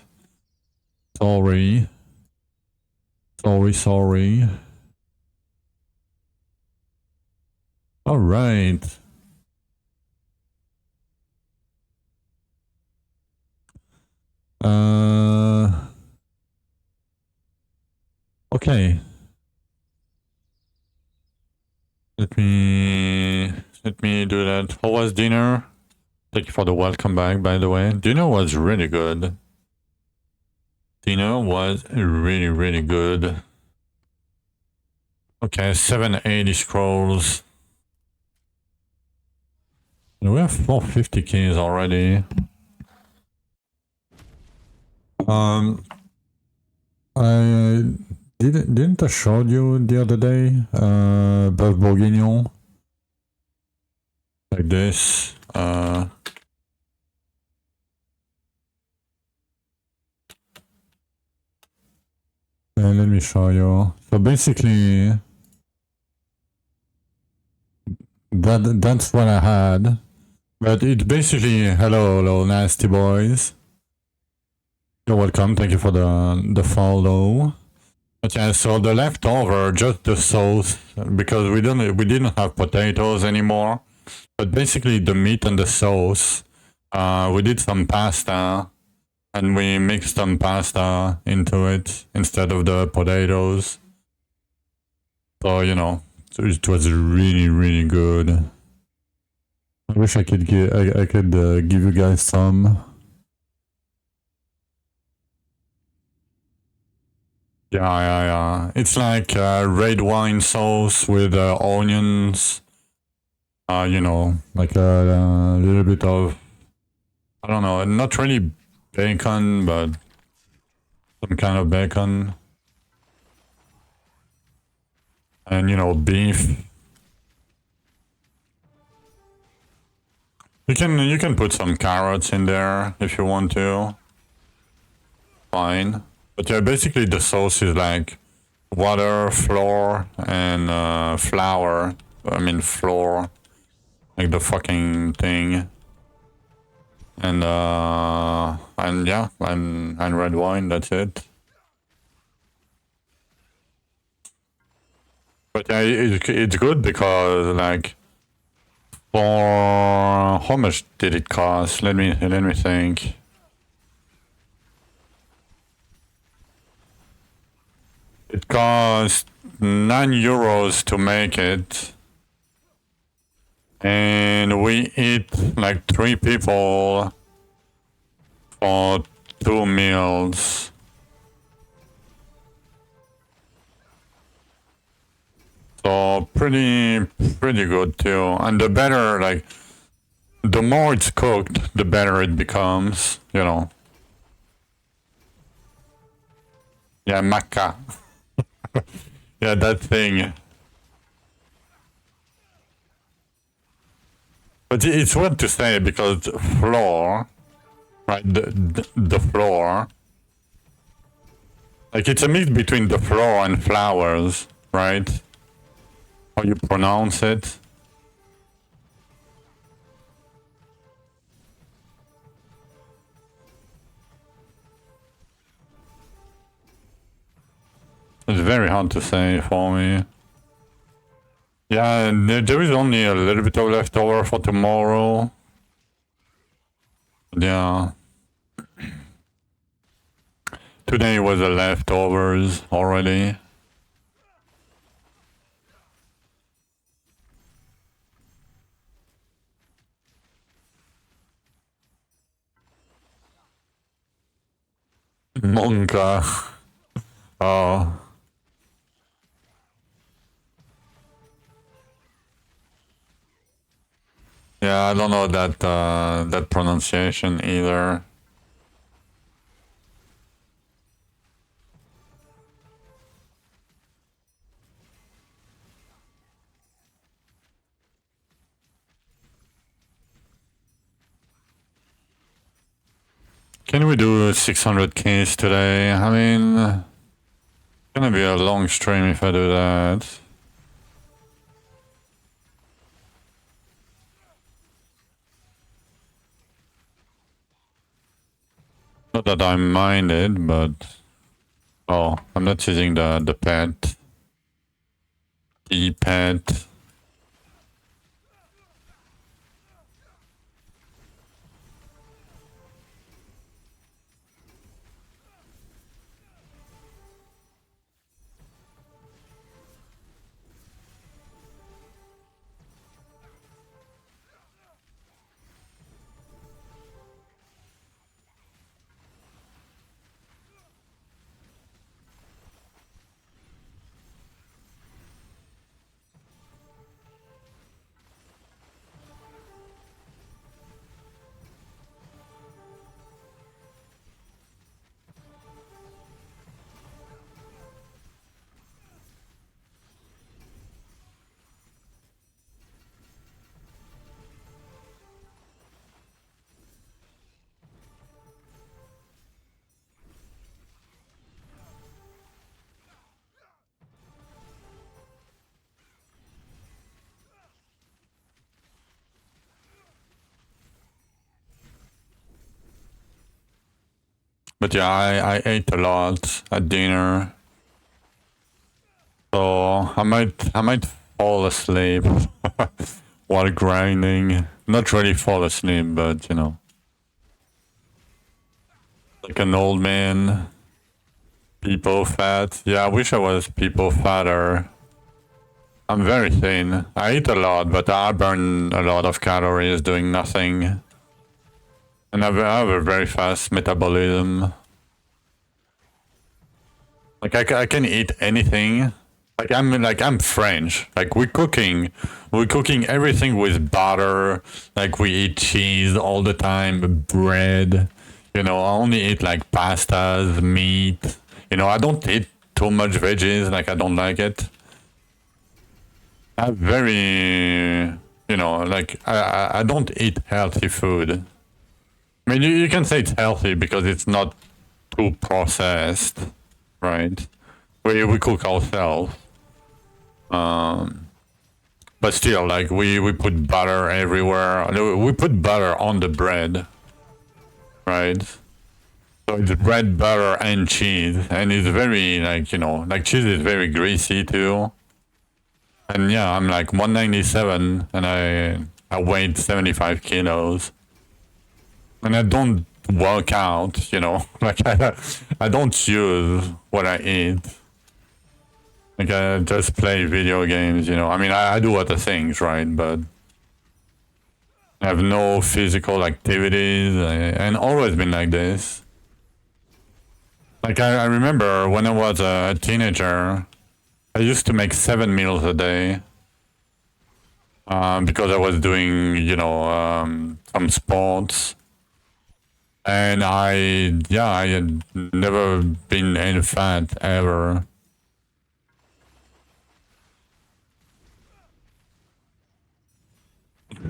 Sorry. Sorry. Alright. Okay. Let me do that. How was dinner? Thank you for the welcome back, by the way. Dinner was really good. Dinner was really good. Okay, 780 scrolls. And we have 450 keys already. I didn't I show you the other day, Bœuf Bourguignon? Like this. Let me show you. So basically, that's what I had. But it's basically, hello nasty boys. You're welcome, thank you for the follow. But yeah, so the leftover, just the sauce, because we didn't have potatoes anymore. But basically the meat and the sauce, we did some pasta, and we mixed some pasta into it instead of the potatoes. So, you know, it was really good. I wish I could give you guys some. Yeah. It's like red wine sauce with onions. You know, like a little bit of, I don't know, not really bacon, but some kind of bacon. And, you know, beef. You can put some carrots in there if you want to. Fine. But yeah, basically the sauce is like water, flour, and flour. I mean flour. Like the fucking thing. And yeah, and red wine, that's it. But yeah, it's good because like, for how much did it cost? Let me think. It cost €9 to make it, and we eat like 3 people for 2 meals. So pretty good too. And the better, like, the more it's cooked, the better it becomes, you know. Yeah, maca. Yeah, that thing. But it's weird to say because flour, right? The flour, like it's a mix between the flour and flowers, right? How you pronounce it? It's very hard to say for me. Yeah, there is only a little bit of leftover for tomorrow. Yeah. Today was the leftovers already. Monka. Oh. Yeah, I don't know that pronunciation either. Can we do 600 Ks today? I mean, it's gonna be a long stream if I do that. Not that I minded, but oh, I'm not using the pet. E-pet. But yeah, I ate a lot at dinner. So I might fall asleep while grinding. Not really fall asleep, but you know. Like an old man. People fat. Yeah, I wish I was people fatter. I'm very thin. I eat a lot, but I burn a lot of calories doing nothing. And I have a very fast metabolism. Like I can eat anything. Like I'm French. Like we're cooking everything with butter. Like we eat cheese all the time, bread. You know, I only eat like pastas, meat. You know, I don't eat too much veggies. Like I don't like it. I'm very, you know, like I don't eat healthy food. I mean, you can say it's healthy because it's not too processed, right? We cook ourselves. But still, like we put butter everywhere. We put butter on the bread, right? So it's bread, butter, and cheese, and it's very like, you know, like cheese is very greasy too. And yeah, I'm like 197, and I weighed 75 kilos, and I don't work out, you know, like I don't use what I eat. Like I just play video games, you know. I mean, I do other things, right? But I have no physical activities, and always been like this. Like I remember when I was a teenager, I used to make 7 meals a day because I was doing, you know, some sports. And I had never been any fat ever.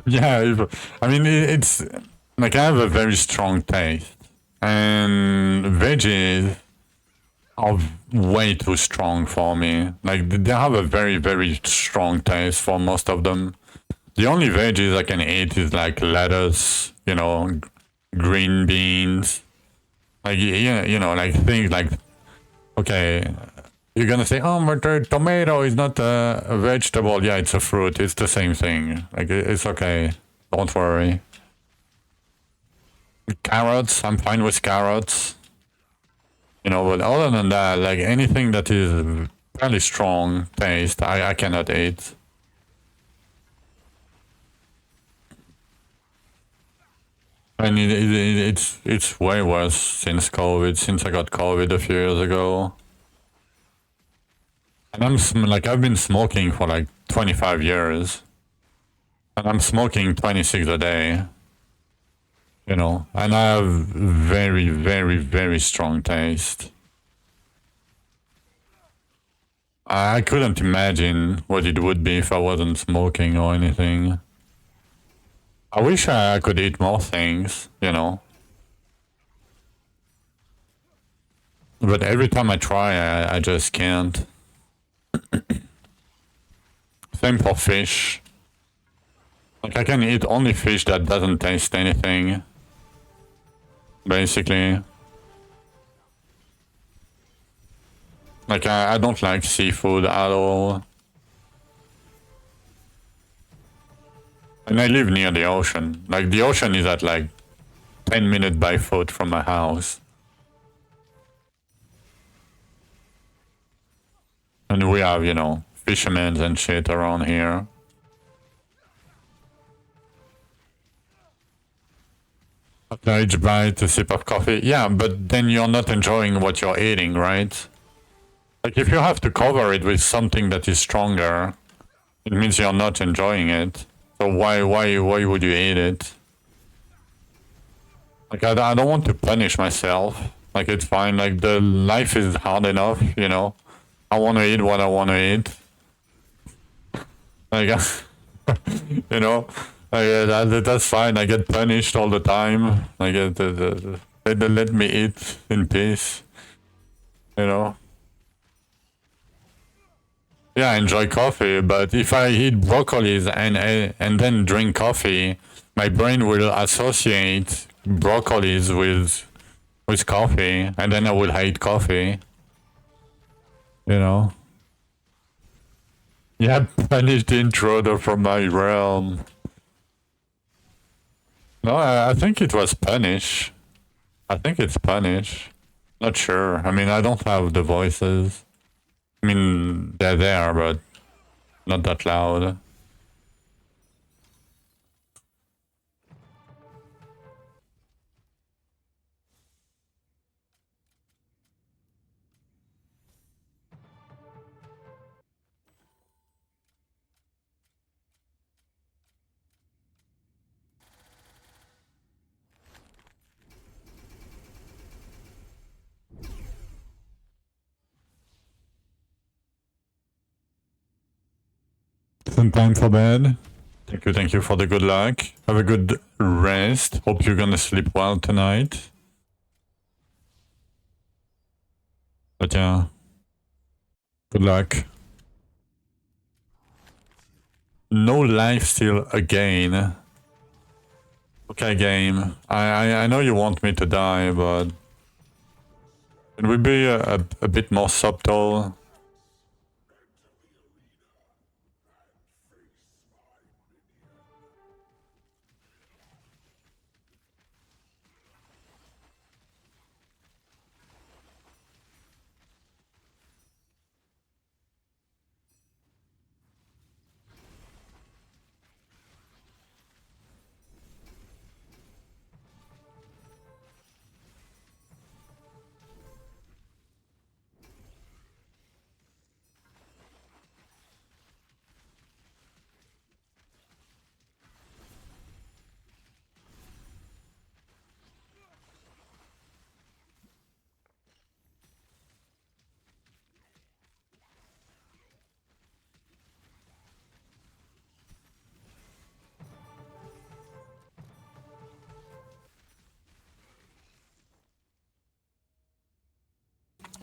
Yeah, I mean, it's like I have a very strong taste, and veggies are way too strong for me. Like they have a very, very strong taste for most of them. The only veggies I can eat is like lettuce, you know, green beans, like yeah, you know, like things like, okay, you're gonna say, oh, but the tomato is not a vegetable. Yeah, it's a fruit. It's the same thing. Like it's okay. Don't worry. Carrots, I'm fine with carrots. You know, but other than that, like anything that is fairly strong taste, I cannot eat. And it's way worse since COVID. Since I got COVID a few years ago. And I've been smoking for like 25 years. And I'm smoking 26 a day. You know, and I have very, very, very strong taste. I couldn't imagine what it would be if I wasn't smoking or anything. I wish I could eat more things, you know. But every time I try, I just can't. Same for fish. Like I can eat only fish that doesn't taste anything. Basically. Like, I don't like seafood at all. And I live near the ocean. Like, the ocean is at like 10 minutes by foot from my house. And we have, you know, fishermen and shit around here. After each bite, a sip of coffee. Yeah, but then you're not enjoying what you're eating, right? Like, if you have to cover it with something that is stronger, it means you're not enjoying it. So why would you eat it? Like, I don't want to punish myself. Like, it's fine. Like, the life is hard enough, you know? I want to eat what I want to eat. Like, you know? Like, that's fine. I get punished all the time. I get, let me eat in peace. You know? Yeah, I enjoy coffee, but if I eat broccolis and then drink coffee, my brain will associate broccolis with coffee, and then I will hate coffee. You know? Yeah, banished intruder from my realm. No, I think it was punish. I think it's punish. Not sure. I mean, I don't have the voices. I mean, they're there, but not that loud. Some time for bed. Thank you for the good luck. Have a good rest. Hope you're gonna sleep well tonight. But yeah, good luck. No life steal again. Okay, game. I know you want me to die, but it would be a bit more subtle.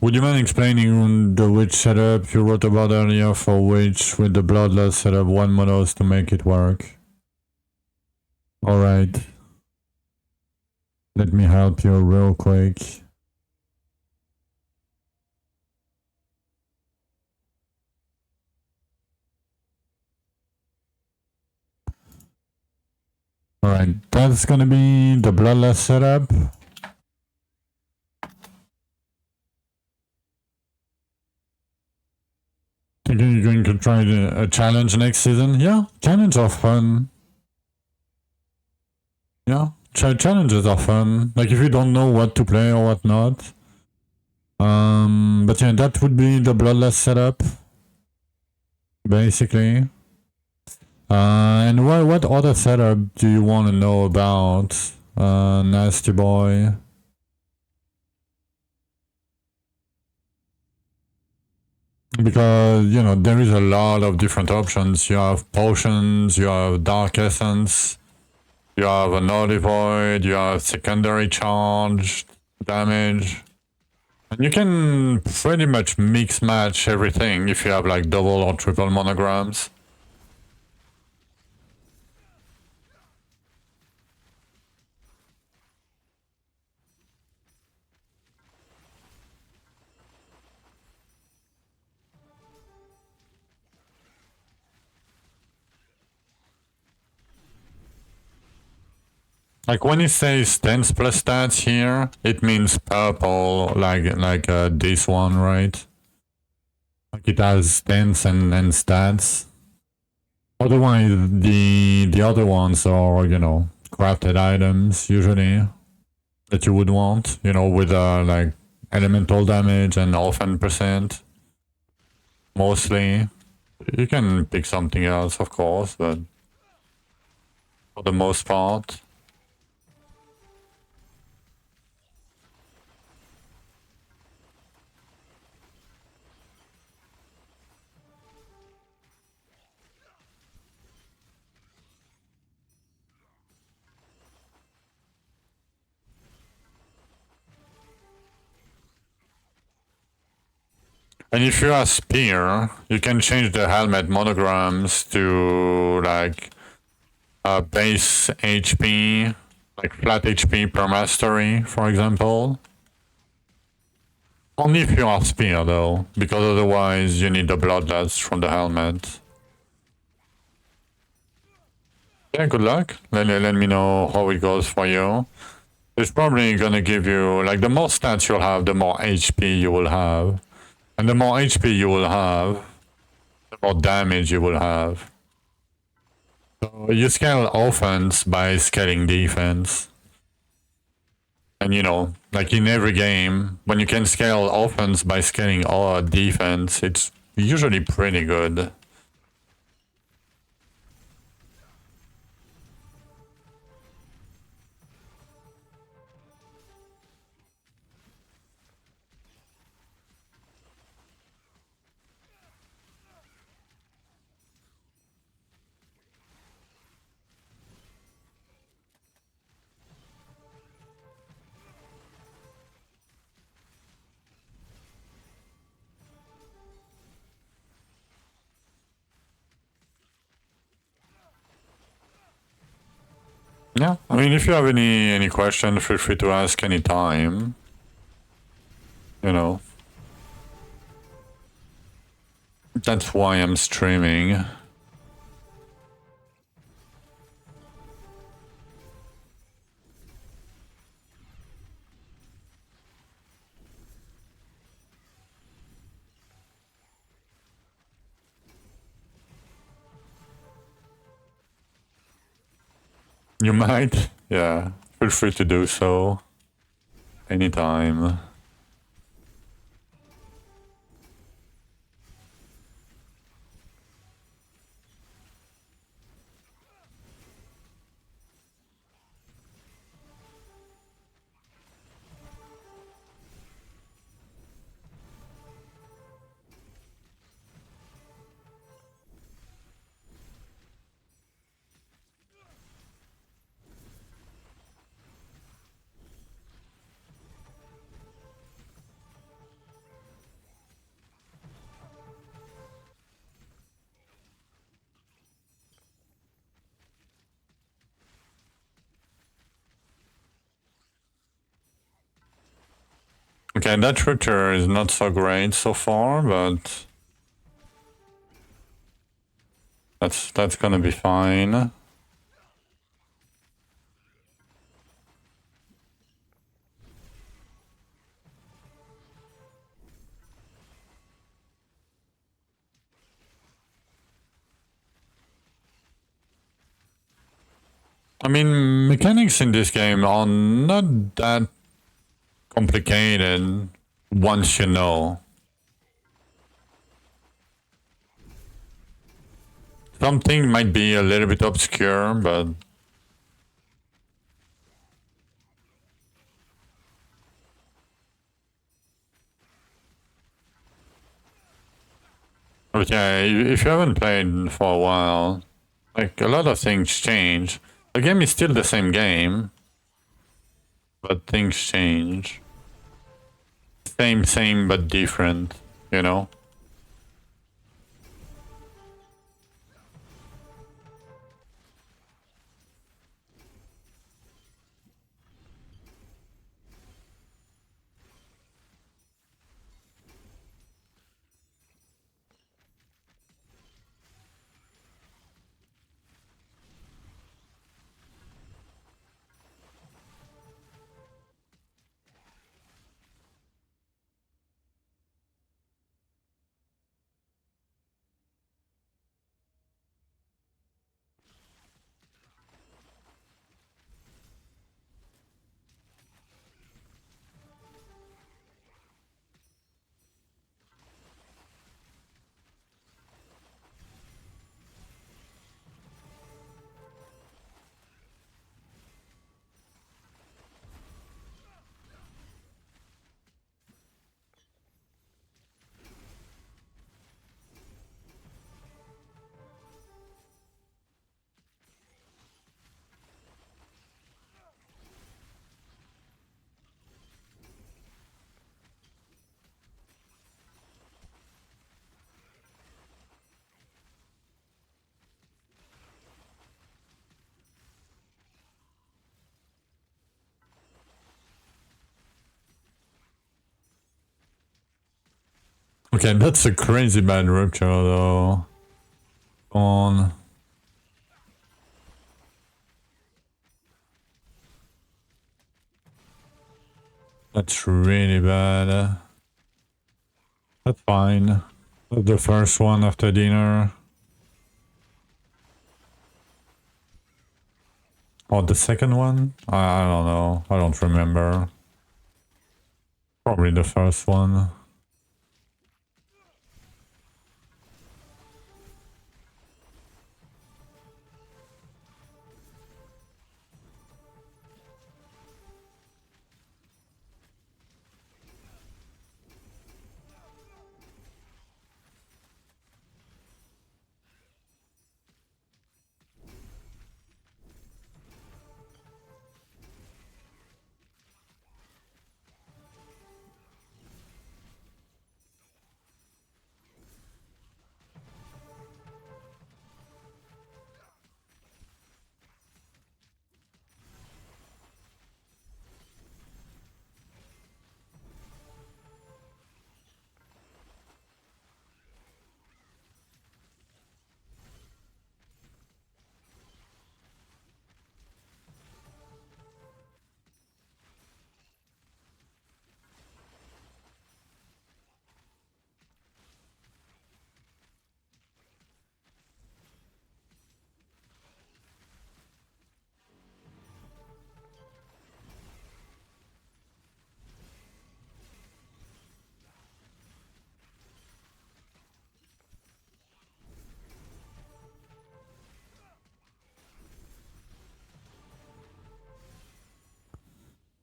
Would you mind explaining the witch setup you wrote about earlier for witch with the bloodlust setup 1 monos to make it work? Alright. Let me help you real quick. Alright, that's gonna be the bloodlust setup. Thinking you're going to try a challenge next season? Yeah, challenges are fun. Yeah, challenges are fun. Like if you don't know what to play or what not. But yeah, that would be the bloodlust setup. Basically. And what other setup do you want to know about? Nasty boy. Because, you know, there is a lot of different options. You have potions, you have dark essence, you have an Holy Void, you have secondary charge, damage. And you can pretty much mix match everything if you have like double or triple monograms. Like when it says stance plus stats here, it means purple, like this one, right? Like it has stance and stats. Otherwise, the other ones are, you know, crafted items usually that you would want, you know, with like elemental damage and offense percent. Mostly. You can pick something else, of course, but for the most part. And if you have spear, you can change the helmet monograms to like base HP, like flat HP per mastery, for example. Only if you have spear though, because otherwise you need the bloodlust from the helmet. Yeah, good luck. Let me know how it goes for you. It's probably gonna give you, like, the more stats you'll have, the more HP you will have. And the more HP you will have, the more damage you will have. So you scale offense by scaling defense. And you know, like in every game, when you can scale offense by scaling all defense, it's usually pretty good. Yeah, I mean, if you have any question, feel free to ask anytime. You know, that's why I'm streaming. You might, yeah. Feel free to do so anytime. Okay, that trigger is not so great so far, but that's gonna be fine. I mean, mechanics in this game are not that complicated once you know. Something might be a little bit obscure, but yeah, if you haven't played for a while, like a lot of things change. The game is still the same game, but things change. Same, but different, you know? Okay, that's a crazy bad rupture though. Come on. That's really bad. That's fine. That's the first one after dinner. Or the second one? I don't know. I don't remember. Probably the first one.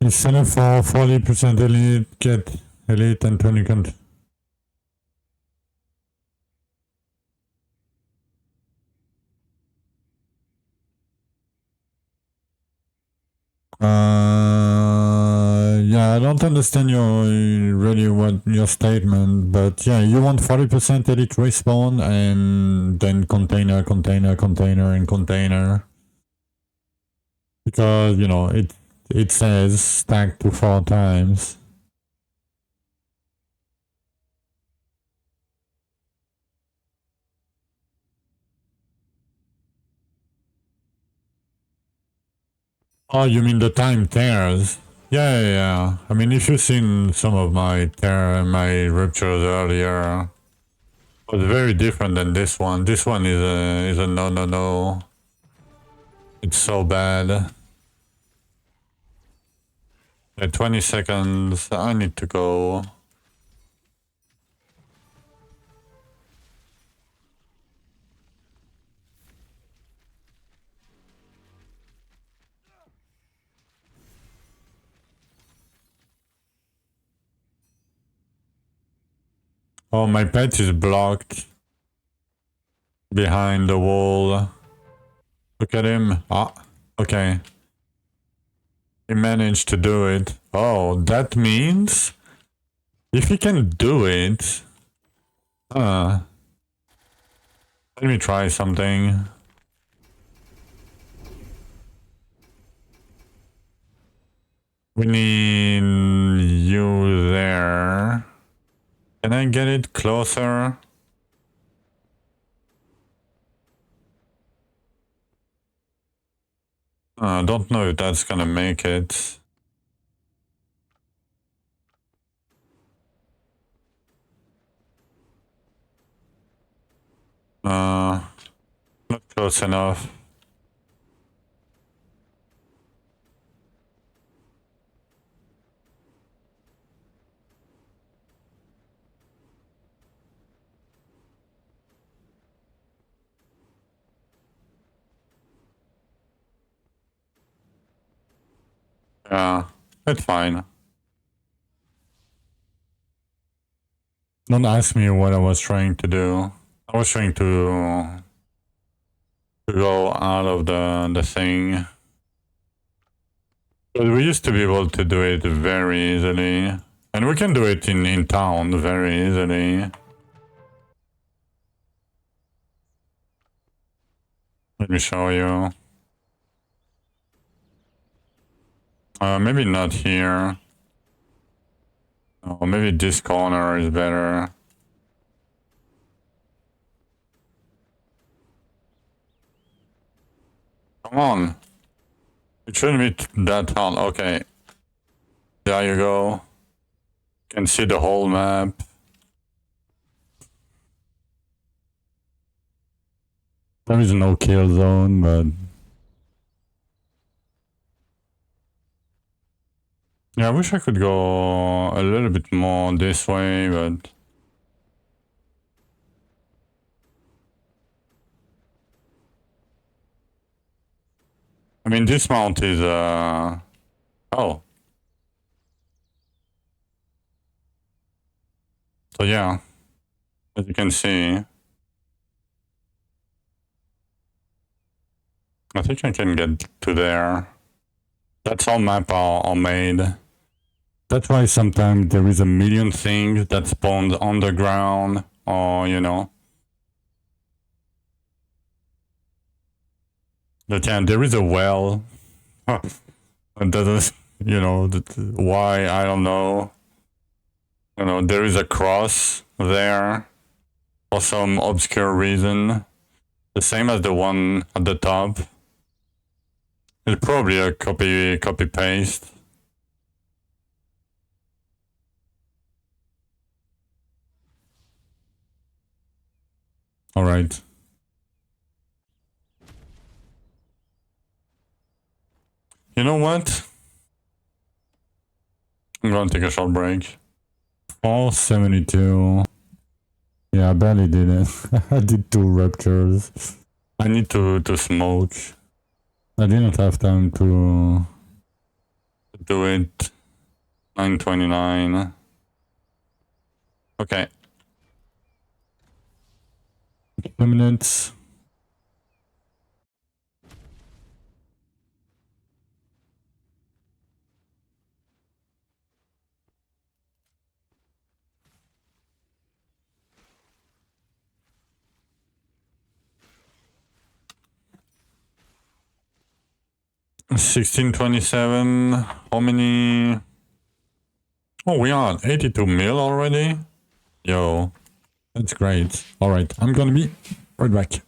Instead of for 40% elite, get elite and 20 country. Yeah, I don't understand your really what your statement, but yeah, you want 40% elite respawn and then container, container, container, and container. Because, you know, it says stack to 4 times. Oh, you mean the time tears? Yeah, yeah, yeah. I mean, if you've seen some of my ruptures earlier, it was very different than this one. This one is a no, no, no. It's so bad. At 20 seconds, I need to go. Oh, my pet is blocked behind the wall. Look at him. Ah, okay. He managed to do it. Oh, that means if he can do it... let me try something. We need you there. Can I get it closer? I don't know if that's gonna make it. Not close enough. Yeah, it's fine. Don't ask me what I was trying to do. I was trying to go out of the thing. But we used to be able to do it very easily. And we can do it in town very easily. Let me show you. Maybe not here. Oh, maybe this corner is better. Come on. It shouldn't be that hard. Okay. There you go. Can see the whole map. There is no kill zone, but... Yeah, I wish I could go a little bit more this way, but... I mean, this mount is, oh. So yeah, as you can see, I think I can get to there. That's how maps are made. That's why sometimes there is a million things that spawned underground, or, you know. But yeah, there is a well. It doesn't, you know, why, I don't know. You know, there is a cross there for some obscure reason. The same as the one at the top. It's probably a copy paste. All right. You know what? I'm gonna take a short break. 472. Yeah, I barely did it. I did 2 ruptures. I need to smoke. I didn't have time to do it. 9:29. Okay. 2 minutes. $16.27. How many? Oh, we are at 82 mil already? Yo, that's great. Alright, I'm gonna be right back.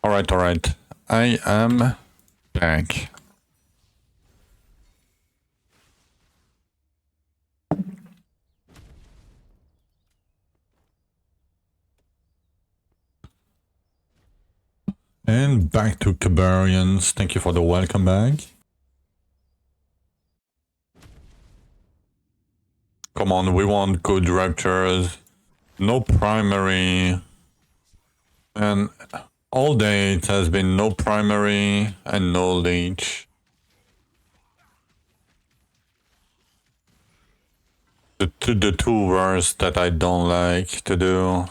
Alright. I am back. And back to Cabarians. Thank you for the welcome back. Come on, we want good raptors. No primary. And all day it has been no primary and no leech. The two worst that I don't like to do.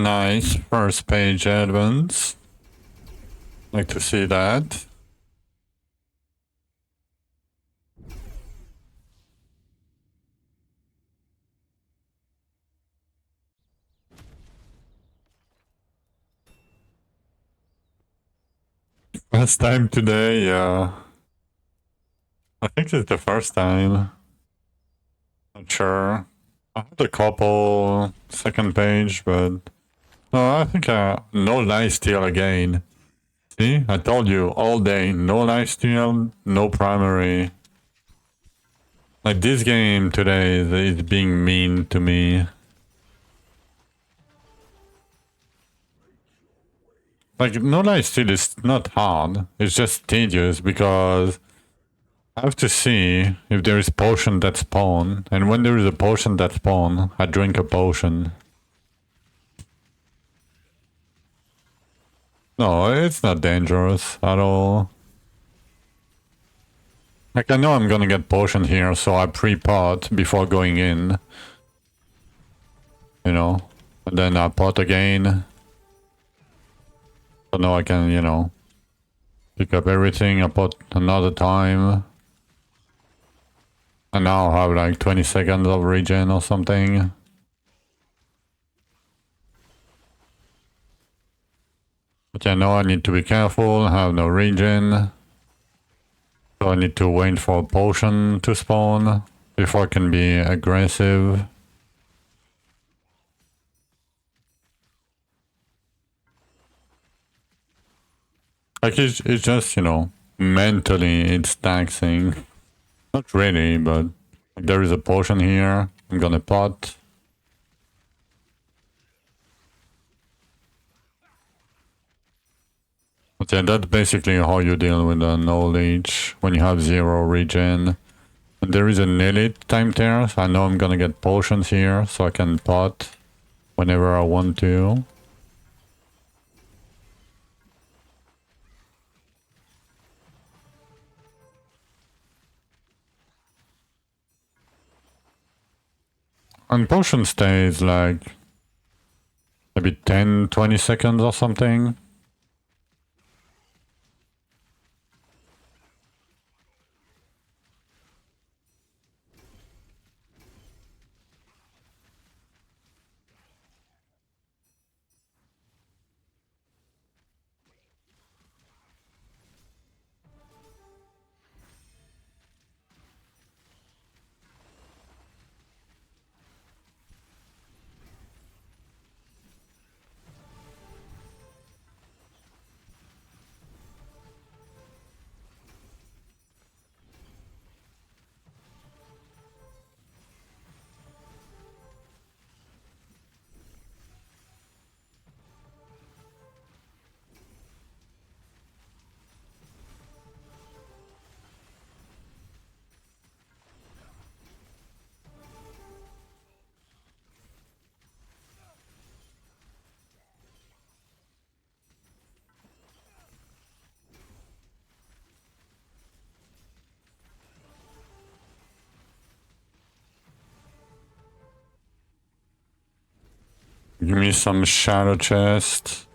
Nice first page advance. Like to see that. First time today, yeah. I think it's the first time. Not sure. I had a couple second page, but no, I think no lifesteal again. See, I told you all day, no lifesteal, no primary. Like this game today is being mean to me. Like no lifesteal is not hard. It's just tedious because I have to see if there is potion that spawn, and when there is a potion that spawn, I drink a potion. No, it's not dangerous at all. Like I know I'm gonna get potion here, so I pre-pot before going in. You know, and then I pot again. So now I can, you know, pick up everything, I pot another time. And now I have like 20 seconds of regen or something. But yeah, now I need to be careful, I have no regen. So I need to wait for a potion to spawn before I can be aggressive. Like it's just, you know, mentally it's taxing. Not really, but there is a potion here. I'm gonna pot. But yeah, that's basically how you deal with the knowledge when you have 0 regen. And there is an elite time there, so I know I'm gonna get potions here, so I can pot whenever I want to. And potion stays like maybe 10-20 seconds or something. Give me some shadow chest.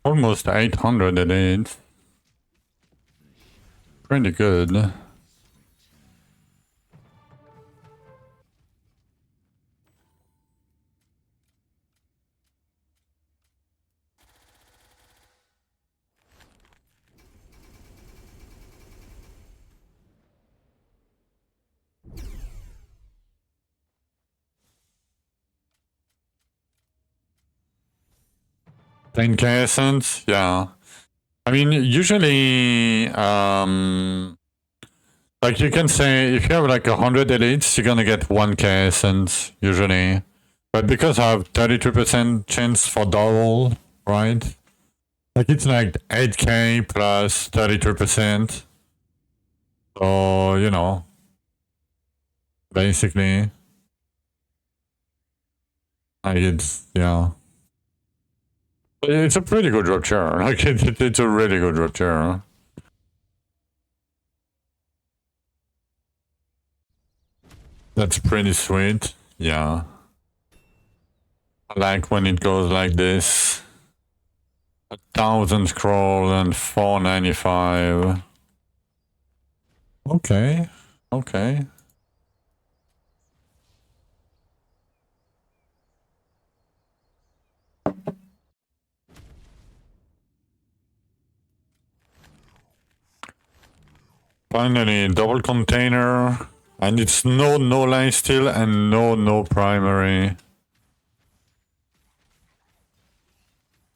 Almost 800 elites. Pretty good. $10K essence, yeah. I mean, usually, like you can say, if you have like 100 elites, you're gonna get 1K essence, usually. But because I have 32% chance for double, right? Like it's like 8K plus 32%. So, you know, basically, like it's, yeah. It's a pretty good rupture. Like it's a really good rupture. That's pretty sweet. Yeah. I like when it goes like this. 1,000 scroll and 495. Okay. Okay. Finally, double container. And it's no lifesteal and no primary.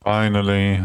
Finally.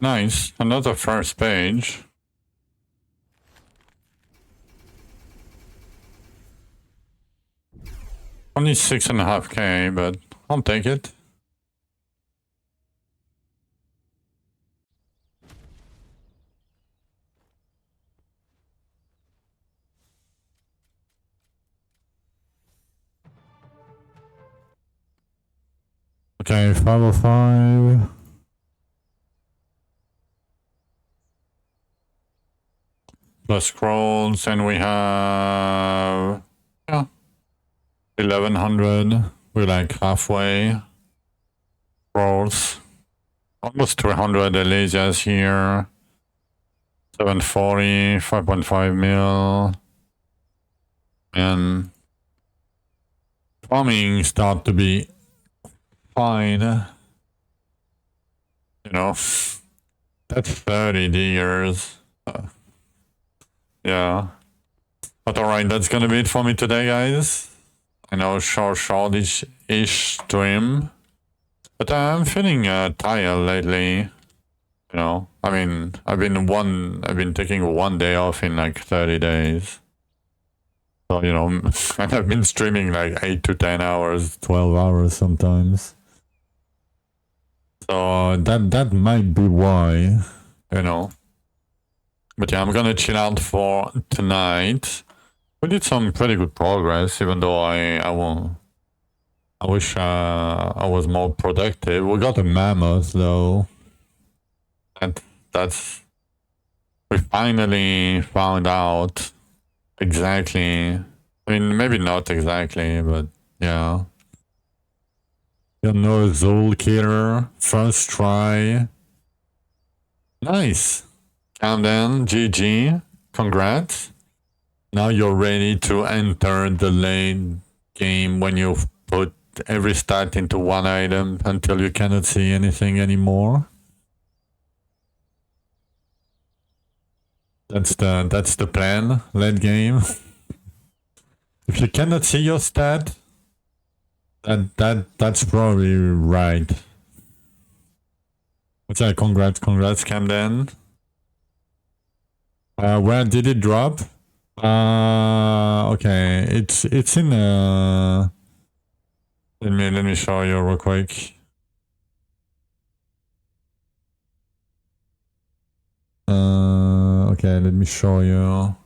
Nice, another first page. Only 6.5k, but I'll take it. Okay, 505. Plus scrolls, and we have 1100. We're like halfway. Scrolls. Almost 300 Elysias here. 740, 5.5 mil. And farming start to be fine. You know, that's 30 diggers. Yeah. But alright, that's gonna be it for me today, guys. I know, short-ish stream. But I'm feeling tired lately. You know, I mean, I've been taking 1 day off in like 30 days. So, you know, and I've been streaming like 8 to 10 hours, 12 hours sometimes. So that might be why, you know. But yeah, I'm gonna chill out for tonight. We did some pretty good progress, even though I wish I was more productive. We got a mammoth though. That's we finally found out exactly. I mean, maybe not exactly, but yeah. You know, Zul Killer, first try. Nice. Camden, GG, congrats. Now you're ready to enter the late game when you put every stat into one item until you cannot see anything anymore. That's the plan, late game. If you cannot see your stat, that's probably right. What's that? Congrats, Camden. Where did it drop? Okay, it's in let me show you real quick. Okay, let me show you.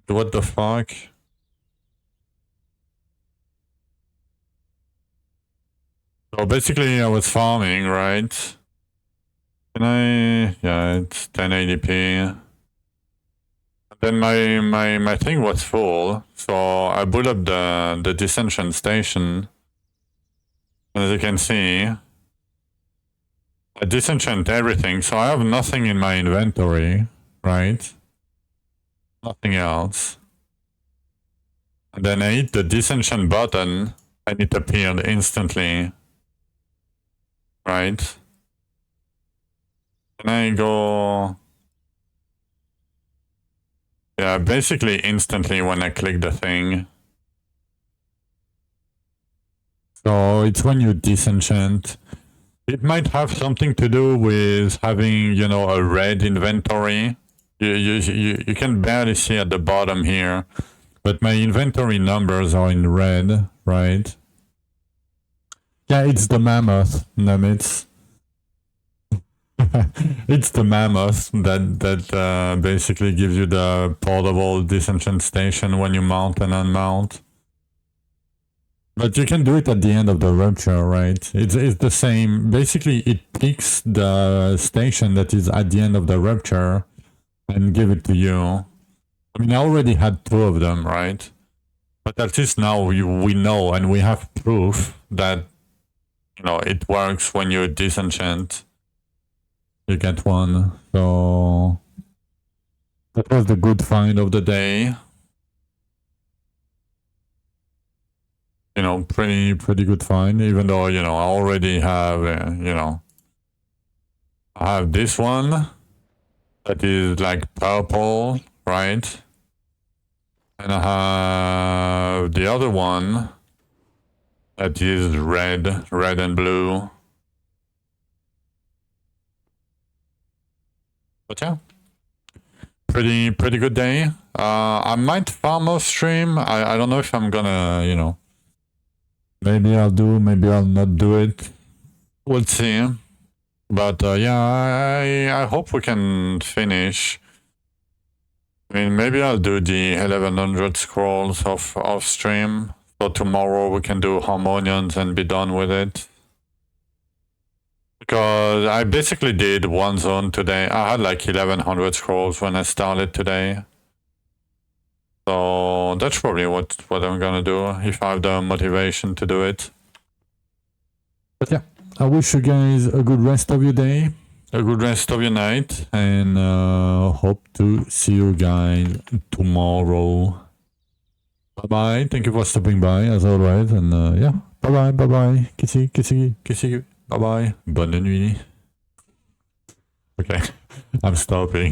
What the fuck? So basically I was farming, right? Yeah, it's 1080p. Then my thing was full, so I boot up the dissension station. As you can see, I disenchant everything, so I have nothing in my inventory, right? Nothing else. And then I hit the disenchant button, and it appeared instantly, right? And I go... Yeah, basically instantly when I click the thing. So it's when you disenchant. It might have something to do with having, you know, a red inventory. You can barely see at the bottom here, but my inventory numbers are in red, right? Yeah, it's the mammoth, Nummits. It's the mammoth that basically gives you the portable disenchant station when you mount and unmount. But you can do it at the end of the rupture, right? It's the same. Basically, it picks the station that is at the end of the rupture and give it to you. I mean, I already had 2 of them, right? But at least now we know and we have proof that, you know, it works when you disenchant. You get 1. So that was the good find of the day. You know, pretty good find, even though, you know, I already have, you know, I have this one that is like purple, right? And I have the other one That is red and blue. But yeah, pretty good day. I might farm off stream. I don't know if I'm gonna, you know, maybe I'll do, maybe I'll not do it. We'll see. But yeah, I hope we can finish. I mean, maybe I'll do the 1100 scrolls off stream. So tomorrow we can do Harmonians and be done with it. Because I basically did one zone today. I had like 1100 scrolls when I started today. So that's probably what I'm gonna do if I have the motivation to do it. But yeah, I wish you guys a good rest of your day, a good rest of your night, and hope to see you guys tomorrow. Bye-bye. Thank you for stopping by as always, and yeah, bye-bye. Kissi. Bye-bye. Bonne nuit. Okay, I'm stopping.